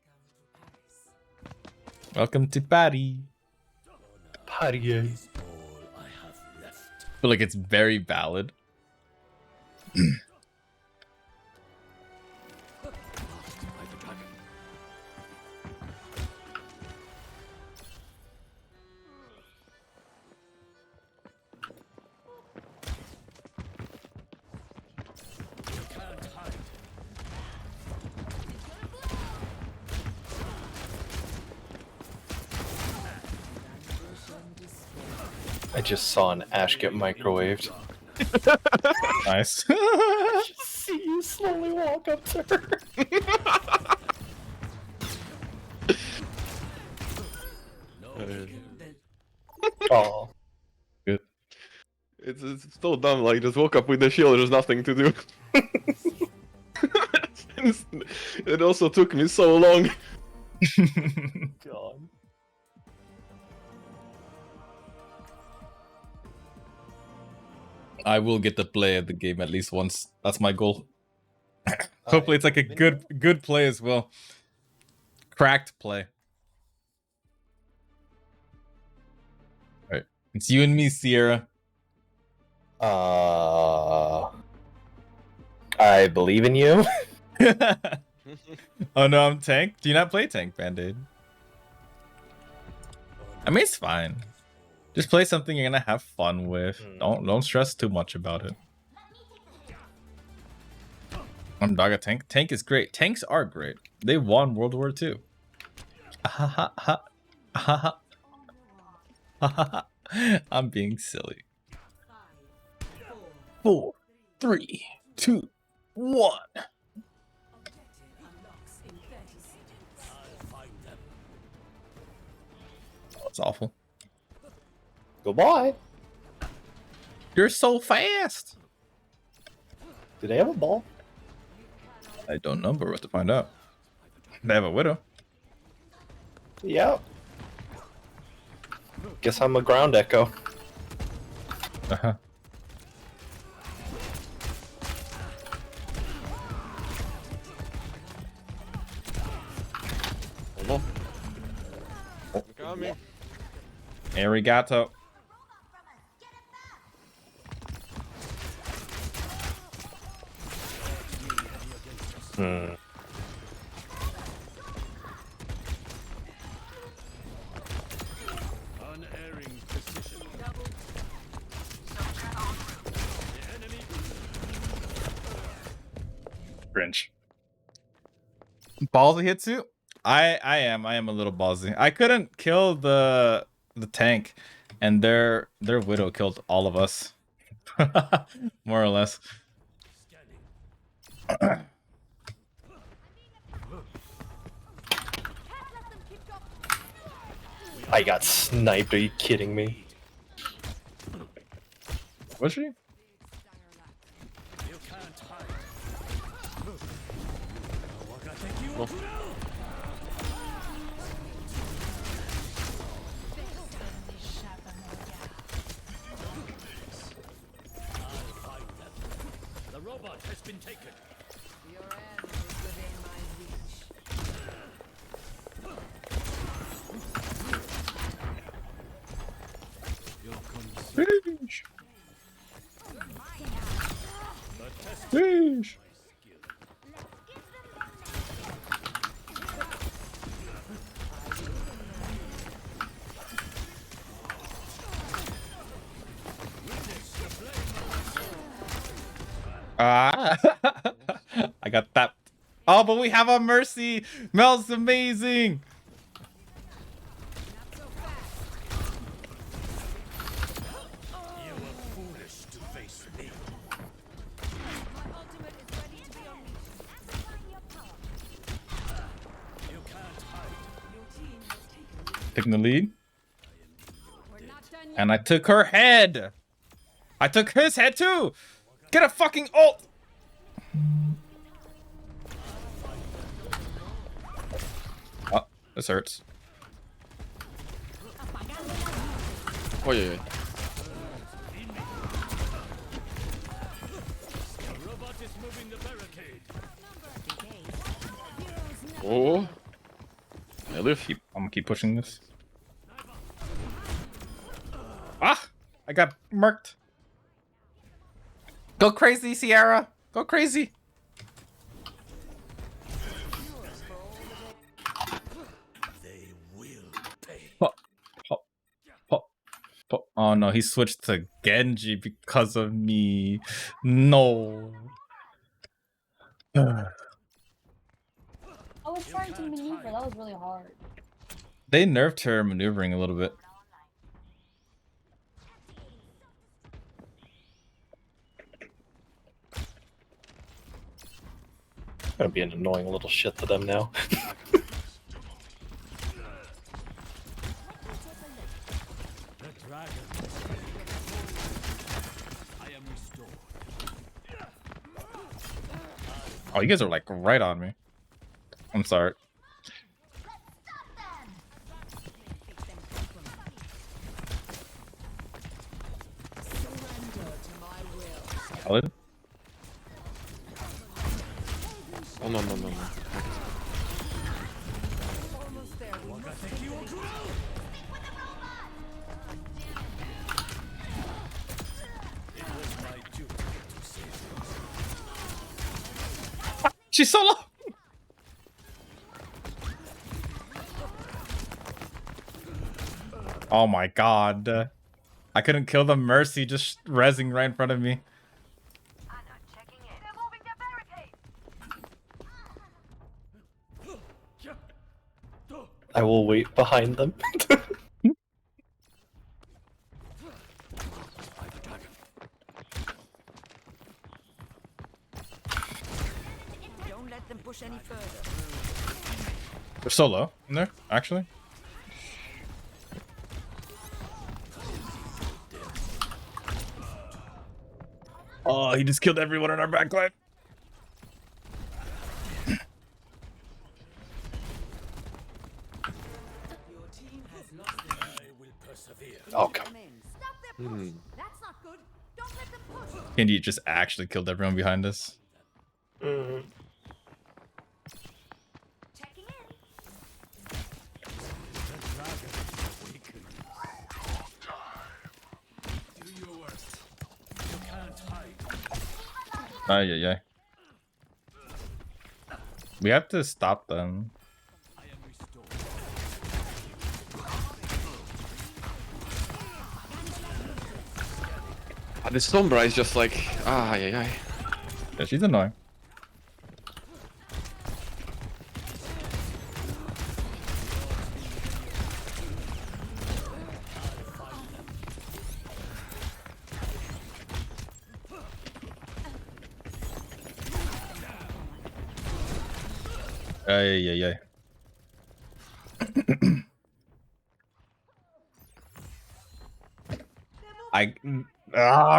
Welcome to Patty. Patty. All I have left. I feel like it's very valid. I just saw an Ash get microwaved. Nice. See you slowly walk up to her. Oh. Good. It's so dumb, like, just woke up with the shield, there's nothing to do. It also took me so long. God. I will get to play at the game at least once. That's my goal. Hopefully it's like a good play as well. Cracked play. Alright. It's you and me, Sierra. I believe in you. Oh no, I'm tank. Do you not play tank, Band-Aid? I mean, it's fine. Just play something you're gonna have fun with. Don't stress too much about it. I'm dog a tank. Tank is great. Tanks are great. They won World War II. I'm being silly. 4, 3, 2, 1. Oh, it's awful. Goodbye. You're so fast. Do they have a ball? I don't know, but we're about to find out. They have a widow. Yeah. Guess I'm a ground echo. Uh-huh. Hello. Got me. Arigato. Unerring precision. The enemy. Cringe. Ballsy Hitsu? I am a little ballsy. I couldn't kill the tank, and their widow killed all of us. More or less. I got sniped. Are you kidding me? Was she? You can't hide. Oh. The robot has been taken. Your end is within my reach. Sheesh. Ah, I got that. Oh, but we have a mercy. Mel's amazing. You were foolish to face me. You can't hide. Taking the lead. And I took her head. I took his head too. Get a fucking ult. Oh, this hurts. Oh yeah. Robot is moving the barricade. Oh. I live. I'm gonna keep pushing this. Ah! I got murked. Go crazy, Sierra. Go crazy. They will pay. Pop, pop, pop, pop. Oh no, he switched to Genji because of me. No. I was trying to maneuver. That was really hard. They nerfed her maneuvering a little bit. Gonna be an annoying little shit to them now. The dragon. I am restored. Oh, you guys are like right on me. I'm sorry. Solid. Oh no. She's solo. Oh my god. I couldn't kill the Mercy just rezzing right in front of me. I will wait behind them. Don't let them push any further. They're solo in there, actually. Oh, he just killed everyone in our backline. Oh, come. Indy just actually killed everyone behind us. Yeah. We have to stop them. This Sombra is just like yeah. Yeah, she's annoying. Yeah.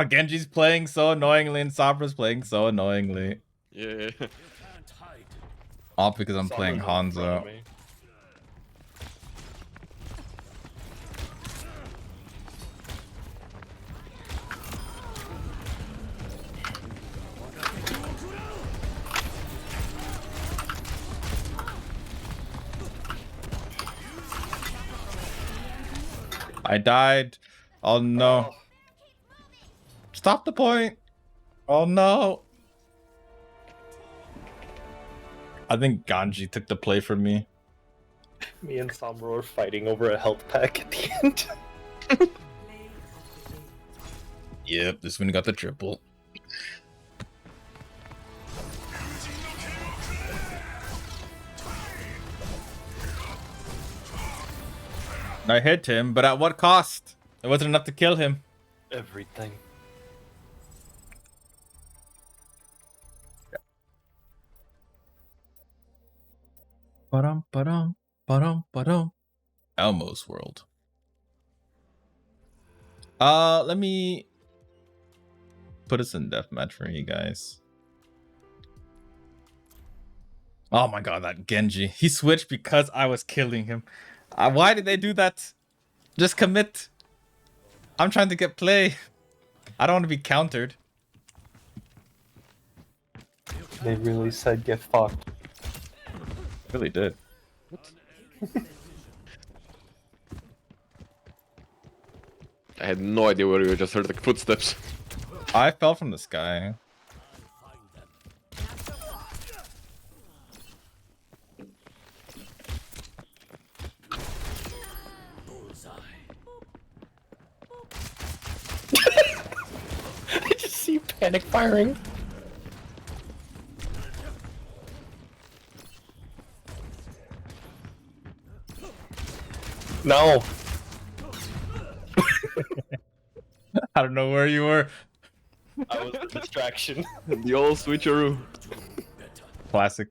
Genji's playing so annoyingly and Sombра's playing so annoyingly. Yeah. All because I'm playing Sombra's in front of Hanzo. me. I died. Oh no. Stop the point. Oh no. I think Ganji took the play from me. Me and Sombra are fighting over a health pack at the end. Yep, this one got the triple. I hit him, but at what cost? It wasn't enough to kill him. Everything. Ba-dum. Elmo's World. Let me put us in deathmatch for you guys. Oh my god, that Genji. He switched because I was killing him. Why did they do that? Just commit. I'm trying to get play. I don't want to be countered. They really said get fucked. Really did. I had no idea where you just heard like footsteps. I fell from the sky. I just see panic firing. No. I don't know where you were. I was a distraction. The old switcheroo. Classic.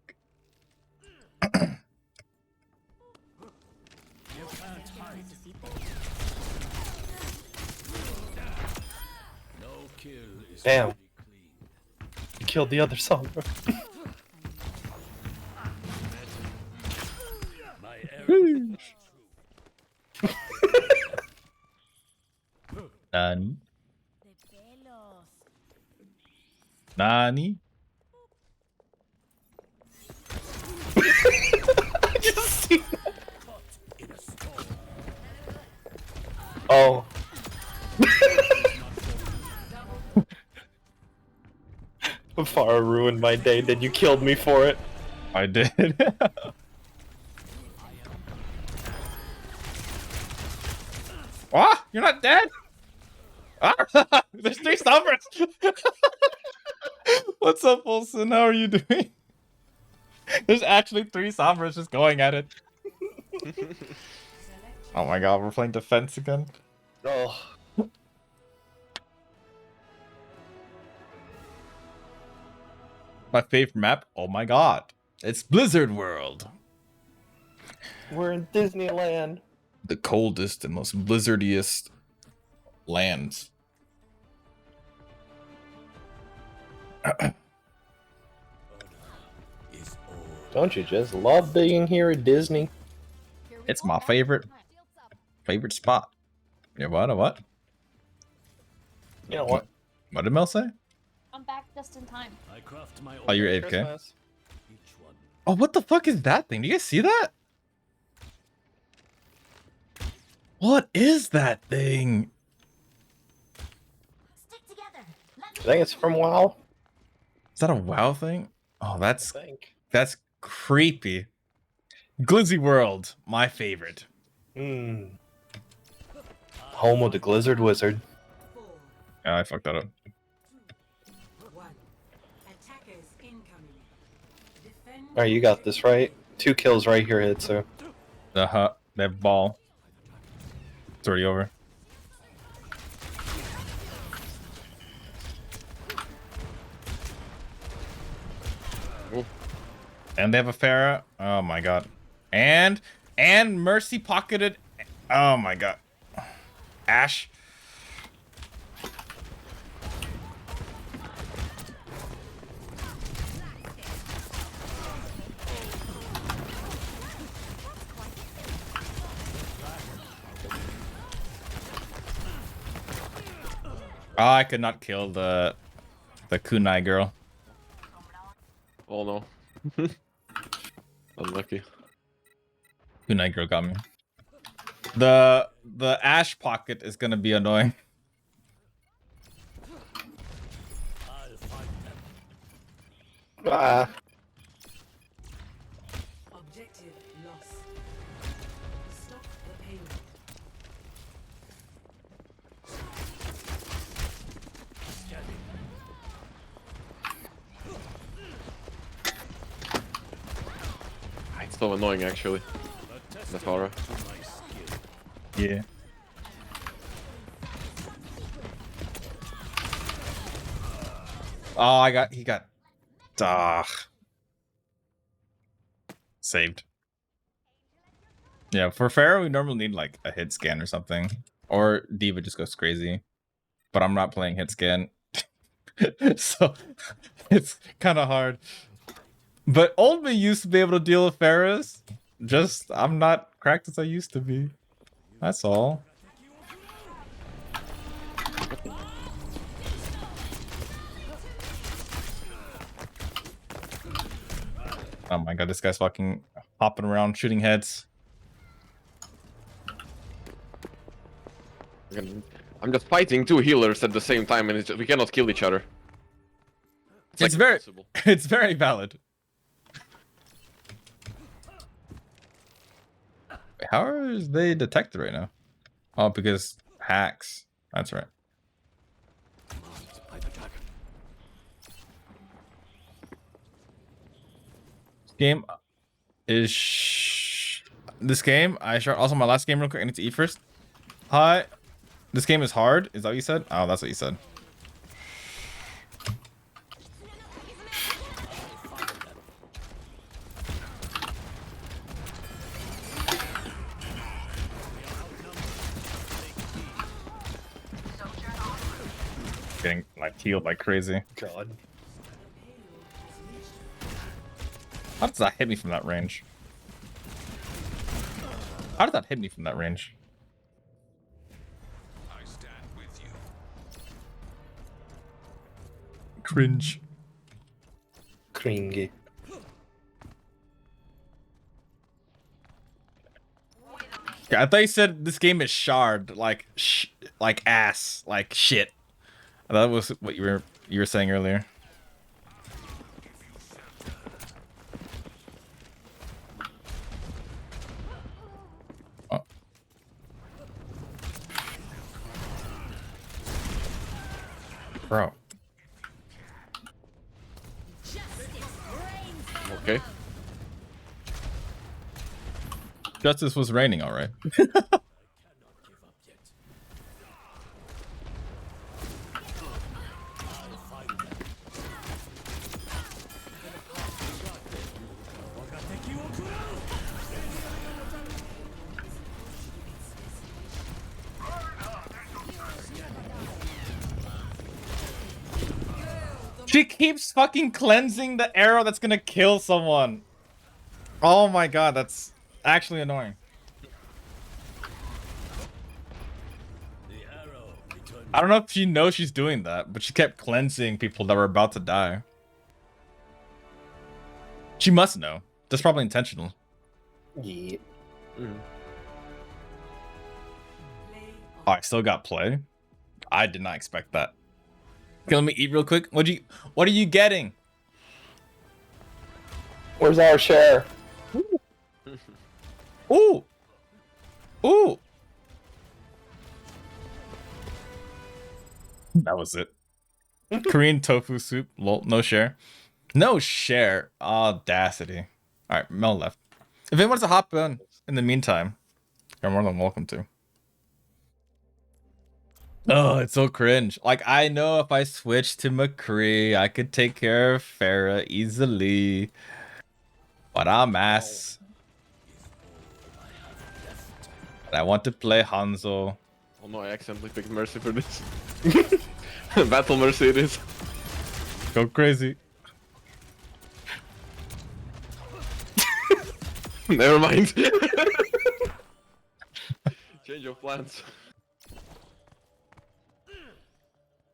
Damn. You killed the other Sombra. Nani? Nani? I just see that. Oh. Far ruined my day, then you killed me for it. I did. Ah, you're not dead. Ah, there's 3 Sombras. What's up, Olsen? How are you doing? There's actually 3 Sombras just going at it. Oh my god, we're playing defense again. Oh. My favorite map? Oh my god. It's Blizzard World. We're in Disneyland. The coldest and most blizzardiest lands. Don't you just love being here at Disney? It's my favorite spot. Yeah, what? You know what? What did Mel say? I'm back just in time. Oh, you're AFK? Oh, what the fuck is that thing? Do you guys see that? What is that thing? I think it's from WoW. Is that a WoW thing? Oh, that's creepy. Glizzy World, my favorite. Hmm. Home of the Blizzard Wizard. Yeah, I fucked that up. Alright, you got this, right? 2 kills right here, Hitsu. That ball. It's already over. Ooh. And they have a Pharah. Oh my god. And Mercy pocketed. Oh my god. Ash. Oh, I could not kill the kunai girl. Oh no. Unlucky. Kunai girl got me. The Ash pocket is gonna be annoying. Ah. Objective lost. Stop the payload. It's so annoying actually. The Pharah. Yeah. Oh, he got. Saved. Yeah, for Pharaoh, we normally need like a hit scan or something. Or Diva just goes crazy. But I'm not playing hit scan. So it's kind of hard. But old me used to be able to deal with Pharaohs. I'm not cracked as I used to be. That's all. Oh my god, this guy's fucking hopping around, shooting heads. I'm just fighting two healers at the same time, and we cannot kill each other. It's very, it's very valid. Wait, how are they detected right now? Oh, because hacks. That's right. Game is this game. I shot also my last game real quick. I need to eat first. Hi. This game is hard. Is that what you said? Oh, that's what you said. Getting like healed like crazy. God. How does that hit me from that range? How did that hit me from that range? I stand with you. Cringe. Cringy. Yeah, I thought you said this game is shard, like like ass, like shit. That was what you were saying earlier. Oh. Bro. Okay. Justice was raining, all right. She keeps fucking cleansing the arrow that's gonna kill someone. Oh my god, that's actually annoying. I don't know if she knows she's doing that, but she kept cleansing people that were about to die. She must know. That's probably intentional. Yeah. Oh, I still got play. I did not expect that. Okay, let me eat real quick. What are you getting? Where's our share? Ooh. Ooh. That was it. Korean tofu soup. Lol, no share. No share. Audacity. Alright, Mel left. If anyone wants to hop in the meantime, you're more than welcome to. Oh, it's so cringe. Like, I know if I switch to McCree, I could take care of Farah easily. But I'm ass. And I want to play Hanzo. Oh no, I accidentally picked Mercy for this. Battle Mercy it is. Go crazy. Never mind. Change of plans.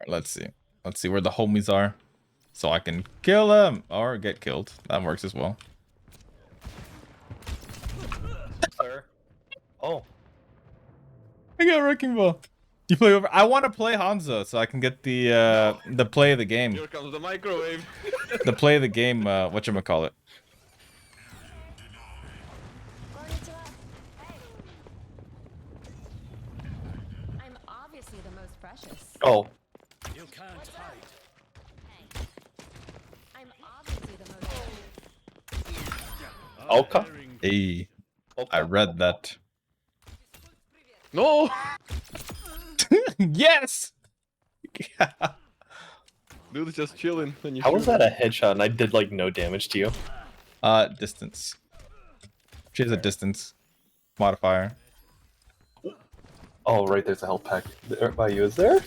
Let's see. Let's see where the homies are. So I can kill them or get killed. That works as well. Sir. Oh. I got Wrecking Ball. You play over. I want to play Hanzo so I can get the play of the game. Here comes the microwave. The play of the game, whatchamacallit. I'm obviously the most precious. Oh. You can't hide. I'm obviously the most Okay. Hey, I read that. No! Yes! Dude is just chilling when you How shoot. was that a headshot and I did like no damage to you? Distance. She has a distance modifier. Oh, right, there's a health pack there by you. Is there?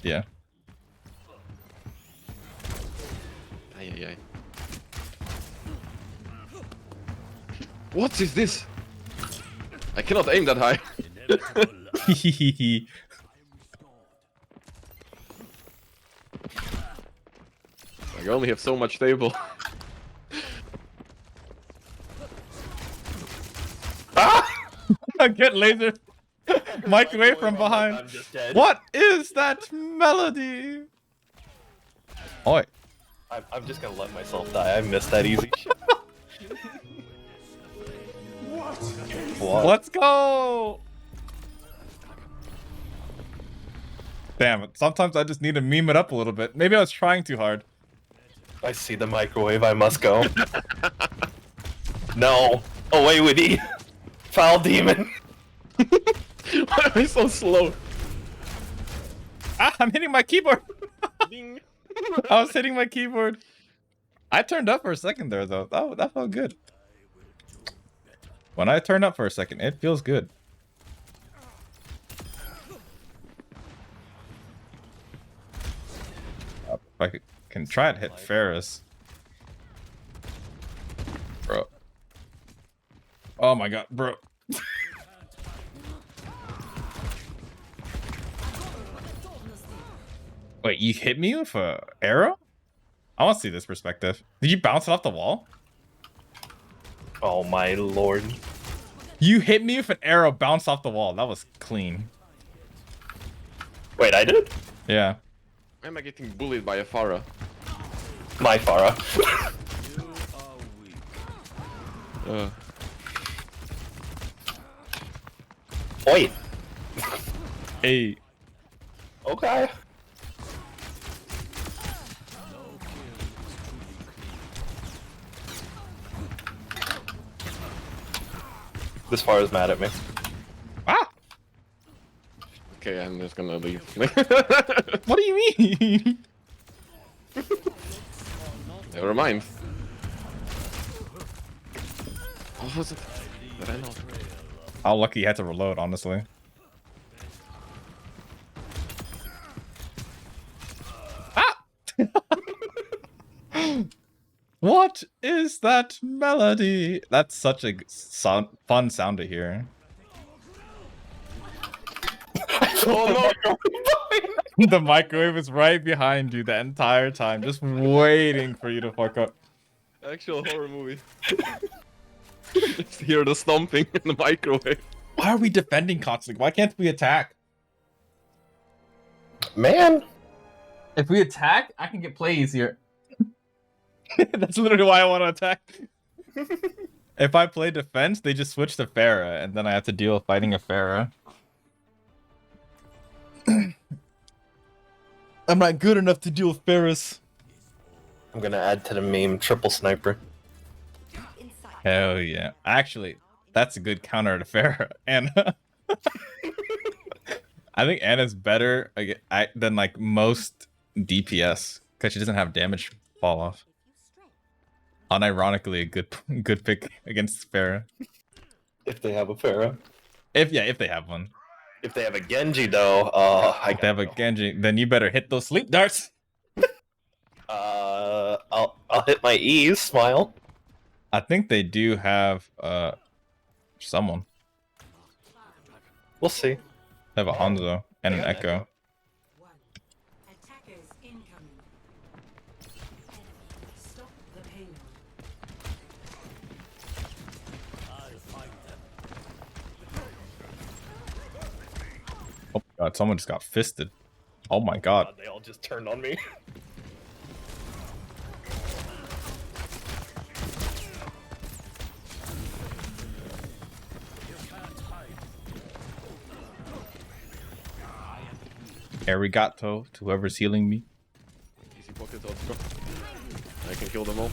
Yeah. Ay, ay, ay. What is this? I cannot aim that high. I only have so much table. A good laser. Microwave from behind. I'm just dead. What is that melody? Oi. I'm just gonna let myself die. I missed that easy shit. What? Let's go. Damn it. Sometimes I just need to meme it up a little bit. Maybe I was trying too hard. I see the microwave. I must go. No. Away with thee. Foul demon. Why am I so slow? Ah, I'm hitting my keyboard. Ding. I was hitting my keyboard. I turned up for a second there, though. That felt good. When I turn up for a second, it feels good. If I can try to hit Ferris. Bro. Oh my god, bro. Wait, you hit me with a arrow? I want to see this perspective. Did you bounce it off the wall? Oh my lord. You hit me with an arrow, bounced off the wall. That was clean. Wait, I did? Yeah. Why am I getting bullied by a Farah? My Farah. Wait. Hey. Okay. This far is mad at me. Ah! Okay, I'm just gonna leave. What do you mean? Never mind. What was it? Did I know? How lucky you had to reload, honestly. Ah! What is that melody? That's such a fun sound to hear. Oh no! The microwave is right behind you the entire time, just waiting for you to fuck up. Actual horror movie. Just hear the stomping in the microwave. Why are we defending constantly? Why can't we attack? Man! If we attack, I can get play easier. That's literally why I want to attack. If I play defense, they just switch to Pharah, and then I have to deal with fighting a Pharah. I'm not good enough to deal with Pharahs. I'm gonna add to the meme triple sniper. Hell yeah. Actually, that's a good counter to Pharah. Anna. I think Anna's better than like most DPS because she doesn't have damage fall off. Unironically, a good pick against Pharah. If they have a Pharah. If they have one. If they have a Genji though, if they have a Genji, then you better hit those sleep darts. I'll hit my E's, smile. I think they do have someone. We'll see. They have a Hanzo and an Echo. Oh my god, someone just got fisted. Oh my god. They all just turned on me. Arigato to whoever's healing me. Easy pockets, let's go. I can kill them all.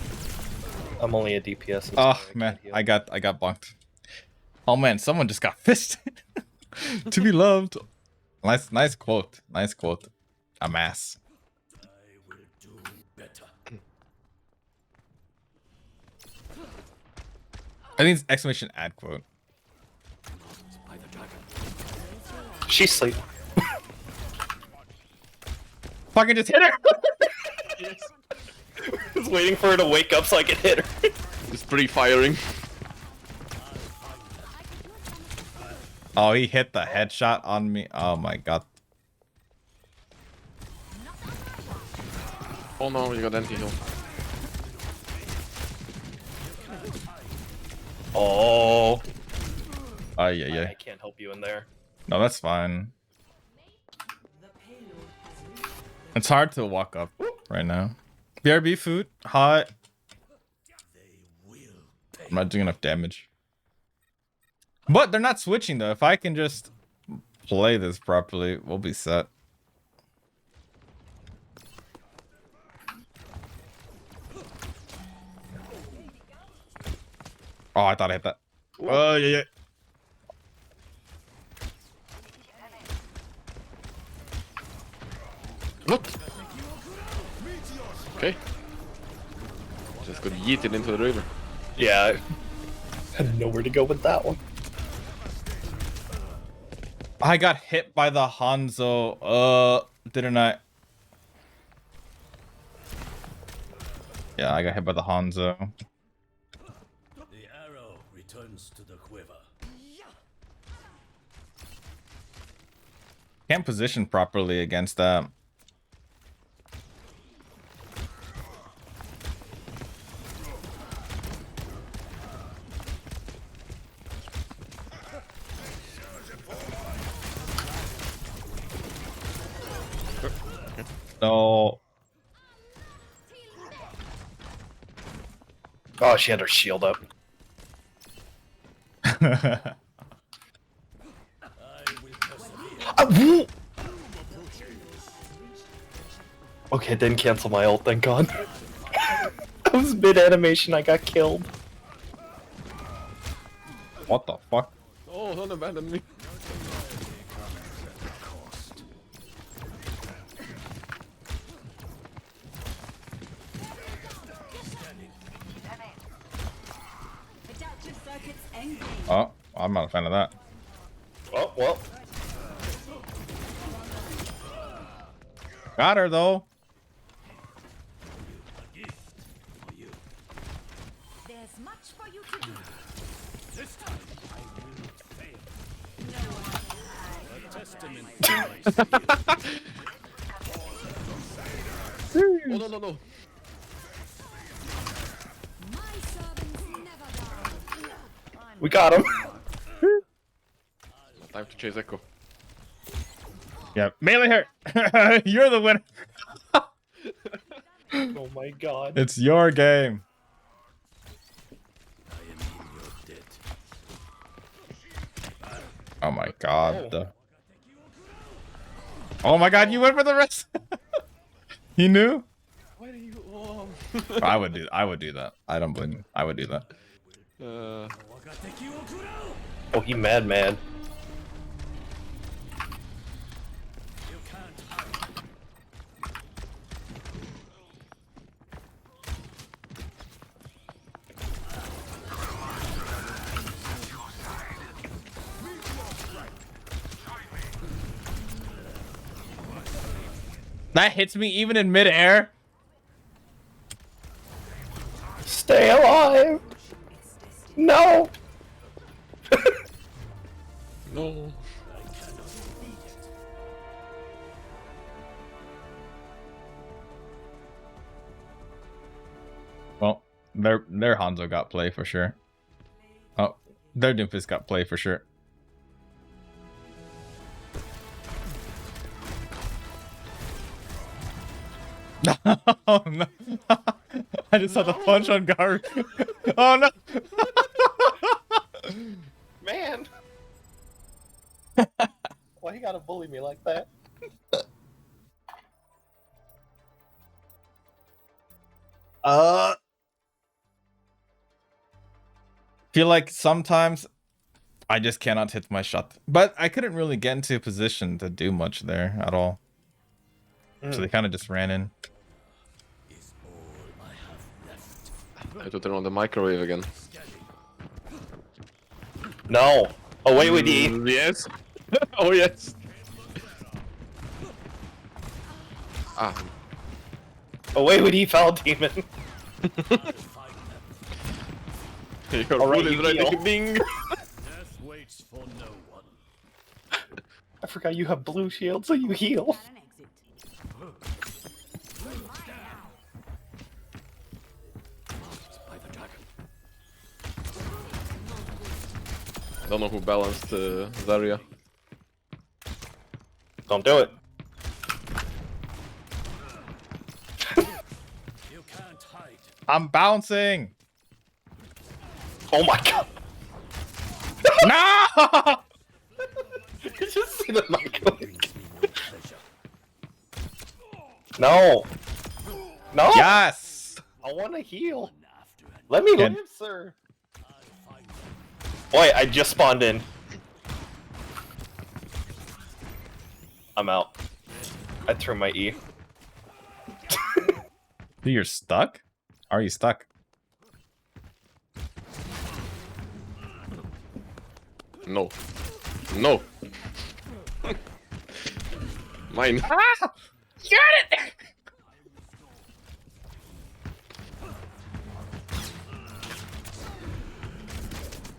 I'm only a DPS. Oh man, I got blocked. Oh man, someone just got fisted. To be loved. Nice quote. Nice quote. A mass. I will do better. I think it's exclamation ad quote. She's sleep. Fucking just hit her. Yes. I was waiting for her to wake up so I could hit her. Just pre-firing. Oh, he hit the headshot on me. Oh my god. Oh no, you got anti-heal. Oh. Oh yeah. I can't help you in there. No, that's fine. It's hard to walk up right now. BRB food, hot. I'm not doing enough damage. But they're not switching though. If I can just play this properly, we'll be set. Oh, I thought I hit that. Oh yeah. What? Okay. Just got yeeted into the river. Yeah, I had nowhere to go with that one. I got hit by the Hanzo. Didn't I? Yeah, I got hit by the Hanzo. The arrow returns to the quiver. Can't position properly against that. No. Oh, she had her shield up. Okay, didn't cancel my ult, thank god. I was mid-animation, I got killed. What the fuck? Oh, don't abandon me. Oh, I'm not a fan of that. Oh, well. Got her though. There's much for you to do. This time I will fail. A testament to my skill. Oh no. We got him. Time to chase Echo. Yeah, melee her. You're the winner. Oh my god. It's your game. I am in your debt. Oh my god. Oh my god, you went for the rest. He knew. Why do you? Oh. I would do that. I don't blame you. I would do that. Oh, he mad. That hits me even in midair. Stay alive. No. No. Well, their Hanzo got play for sure. Oh, their Doomfist got play for sure. Oh no! I just saw the punch on Garu. Oh no! Man. Why you gotta bully me like that? Feel like sometimes I just cannot hit my shot, but I couldn't really get into a position to do much there at all. So they kind of just ran in. I have to turn on the microwave again. No. Away with E. Yes. Oh yes. Ah. Away with E, foul demon. Your Alright, food is you ready. heal. Ding. Death waits for no one. I forgot you have blue shield, so you heal. I don't know who balanced Zarya. Don't do it. You can't hide. I'm bouncing. Oh my god. No! You just see the micro. No. No. Yes. I want to heal. Let me Ken. live, sir. Boy, I just spawned in. I'm out. I threw my E. Dude, you're stuck? Are you stuck? No. No. Mine. Ah! You got it!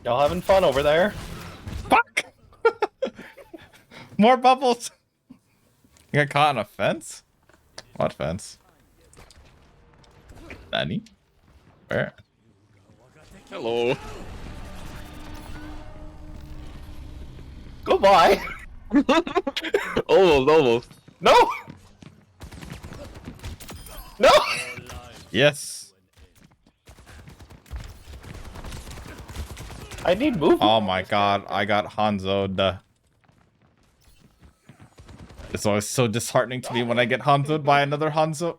Y'all having fun over there? Fuck! More bubbles! You got caught on a fence? What fence? Nani? Where? Hello. Goodbye. Almost. No. No. Yes. I need movement. Oh my god, I got Hanzo'd. It's always so disheartening to me when I get Hanzo'd by another Hanzo.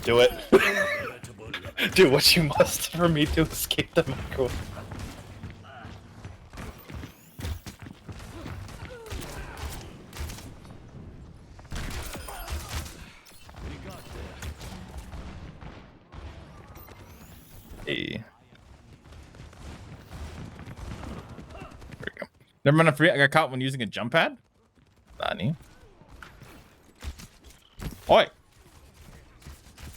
Do it. Do what you must for me to escape the microwave. Hey. There we go. Never mind, I forget I got caught when using a jump pad. Nani? Oi!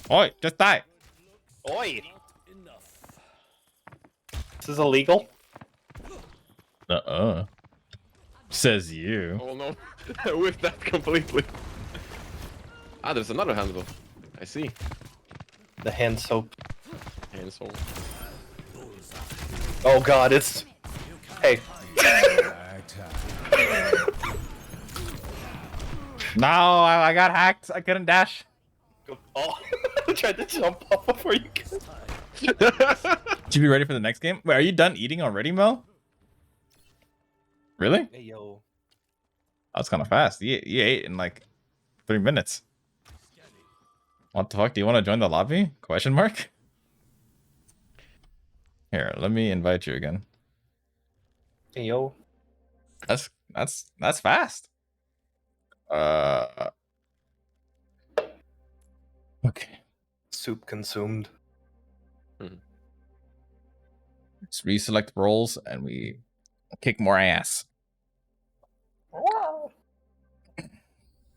Oi, just die! Oi! This is illegal. Says you. Oh no. I whiffed that completely. Ah, there's another handle. I see. The hand soap. Hand soap. Oh god, it's... Hey. No, I got hacked. I couldn't dash. Oh, I tried to jump up before you could. Should you be ready for the next game? Wait, are you done eating already, Mel? Really? Hey, yo. That was kind of fast. You ate in like 3 minutes. What the fuck? Do you want to join the lobby? Question mark? Here, let me invite you again. Hey, yo. That's fast. Okay. Soup consumed. Let's reselect roles and we kick more ass.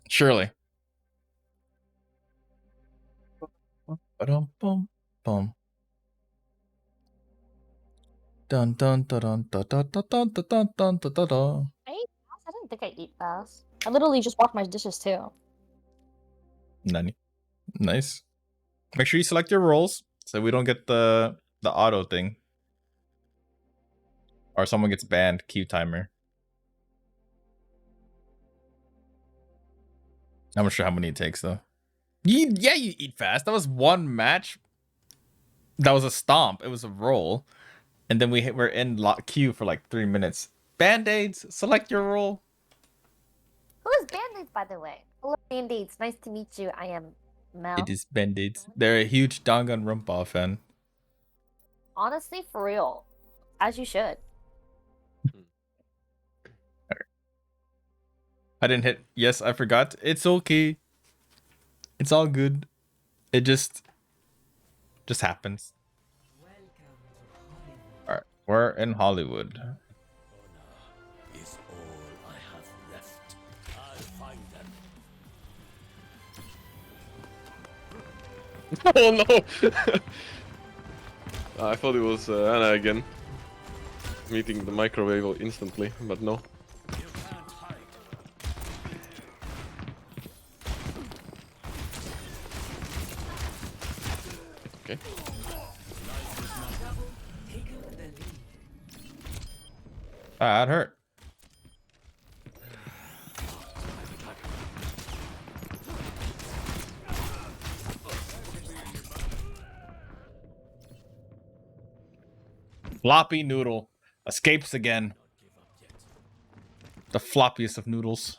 Surely. Ba-dum-bum, bum. Dun dun dun dun dun dun dun dun dun dun dun dun dun. I ate fast? I didn't think I eat fast. I literally just washed my dishes too. Nani. Nice. Make sure you select your roles so we don't get the auto thing. Or someone gets banned. Queue timer. I'm not sure how many it takes though. You eat fast. That was one match. That was a stomp. It was a roll. And then we're in queue for like 3 minutes. Band-aids. Select your role. Who is Band-Aids, by the way? Hello, Band-Aids. Nice to meet you. I am Mel. It is Band-Aids. They're a huge Danganronpa fan. Honestly, for real. As you should. I didn't hit. Yes, I forgot. It's okay. It's all good. It just happens. All right, we're in Hollywood. Is all I have left. I'll find them. Oh no! I thought it was Anna again. Meeting the microwave instantly, but no. You can't hide. Okay. That hurt. Floppy noodle escapes again. The floppiest of noodles.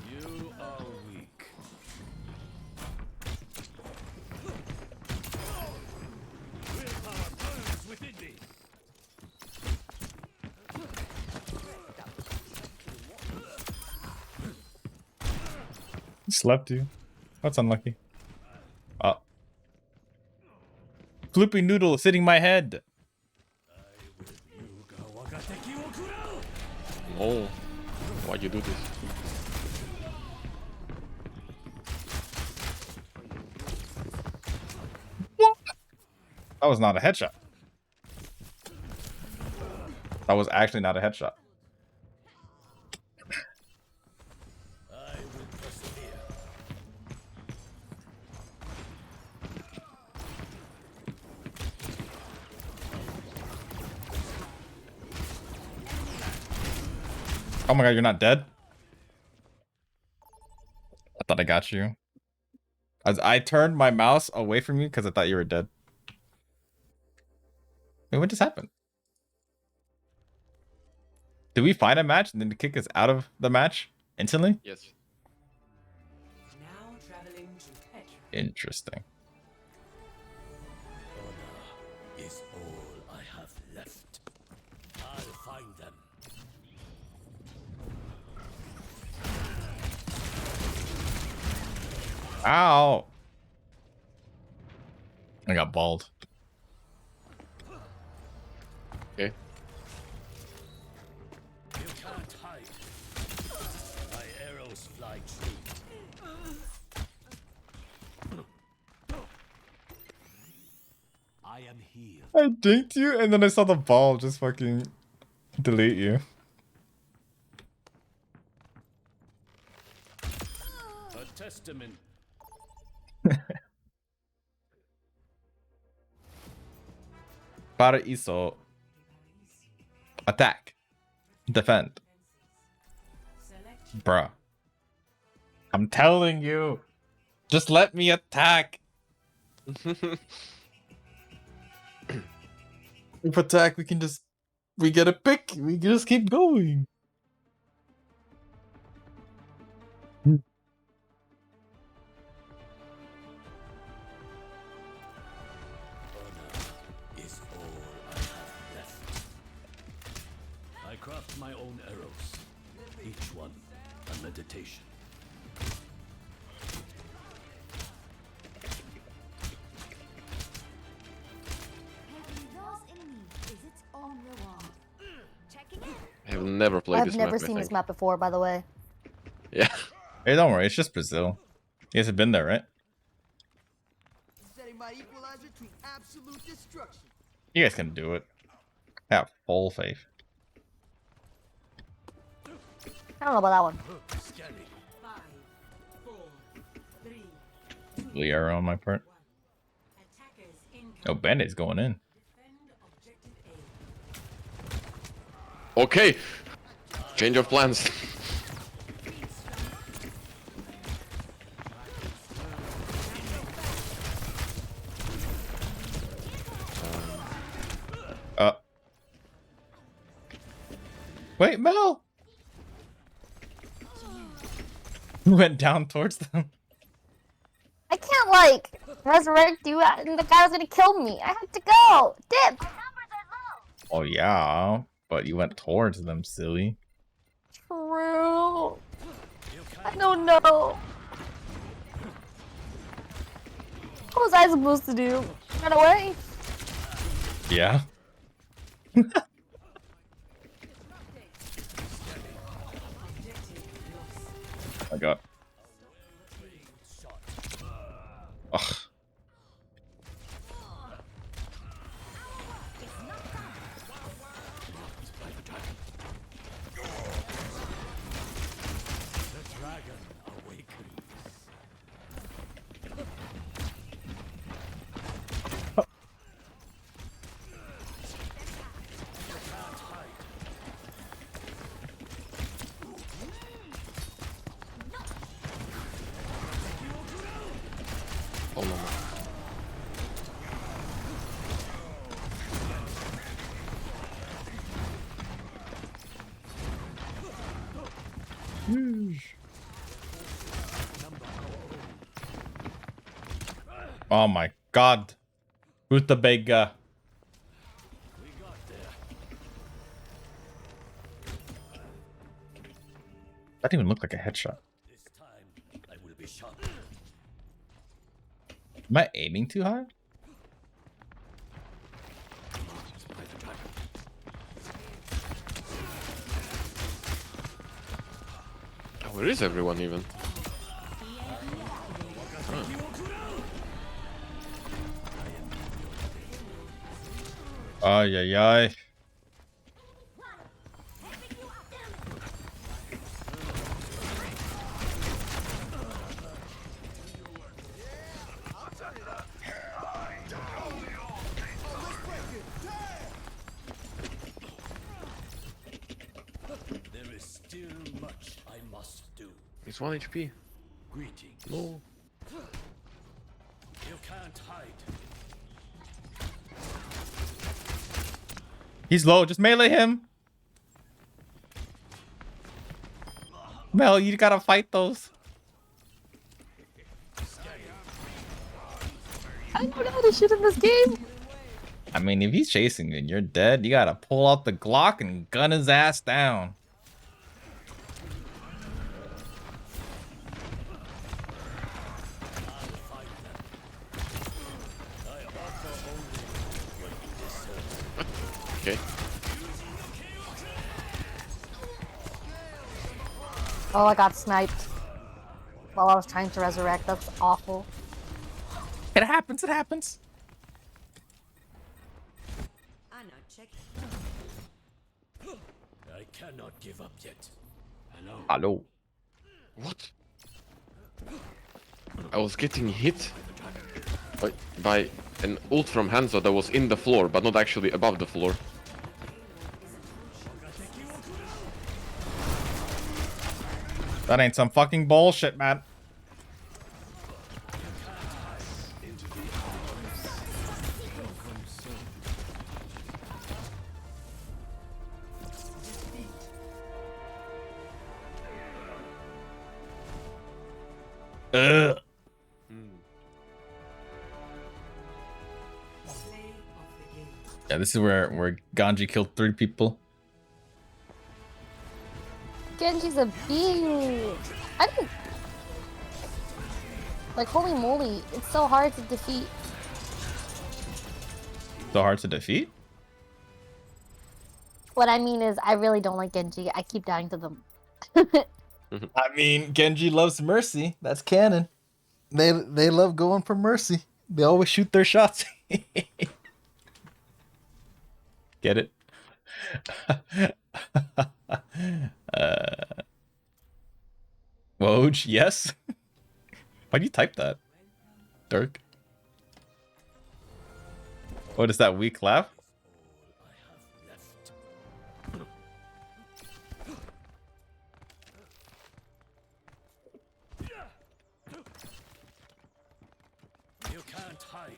You are weak. Willpower burns within me. Slept you. That's unlucky. Oh. Floopy noodle is hitting my head. Oh, why'd you do this? That was not a headshot. That was actually not a headshot. I will persevere. Oh my god, you're not dead? I thought I got you. As I turned my mouse away from you because I thought you were dead. Wait, what just happened? Did we find a match and then kick us out of the match instantly? Yes. Now traveling to Petra. Interesting. Honor is all I have left. I'll find them. Ow! I got balled. Okay. You can't hide. My arrows fly true. I am here. I dinked you and then I saw the ball just fucking delete you. A testament. Paraiso. Attack. Defend. Bruh. I'm telling you. Just let me attack. If attack, we get a pick. We can just keep going. Is all I have left. I craft my own arrows, each one a meditation. I have never played this I've map. never seen this map before, by the way. Yeah. Hey, don't worry. It's just Brazil. You guys have been there, right? Setting my equalizer to absolute destruction. You guys can do it. Have full faith. I don't know about that one. Scanning. 5, 4, 3, Blue arrow on my part. attackers incoming. Oh, Band-Aid's going in. Defend objective A. Okay. Change of plans. Wait, Mel! Went down towards them. I can't, like, resurrect you and the guy was gonna kill me. I have to go. Dip! Oh, yeah. But you went towards them, silly. True. I don't know. What was I supposed to do? Run away? Yeah. I got. Ugh. The dragon awakens. Oh my god. Rutabaga. That didn't even look like a headshot. This time I will be shot. Am I aiming too high? Oh, where is everyone even? Ay, ay, ay. There is still much I must do. He's 1 HP. Greetings. No. You can't hide. He's low. Just melee him. Mel, you gotta fight those. I don't know how to shoot in this game. I mean, if he's chasing you and you're dead, you gotta pull out the Glock and gun his ass down. Okay. Oh, I got sniped while I was trying to resurrect. That's awful. It happens. It happens. I know, check. I cannot give up yet. Hello. Hello. What? I was getting hit by an ult from Hanzo that was in the floor, but not actually above the floor. That ain't some fucking bullshit, man. Ugh. Yeah, this is where Ganji killed 3 people. Genji's a being. I didn't. Like, holy moly, it's so hard to defeat. So hard to defeat? What I mean is, I really don't like Genji. I keep dying to them. I mean, Genji loves Mercy. That's canon. They love going for Mercy. They always shoot their shots. Get it? Woj, yes? Why'd you type that? Dirk? What is that weak laugh? You can't hide.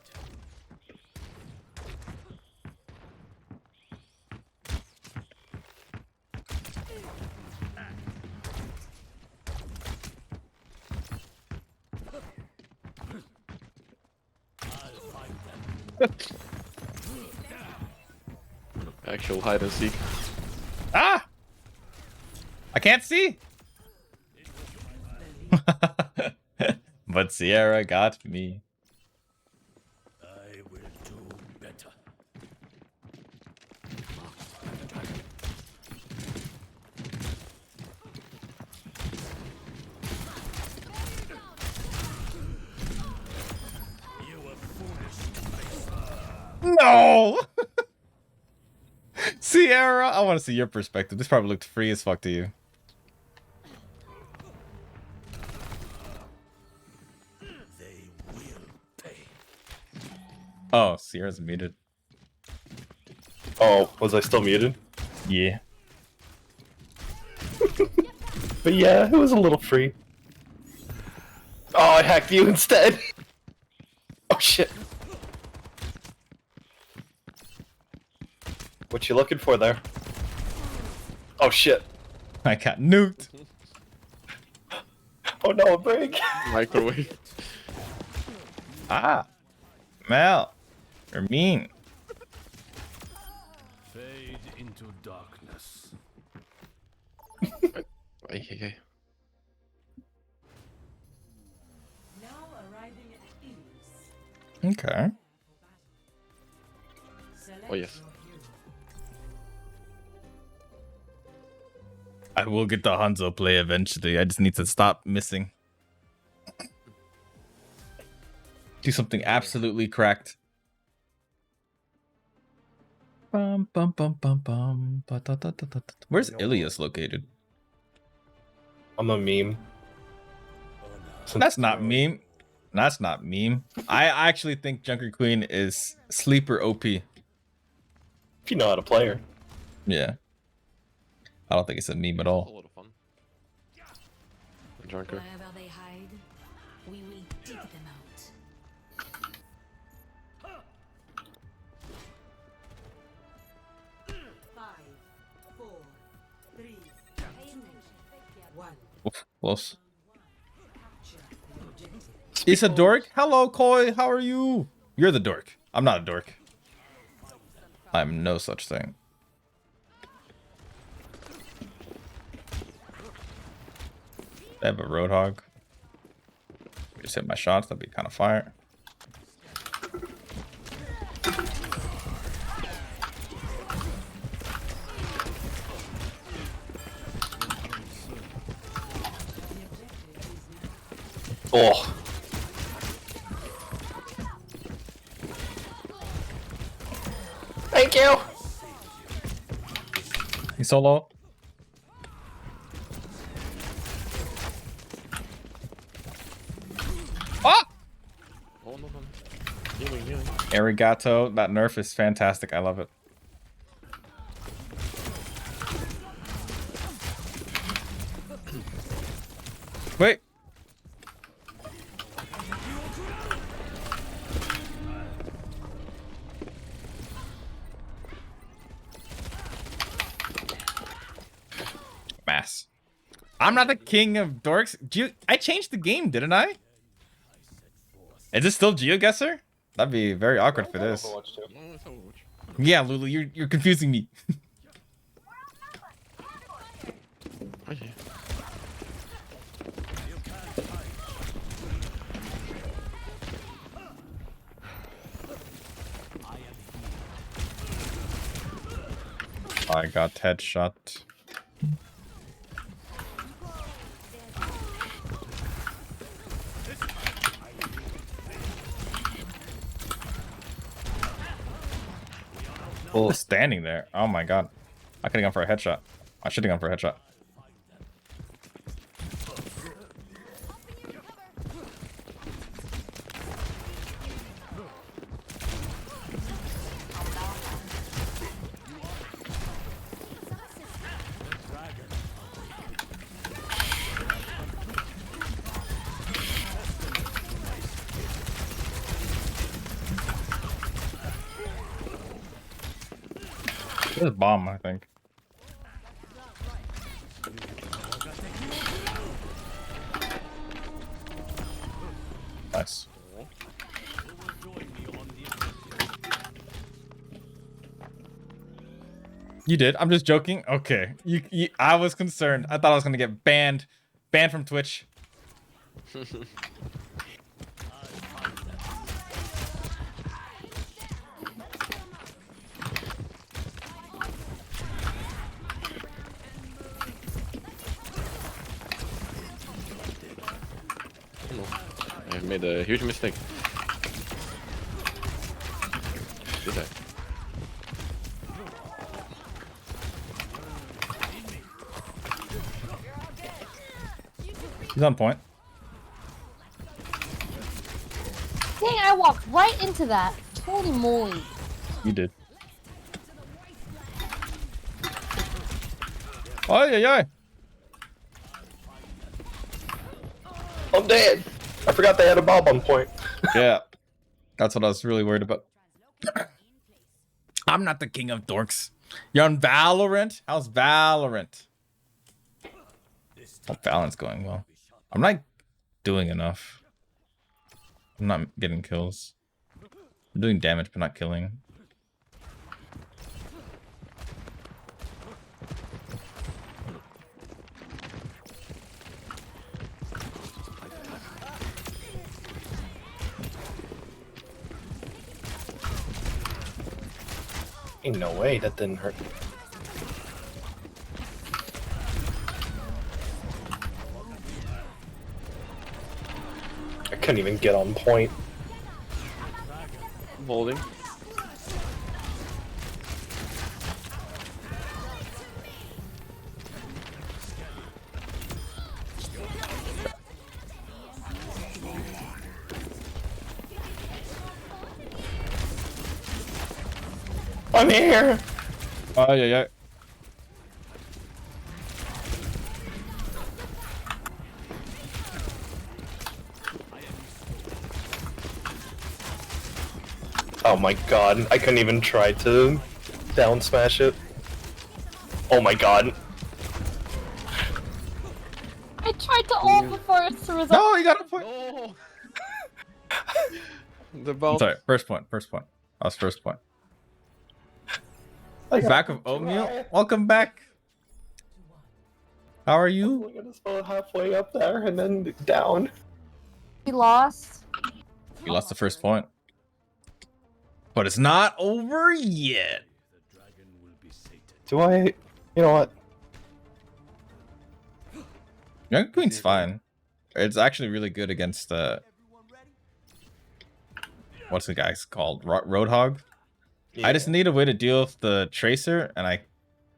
Actual hide and seek. Ah! I can't see! But Sierra got me. I will do better. You were foolish. No! Sierra! I want to see your perspective. This probably looked free as fuck to you. They will pay. Oh, Sierra's muted. Oh, was I still muted? Yeah. But yeah, it was a little free. Oh, I hacked you instead. Oh shit. What you looking for there? Oh shit. I got nuked. Oh no, a break. Microwave. Ah, Mel, you're mean. Fade into darkness. Hey. Okay. Oh yes. I will get the Hanzo play eventually. I just need to stop missing. Do something absolutely cracked. Bum, bum, bum, bum, bum. Ba, da, da, da, da, da. Where's Ilias located? I'm a meme. That's not meme. That's not meme. I actually think Junker Queen is sleeper OP. If you know how to play her. Yeah. I don't think it's a meme at A all. lot of fun. Junker. Wherever they hide, we will dig them out. Oof, close. He's a dork. Hello, Koi. How are you? You're the dork. I'm not a dork. I'm no such thing. They have a Roadhog. Just hit my shots. That'd be kind of fire. Oh. Thank you. He's solo. Ah! Oh no. Healing. Arigato. That nerf is fantastic. I love it. Wait. Mass. I'm not the king of dorks. I changed the game, didn't I? Is this still GeoGuessr? That'd be very awkward for this. No, it's Overwatch. Yeah, Lulu, you're confusing me. Oh, yeah. I got headshot. Just standing there. Oh my god. I could have gone for a headshot. I should have gone for a headshot. This is bomb, I think. Nice. You did? I'm just joking. Okay. I was concerned. I thought I was gonna get banned from Twitch. I made a huge mistake. Did I? He's on point. Dang, I walked right into that. Holy moly. You did. Oh yeah. I'm dead. I forgot they had a Bob on point. Yeah. That's what I was really worried about. I'm not the king of dorks. You're on Valorant? How's Valorant? Hope Valorant's going well. I'm doing enough. I'm not getting kills. I'm doing damage, but not killing. Ain't no way that didn't hurt. I couldn't even get on point. I'm holding. I'm here! Oh, yeah. Oh my god, I couldn't even try to down smash it. Oh my god. I tried to ult before it's the result. No, you got a point. No. The I'm bounce. sorry. First point. First point. That was first point. I got Back of oatmeal. Welcome back. How are you? I'm gonna spell halfway up there and then down. We lost. You lost the first point. But it's not over yet. The dragon will be sated. Do I? You know what? Young Queen's fine. It's actually really good against what's the guy's called? Roadhog? Yeah. I just need a way to deal with the Tracer, and I'm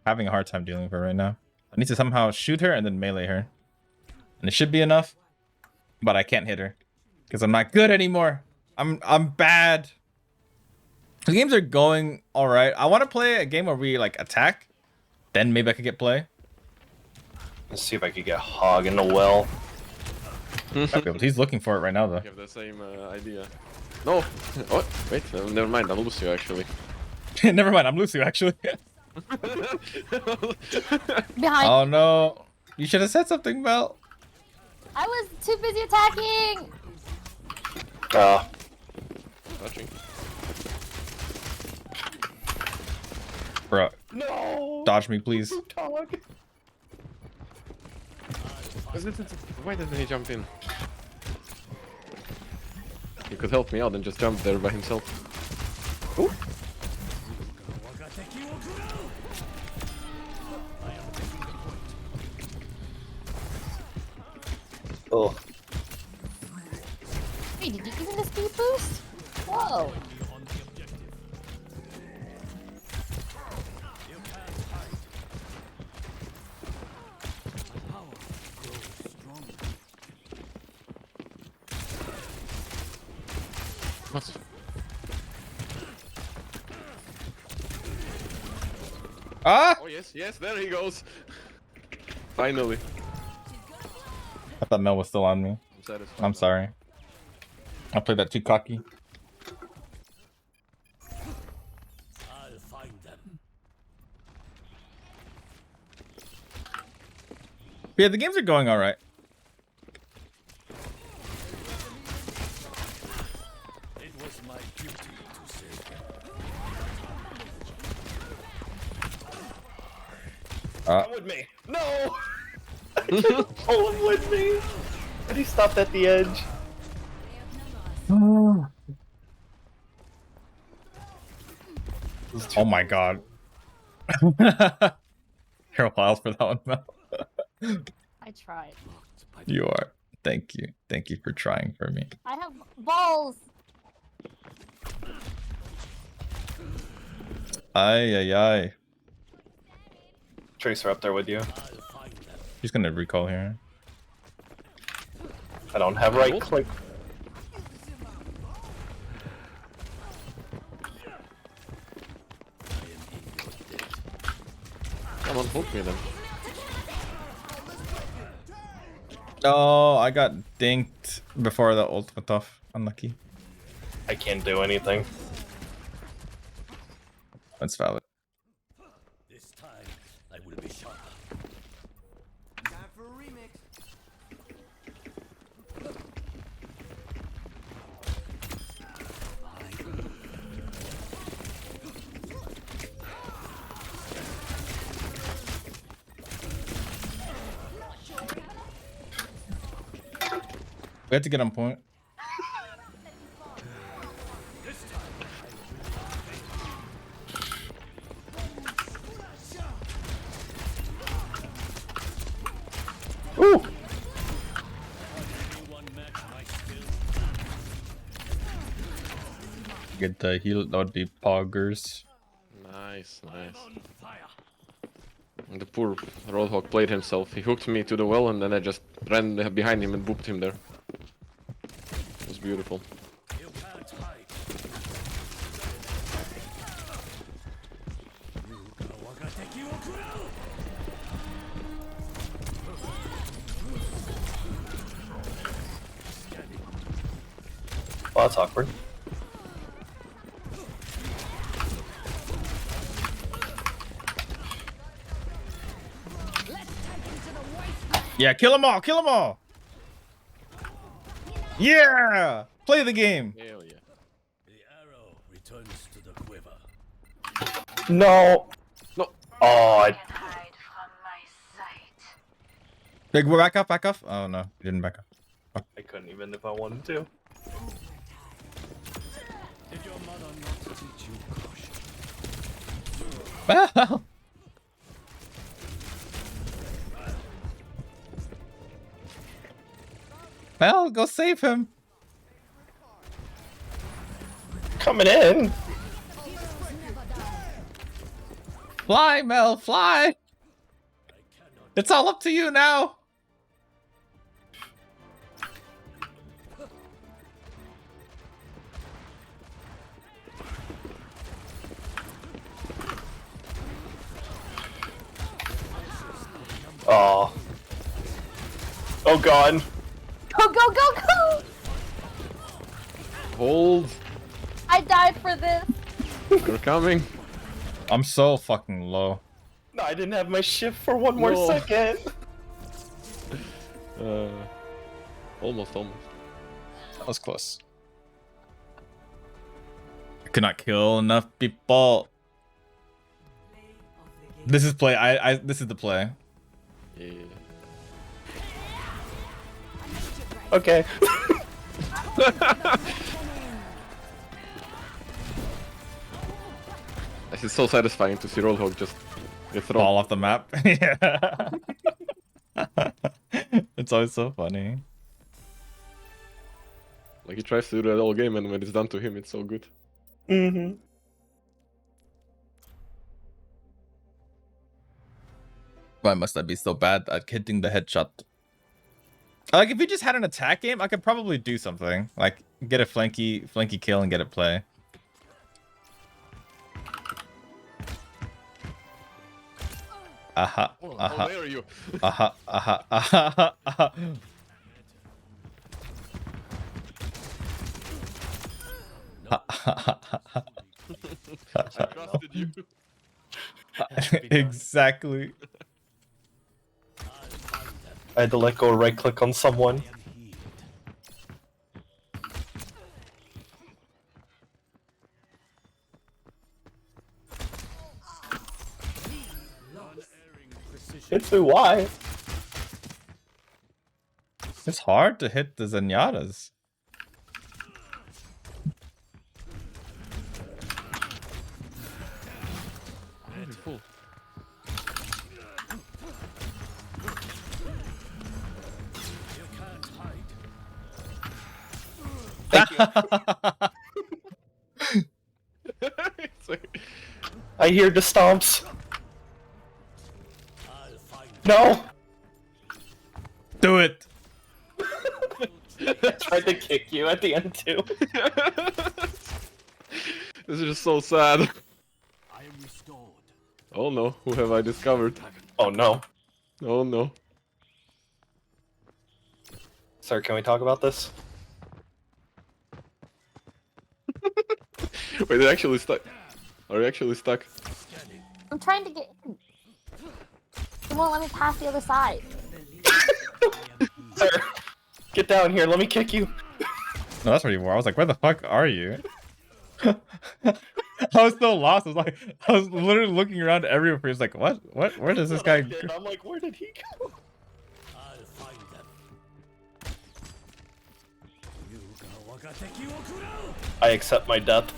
having a hard time dealing with her right now. I need to somehow shoot her and then melee her. And it should be enough, but I can't hit her. Because I'm not good anymore. I'm bad. The games are going alright. I want to play a game where we like attack. Then maybe I could get play. Let's see if I could get Hog in the well. He's looking for it right now, though. I have the same idea. No! What? Wait, never mind, I'll lose you actually. Never mind, I'm Lucio, actually. Behind. Oh no. You should have said something, Mel. I was too busy attacking. Touching. Bro, No! dodge me, please. Hog. Why didn't he jump in? He could help me out and just jump there by himself. Ooh. Oh. Wait, did you give him the speed boost? Whoa. What? Ah! Oh yes, yes, there he goes. Finally. I thought Mel was still on me. I'm satisfied. I'm sorry. I played that too cocky. I'll find them. But yeah, the games are going alright. It was my duty to save them. Come with me. No! I couldn't pull him with me. And he stopped at the edge. Oh my god. You're wild for that one, Mel. I tried. You are. Thank you. Thank you for trying for me. I have balls. Ay, ay, ay. Tracer up there with you. He's gonna recall here. I don't have right click. Come on, hook me then. Oh, I got dinked before the ult went off. Unlucky. I can't do anything. That's valid. This time, I will be sharper. Time for a remix. We have to get on point. Ooh! Get the heal out the poggers. Nice, nice. And the poor Roadhog played himself. He hooked me to the well and then I just ran behind him and booped him there. It was beautiful. Well, that's awkward. Yeah, kill them all! Kill them all! Yeah! Play the game! Hell yeah. The arrow returns to the quiver. No! No! Oh, Big, we're back off. Oh no, you didn't back up. I couldn't even if I wanted to. Did your mother not teach you caution? Well. Well, go save him. Coming in! Fly, Mel, fly! It's all up to you now. Oh. Oh god. Go, go, go, go! Hold. I died for this. You're coming. I'm so fucking low. No, I didn't have my shift for one more No. second. Almost. That was close. I could not kill enough people. This is play. This is the play. Yeah. Okay. This is so satisfying to see Roadhog just get thrown. Fall off the map. Yeah. It's always so funny. Like he tries to do that all game and when it's done to him, it's so good. Mm-hmm. Why must I be so bad at hitting the headshot? Like, if we just had an attack game, I could probably do something. Like, get a flanky kill and get it play. Aha, aha. How dare you? Aha, aha, aha, aha. I trusted you. Exactly. I had to let go right click on someone. Hitsu, why? It's hard to hit the Zenyatas. Beautiful. Thank you. I hear the stomps. No! Do it! I tried to kick you at the end too. This is just so sad. I am restored. Oh no, who have I discovered? Oh no. Oh no. Sir, can we talk about this? Wait, they're actually stuck. Are you actually stuck? I'm trying to get in. It won't let me pass the other side. Sir, get down here, let me kick you. No, that's where you were. I was like, where the fuck are you? I was so lost. I was literally looking around everywhere. I was like, what? Where does this guy go? I'm like, where did he go? I'll find them. I accept my death.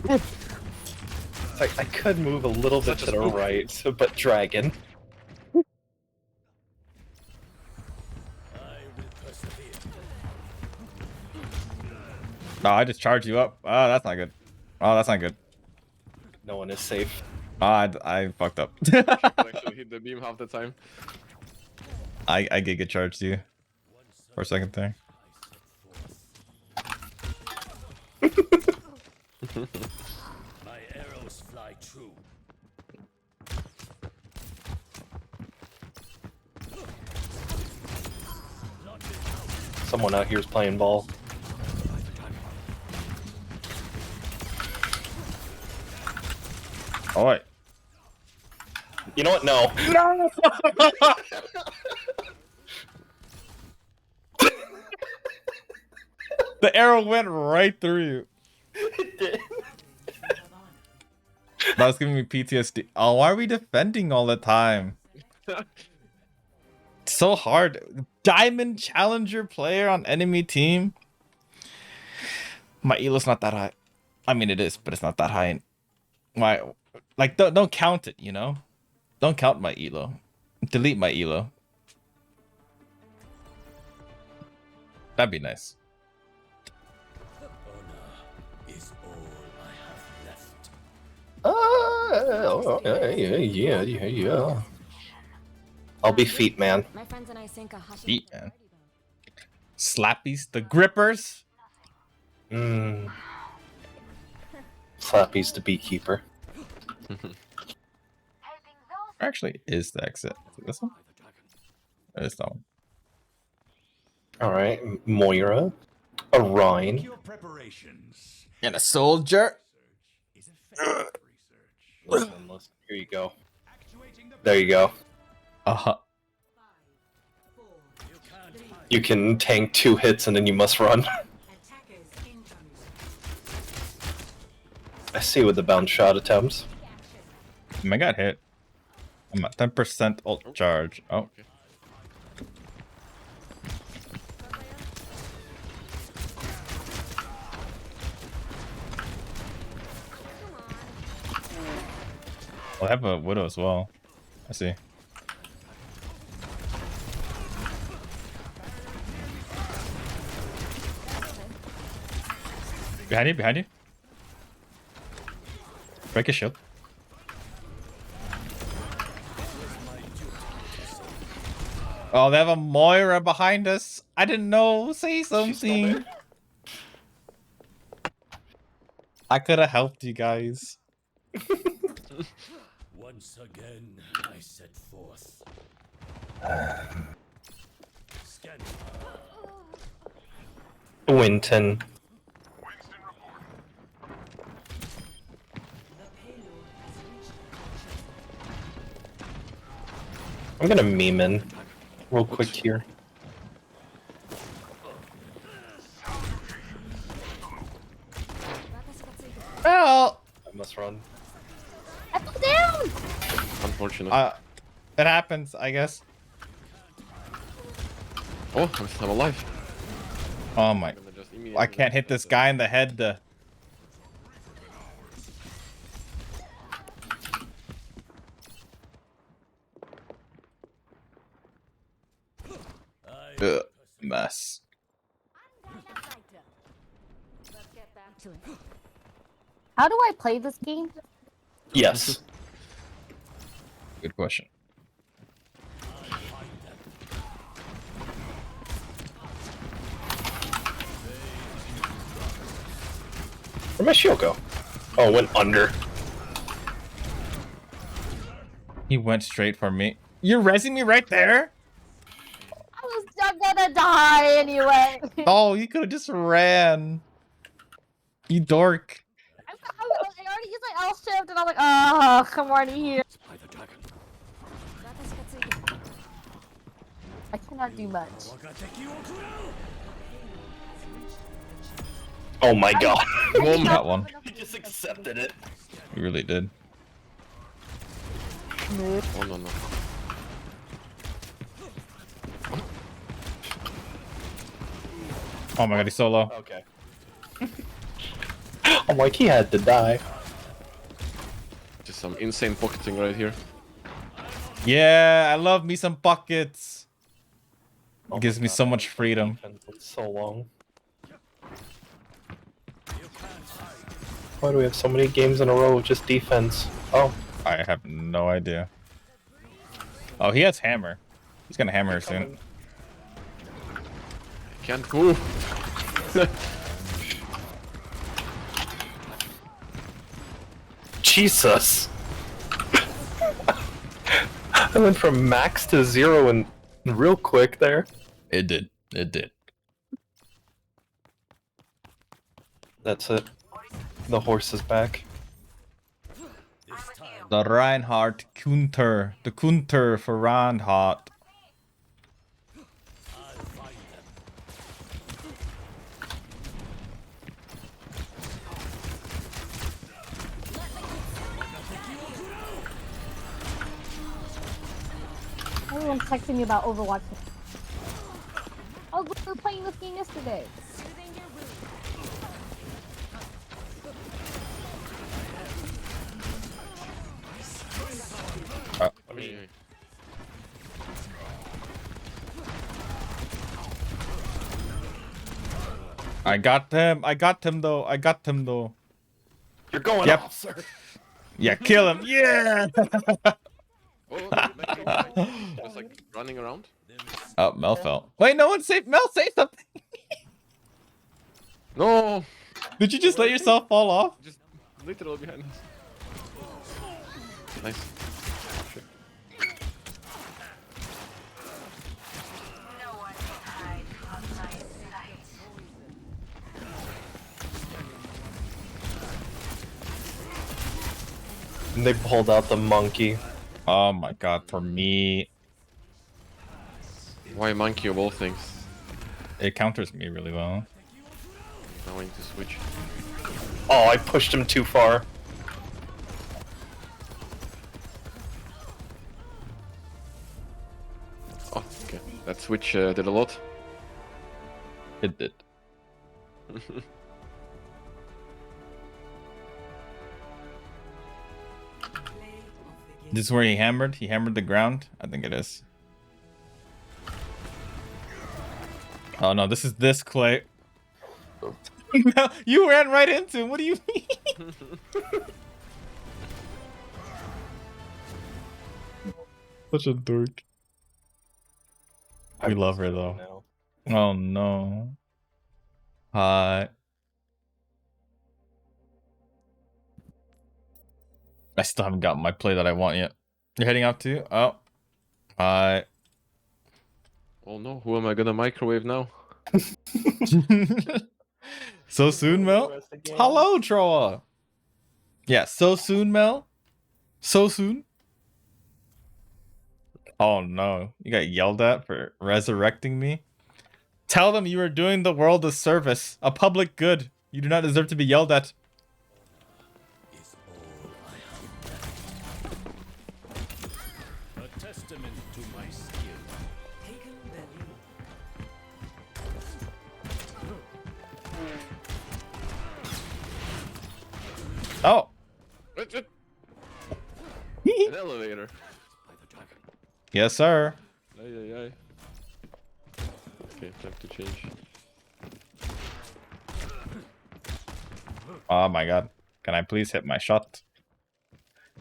It's like, I could move a little bit to the right, but dragon. No, I just charged you up. Oh, that's not good. Oh, that's not good. No one is safe. Oh, I fucked up. Actually hit the beam half the time. I giga charged you for a second there. My arrows fly true. Someone out here is playing ball. Oh wait. You know what? No. No. The arrow went right through you. It did. That was giving me PTSD. Oh, why are we defending all the time? So hard. Diamond challenger player on enemy team. My elo's not that high. I mean, it is, but it's not that high. My, like, don't count it, you know? Don't count my elo. Delete my elo. That'd be nice. Yeah. I'll be feet man. My friends and I sank a Feet man. Slappies, the grippers. Slappy's the beekeeper. Actually, is the exit? Is it this one? It is that one. Alright, Moira. Orion. And a soldier. Listen. Here you go. There you go. Uh-huh. You can tank 2 hits and then you must run. I see with the bounce shot attempts. I got hit. I'm at 10% ult charge. Oh. I have a widow as well. I see. Behind you, behind you. Break his shield. Oh, they have a Moira behind us. I didn't know. Say something. I could have helped you guys. Once again, I set forth. Winton. I'm gonna meme in real quick here. Well, I must run. I fell down. Unfortunate. It happens, I guess. Oh, I'm alive. Oh my! I can't hit this guy in the head. Mess. How do I play this game? Yes. Good question. Where'd my shield go? Oh, it went under. He went straight for me. You're rezzing me right there? I'm gonna die anyway. Oh, you could have just ran. You dork. I already used my L shift and I'm like, oh, come on here. I cannot do much. Oh my god. That one. He just accepted it. You really did. Oh no. Oh my god, he's so low. Okay. I'm like, he had to die. Just some insane pocketing right here. Yeah, I love me some pockets. Oh Gives my me God, so I much haven't played freedom. defense in so long. Why do we have so many games in a row with just defense? Oh, I have no idea. Oh, he has hammer. He's gonna hammer her soon. Can't move. Jesus! I went from max to 0 and real quick there. It did. It did. That's it. The horse is back. The Reinhardt counter. The counter for Reinhardt. Everyone's texting me about Overwatch. Oh, we were playing this game yesterday. I got him. I got him though. I got him though. You're going Yep. off, sir. Yeah, kill him. Yeah. Just like running around. Oh, Mel fell. Wait, no one saved Mel. Say something. No, Did you just let yourself fall off? just literally behind us. Nice. And they pulled out the monkey. Oh my god, for me, Why monkey of all things? it counters me really well. I want to switch. Oh, I pushed him too far. Oh, okay. That switch did a lot. It did. This is where he hammered? He hammered the ground? I think it is. Oh no, this is this Clay. No, you ran right into him. What do you mean? Such a dork. We love her though. Oh no. Hi. I still haven't gotten my play that I want yet. You're heading out too? Oh. Hi. Oh no, who am I gonna microwave now? So soon, Mel? Hello, Troa. Yeah, so soon, Mel? So soon? Oh no, you got yelled at for resurrecting me? Tell them you are doing the world a service, a public good. You do not deserve to be yelled at. A testament to my skill. Oh. An elevator. Yes, sir. Ay, ay, ay. Okay, time to change. Oh my god. Can I please hit my shot?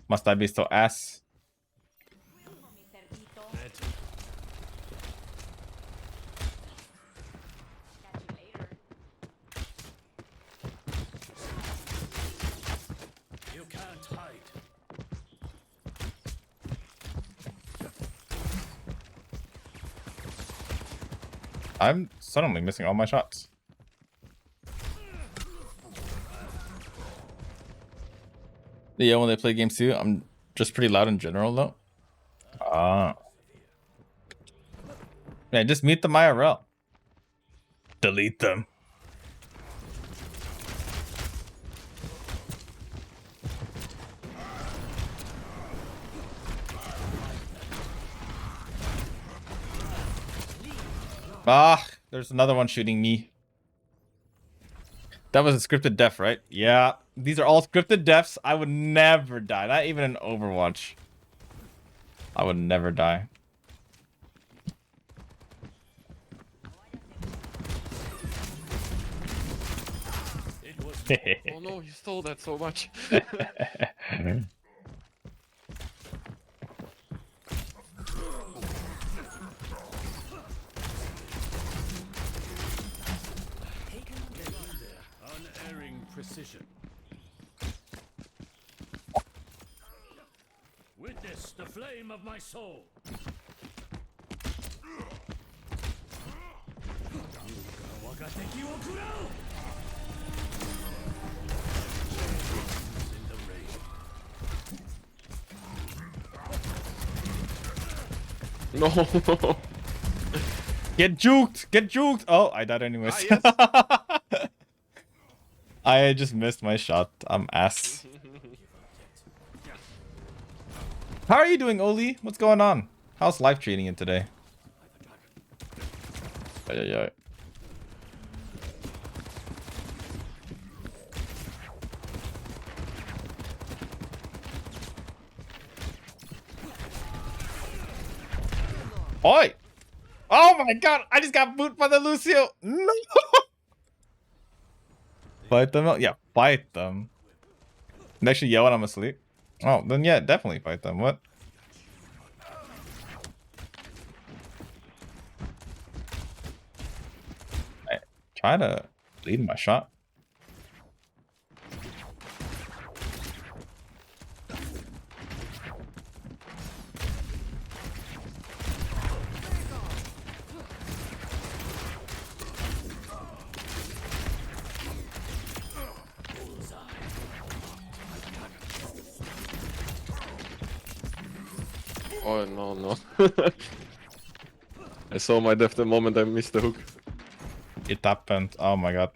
Must I be so ass? You can't hide. I'm suddenly missing all my shots. Yeah, when they play games too, I'm just pretty loud in general though. Ah. Yeah, just meet them IRL. Delete them. Ah, there's another one shooting me. That was a scripted death, right? Yeah. These are all scripted deaths. I would never die. Not even in Overwatch. I would never die. Oh no, you stole that so much. Unerring precision. Witness the flame of my soul. No. Get juked! Get juked! Oh, I died anyways. Ah, yes. I just missed my shot. I'm ass. How are you doing, Oli? What's going on? How's life treating you today? Ay. Oi! Oh my god! I just got booted by the Lucio! No! Fight them out? Yeah, fight them. And actually yell when I'm asleep? Oh, then yeah, definitely fight them. What? I try to lead my shot. Oh no. I saw my death the moment I missed the hook. It happened. Oh my god.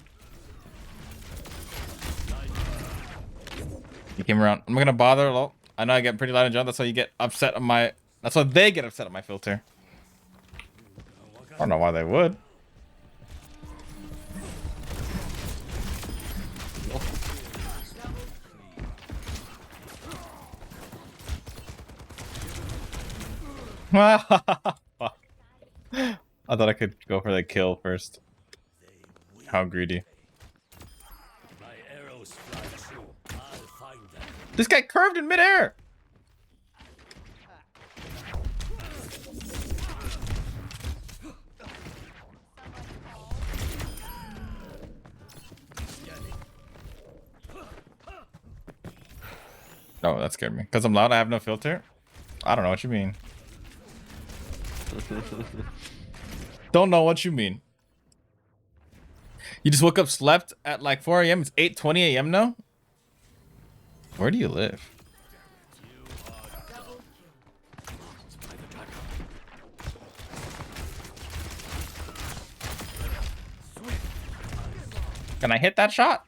He came around. I'm not gonna bother. Well, I know I get pretty loud and drunk. That's why you get upset on my. That's why they get upset at my filter. I don't know why they would. Fuck. I thought I could go for the kill first. How greedy. My arrows fly true. I'll find them. This guy curved in midair. No, that scared me. Because I'm loud, I have no filter? I don't know what you mean. Don't know what you mean. You just woke up, slept at like 4 a.m. It's 8:20 a.m. now? Where do you live? Can I hit that shot?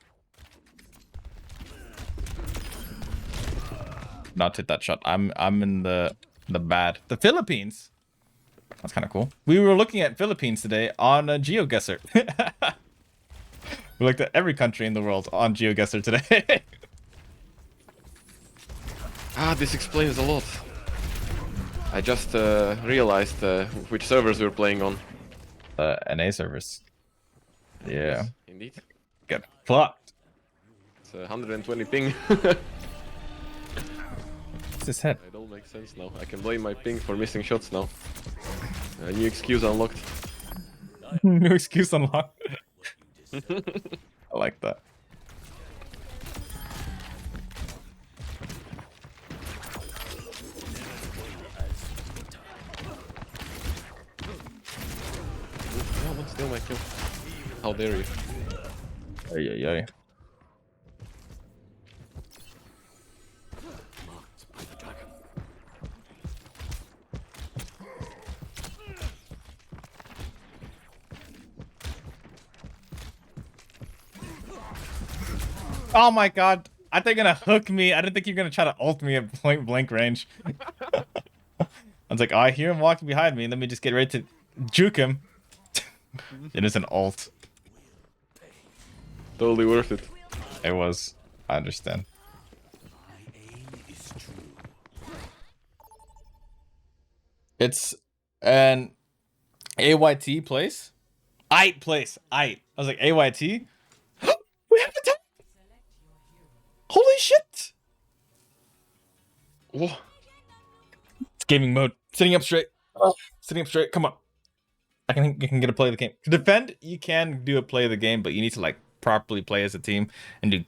Not hit that shot. I'm in the bad. The Philippines. That's kind of cool. We were looking at Philippines today on a GeoGuessr. We looked at every country in the world on GeoGuessr today. This explains a lot. I just realized which servers we were playing on. NA servers. Yeah. Yes, indeed. Get fucked. It's 120 ping. What's his head? It all makes sense now. I can blame my ping for missing shots now. New excuse unlocked. New excuse unlocked. I like that. No one steal my kill. How dare you? Ay. Oh my god. I think you're gonna hook me. I didn't think you're gonna try to ult me at point blank range. I was like, oh, I hear him walking behind me. Let me just get ready to juke him. It is an ult. Totally worth it. It was. I understand. It's an AYT place. IT place. IT. I was like AYT. We have a tank. Holy shit! Whoa. It's gaming mode. Sitting up straight. Sitting up straight. Come on. I can get a play of the game. To defend, you can do a play of the game, but you need to like properly play as a team and do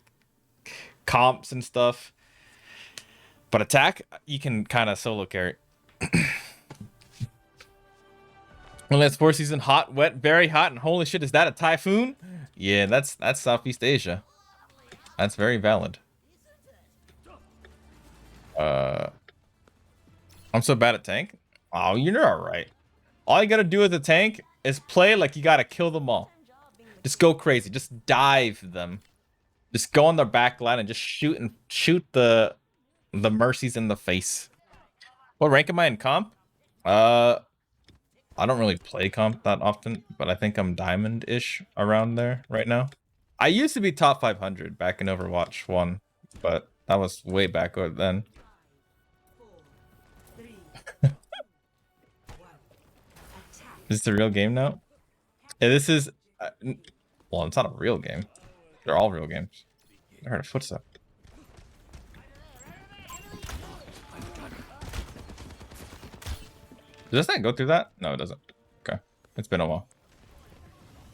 comps and stuff. But attack, you can kind of solo carry. Well, that's 4 season, hot, wet, very hot, and holy shit, is that a typhoon? Yeah, that's Southeast Asia. That's very valid. I'm so bad at tank. Oh, you're alright. All you gotta do with the tank is play like you gotta kill them all. Just go crazy. Just dive them. Just go on their back line and just shoot the mercies in the face. What rank am I in comp? I don't really play comp that often, but I think I'm diamond-ish around there right now. I used to be top 500 back in Overwatch 1, but that was way back then. Is this a real game now? Yeah, this is... well, it's not a real game. They're all real games. I heard a footstep. Does that go through that? No, it doesn't. Okay. It's been a while.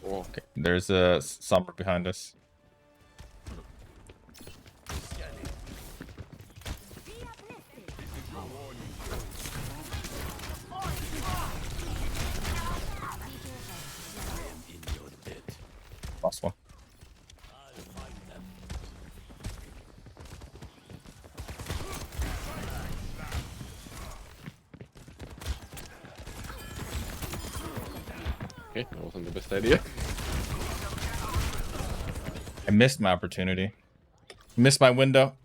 Okay. There's a summer behind us. Last one. Okay, that wasn't the best idea. I missed my opportunity. Missed my window.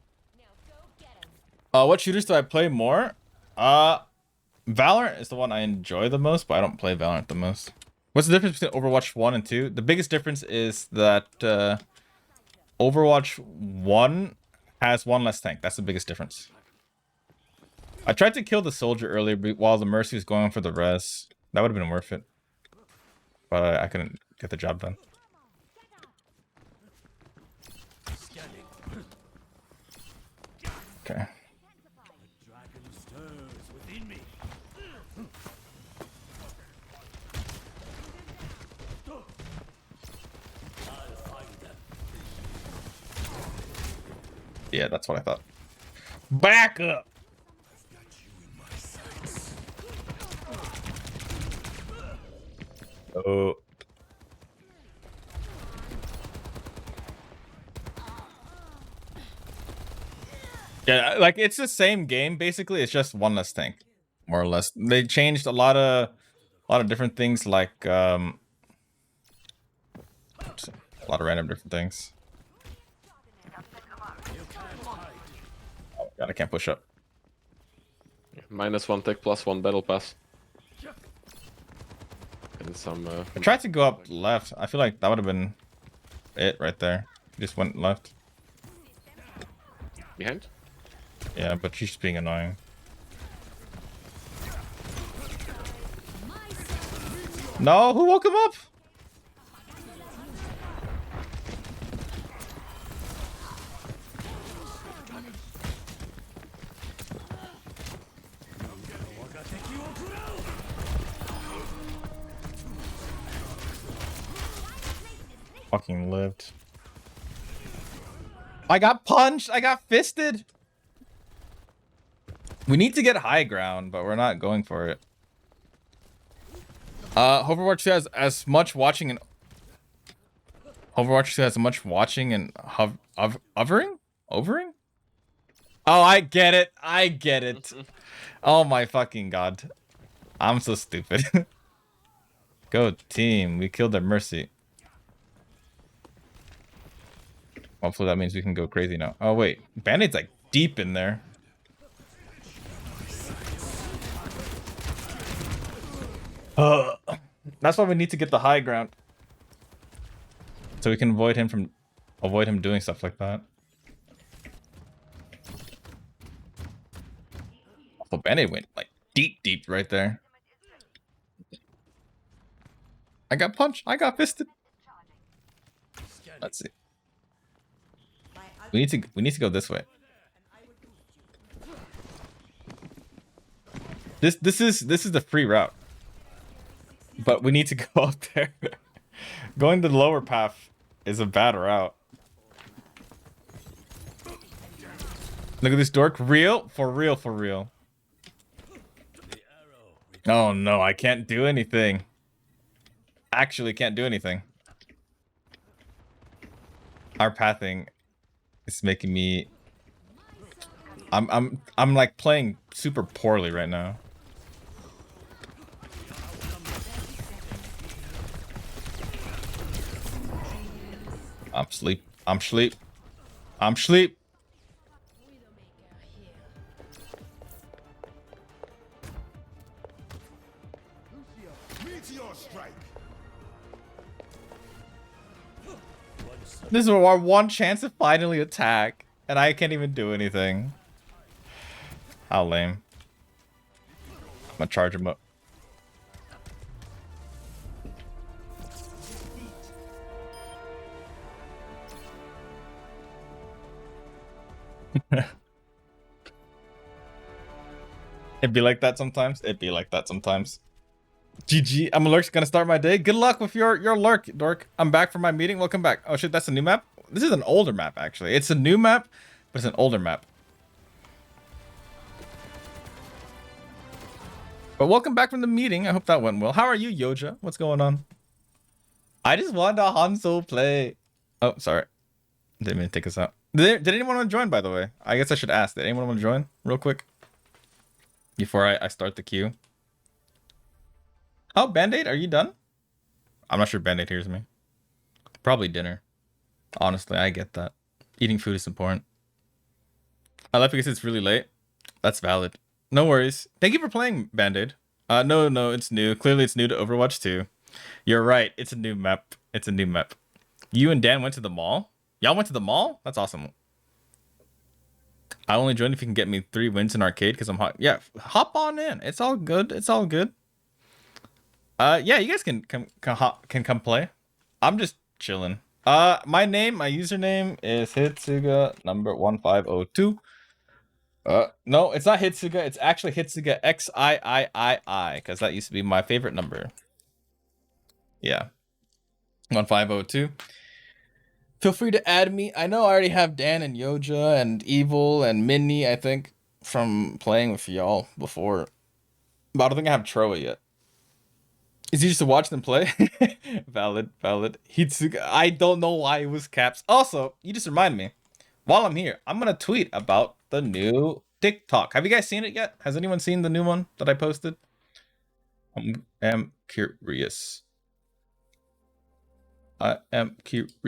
What shooters do I play more? Valorant is the one I enjoy the most, but I don't play Valorant the most. What's the difference between Overwatch 1 and 2? The biggest difference is that Overwatch 1 has one less tank. That's the biggest difference. I tried to kill the soldier earlier while the Mercy was going for the res. That would have been worth it. But I couldn't get the job done. Okay. Yeah, that's what I thought. Back up! Oh. Yeah, like it's the same game basically. It's just one less tank, more or less. They changed a lot of different things, like a lot of random different things. Oh god, I can't push up. -1 tech plus 1 battle pass. And some. I tried to go up left. I feel like that would have been it right there. Just went left. Behind? Yeah, but she's just being annoying. No, who woke him up? Fucking lived. I got punched. I got fisted. We need to get high ground, but we're not going for it. Overwatch 2 has as much watching and Overwatch 2 has as much watching and hovering? Overing? Oh, I get it. I get it. Oh my fucking god. I'm so stupid. Go team. We killed their Mercy. Hopefully that means we can go crazy now. Oh wait, Band-Aid's like deep in there. That's why we need to get the high ground. So we can avoid him from avoid him doing stuff like that. Oh, Band-Aid went like deep right there. I got punched. I got fisted. Let's see. We need to go this way. This is the free route. But we need to go up there. Going the lower path is a bad route. Look at this dork. Real? For real, for real. Oh no, I can't do anything. Actually can't do anything. Our pathing is making me I'm like playing super poorly right now. I'm sleep. I'm sleep. I'm sleep. This is our one chance to finally attack, and I can't even do anything. How lame. I'm gonna charge him up. It'd be like that sometimes. It'd be like that sometimes. GG. I'm Lurk's gonna start my day. Good luck with your Lurk, Dork. I'm back from my meeting. Welcome back. Oh shit, that's a new map? This is an older map, actually. It's a new map, but it's an older map. But welcome back from the meeting. I hope that went well. How are you, Yoja? What's going on? I just wanted a Hanzo play. Oh, sorry. Didn't mean to take us out. Did anyone want to join, by the way? I guess I should ask. Did anyone want to join real quick? Before I start the queue. Oh, Band-Aid, are you done? I'm not sure Band-Aid hears me. Probably dinner. Honestly, I get that. Eating food is important. I left because it's really late. That's valid. No worries. Thank you for playing, Band-Aid. No, it's new. Clearly, it's new to Overwatch 2. You're right. It's a new map. It's a new map. You and Dan went to the mall? Y'all went to the mall? That's awesome. I only joined if you can get me 3 wins in arcade because I'm hot. Yeah, hop on in. It's all good. It's all good. Yeah, you guys can come play. I'm just chilling. My username is Hitsuga number 1502. No, it's not Hitsuga. It's actually Hitsuga XIII because that used to be my favorite number. Yeah, 1502. Feel free to add me. I know I already have Dan and Yoja and Evil and Minnie, I think, from playing with y'all before. But I don't think I have Troa yet. Is he just to watch them play? Valid. Hitsuga. I don't know why it was caps. Also, you just reminded me. While I'm here, I'm going to tweet about the new TikTok. Have you guys seen it yet? Has anyone seen the new one that I posted? I am curious. I am curious.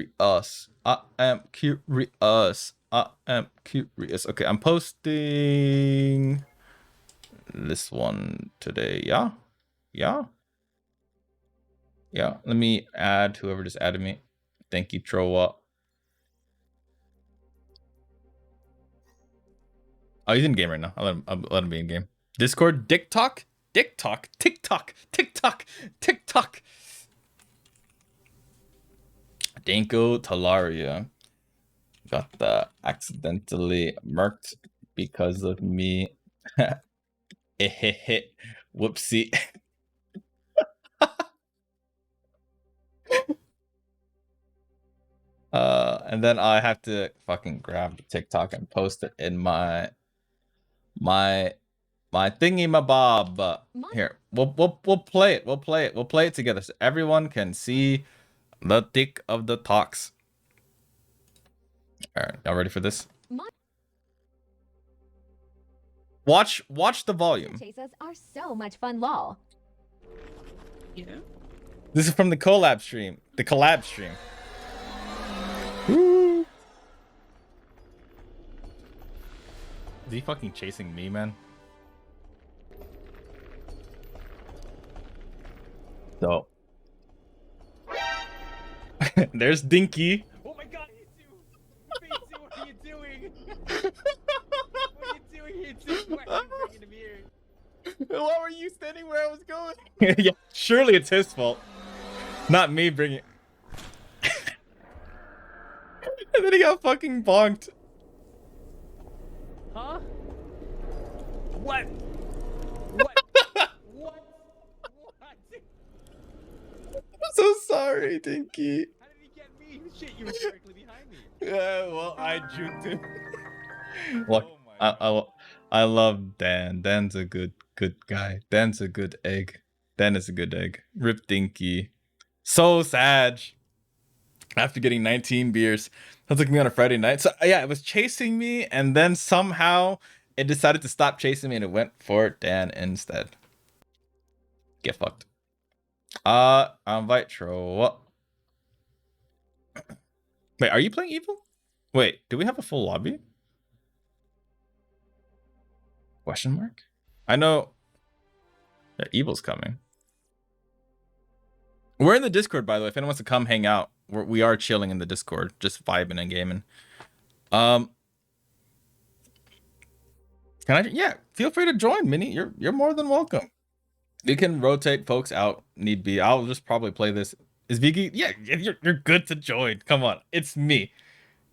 Okay, I'm posting this one today. Yeah. Let me add whoever just added me. Thank you, Troa. Oh, he's in game right now. I'll let him be in game. Discord, TikTok. Danko Talaria got accidentally marked because of me. Whoopsie. And then I have to fucking grab the TikTok and post it in my thingy my bob. Here, we'll play it. We'll play it together so everyone can see the tick of the talks. All right, y'all ready for this? Watch the volume. Chases are so much fun, lol. Yeah. This is from the collab stream. Woo. Is he fucking chasing me, man? So there's Dinky. Oh my god, Why were you standing where I was going? Yeah, surely it's his fault. Not me bringing. And then he got fucking bonked. Huh? What? I'm so sorry, Dinky. How did he get me? Shit, you were directly behind me. Yeah, well, I juked him. Look, I love Dan. Dan's a good guy. Dan's a good egg. Dan is a good egg. Rip Dinky. So sad. After getting 19 beers, that took me on a Friday night. So yeah, it was chasing me, and then somehow it decided to stop chasing me, and it went for Dan instead. Get fucked. I invite Tro. Wait, are you playing Evil? Wait, do we have a full lobby? Question mark? I know that Evil's coming. We're in the Discord, by the way. If anyone wants to come hang out, we are chilling in the Discord, just vibing and gaming. Can I? Yeah, feel free to join, Minnie. You're more than welcome. We can rotate folks out, need be. I'll just probably play this. Is Vigi? Yeah, you're good to join. Come on, it's me.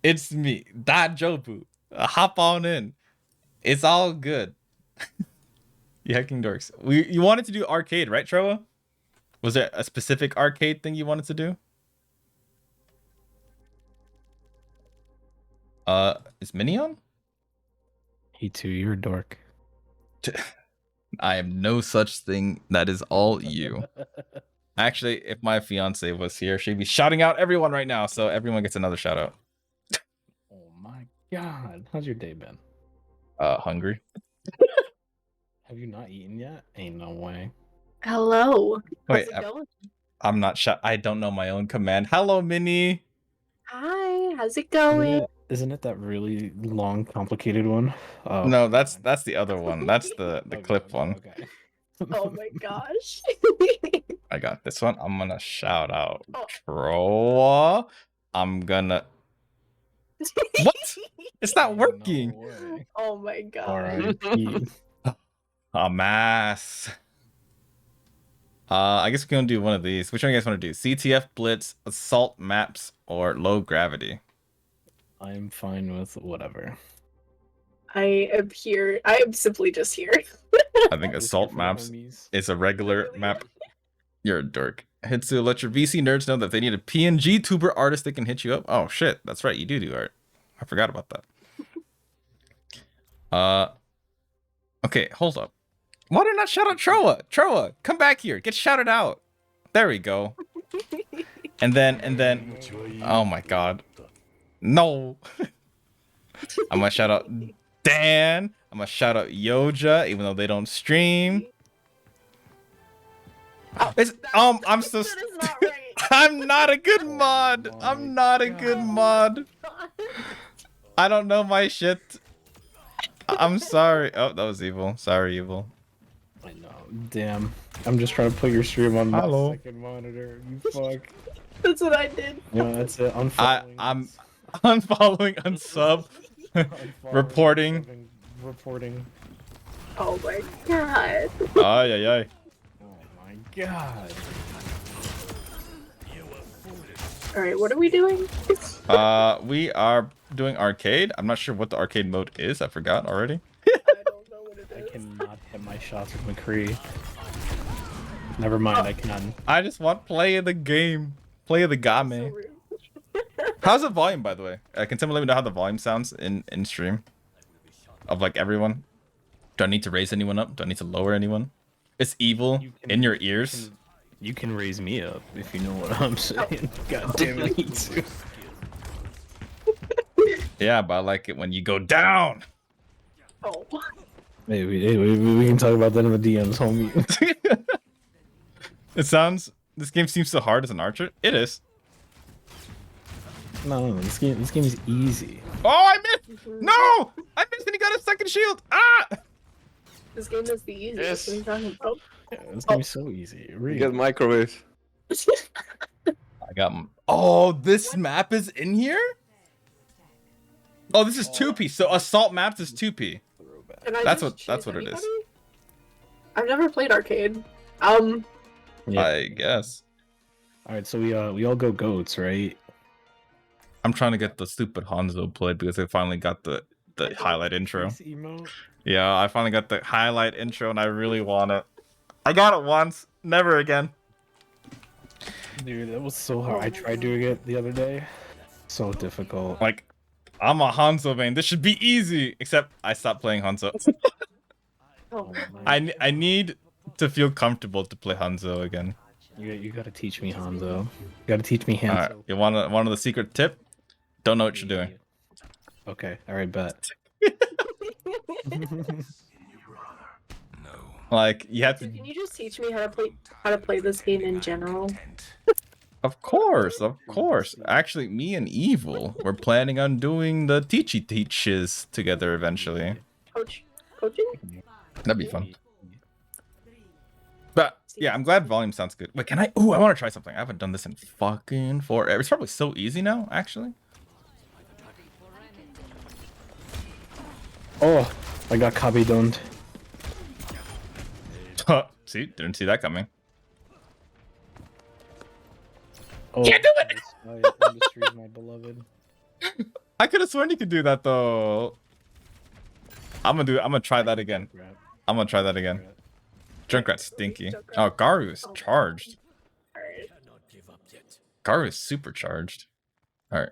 It's me, Da Jobu. Hop on in. It's all good. You hacking dorks. You wanted to do arcade, right, Troa? Was there a specific arcade thing you wanted to do? Is Minnie on? He too, you're a dork. I am no such thing. That is all you. Actually, if my fiance was here, she'd be shouting out everyone right now, so everyone gets another shout out. Oh my god. How's your day been? Hungry. Have you not eaten yet? Ain't no way. Hello. Wait, How's it going? I'm not sure. I don't know my own command. Hello, Minnie. Hi. How's it going? Isn't it that really long, complicated one? Oh, No, that's the other one. That's the clip one. Okay. Oh my gosh. I got this one. I'm gonna shout out Troa. I'm gonna. What? It's not working. Oh my god. R.I.P. A mass. I guess we're gonna do one of these. Which one do you guys want to do? CTF Blitz, Assault Maps, or Low Gravity? I'm fine with whatever. I am here. I am simply just here. I think Assault Maps is a regular map. You're a dork. Hitsu, let your VC nerds know that if they need a PNG tuber artist, they can hit you up. Oh shit, that's right, you do art. I forgot about that. Okay, hold up. Why did I not shout out Troa? Troa, come back here. Get shouted out. There we go. And then, oh my god. No. I'm gonna shout out Dan. I'm gonna shout out Yoja, even though they don't stream. It's I'm so I'm not a good mod. I'm not a good mod. I don't know my shit. I'm sorry. Oh, that was evil. Sorry, evil. I know. Damn. I'm just trying to put your stream on my Hello. second monitor. You fuck. That's what I did. Yeah, that's it. I'm unfollowing, unsub, reporting. Reporting. Oh my god. Ay, ay, ay. Oh my god. Alright, what are we doing? We are doing arcade. I'm not sure what the arcade mode is. I forgot already. I cannot hit my shots with McCree. Never mind, I can. I just want play of the game. Play of the game. How's the volume, by the way? Can someone let me know how the volume sounds in stream? Of like everyone? Do I need to raise anyone up? Do I need to lower anyone? It's evil in your ears. You can raise me up if you know what I'm saying. God damn it, Hitsu. Yeah, but I like it when you go down. Oh. Hey, we can talk about that in the DMs, homie. It sounds. This game seems so hard as an archer. It is. No, this game is easy. Oh, I missed! No! I missed and he got a second shield! Ah! This game is the easiest. What are you talking about? Yeah, this game is so easy. You get microwave. I got. Oh, this map is in here? Oh, this is 2P. So assault maps is 2P. That's what it is. I've never played arcade. I guess. All right, so we all go goats, right? I'm trying to get the stupid Hanzo played because I finally got the highlight intro. Yeah, I finally got the highlight intro and I really want it. I got it once, never again. Dude, that was so hard. I tried doing it the other day. So difficult. Like, I'm a Hanzo main. This should be easy. Except I stopped playing Hanzo. I need to feel comfortable to play Hanzo again. You gotta teach me Hanzo. You gotta teach me Hanzo. Alright, you want the secret tip? Don't know what you're doing. Okay, alright, bet. Like, you have to... Can you just teach me how to play this game in general? Of course. Actually, me and Evil, we're planning on doing the teaches together eventually. Coaching? That'd be fun. But yeah, I'm glad volume sounds good. Wait, can I? Ooh, I want to try something. I haven't done this in fucking forever. It's probably so easy now, actually. Oh, I got kabedoned. See, didn't see that coming. Oh, can't do it. Industry's my beloved. I could have sworn you could do that though. I'm gonna try that again. Junkrat's stinky. Oh, Garu is charged. Garu is super charged. All right.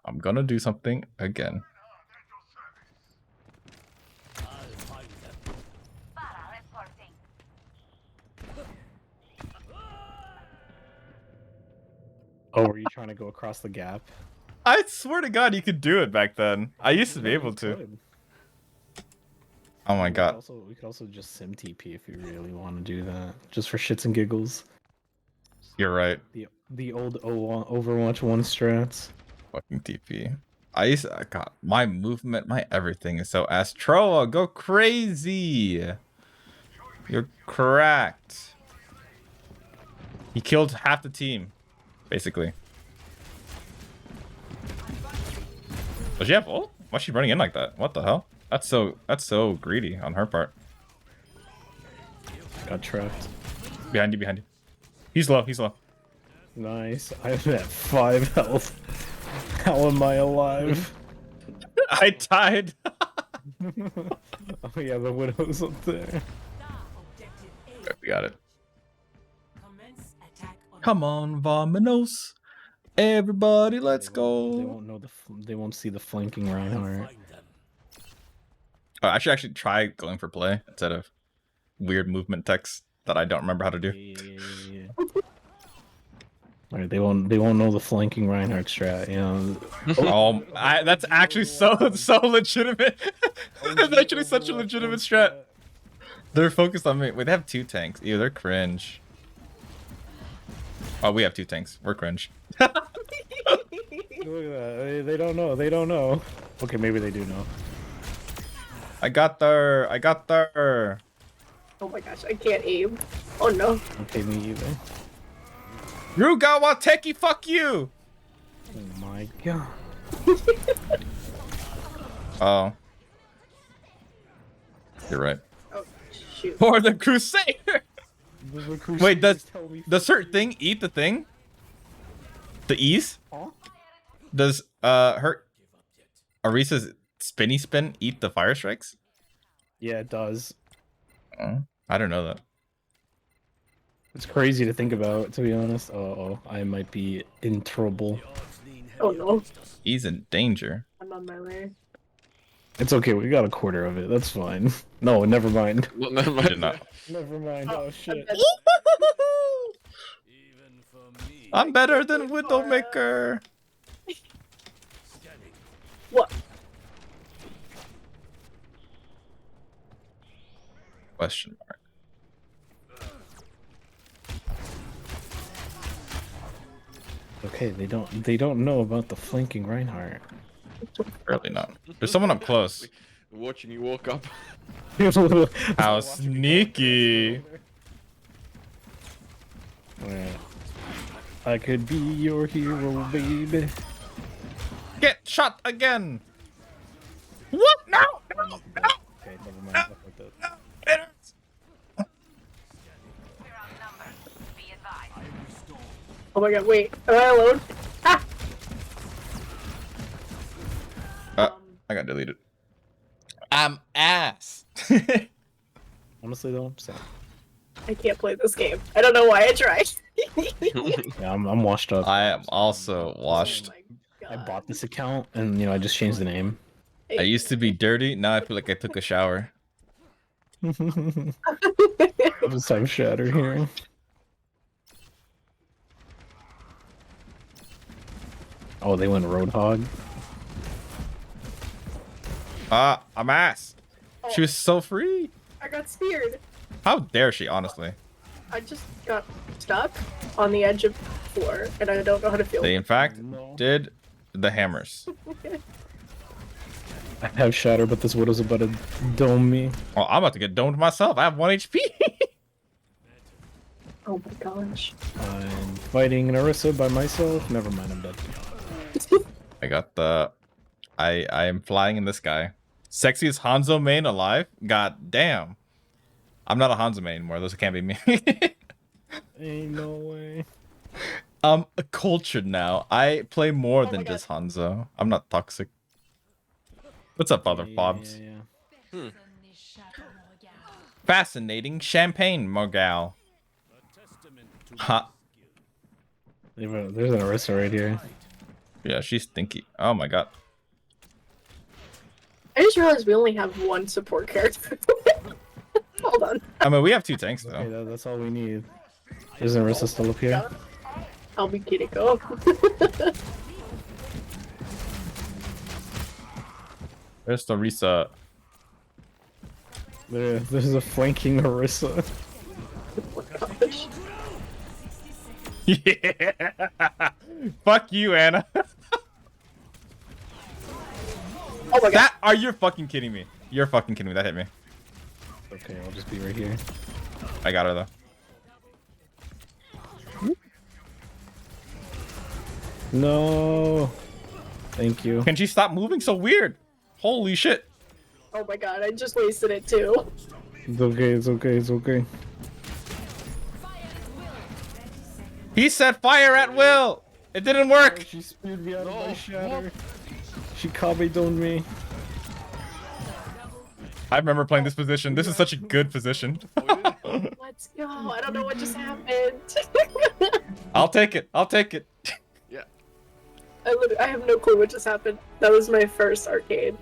I'm gonna do something again. Oh, were you trying to go across the gap? I swear to God, you could do it back then. I used to be able to. Oh my God. We could also just sim TP if you really want to do that, just for shits and giggles. You're right. The old Overwatch 1 strats. Fucking TP. God, my movement, my everything is so ass. Troa, go crazy. You're cracked. He killed half the team, basically. Does she have ult? Why's she running in like that? What the hell? That's so greedy on her part. Got trapped. Behind you. He's low. Nice. I'm at 5 health. How am I alive? I died. Oh yeah, the widow's up there. We got it. Come on, Vamanos. Everybody, let's go. They won't see the flanking Reinhardt. Oh, I should actually try going for play instead of weird movement text that I don't remember how to do. Yeah. Alright, they won't know the flanking Reinhardt strat, you know. Oh, that's actually so legitimate. That's actually such a legitimate strat. They're focused on me. Wait, they have 2 tanks. Ew, they're cringe. Oh, we have 2 tanks. We're cringe. Look at that. They don't know. Okay, maybe they do know. I got there. Oh my gosh, I can't aim. Oh no. Okay, me either. Rugawa Teki, fuck you! Oh my God. Oh. You're right. Oh, shoot. For the Crusader! Wait, does certain thing eat the thing? The E's? Huh? Does her Arisa's spinny spin eat the fire strikes? Yeah, it does. I don't know that. It's crazy to think about, to be honest. Oh, I might be in trouble. Oh no. He's in danger. I'm on my way. It's okay, we got a quarter of it. That's fine. No, never mind. Well, never mind. Did not. Never mind. Oh shit. I'm better than Widowmaker. What? Question mark. Okay, they don't know about the flanking Reinhardt. Really not. There's someone up close. Watching you walk up. How sneaky. Yeah. I could be your hero, baby. Get shot again. What? No! Okay, Okay, never mind. Stuff like that. It hurts. Oh my god, wait. Am I alone? Ah! I got deleted. I'm ass. Honestly though, so. I can't play this game. I don't know why I tried. Yeah, I'm washed up. I am also washed. I bought this account and I just changed the name. I used to be dirty. Now I feel like I took a shower. I'll just have shatter here. Oh, they went Roadhog. I'm ass. She was so free. I got speared. How dare she, honestly? I just got stuck on the edge of the floor, and I don't know how to feel. They, in fact, did the hammers. I have shatter, but this Widow's about to dome me. Oh, I'm about to get domed myself. I have 1 HP. Oh my gosh. I'm fighting an Orisa by myself. Never mind, I'm dead. I got the... I am flying in this guy. Sexiest Hanzo main alive? God damn. I'm not a Hanzo main anymore. Those can't be me. Ain't no way. I'm cultured now. I play more than just Hanzo. I'm not toxic. What's up, Father Fobs? Fascinating champagne, Morgal. Ha. There's an Orisa right here. Yeah, she's stinky. Oh my god. I just realized we only have one support character. Hold on. I mean, we have 2 tanks, though. Okay, that's all we need. There's an Orisa still up here. I'll be kidding. Go. There's the Risa. There's a flanking Orisa. Yeah. Fuck you, Anna. Oh my god. Are you fucking kidding me? You're fucking kidding me. That hit me. Okay, I'll just be right here. I got her, though. No. Thank you. Can she stop moving so weird? Holy shit. Oh my god, I just wasted it too. It's okay, it's okay, it's okay. He said fire at will. It didn't work. She speared me out of my shatter. She Kabe domed me. I remember playing this position. This is such a good position. Let's go. I don't know what just happened. I'll take it. I'll take it. Yeah. I have no clue what just happened. That was my first arcade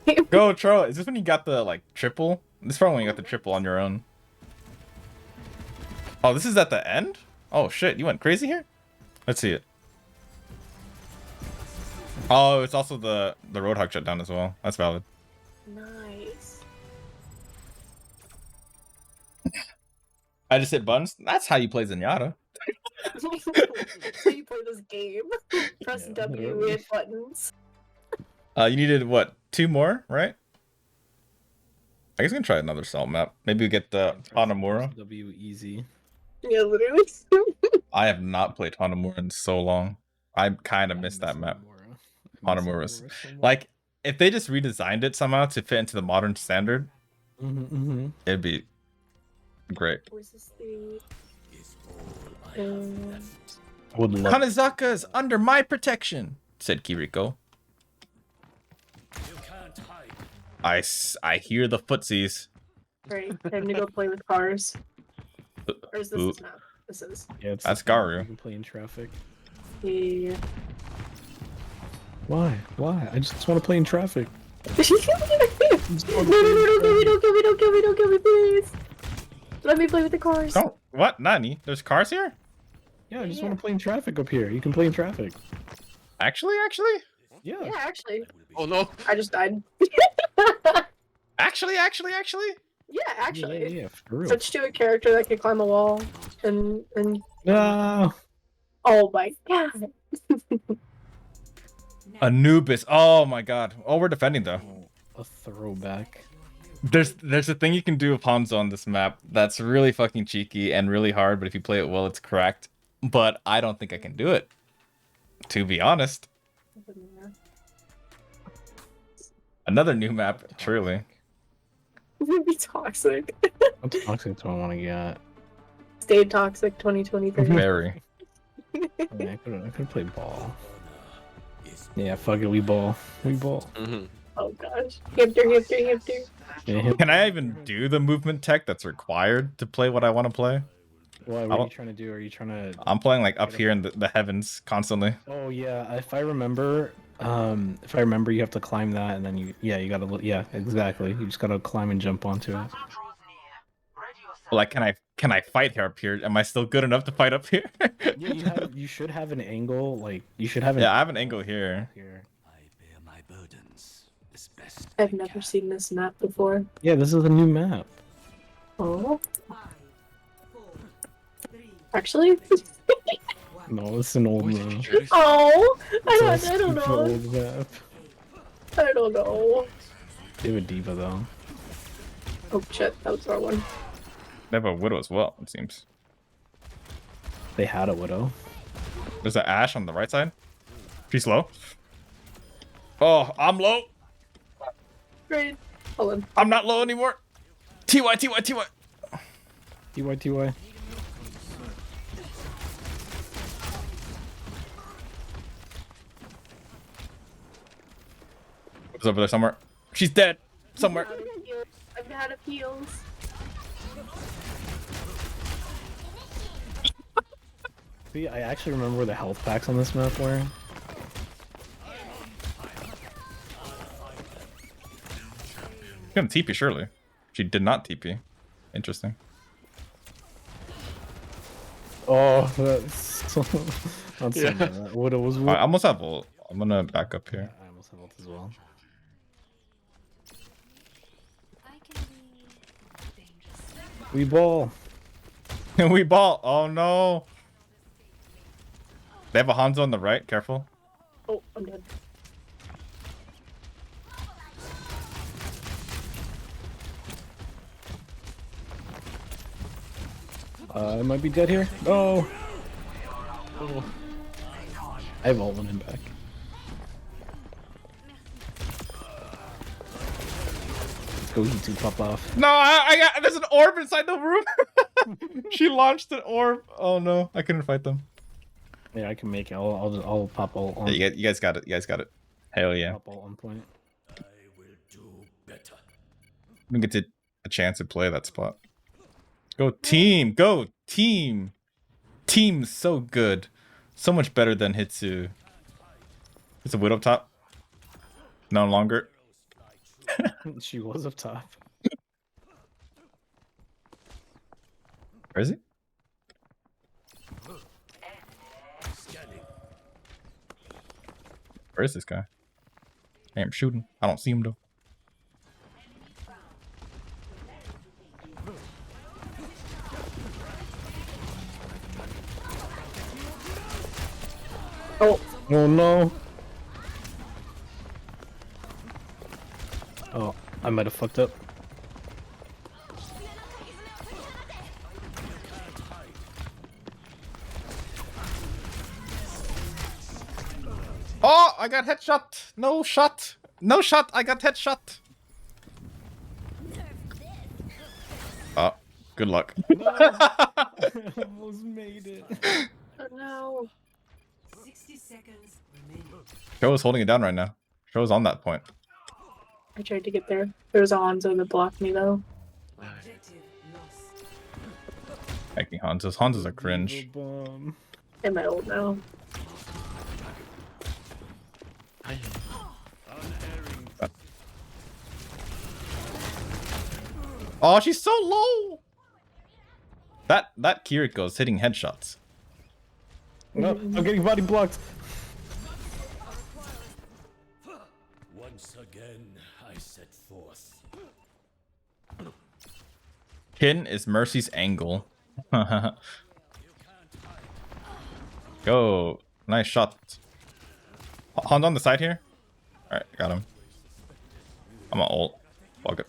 game. Go, Tro. Is this when you got the, like, triple? This is probably when you got the triple on your own. Oh, this is at the end? Oh, shit. You went crazy here? Let's see it. Oh, it's also the Roadhog shutdown as well. That's valid. Nice. I just hit buttons. That's how you play Zenyatta. So you play this game. Press W, hit buttons. You needed, what, 2 more, right? I guess I'm gonna try another salt map. Maybe we get the Hanamura. W easy. Yeah, literally. I have not played Hanamura in so long. I kind of missed that map. Hanamura's. Like, if they just redesigned it somehow to fit into the modern standard, it'd be great. Would love. Kanezaka is under my protection, said Kiriko. I hear the footsies. Right, time to go play with cars. Or is this map? This is. Yeah, it's That's Garu. You can play in traffic. Yeah. Why? Why? I just want to play in traffic. No, don't kill me, don't kill me, please. Let me play with the cars. Oh, what? Nani? There's cars here? Yeah, I just want to play in traffic up here. You can play in traffic. Actually? Yeah. Yeah, actually. Oh no. I just died. Actually? Yeah, actually. Yeah, for real. Switch to a character that can climb a wall and No. oh my god. Anubis. Oh my god. Oh, we're defending though. A throwback. There's a thing you can do with Hanzo on this map that's really fucking cheeky and really hard, but if you play it well, it's correct. But I don't think I can do it, to be honest. Another new map, truly. would be toxic. What toxic do I want to get? Stay toxic 2023. Very. Yeah, I could play ball. Yeah, fuck it, we ball. We ball. Oh gosh. Hamster. Yeah, Can I even do the movement tech that's required to play what I want to play? what are you trying to do? Are you trying to... I'm playing like up here in the heavens constantly. Oh yeah, if I remember, you have to climb that, and then you gotta look. Yeah, exactly. You just gotta climb and jump onto it. Like, can I fight here up here? Am I still good enough to fight up here? Yeah, you should have an angle. Like you should have. Yeah, I have an angle here. I've never seen this map before. Yeah, this is a new map. Oh. Actually. No, it's an old map. Oh, I don't It's a know. old map. I don't know. They have a diva though. Oh shit, that was our one. They have a widow as well, it seems. They had a widow. There's an Ash on the right side. She's low. Oh, I'm low. Great. Hold on. I'm not low anymore. TY. TY. It's over there somewhere. She's dead. Somewhere. I've been out of heals. See, I actually remember where the health packs on this map were. She's gonna TP surely. She did not TP. Interesting. Oh, that's that's Yeah. Widow was. I almost have ult. I'm gonna back up here. I almost have ult as well. We ball. We ball. Oh no. They have a Hanzo on the right. Careful. Oh, I'm dead. I might be dead here. No. Oh. I have ult on him back. Let's go Hitsuga pop off. No, I got. There's an orb inside the room. She launched an orb. Oh no, I couldn't fight them. Yeah, I can make it. I'll pop ult on. Yeah, you guys got it. You guys got it. Hell yeah. Pop ult on point. We get to a chance to play that spot. Go team. Go team. Team's so good. So much better than Hitsu. It's a widow up top. No longer. She was up top. Where is he? Where is this guy? I am shooting. I don't see him though. Oh no. Oh, I might have fucked up. Oh, I got headshot. No shot. No shot. I got headshot. Oh, good luck. Almost made it. Oh no. 60 seconds remaining. Show is holding it down right now. Show is on that point. I tried to get there. There was a Hanzo that blocked me though. Making Hanzos. Hanzos are cringe. In my ult now. Oh, she's so low. That Kiriko is hitting headshots. No, I'm getting body blocked. Once again, I set forth. Pin is Mercy's angle. Go. Nice shot. Han's on the side here. Alright, got him. I'm gonna ult. Fuck it.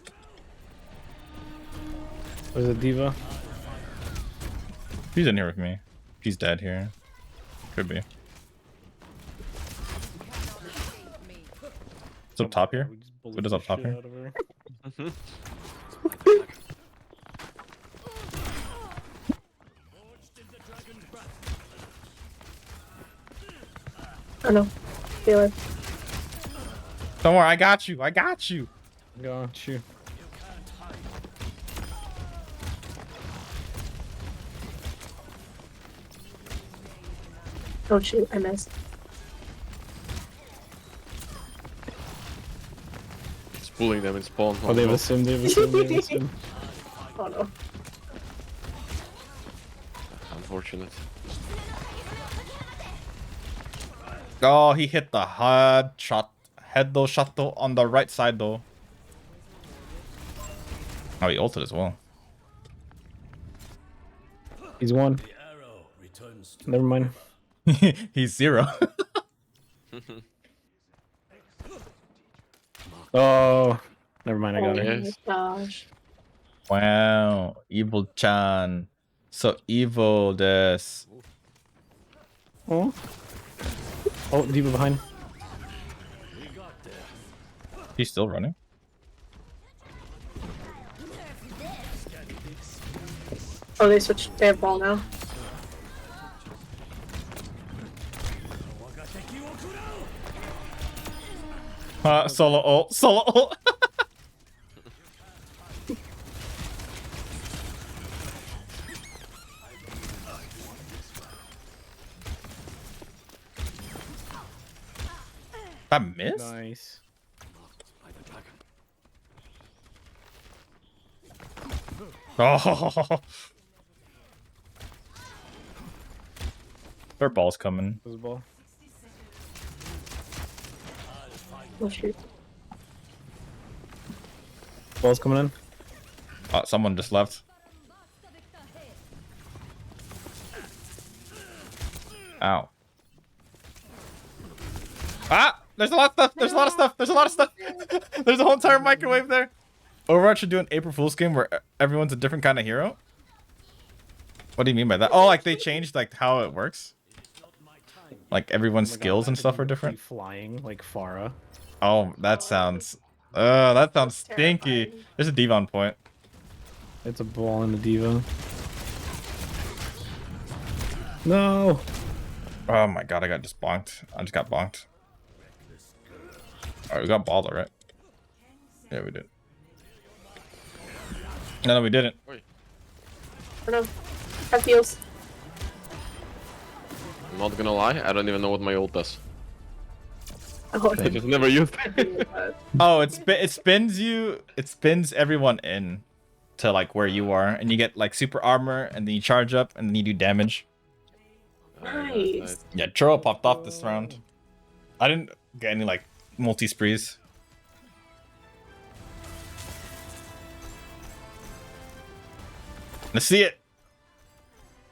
Where's the diva? She's in here with me. She's dead here. Could be. It's up top here. What is up top here? Oh no. Feel it. Don't worry, I got you. I got you. Got you. Oh shoot, I missed. It's pulling them in spawn. Oh, they have a sim, they have a sim, they have a sim. Oh no. Unfortunate. Oh, he hit the head shot. Head though shot though on the right side though. Oh, he ulted as well. He's one. Never mind. He's 0. Oh, never mind. I got Oh it. my gosh. Wow, evil Chan. So evil this. Oh. Oh, Diva behind. He's still running. Oh, they switched. They have ball now. Solo ult. Solo ult. That missed? Nice. Oh. Their ball's coming. This ball. Oh shoot. Ball's coming in. Someone just left. Ow. Ah! There's a lot of stuff. There's a lot of stuff. There's a lot of stuff. There's a whole entire microwave there. Overwatch should do an April Fool's game where everyone's a different kind of hero. What do you mean by that? Oh, like they changed like how it works. Like everyone's skills and stuff are different. Flying like Pharah. Oh, that sounds stinky. There's a diva on point. It's a ball in the Diva. No. Oh my god, I got just bonked. I just got bonked. Alright, we got baller, right? Yeah, we did. No, we didn't. Oh no. That feels. I'm not gonna lie, I don't even know what my ult does. Oh, I just never used it. Oh, it spins everyone in to like where you are, and you get like super armor, and then you charge up, and then you do damage. Nice. Yeah, Churro popped off this round. I didn't get any like multi sprees. Let's see it.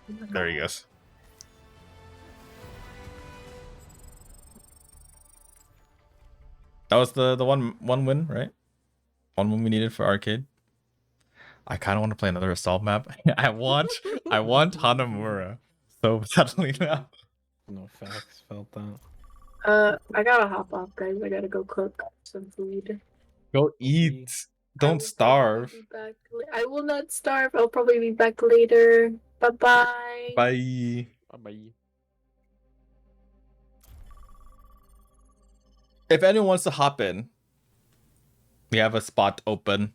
There he goes. That was the one win, right? One win we needed for arcade. I kind of want to play another assault map. I want Hanamura so badly now. No facts. Felt that. I gotta hop off, guys. I gotta go cook some food. Go eat. Don't starve. I will not starve. I'll probably be back later. Bye-bye. Bye. Bye-bye. If anyone wants to hop in, we have a spot open.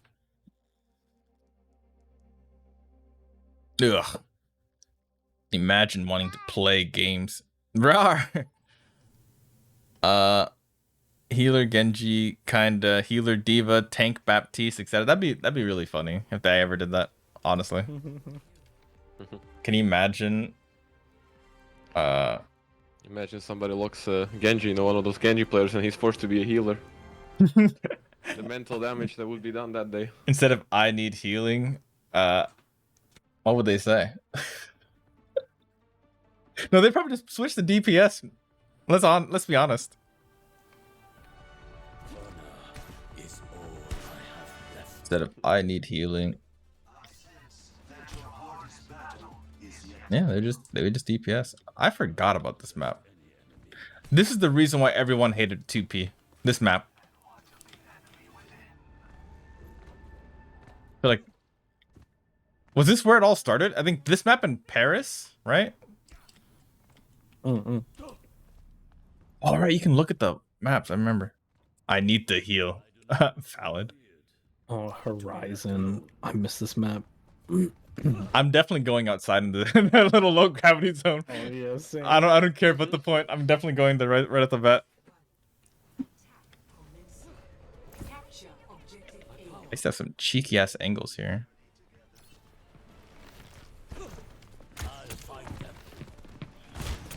Ugh. Imagine wanting to play games. Rar. Healer Genji, kinda healer Diva, tank Baptiste, etc. That'd be really funny if they ever did that. Honestly, can you imagine? Imagine somebody looks Genji, one of those Genji players, and he's forced to be a healer. The mental damage that would be done that day. Instead of I need healing, what would they say? No, they probably just switch the DPS. Let's be honest. Instead of I need healing. Yeah, they would just DPS. I forgot about this map. This is the reason why everyone hated 2P. This map. I feel like, was this where it all started? I think this map in Paris, right? All right, you can look at the maps. I remember. I need to heal. Valid. Oh, Horizon. I miss this map. I'm definitely going outside in the little low gravity zone. Oh yeah, same. I don't care about the point. I'm definitely going the right at the bat. I used to have some cheeky ass angles here.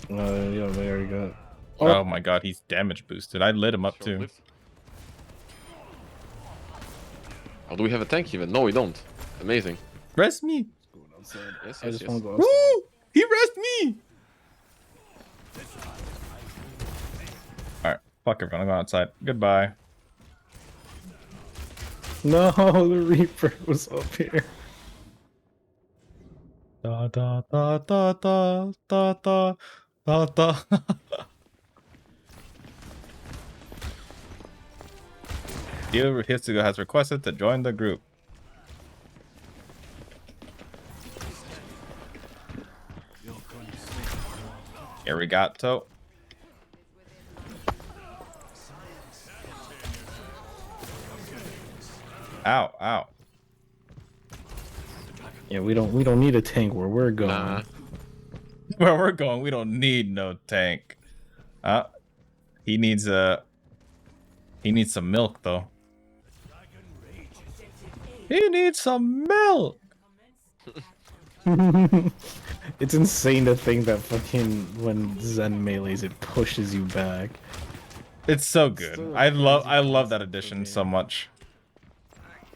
Yeah, there you go. Oh my god, he's damage boosted. I lit him up too. Oh, do we have a tank even? No, we don't. Amazing. Rest me. Yes, I yes, just yes. want to go. Woo! He rest me. All right, fuck everyone. I'm going outside. Goodbye. No, the Reaper was up here. Da da da da da da da da da. Dealer Hitsuga has requested to join the group. Arigato. Ow, ow. Yeah, we don't need a tank where we're going. Nah. Where we're going, we don't need no tank. He needs some milk though. He needs some milk. It's insane to think that fucking when Zen melees, it pushes you back. It's so good. I love that addition so much.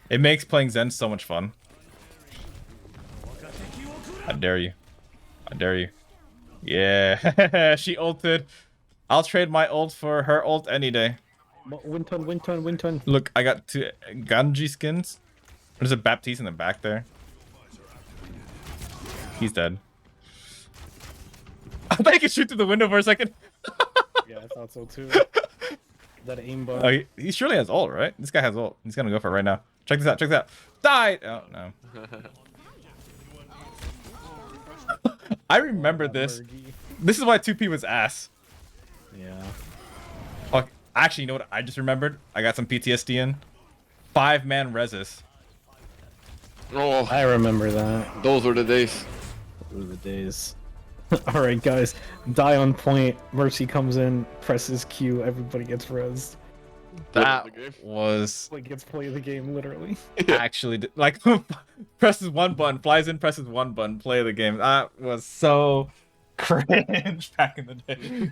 It makes playing Zen so much fun. I dare you. I dare you. Yeah, she ulted. I'll trade my ult for her ult any day. Winton. Look, I got 2 Ganji skins. There's a Baptiste in the back there. He's dead. I thought you could shoot through the window for a second. Yeah, I thought so too. That aimbot. Oh, he surely has ult, right? This guy has ult. He's gonna go for it right now. Check this out. Check this out. Die! Oh, no. I remember this. This is why 2P was ass. Yeah. Fuck. Actually, you know what? I just remembered. I got some PTSD in. 5-man Resis. Oh, I remember that. those were the days. Those were the days. Alright, guys. Die on point. Mercy comes in, presses Q, everybody gets rezzed. That was Like, gets play of the game, literally. actually like presses 1 button, flies in, presses 1 button, play the game. That was so cringe back in the day.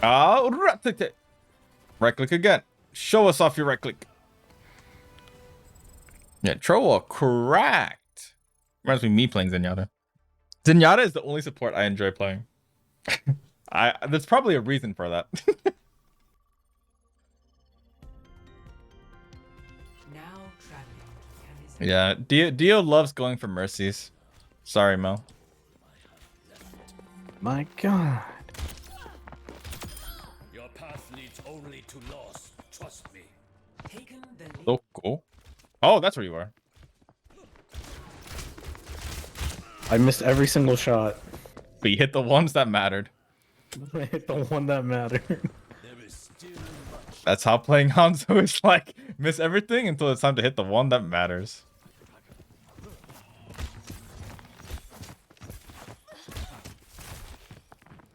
Oh, right click again. Show us off your right click. Yeah, Troll cracked. Reminds me of me playing Zenyatta. Zenyatta is the only support I enjoy playing. There's probably a reason for that. Yeah, Dio loves going for mercies. Sorry, Mel. My god. Your path leads only to loss. Trust me. So cool. Oh, that's where you are. I missed every single shot. But you hit the ones that mattered. I hit the one that mattered. That's how playing Hanzo is like. Miss everything until it's time to hit the one that matters.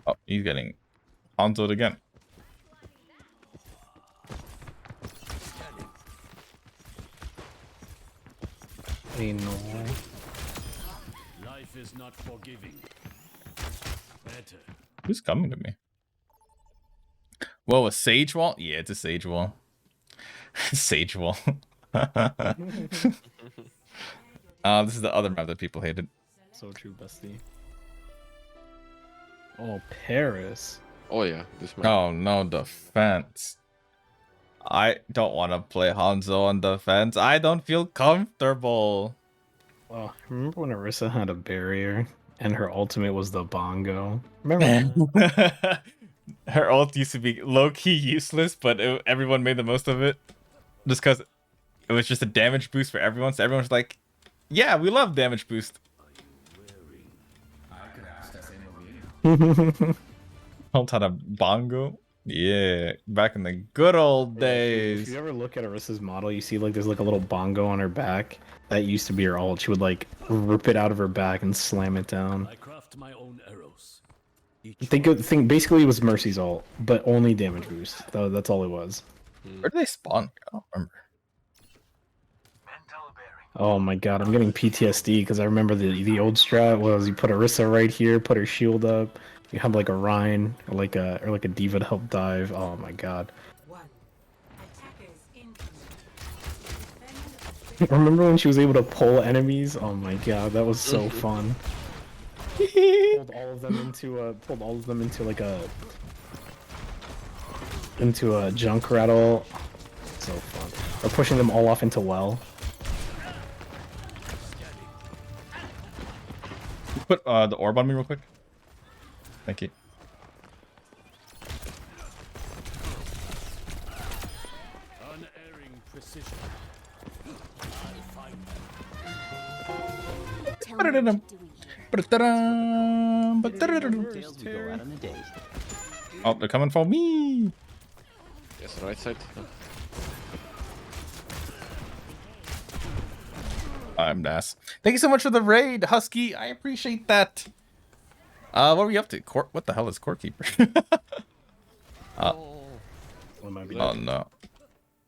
Oh, he's getting Hanzo'd again. Ain't no. Life is not forgiving. Better. Who's coming to me? Whoa, a sage wall? Yeah, it's a sage wall. Sage wall. This is the other map that people hated. So true, bestie. Oh, Paris. Oh yeah, this man. Oh no, defense. I don't want to play Hanzo on defense. I don't feel comfortable. Oh, remember when Orisa had a barrier and her ultimate was the bongo? Remember that? Her ult used to be low-key useless, but everyone made the most of it. Just because it was just a damage boost for everyone. So everyone was like, yeah, we love damage boost. Learned how to bongo. Yeah, back in the good old days. If you ever look at Arissa's model, you see like there's like a little bongo on her back. That used to be her ult. She would like rip it out of her back and slam it down. I craft my own arrows. Think basically it was Mercy's ult, but only damage boost. That's all it was. Where do they spawn? I don't remember. Oh my god, I'm getting PTSD because I remember the old strat was you put Arissa right here, put her shield up, you have like a Rhine or like a D.Va to help dive. Oh my god. Remember when she was able to pull enemies? Oh my god, that was so fun. Pulled all of them into like a junk rattle. So fun. Or pushing them all off into well. Put the orb on me real quick. Thank you. Unerring precision. Oh, they're coming for me. Yes, right side. I'm Das. Thank you so much for the raid, Husky. I appreciate that. What were you up to? What the hell is Core Keeper? Oh no.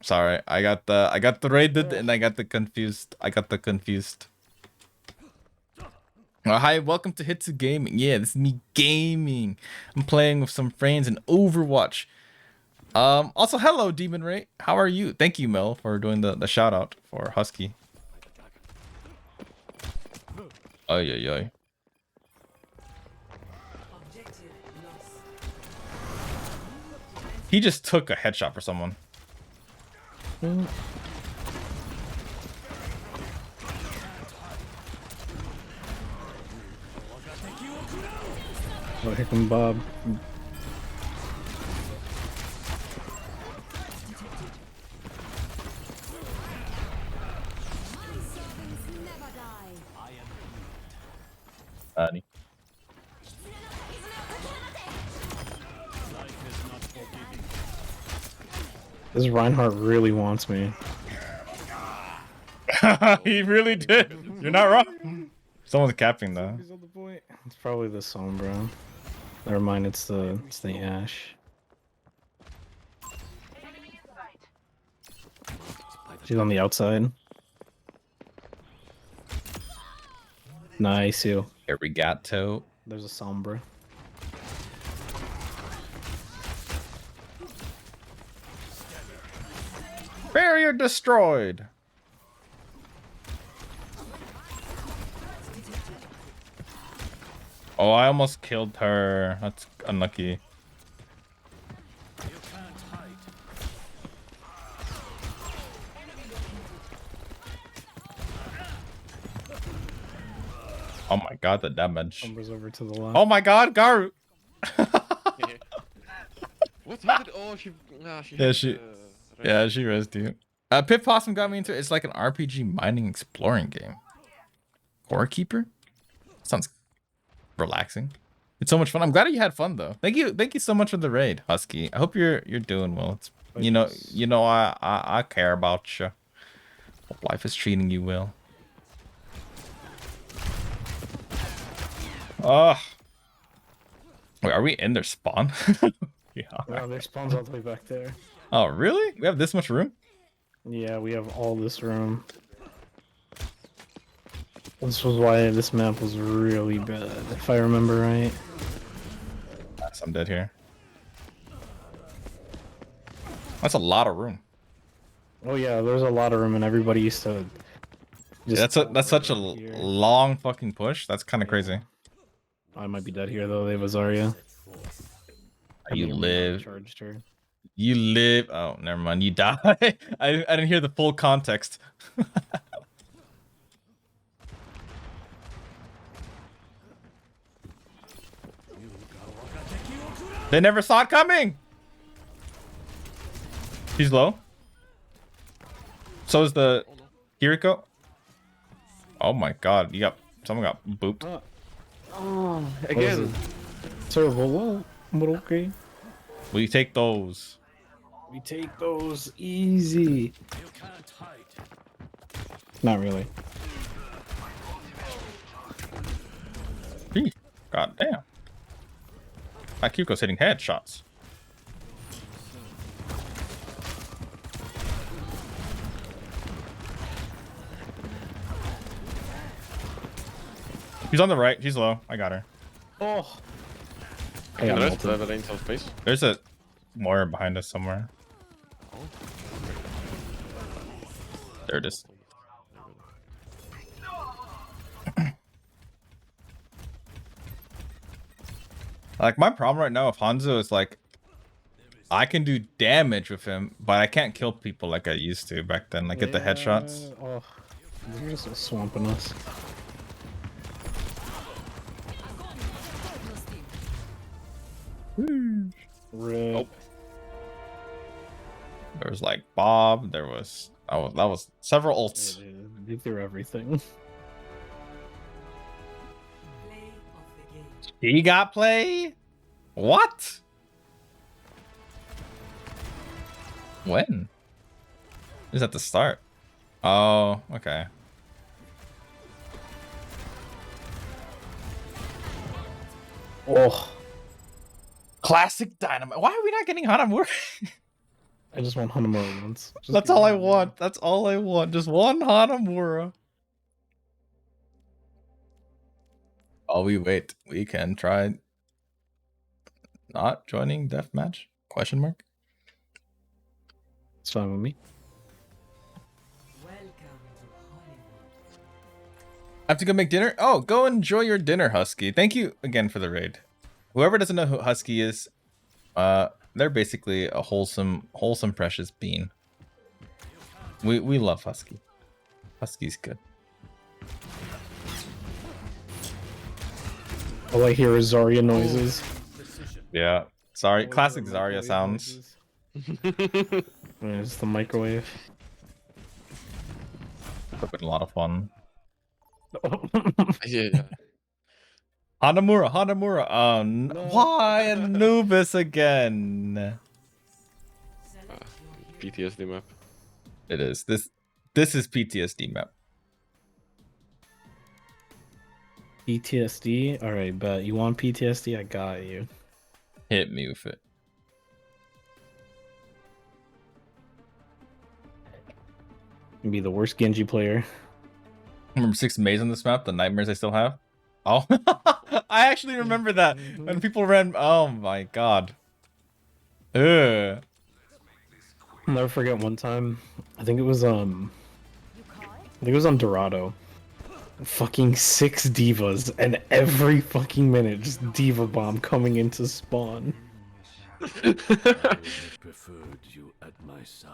Sorry, I got the raided and I got the confused. Hi, welcome to Hitsu Gaming. Yeah, this is me gaming. I'm playing with some friends in Overwatch. Also, hello, Demon Ray. How are you? Thank you, Mel, for doing the shout out for Husky. Ay, ay, ay. He just took a headshot for someone. Oh, here come Bob. Annie. This Reinhardt really wants me. He really did. You're not wrong. Someone's capping though. It's probably the Sombra. Never mind, it's the Ashe. She's on the outside. Nice, you. Arigato. There's a Sombra. Barrier destroyed. Oh, I almost killed her. That's unlucky. Oh my god, the damage. Sombra's over to the left. Oh my god, Garu. What? How did? Oh, she. Yeah, she rezzed you. Pip Possum got me into it. It's like an RPG mining exploring game. Core Keeper? Sounds relaxing. It's so much fun. I'm glad you had fun though. Thank you so much for the raid, Husky. I hope you're doing well. It's you know I care about you. Hope life is treating you well. Wait, are we in their spawn? Yeah. No, their spawn's all the way back there. Oh, really? We have this much room? Yeah, we have all this room. This was why this map was really bad, if I remember right. Nice, I'm dead here. That's a lot of room. Oh yeah, there's a lot of room, and everybody used to. That's such a long fucking push. That's kind of crazy. I might be dead here though. They have a Zarya. You live. Charged her. You live. Oh, never mind. You die. I didn't hear the full context. They never saw it coming. He's low. So is the Kiriko. Oh my god, someone got booped. Oh, again. Terrible, well, but okay. We take those. We take those easy. Not really. Gee, god damn. My Kiko's hitting headshots. She's on the right. She's low. I got her. Oh. I got the rest of the intel space. There's a Moira behind us somewhere. There it is. Like, my problem right now with Hanzo is like, I can do damage with him, but I can't kill people like I used to back then. Like, get the headshots. Oh, they're just swamping us. Rip. There was like Bob. There was that was several ults. They threw everything. He got play. What? When? Is at the start? Oh, okay. Oh. Classic Dynamite. Why are we not getting Hanamura? I just want Hanamura once. That's all I want. That's all I want. Just one Hanamura. While we wait, we can try not joining deathmatch? Question mark. It's fine with me. I have to go make dinner. Oh, go enjoy your dinner, Husky. Thank you again for the raid. Whoever doesn't know who Husky is, they're basically a wholesome, precious bean. We love Husky. Husky's good. All I hear is Zarya noises. Yeah. Sorry, classic Zarya sounds. It's the microwave. It's been a lot of fun. Yeah. Hanamura. No. Why Anubis again? PTSD map. It is. This is PTSD map. PTSD? Alright, bet. You want PTSD? I got you. Hit me with it. Be the worst Genji player. Remember 6 Maze on this map? The nightmares I still have? Oh, I actually remember that when people ran. Oh my god. Ugh. I'll never forget one time. I think it was on Dorado. Fucking 6 divas, and every fucking minute just diva bomb coming into spawn.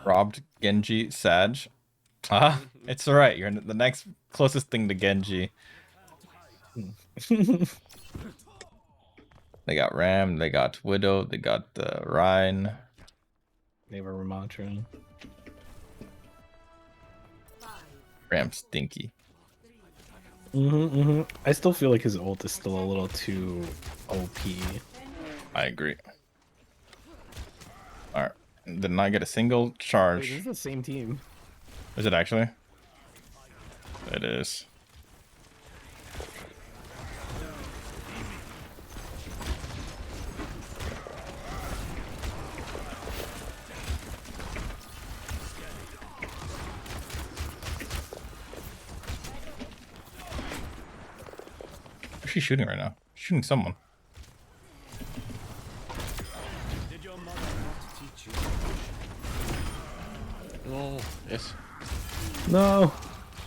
Robbed Genji Sag. It's alright. You're the next closest thing to Genji. They got Ram, they got Widow, they got Rhine. They were Ramatra. Ram stinky. I still feel like his ult is still a little too OP. I agree. Alright. Did not get a single charge. Wait, this is the same team. Is it actually? It is. Who's she shooting right now? She's shooting someone. No. Yes. No.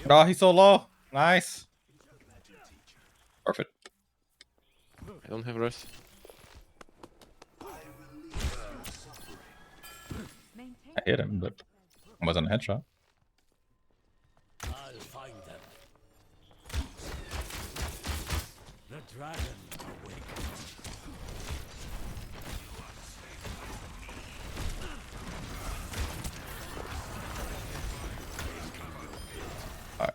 Oh, he's so low. Nice. Perfect. I don't have rest. I hit him, but it wasn't a headshot. I'll find them. The dragon awakens. Alright.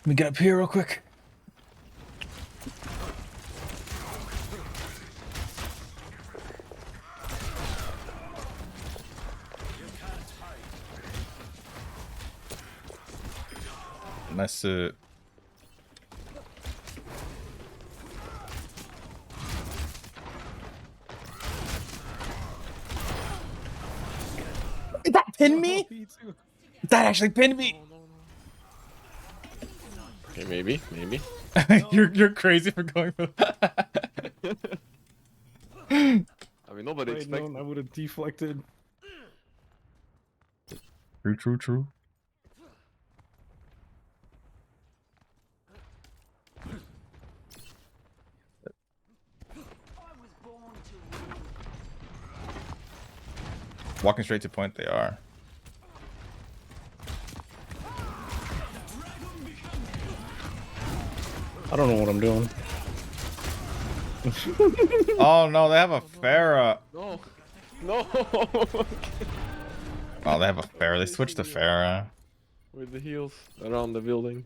Let me get up here real quick. Nice suit. Did that pin me? That actually pinned me. Okay, maybe. You're crazy for going for that. I mean, nobody If I'd known, expected. I would have deflected. True. Walking straight to point, they are. I don't know what I'm doing. Oh no, they have a Pharah. No. Oh, they have a Pharah. They switched to Pharah. With the heels around the building.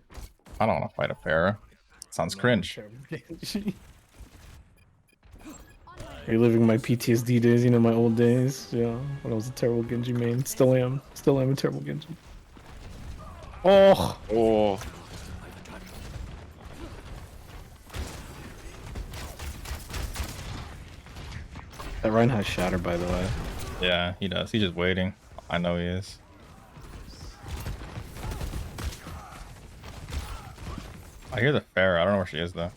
I don't want to fight a Pharah. Sounds cringe. Reliving my PTSD days, you know, my old days. Yeah, when I was a terrible Genji main. Still am a terrible Genji. Oh. That Ryan has Shatter, by the way. Yeah, he does. He's just waiting. I know he is. I hear the Pharah. I don't know where she is though.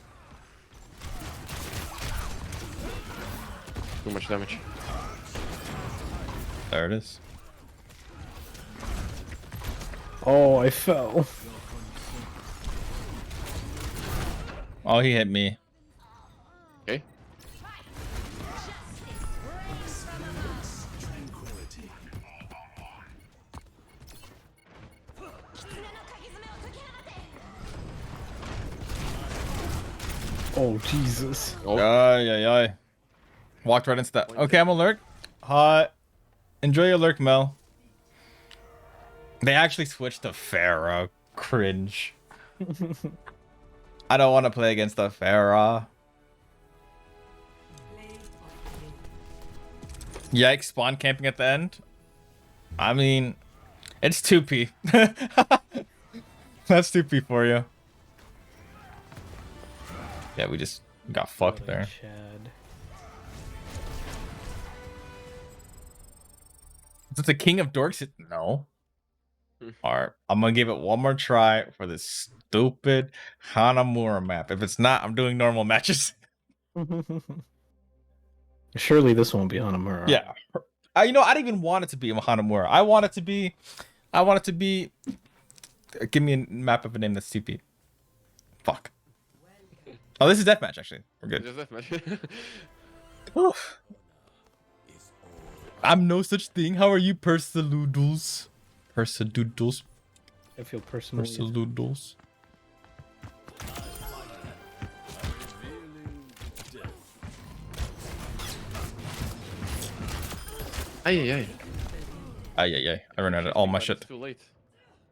Too much damage. There it is. Oh, I fell. Oh, he hit me. Okay. Oh, Jesus. Ay. Walked right into that. Okay, I'm alert. Enjoy your lurk, Mel. They actually switched to Pharah. Cringe. I don't want to play against the Pharah. Yikes, spawn camping at the end. I mean, it's 2P. That's 2P for you. Yeah, we just got fucked there. Is it the King of Dorks? No. Alright, I'm gonna give it one more try for this stupid Hanamura map. If it's not, I'm doing normal matches. Surely this won't be Hanamura. Yeah. I don't even want it to be Hanamura. I want it to be. Give me a map of a name that's TP. Fuck. Oh, this is deathmatch actually. We're good. Just deathmatch. Oof. I'm no such thing. How are you, Persadoodles? Persadoodles. I feel personally. Persadoodles. Ay. I ran out of all my shit. It's too late.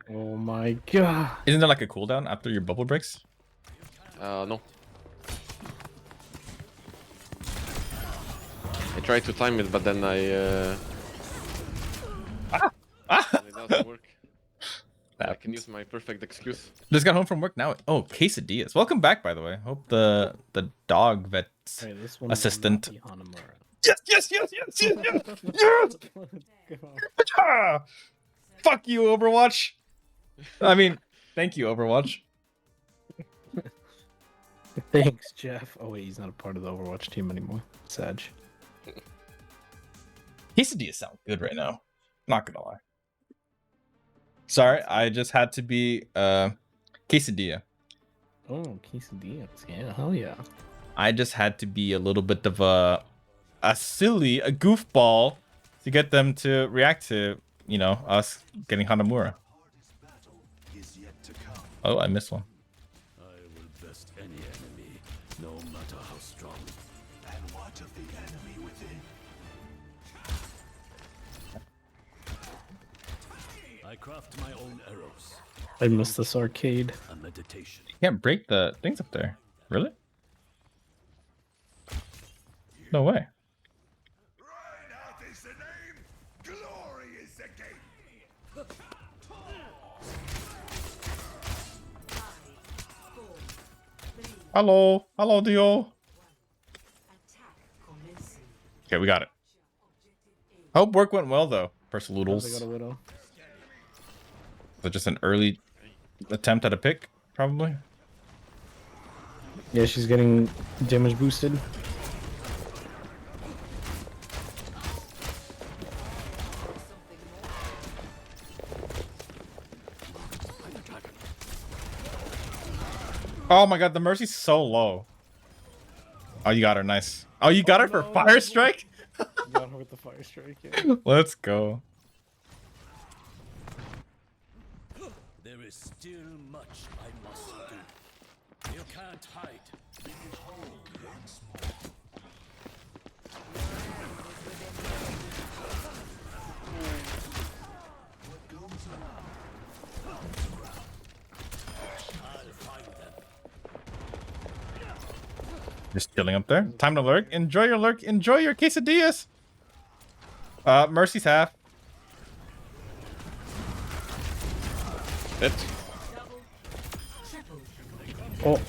Oh my god. Isn't there like a cooldown after your bubble breaks? No. I tried to time it, but then it doesn't work. I can use my perfect excuse. Just got home from work now. Oh, quesadillas. Welcome back, by the way. Hope the dog vet assistant. Yes. Fuck you, Overwatch. I mean, thank you, Overwatch. Thanks, Jeff. Oh wait, he's not a part of the Overwatch team anymore. Sag. Quesadillas sound good right now. Not gonna lie. Sorry, I just had to be quesadilla. Oh, quesadillas. Yeah, hell yeah. I just had to be a little bit of a goofball to get them to react to, us getting Hanamura. Oh, I missed one. I will best any enemy, no matter how strong. And what of the enemy within? I craft my own arrows. I missed this arcade. A meditation. You can't break the things up there. Really? No way. Hello. Hello, Dio. Okay, we got it. Hope work went well, though. They Persaloodles. got a widow. Was it just an early attempt at a pick? Probably. Yeah, she's getting damage boosted. Oh my god, the Mercy's so low. Oh, you got her. Nice. Oh, you got her for Fire Strike? Got her with the fire strike. Yeah. Let's go. There is still much I must do. You can't hide. Just chilling up there. Time to lurk. Enjoy your lurk. Enjoy your quesadillas. Mercy's half. Dead. Oh.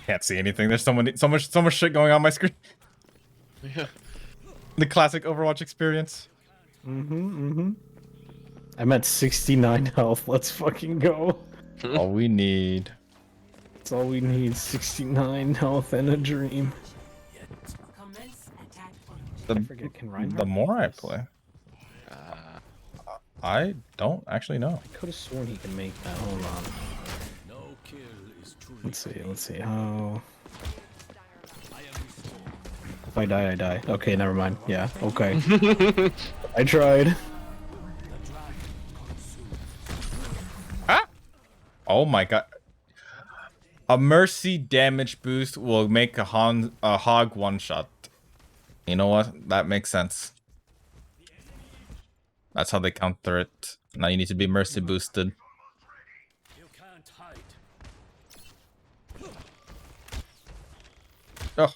Can't see anything. There's so much shit going on my screen. Yeah. The classic Overwatch experience. I'm at 69 health. Let's fucking go. All we need. That's all we need. 69 health and a dream. The more I play. I don't actually know. I could have sworn he can make that. Hold on. No kill is truly. Let's see. How... If I die, I die. Okay, never mind. Yeah, okay. I tried. Oh my god. A Mercy damage boost will make a hog one shot. You know what? That makes sense. That's how they counter it. Now you need to be Mercy boosted. You can't hide. Oh.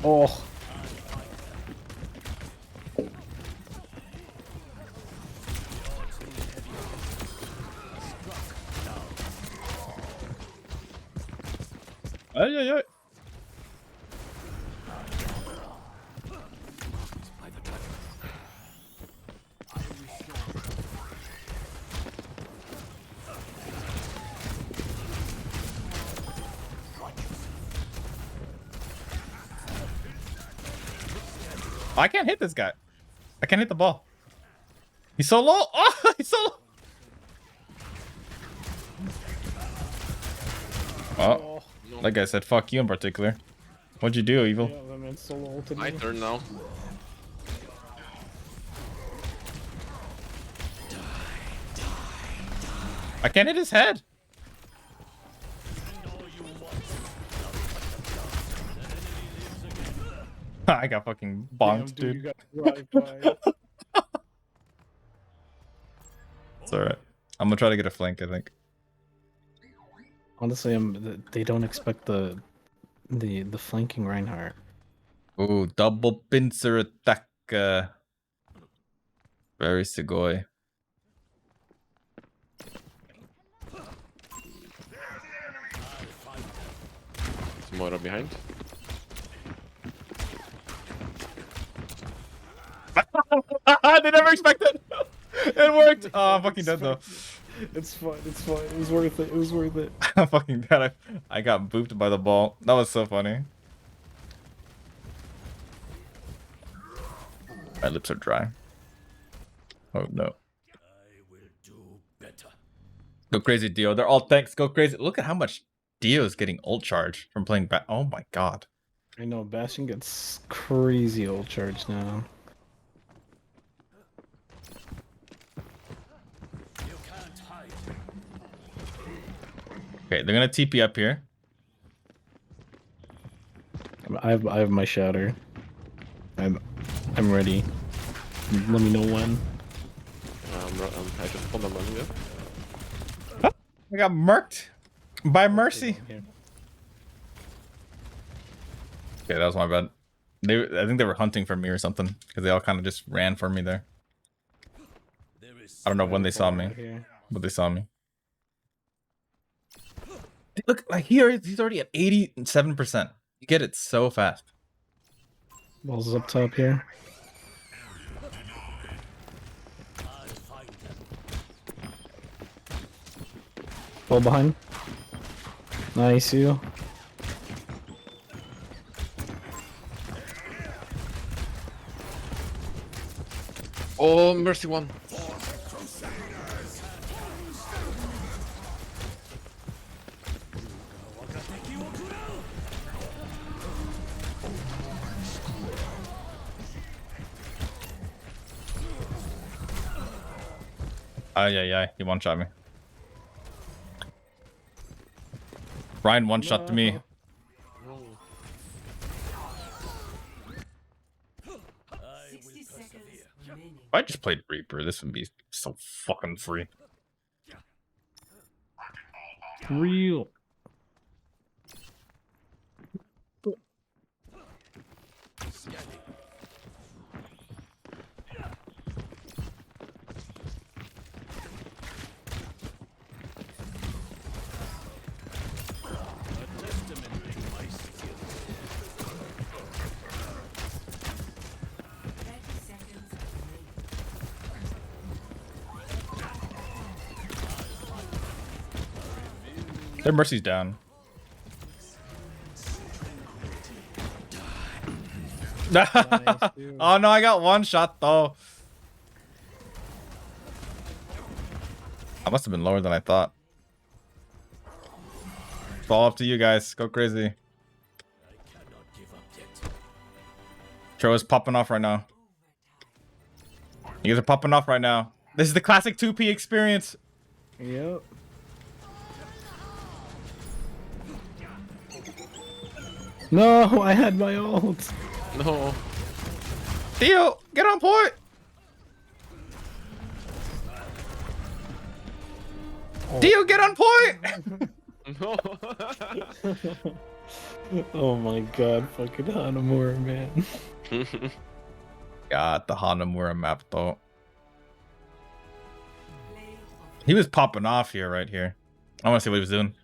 Oh. Ay, ay, ay. I can't hit this guy. I can't hit the ball. He's so low. Oh, he's so low. Oh, that guy said fuck you in particular. What'd you do, Evil? Yeah, that man's solo ulted My me. turn now. I can't hit his head. I got fucking bonked, Damn, dude. You got right by. It's alright. I'm gonna try to get a flank, I think. Honestly, they don't expect the flanking Reinhardt. Ooh, double pincer attack. Very Sugoi. Some more behind. I never expected. It worked. Oh, I'm fucking dead though. It's fine. It's fine. It was worth it. It was worth it. I'm fucking dead. I got booped by the ball. That was so funny. My lips are dry. Oh no. I will do better. Go crazy, Dio. They're all tanks. Go crazy. Look at how much Dio is getting ult charge from playing back. Oh my god. I know Bastion gets crazy ult charge now. You can't hide. Okay, they're gonna TP up here. I have my shatter. I'm ready. Let me know when. I just pulled them on here. I got murked by Mercy. Okay, that was my bad. I think they were hunting for me or something because they all kind of just ran for me there. I don't know when they saw me, but they saw me. Look, like he's already at 87%. You get it so fast. Balls up top here. Ball behind. Nice, you. Oh, mercy one. Yeah, he one-shot me. Ryan one-shot to me. If I just played Reaper, this would be so fucking free. Real. Their mercy's down. Oh no, I got one shot though. I must have been lower than I thought. It's all up to you guys. Go crazy. Tro is popping off right now. You guys are popping off right now. This is the classic 2P experience. Yep. No, I had my ult. No. Theo, get on point. Theo, get on point. No. Oh my god, fucking Hanamura, man. God, the Hanamura map though. He was popping off here, right here. I want to see what he was doing.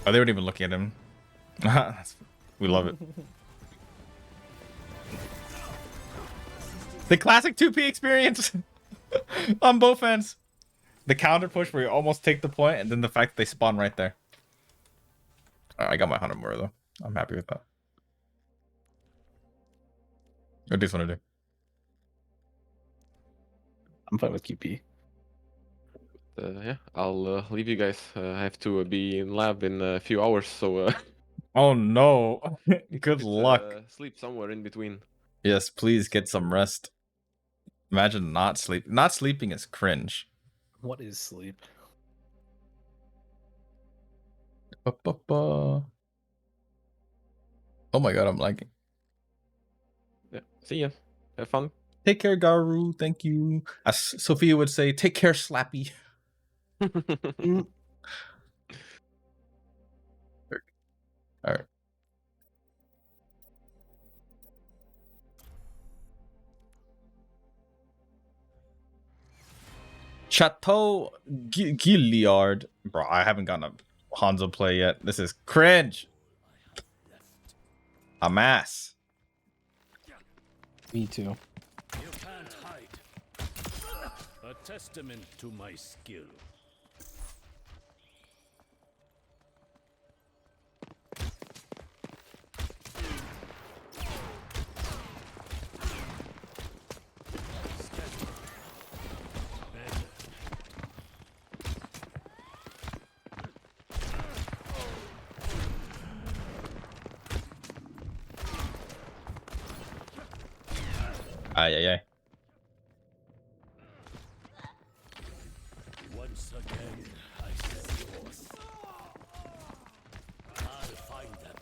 Oh, they weren't even looking at him. We love it. The classic 2P experience on both ends. The counter push where you almost take the point, and then the fact that they spawn right there. I got my Hanamura though. I'm happy with that. What do you want to do? I'm fine with QP. Yeah, I'll leave you guys. I have to be in lab in a few hours, so Oh no. Good luck. Sleep somewhere in between. Yes, please get some rest. Imagine not sleep. Not sleeping is cringe. What is sleep? Oh my god, I'm lagging. Yeah, see ya. Have fun. Take care, Garu. Thank you. As Sophia would say, take care, Slappy. All right. Chateau Gilliard. Bro, I haven't gotten a Hanzo play yet. This is cringe. I'm ass. Me too. You can't hide. A testament to my skill. Ay. Once again, I set forth. I'll find them.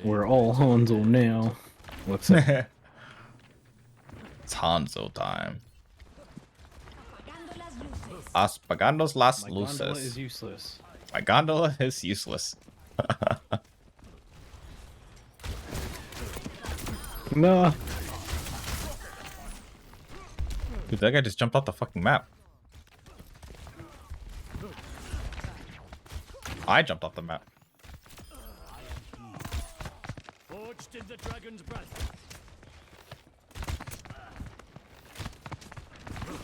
We're all Hanzo now. What's that? It's Hanzo time. Aspagandos las My gondola luces. is useless. My gondola is useless. No. Dude, that guy just jumped off the fucking map. I jumped off the map. Forged in the dragon's breath.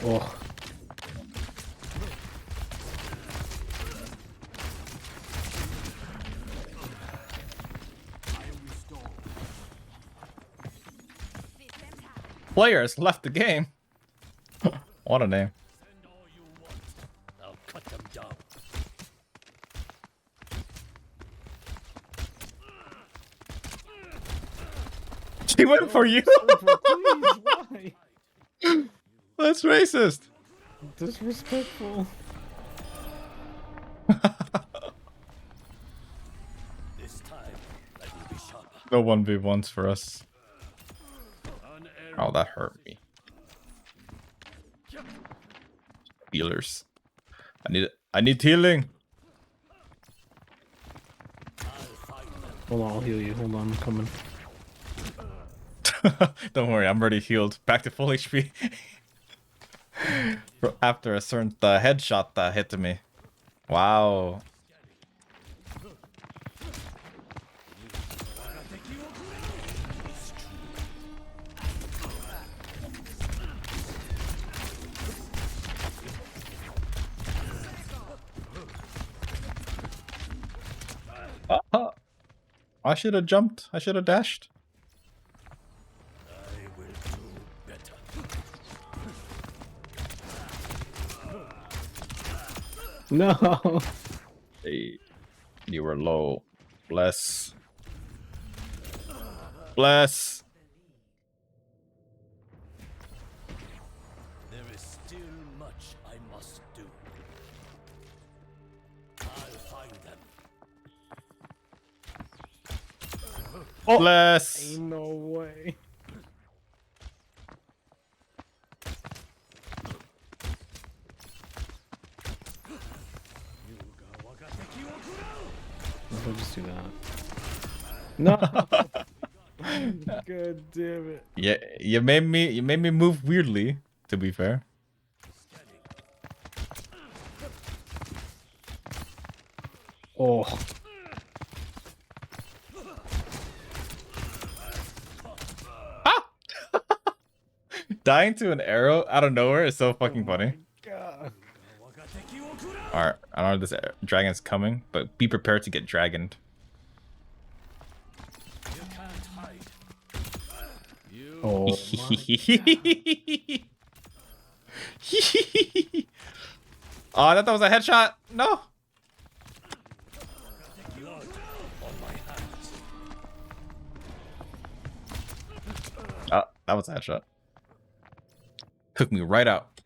Oh. Players left the game. What a name. I'll cut them down. She went for you. Please, why? That's racist. Disrespectful. This time, I will be sharper. No 1v1s for us. Oh, that hurt me. Healers. I need healing. Hold on, I'll heal you. Hold on, I'm coming. Don't worry, I'm already healed. Back to full HP. After a certain headshot that hit to me. Wow. I should have jumped. I should have dashed. I will do better. No. Hey, you were low. Bless. Bless. There is still much I must do. I'll find them. Oh. Bless. Ain't no way. I'll just do that. No. God damn it. Yeah, you made me move weirdly, to be fair. Oh. Dying to an arrow out of nowhere is so fucking funny. God. Alright, I don't know if this dragon's coming, but be prepared to get dragoned. You can't hide. You Oh. Oh, I thought that was a headshot. No. blood on my hands. Oh, that was a headshot. Took me right out.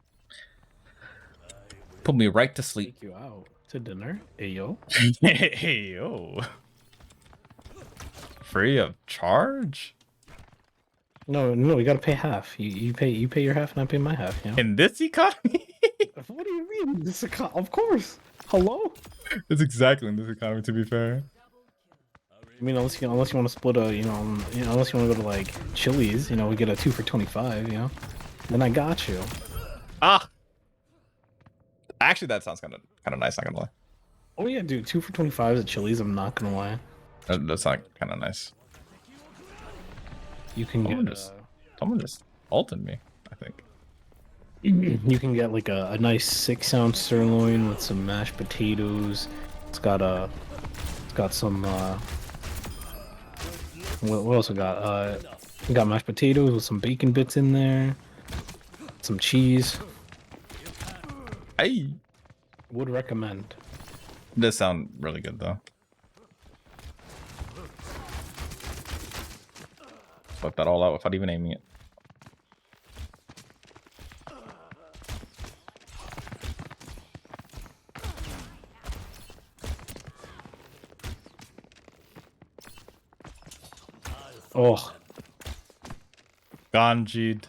Put me right to sleep. Take you out to dinner. Ayo. Hey, yo. Free of charge? No, we gotta pay half. You pay your half and I pay my half, you know? In this economy? What do you mean? Of course. Hello? It's exactly in this economy, to be fair. I mean, unless you want to split a, unless you want to go to like Chili's, we get a 2 for $25, Then I got you. Ah. Actually, that sounds kind of nice. Not gonna lie. Oh yeah, dude, 2 for $25 at Chili's. I'm not gonna lie. That's not kind of nice. You can Someone just ulted me, I think. You can get like a nice 6-ounce sirloin with some mashed potatoes. It's got some what else we got? We got mashed potatoes with some bacon bits in there, some cheese. Hey, would recommend. Does sound really good though. Flip that all out without even aiming it. Oh. Ganjid.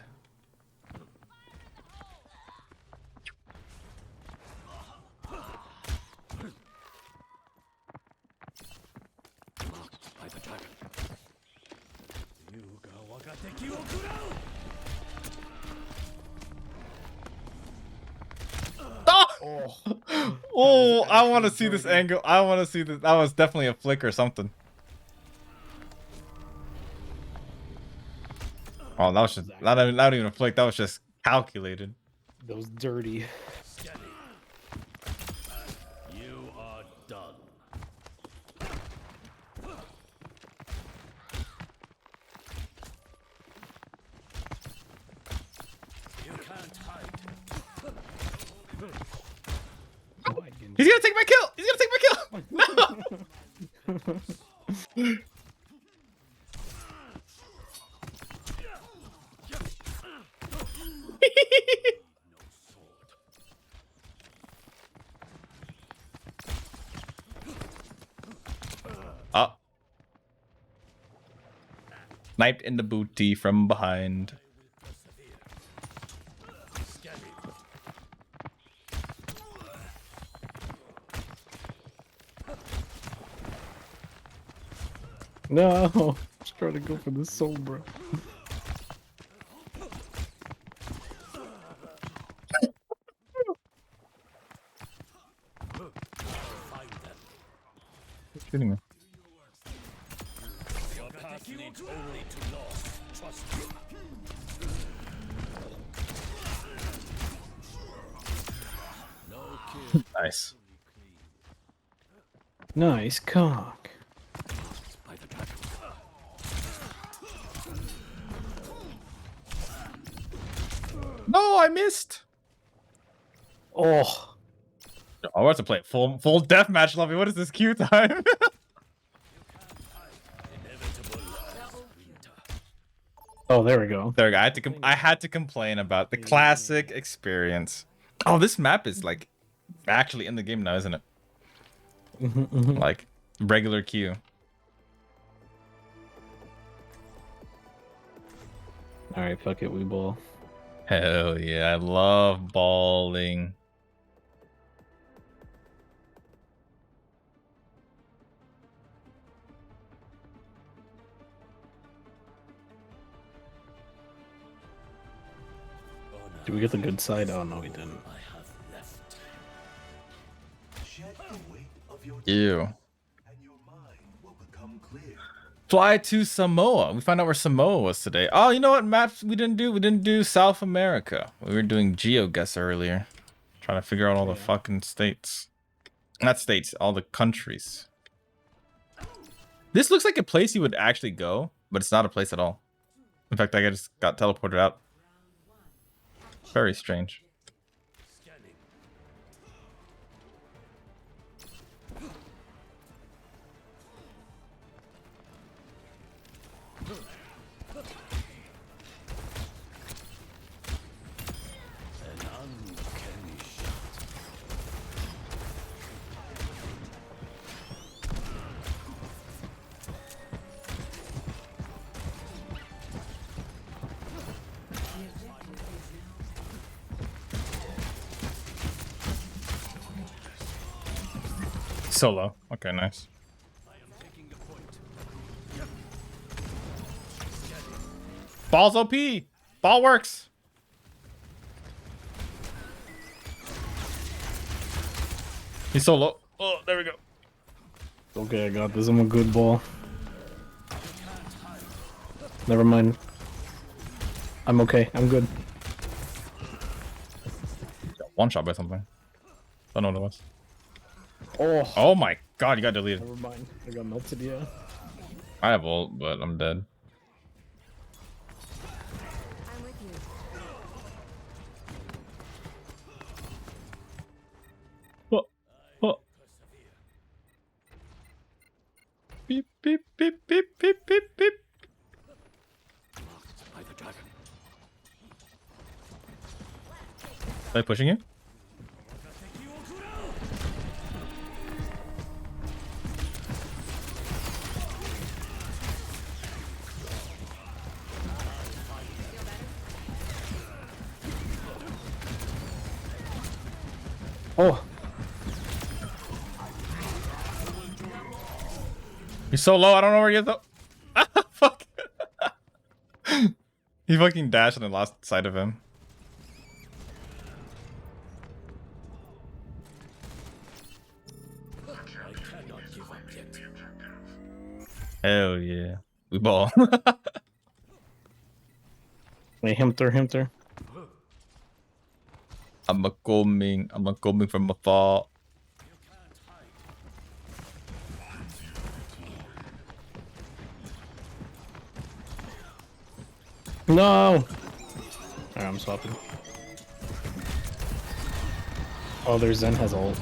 Oh, I want to see this angle. I want to see this. That was definitely a flick or something. Oh, that was just not even a flick. That was just calculated. That was dirty. You are done. You can't hide. He's gonna take my kill. He's gonna take my kill. No. Oh. Sniped in the booty from behind. No, just trying to go for the soul, bro. Shooting me. Your path leads only to loss. Trust me. No kill. Nice. Nice cock. By the dragon. No, I missed. Oh. I want to play full deathmatch, Lovey. What is this queue time? Oh, there we go. There we go. I had to complain about the classic experience. Oh, this map is like actually in the game now, isn't it? Like regular queue. All right, fuck it, we ball. Hell yeah, I love balling. Did we get the good side? Oh no, we didn't. Ew. Fly to Samoa. We found out where Samoa was today. Oh, you know what maps we didn't do? We didn't do South America. We were doing GeoGuess earlier. Trying to figure out all the fucking states. Not states, all the countries. This looks like a place you would actually go, but it's not a place at all. In fact, I just got teleported out. Very strange. Solo. Okay, nice. Ball's OP. Ball works. He's solo. Oh, there we go. Okay, I got this. I'm a good ball. Never mind. I'm okay. I'm good. One shot by something. Don't know what it was. Oh. Oh my god, you got deleted. Never mind. I got melted, yeah. I have ult, but I'm dead. I'm with you. Oh, oh. Beep, beep, beep, beep, beep, beep, beep. By the dragon. Are they pushing you? Oh. He's so low, I don't know where he is though. Fuck. He fucking dashed and then lost sight of him. Hell yeah. We ball. Wait, him through. I'm a coming from afar. No! Alright, I'm swapping. Oh, their Zen has ult.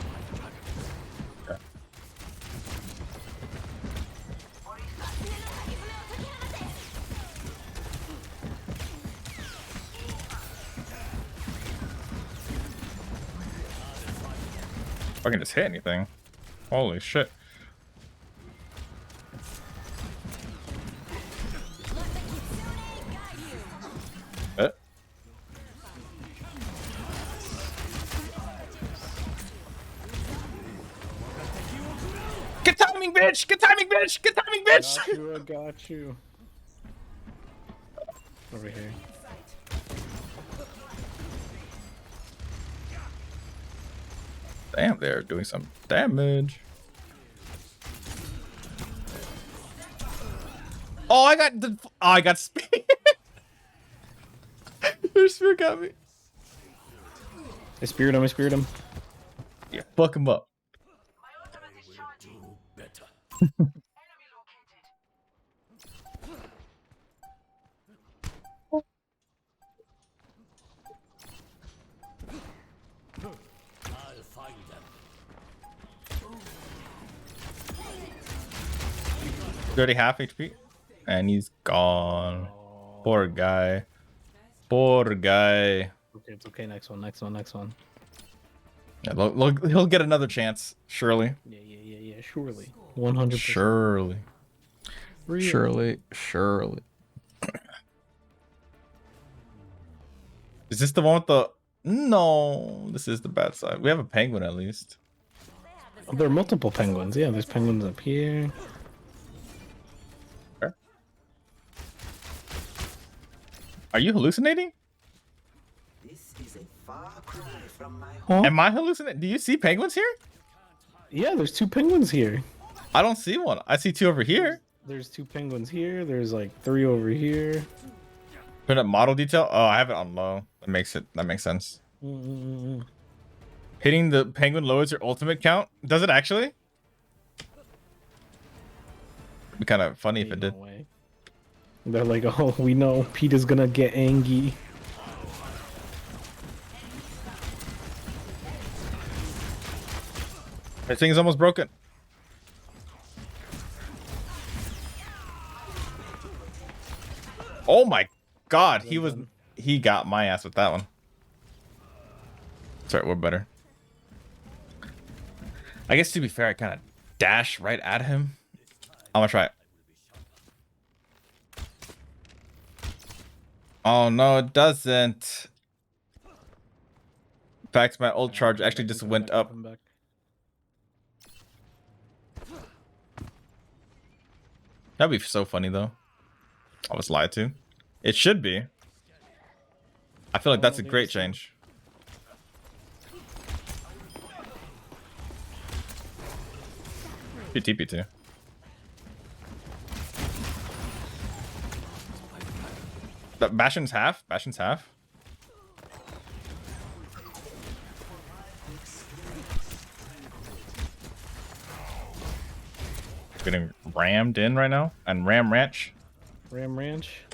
I can just hit anything. Holy shit. Get timing, bitch! Get timing, bitch! Get timing, bitch! Got you, I got you. Over here. Damn, they're doing some damage. Oh, I got speed. Their spear got me. I speared him. Yeah, fuck him up. I'll find them. 30 half HP. And he's gone. Poor guy. Poor guy. Okay, it's okay. Next one. Yeah, he'll get another chance, surely. Yeah, surely. 100%. Surely. Real. Surely. Is this the one with the... No, this is the bad side. We have a penguin at least. Oh, there are multiple penguins. Yeah, there's penguins up here. Okay. Are you hallucinating? Huh? Am I hallucinating? Do you see penguins here? Yeah, there's 2 penguins here. I don't see one. I see 2 over here. There's 2 penguins here. There's like 3 over here. Turn up model detail. Oh, I have it on low. That makes sense. Hitting the penguin lowers your ultimate count. Does it actually? It'd be kind of funny if it did. They're like, oh, we know Pete is gonna get angry. This thing is almost broken. Oh my god, he got my ass with that one. Sorry, we're better. I guess to be fair, I kind of dash right at him. I'm gonna try it. Oh no, it doesn't. In fact, my ult charge actually just went up. That'd be so funny though. I was lied to. It should be. I feel like that's a great change. TP too. That Bastion's half. Getting rammed in right now. And Ram Ranch. Ram Ranch.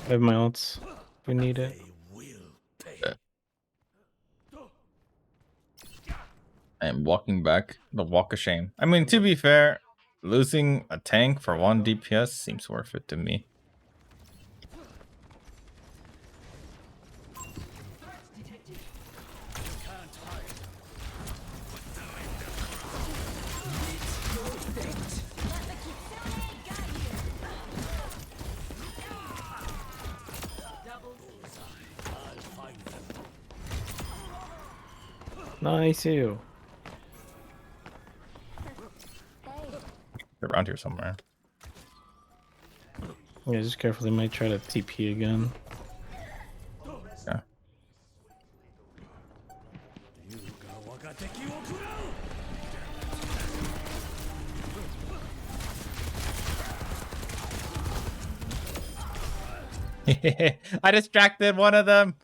I have my ults. We need it. I am walking back the walk of shame. I mean, to be fair, losing a tank for 1 DPS seems worth it to me. Nice you. They're around here somewhere. Yeah, just careful. They might try to TP again. Yeah. I distracted one of them.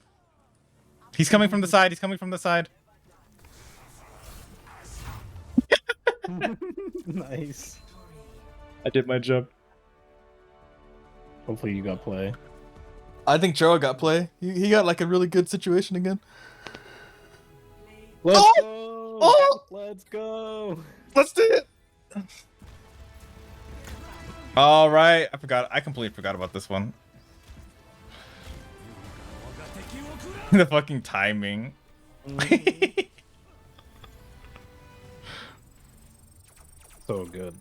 He's coming from the side. He's coming from the side. Nice. I did my job. Hopefully you got play. I think Joe got play. He got like a really good situation again. Let's Oh! go! Oh! Let's go! Let's do it. All right. I completely forgot about this one. The fucking timing. So good.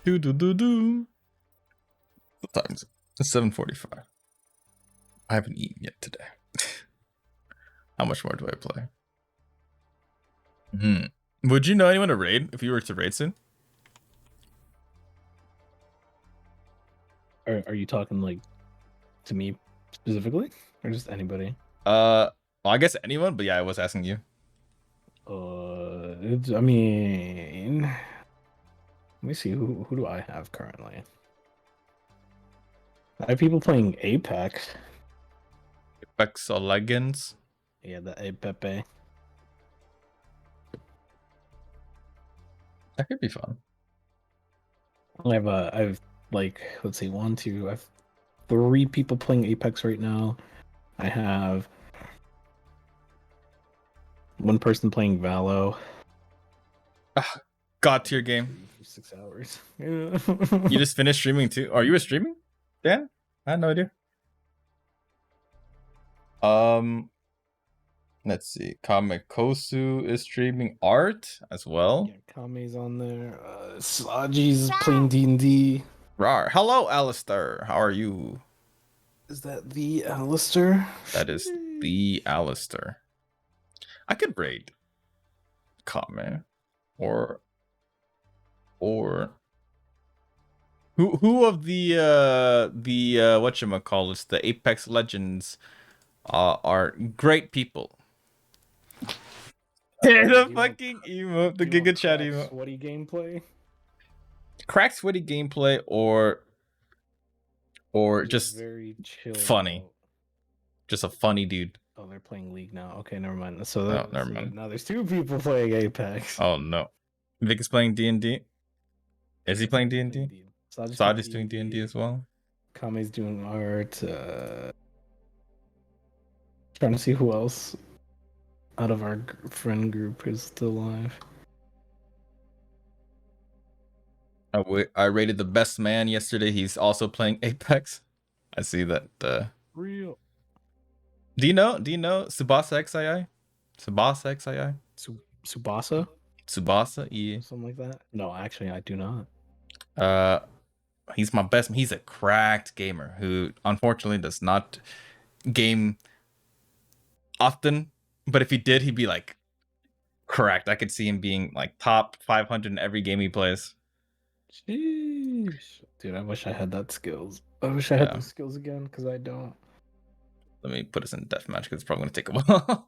Do. What time is it? It's 7:45. I haven't eaten yet today. How much more do I play? Would you know anyone to raid if you were to raid soon? Are you talking like to me specifically, or just anybody? Well, I guess anyone, but yeah, I was asking you. I mean, let me see who do I have currently. I have people playing Apex. Apex Legends. Yeah, the Apepe. That could be fun. I have like, let's see, I have 3 people playing Apex right now. I have 1 person playing Valo. God tier game. For 6 hours. Yeah. You just finished streaming too? Are you streaming, Dan? I had no idea. Let's see. Kamekosu is streaming art as well. Yeah, Kame's on there. Saji's playing D&D. Rar. Hello, Alistair. How are you? Is that the Alistair? That is the Alistair. I could raid Kame or who of the whatchamacallits, the Apex Legends are great people. The fucking emote, the Giga Chat emote. Sweaty gameplay. Cracked sweaty gameplay or just very chill. Funny. Just a funny dude. Oh, they're playing League now. Okay, never mind. So, Never mind. Now there's 2 people playing Apex. Oh no. Vic is playing D&D. Is he playing D&D? Saj is doing D&D as well. Kame's doing art. Trying to see who else out of our friend group is still alive. I rated the best man yesterday. He's also playing Apex. I see that. Real. Do you know Tsubasa XII? Tsubasa XII? Tsubasa? Tsubasa, yeah. Something like that? No, actually, I do not. He's my best. He's a cracked gamer who unfortunately does not game often. But if he did, he'd be like cracked. I could see him being like top 500 in every game he plays. Jeez. Dude, I wish I had that skills. I wish I had those skills again, because I don't. Let me put us in deathmatch because it's probably gonna take a while.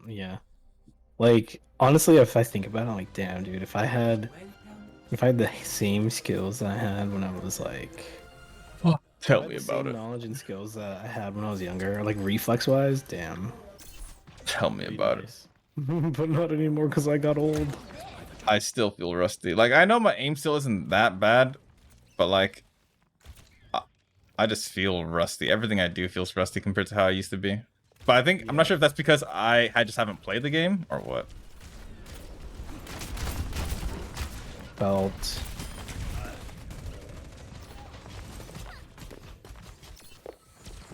Yeah. Like, honestly, if I think about it, I'm like, damn, dude, if I had the same skills that I had when I was like, tell me about it. Knowledge and skills that I had when I was younger, like reflex wise, damn. Tell me about it. But not anymore because I got old. I still feel rusty. Like, I know my aim still isn't that bad, but like, I just feel rusty. Everything I do feels rusty compared to how I used to be. But I think, I'm not sure if that's because I just haven't played the game or what. Belt.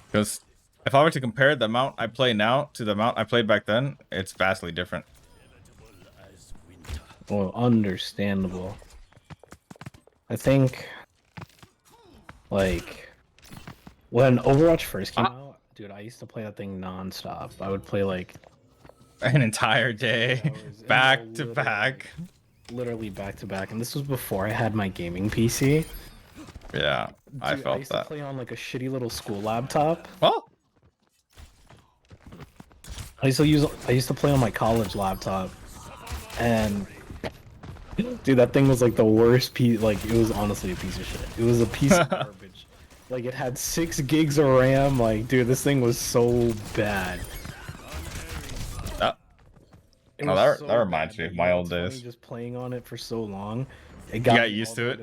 Because if I were to compare the amount I play now to the amount I played back then, it's vastly different. Well, understandable. I think, like, when Overwatch first came out, dude, I used to play that thing non-stop. I would play, like, an entire day, back to back. Literally back to back. And this was before I had my gaming PC. Yeah, Dude, I felt I used that. to play on, like, a shitty little school laptop. Oh! I used to play on my college laptop. And Dude, that thing was like the worst piece. Like, it was honestly a piece of shit. It was a piece of garbage. Like, it had 6 gigs of RAM. Like, dude, this thing was so bad. No, that reminds me of my old days. Just playing on it for so long, You got used to it?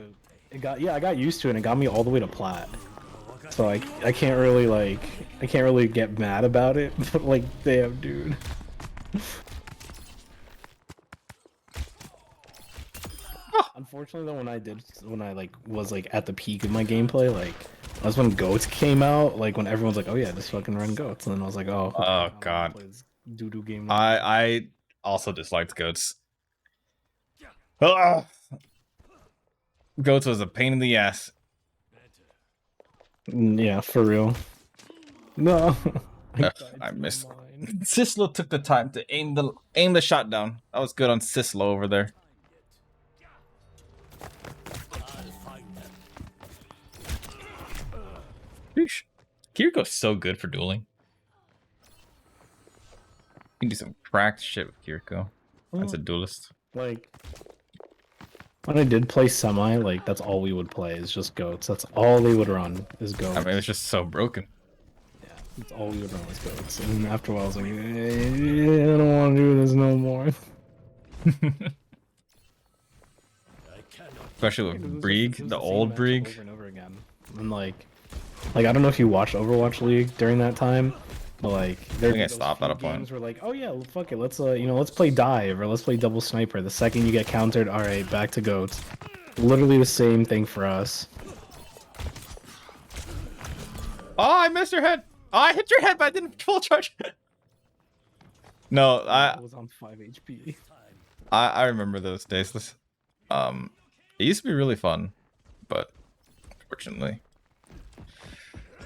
I got used to it, and it got me all the way to plat. So I can't really get mad about it. But like, damn, dude. Unfortunately, though, when I like was like at the peak of my gameplay, like that's when goats came out. Like when everyone's like, "Oh yeah, just fucking run goats," and then I was like, "Oh, oh god." Doo-doo game. I also disliked goats. Ugh. Goats was a pain in the ass. Yeah, for real. No. I missed. Sislo took the time to aim the shot down. That was good on Sislo over there. Sheesh. Kiriko's so good for dueling. You can do some cracked shit with Kiriko. That's a duelist. Like, when I did play semi, like, that's all we would play is just goats. That's all they would run is goats. I mean, it's just so broken. Yeah, that's all we would run was goats. And after a while, I was like, I don't want to do this no more. Especially with Brieg, the old Brieg. Over and over again. And like, I don't know if you watched Overwatch League during that time, but like, I think I stopped at a point. Games were like, oh yeah, fuck it, let's let's play dive or let's play double sniper. The second you get countered, all right, back to goats. Literally the same thing for us. Oh, I missed your head. Oh, I hit your head, but I didn't full charge. No, I was on 5 HP. I remember those days. It used to be really fun, but unfortunately,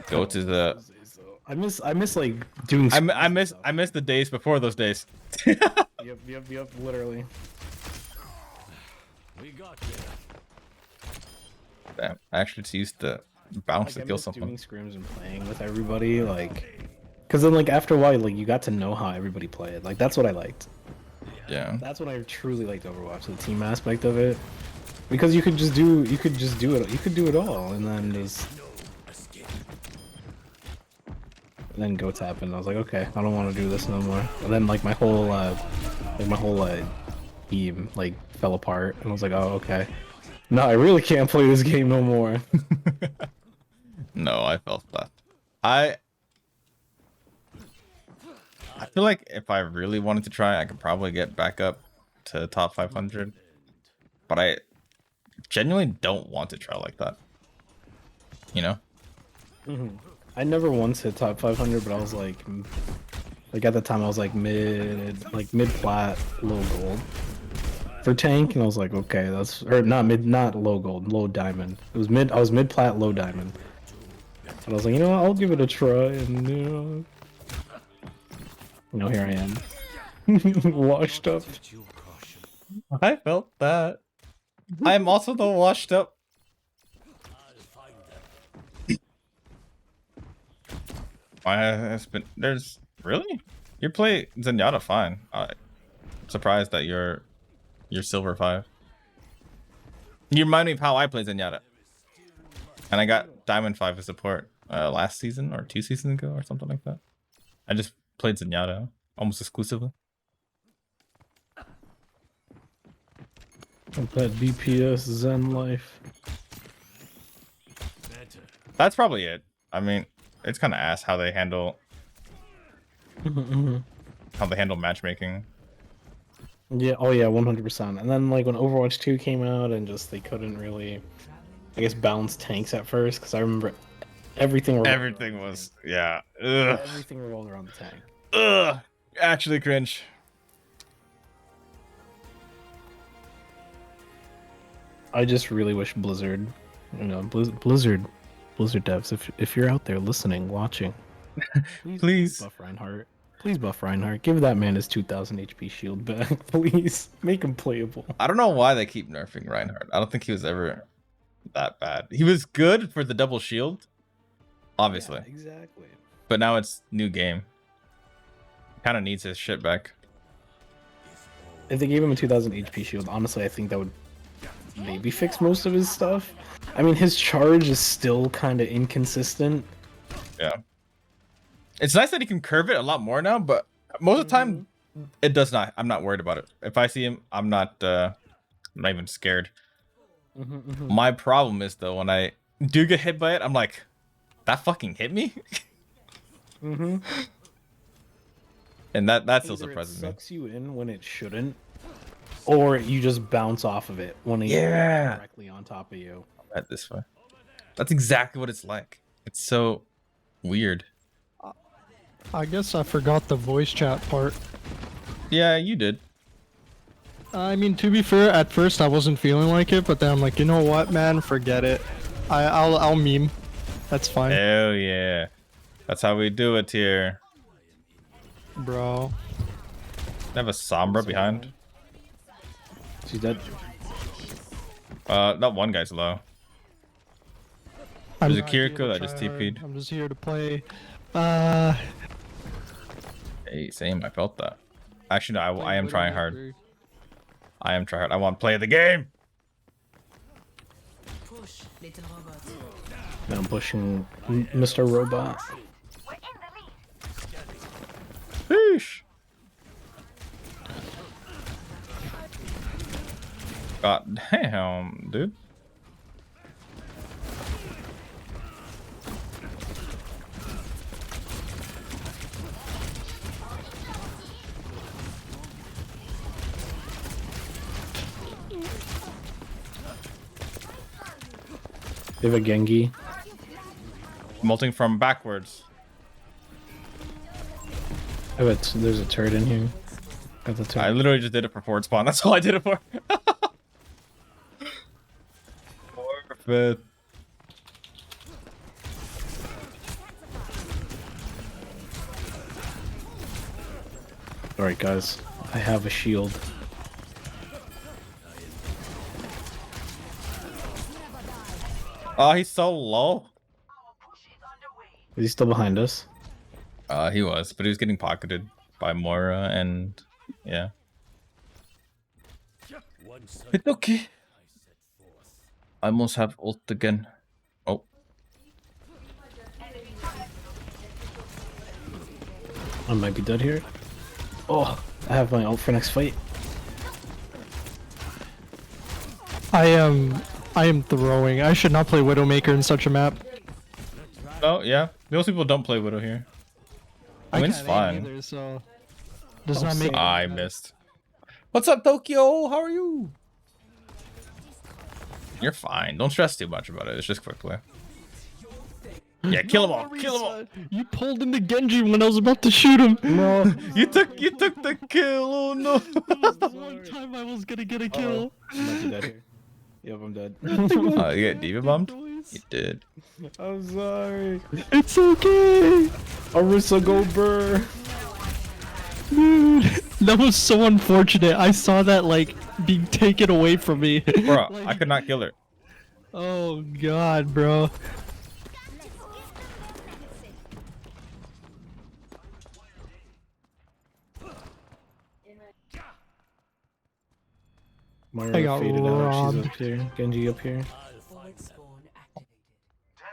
goats is the. I miss like doing. I miss the days before those days. Yep, literally. We got you. Damn, I actually just used to bounce to kill something. Doing scrims and playing with everybody, like, because then like after a while, like you got to know how everybody played. Like that's what I liked. Yeah. That's what I truly liked Overwatch, the team aspect of it, because you could do it all, and then just. And then goats happened. I was like, okay, I don't want to do this no more. And then like my whole team like fell apart, and I was like, oh okay, no, I really can't play this game no more. No, I felt that. I feel like if I really wanted to try, I could probably get back up to top 500. But I genuinely don't want to try like that. You know? Mm-hmm. I never once hit top 500, but I was like at the time I was like mid plat, low gold for tank, and I was like, okay, that's not low gold, low diamond. It was I was mid plat, low diamond. And I was like, you know what, I'll give it a try, and you know, here I am, washed up. I felt that. I'm also the washed up. There's really? You play Zenyatta fine. I'm surprised that you're silver 5. You remind me of how I play Zenyatta. And I got diamond 5 as support last season or 2 seasons ago or something like that. I just played Zenyatta almost exclusively. That DPS Zen life. That's probably it. I mean, it's kind of ass how they handle matchmaking. Yeah, oh yeah, 100%. And then like when Overwatch 2 came out, and just they couldn't really, I guess, balance tanks at first, because I remember everything was yeah. Ugh. Everything revolved around the tank. Ugh. Actually cringe. I just really wish Blizzard, Blizzard devs, if you're out there listening, watching, please buff Reinhardt. Please buff Reinhardt. Give that man his 2000 HP shield back, please. Make him playable. I don't know why they keep nerfing Reinhardt. I don't think he was ever that bad. He was good for the double shield, obviously. Yeah, exactly. But now it's new game. Kind of needs his shit back. if they gave him a 2000 HP shield, honestly, I think that would maybe fix most of his stuff. I mean, his charge is still kind of inconsistent. Yeah. It's nice that he can curve it a lot more now, but most of the time, it does not. I'm not worried about it. If I see him, I'm not even scared. My problem is, though, when I do get hit by it, I'm like, that fucking hit me? And that still surprises me. It sucks you in when it shouldn't, or you just bounce off of it when it's directly on top of you. Right this way. That's exactly what it's like. It's so weird. I guess I forgot the voice chat part. Yeah, you did. I mean, to be fair, at first I wasn't feeling like it, but then I'm like, you know what, man, forget it. I'll meme. That's fine. Hell yeah. That's how we do it here. Bro. I have a Sombra behind. She's dead. That one guy's low. There's a Kiriko that just TP'd. I'm just here to play. Hey, same. I felt that. Actually, no, I am trying hard. I am trying hard. I want to play the game. Now I'm pushing Mr. Robot. Sheesh. God damn, dude. They have a Gengi. Molting from backwards. I bet there's a turret in here. Got the turret. I literally just did it for forward spawn. That's all I did it for. Forfeit. Alright, guys. I have a shield. Oh, he's so low. Is he still behind us? He was, but he was getting pocketed by Moira and yeah. It's okay. I must have ult again. Oh. I might be dead here. Oh, I have my ult for next fight. I am throwing. I should not play Widowmaker in such a map. Oh yeah, most people don't play Widow here. I mean, it's fine. Either, so does not make. I missed. What's up, Tokyo? How are you? You're fine. Don't stress too much about it. It's just quick play. Yeah, kill them all. Kill them all. You pulled in the Genji when I was about to shoot him. No. you took the kill. Oh no. That was the one time I was gonna get a kill. I might be dead here. Yep, I'm dead. You got diva bombed? You did. I'm sorry. It's okay. Arisa Goldberg. Dude, that was so unfortunate. I saw that like being taken away from me. Bro, Like, I could not kill her. oh god, bro. Moira I got faded out. robbed. She's up here. Genji up here.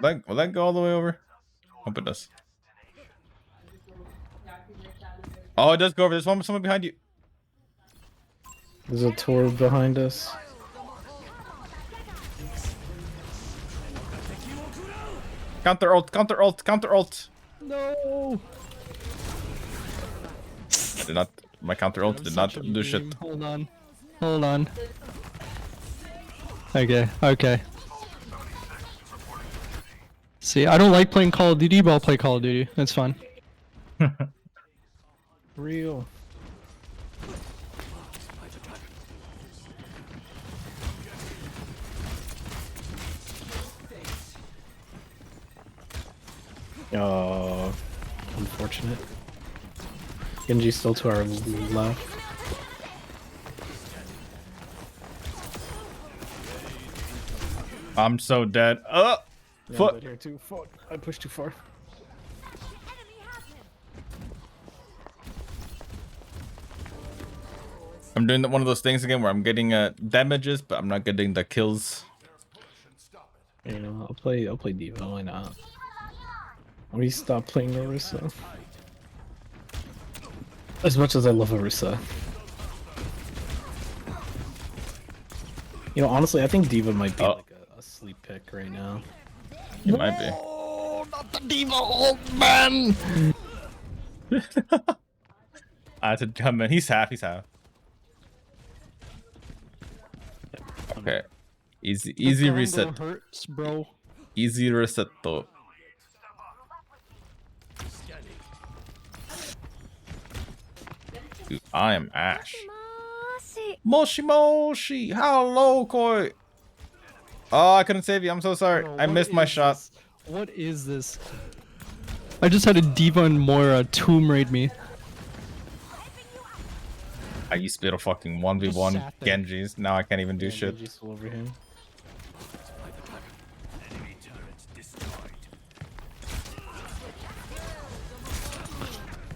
Will that go all the way over? Hope it does. Oh, it does go over. There's someone behind you. There's a Torb behind us. Counter ult, counter ult, counter ult. No. I did not. My counter ult did not do shit. Hold on. Hold on. Okay, okay. See, I don't like playing Call of Duty, but I'll play Call of Duty. That's fine. Real. Oh, unfortunate. Genji's still to our left. I'm so dead. Yeah, I'm Fuck. dead here too. Fuck. I pushed too far. I'm doing one of those things again where I'm getting damages, but I'm not getting the kills. You know, I'll play Diva. Why not? We stop playing Orisa. As much as I love Orisa. You know, honestly, I think Diva might be like a sleep pick right now. It might be. Oh, not the Diva old man! I had to come in. He's half. Okay. Easy reset. Hurts, bro. Easy reset though. Dude, I am Ash. Moshi Moshi! Hello, Koi! Oh, I couldn't save you. I'm so sorry. Bro, I missed my shot. This? What is this? I just had a Diva and Moira tomb raid me. I used to be able to fucking 1v1 Genjis. Now I can't even do shit. Genji's still over here.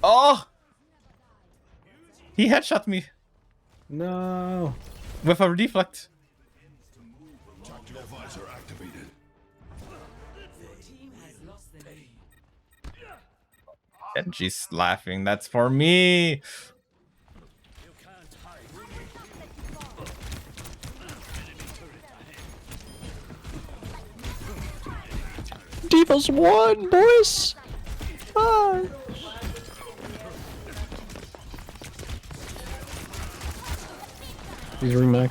Oh! He headshot me No. with a deflect. Tactical visor activated. Genji's laughing. That's for me. Diva's won, boys! Ah. He's remacked.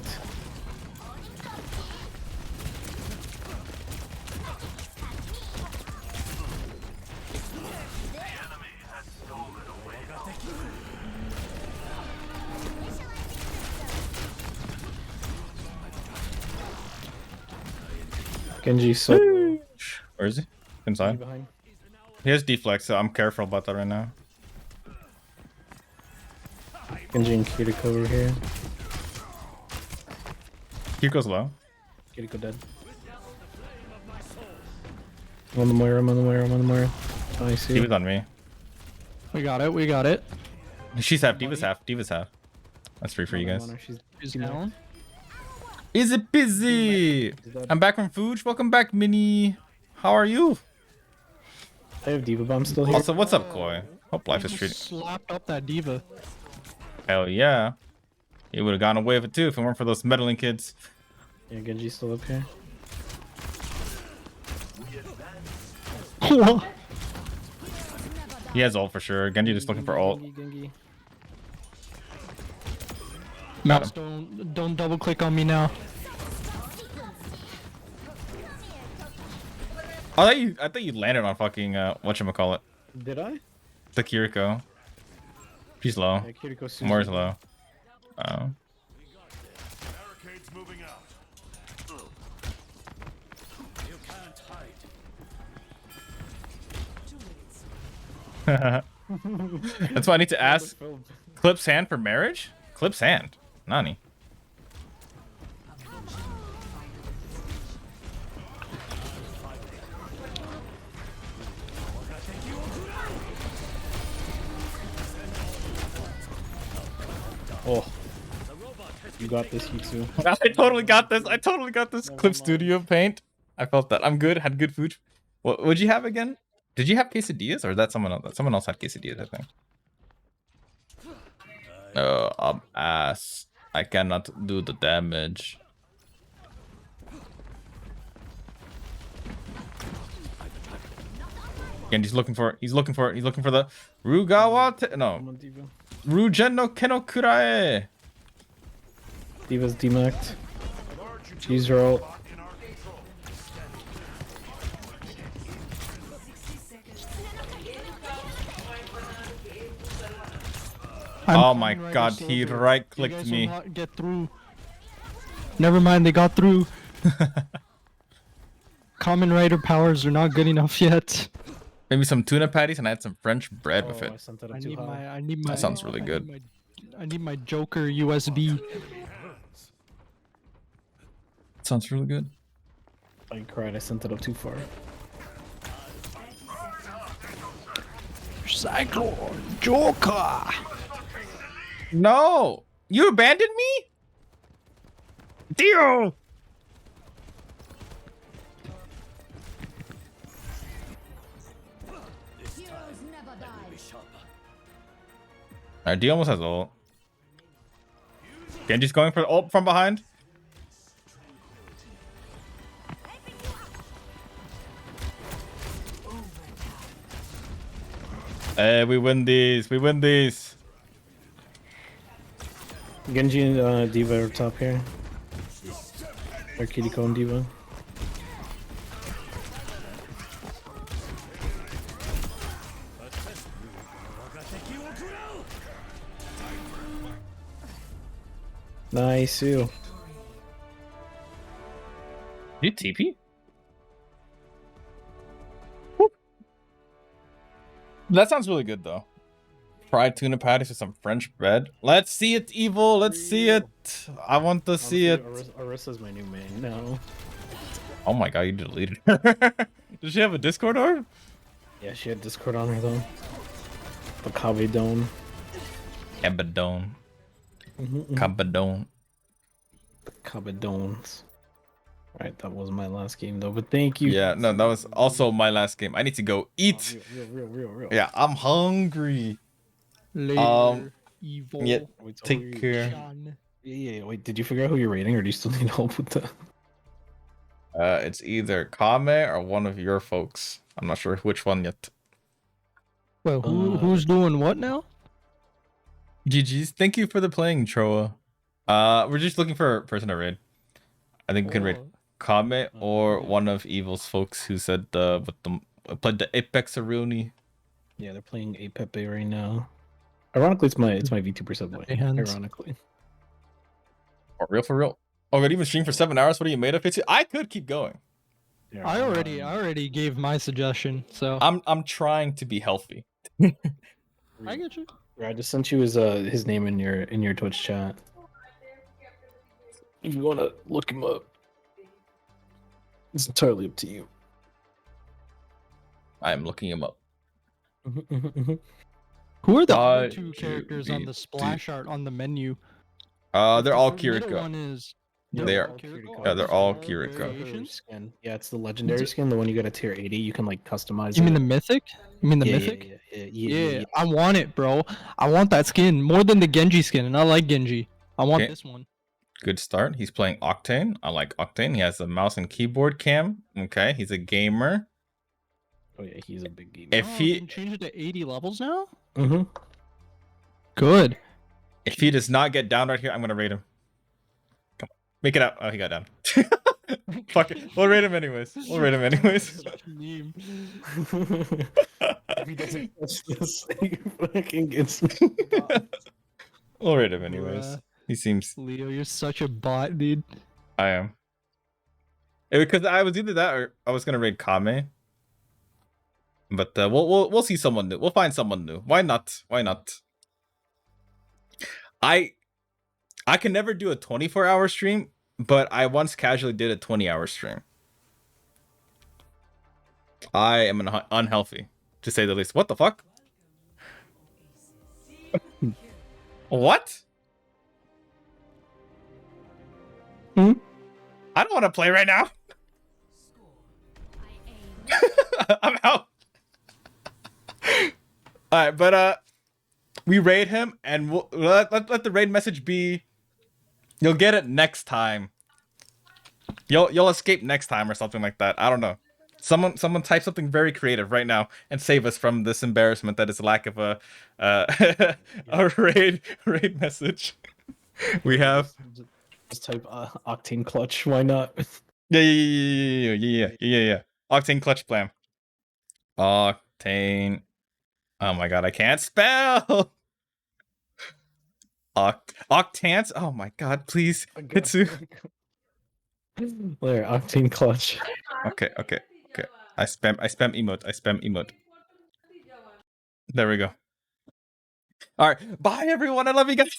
Genji so Where is he? Inside. behind. He has deflect, so I'm careful about that right now. Genji and Kiriko over here. Kiriko's low. Kiriko dead. I'm on the Moira, I'm on the Moira, I'm on the Moira. I see. He was on me. We got it, we got it. She's half. Diva's half. Diva's half. That's free for you guys. She's down. Easy busy. I'm back from Fuge. Welcome back, Minnie. How are you? I have Diva Bomb still here. Also, what's up, Koi? Hope life is treating. Slapped up that Diva. Hell yeah. He would have gone away with it too if it weren't for those meddling kids. Yeah, Genji's still up here. He has ult for sure. Genji just looking for ult. Genji. Mouse, don't double click on me now. I thought you landed on fucking whatchamacallit. Did I? The Kiriko. She's low. Yeah, Kiriko's super Moira's low. low. Oh. Barricades moving out. You can't hide. That's why I need to ask. Clip's hand for marriage? Clip's hand. Nani? Oh. You got this, Hitsu. I totally got this. I totally got this. Clip Studio Paint. I felt that. I'm good. Had good food. What would you have again? Did you have quesadillas or is that someone else? Someone else had quesadillas, I think. Oh, I'm ass. I cannot do the damage. Again, he's looking for the Rugawa. No. Rugen no Keno Kurae. Diva's demacked. Use her ult. Oh my god, he right clicked me. Get through. Never mind, they got through. Common Rider powers are not good enough yet. Maybe some tuna patties and I had some French bread with it. I need my. That sounds really good. I need my Joker USB. Sounds really good. I cried, I sent it up too far. Cyclone Joker. No! You abandoned me? Dio! Alright, Dio almost has ult. Genji's going for ult from behind. Hey, we win these. We win these. Genji and D.Va are top here. Or Kiriko and D.Va. Nice, you. You TP? That sounds really good though. Fried tuna patties with some French bread. Let's see it, Evil. Let's see it. I want to see it. Arissa's my new main now. Oh my god, you deleted her. Does she have a Discord orb? Yeah, she had Discord on her though. The Cabedon. Cabedon. Cabedon. Cabedons. Alright, that was my last game though, but thank you. Yeah, no, that was also my last game. I need to go eat. Real. Yeah, I'm hungry. Later, Evil. Yeah, take care. Yeah, wait, did you figure out who you're rating or do you still need help with that? It's either Kame or one of your folks. I'm not sure which one yet. Well, who's doing what now? GG's. Thank you for the playing, Troa. We're just looking for a person to raid. I think we can raid Kame or one of Evil's folks who said played the Apex Aruni. Yeah, they're playing Apepe right now. Ironically, it's my VTuber boy. Ironically. For real. Oh, God, even stream for 7 hours. What are you made of? I could keep going. Yeah, I already gave my suggestion, so I'm trying to be healthy. I get you. I just sent you his name in your Twitch chat. If you want to look him up, it's entirely up to you. I am looking him up. Who are the other two characters on the splash art on the menu? They're all The middle Kiriko. one is They're all Kiriko. Skin. Yeah, it's the legendary skin, the one you get at tier 80. You can like customize. You mean the mythic? You mean the mythic? Yeah, I want it, bro. I want that skin more than the Genji skin, and I like Genji. I want this one. Good start. He's playing Octane. I like Octane. He has a mouse and keyboard cam. Okay, he's a gamer. Oh yeah, he's a big gamer. If he changed it to 80 levels now? Mm-hmm. Good. If he does not get down right here, I'm gonna raid him. Come on. Make it out. Oh, he got down. Fuck it. We'll raid him anyways. If he doesn't touch this, he fucking gets. We'll raid him anyways. He seems. Leo, you're such a bot, dude. I am. Because I was either that or I was gonna raid Kame. But we'll see someone new. We'll find someone new. Why not? Why not? I can never do a 24-hour stream, but I once casually did a 20-hour stream. I am unhealthy, to say the least. What the fuck? What? I don't want to play right now. I'm out. Alright, but we raid him and we'll let the raid message be, you'll get it next time. You'll escape next time or something like that. I don't know. Someone type something very creative right now and save us from this embarrassment that is the lack of a raid message. We have just type Octane Clutch. Why not? Yeah. Octane Clutch plan. Octane. Oh my god, I can't spell. Octans. Oh my god, please. Hitsu. There, Octane Clutch. Okay. I spam emote. There we go. All right, bye everyone. I love you guys.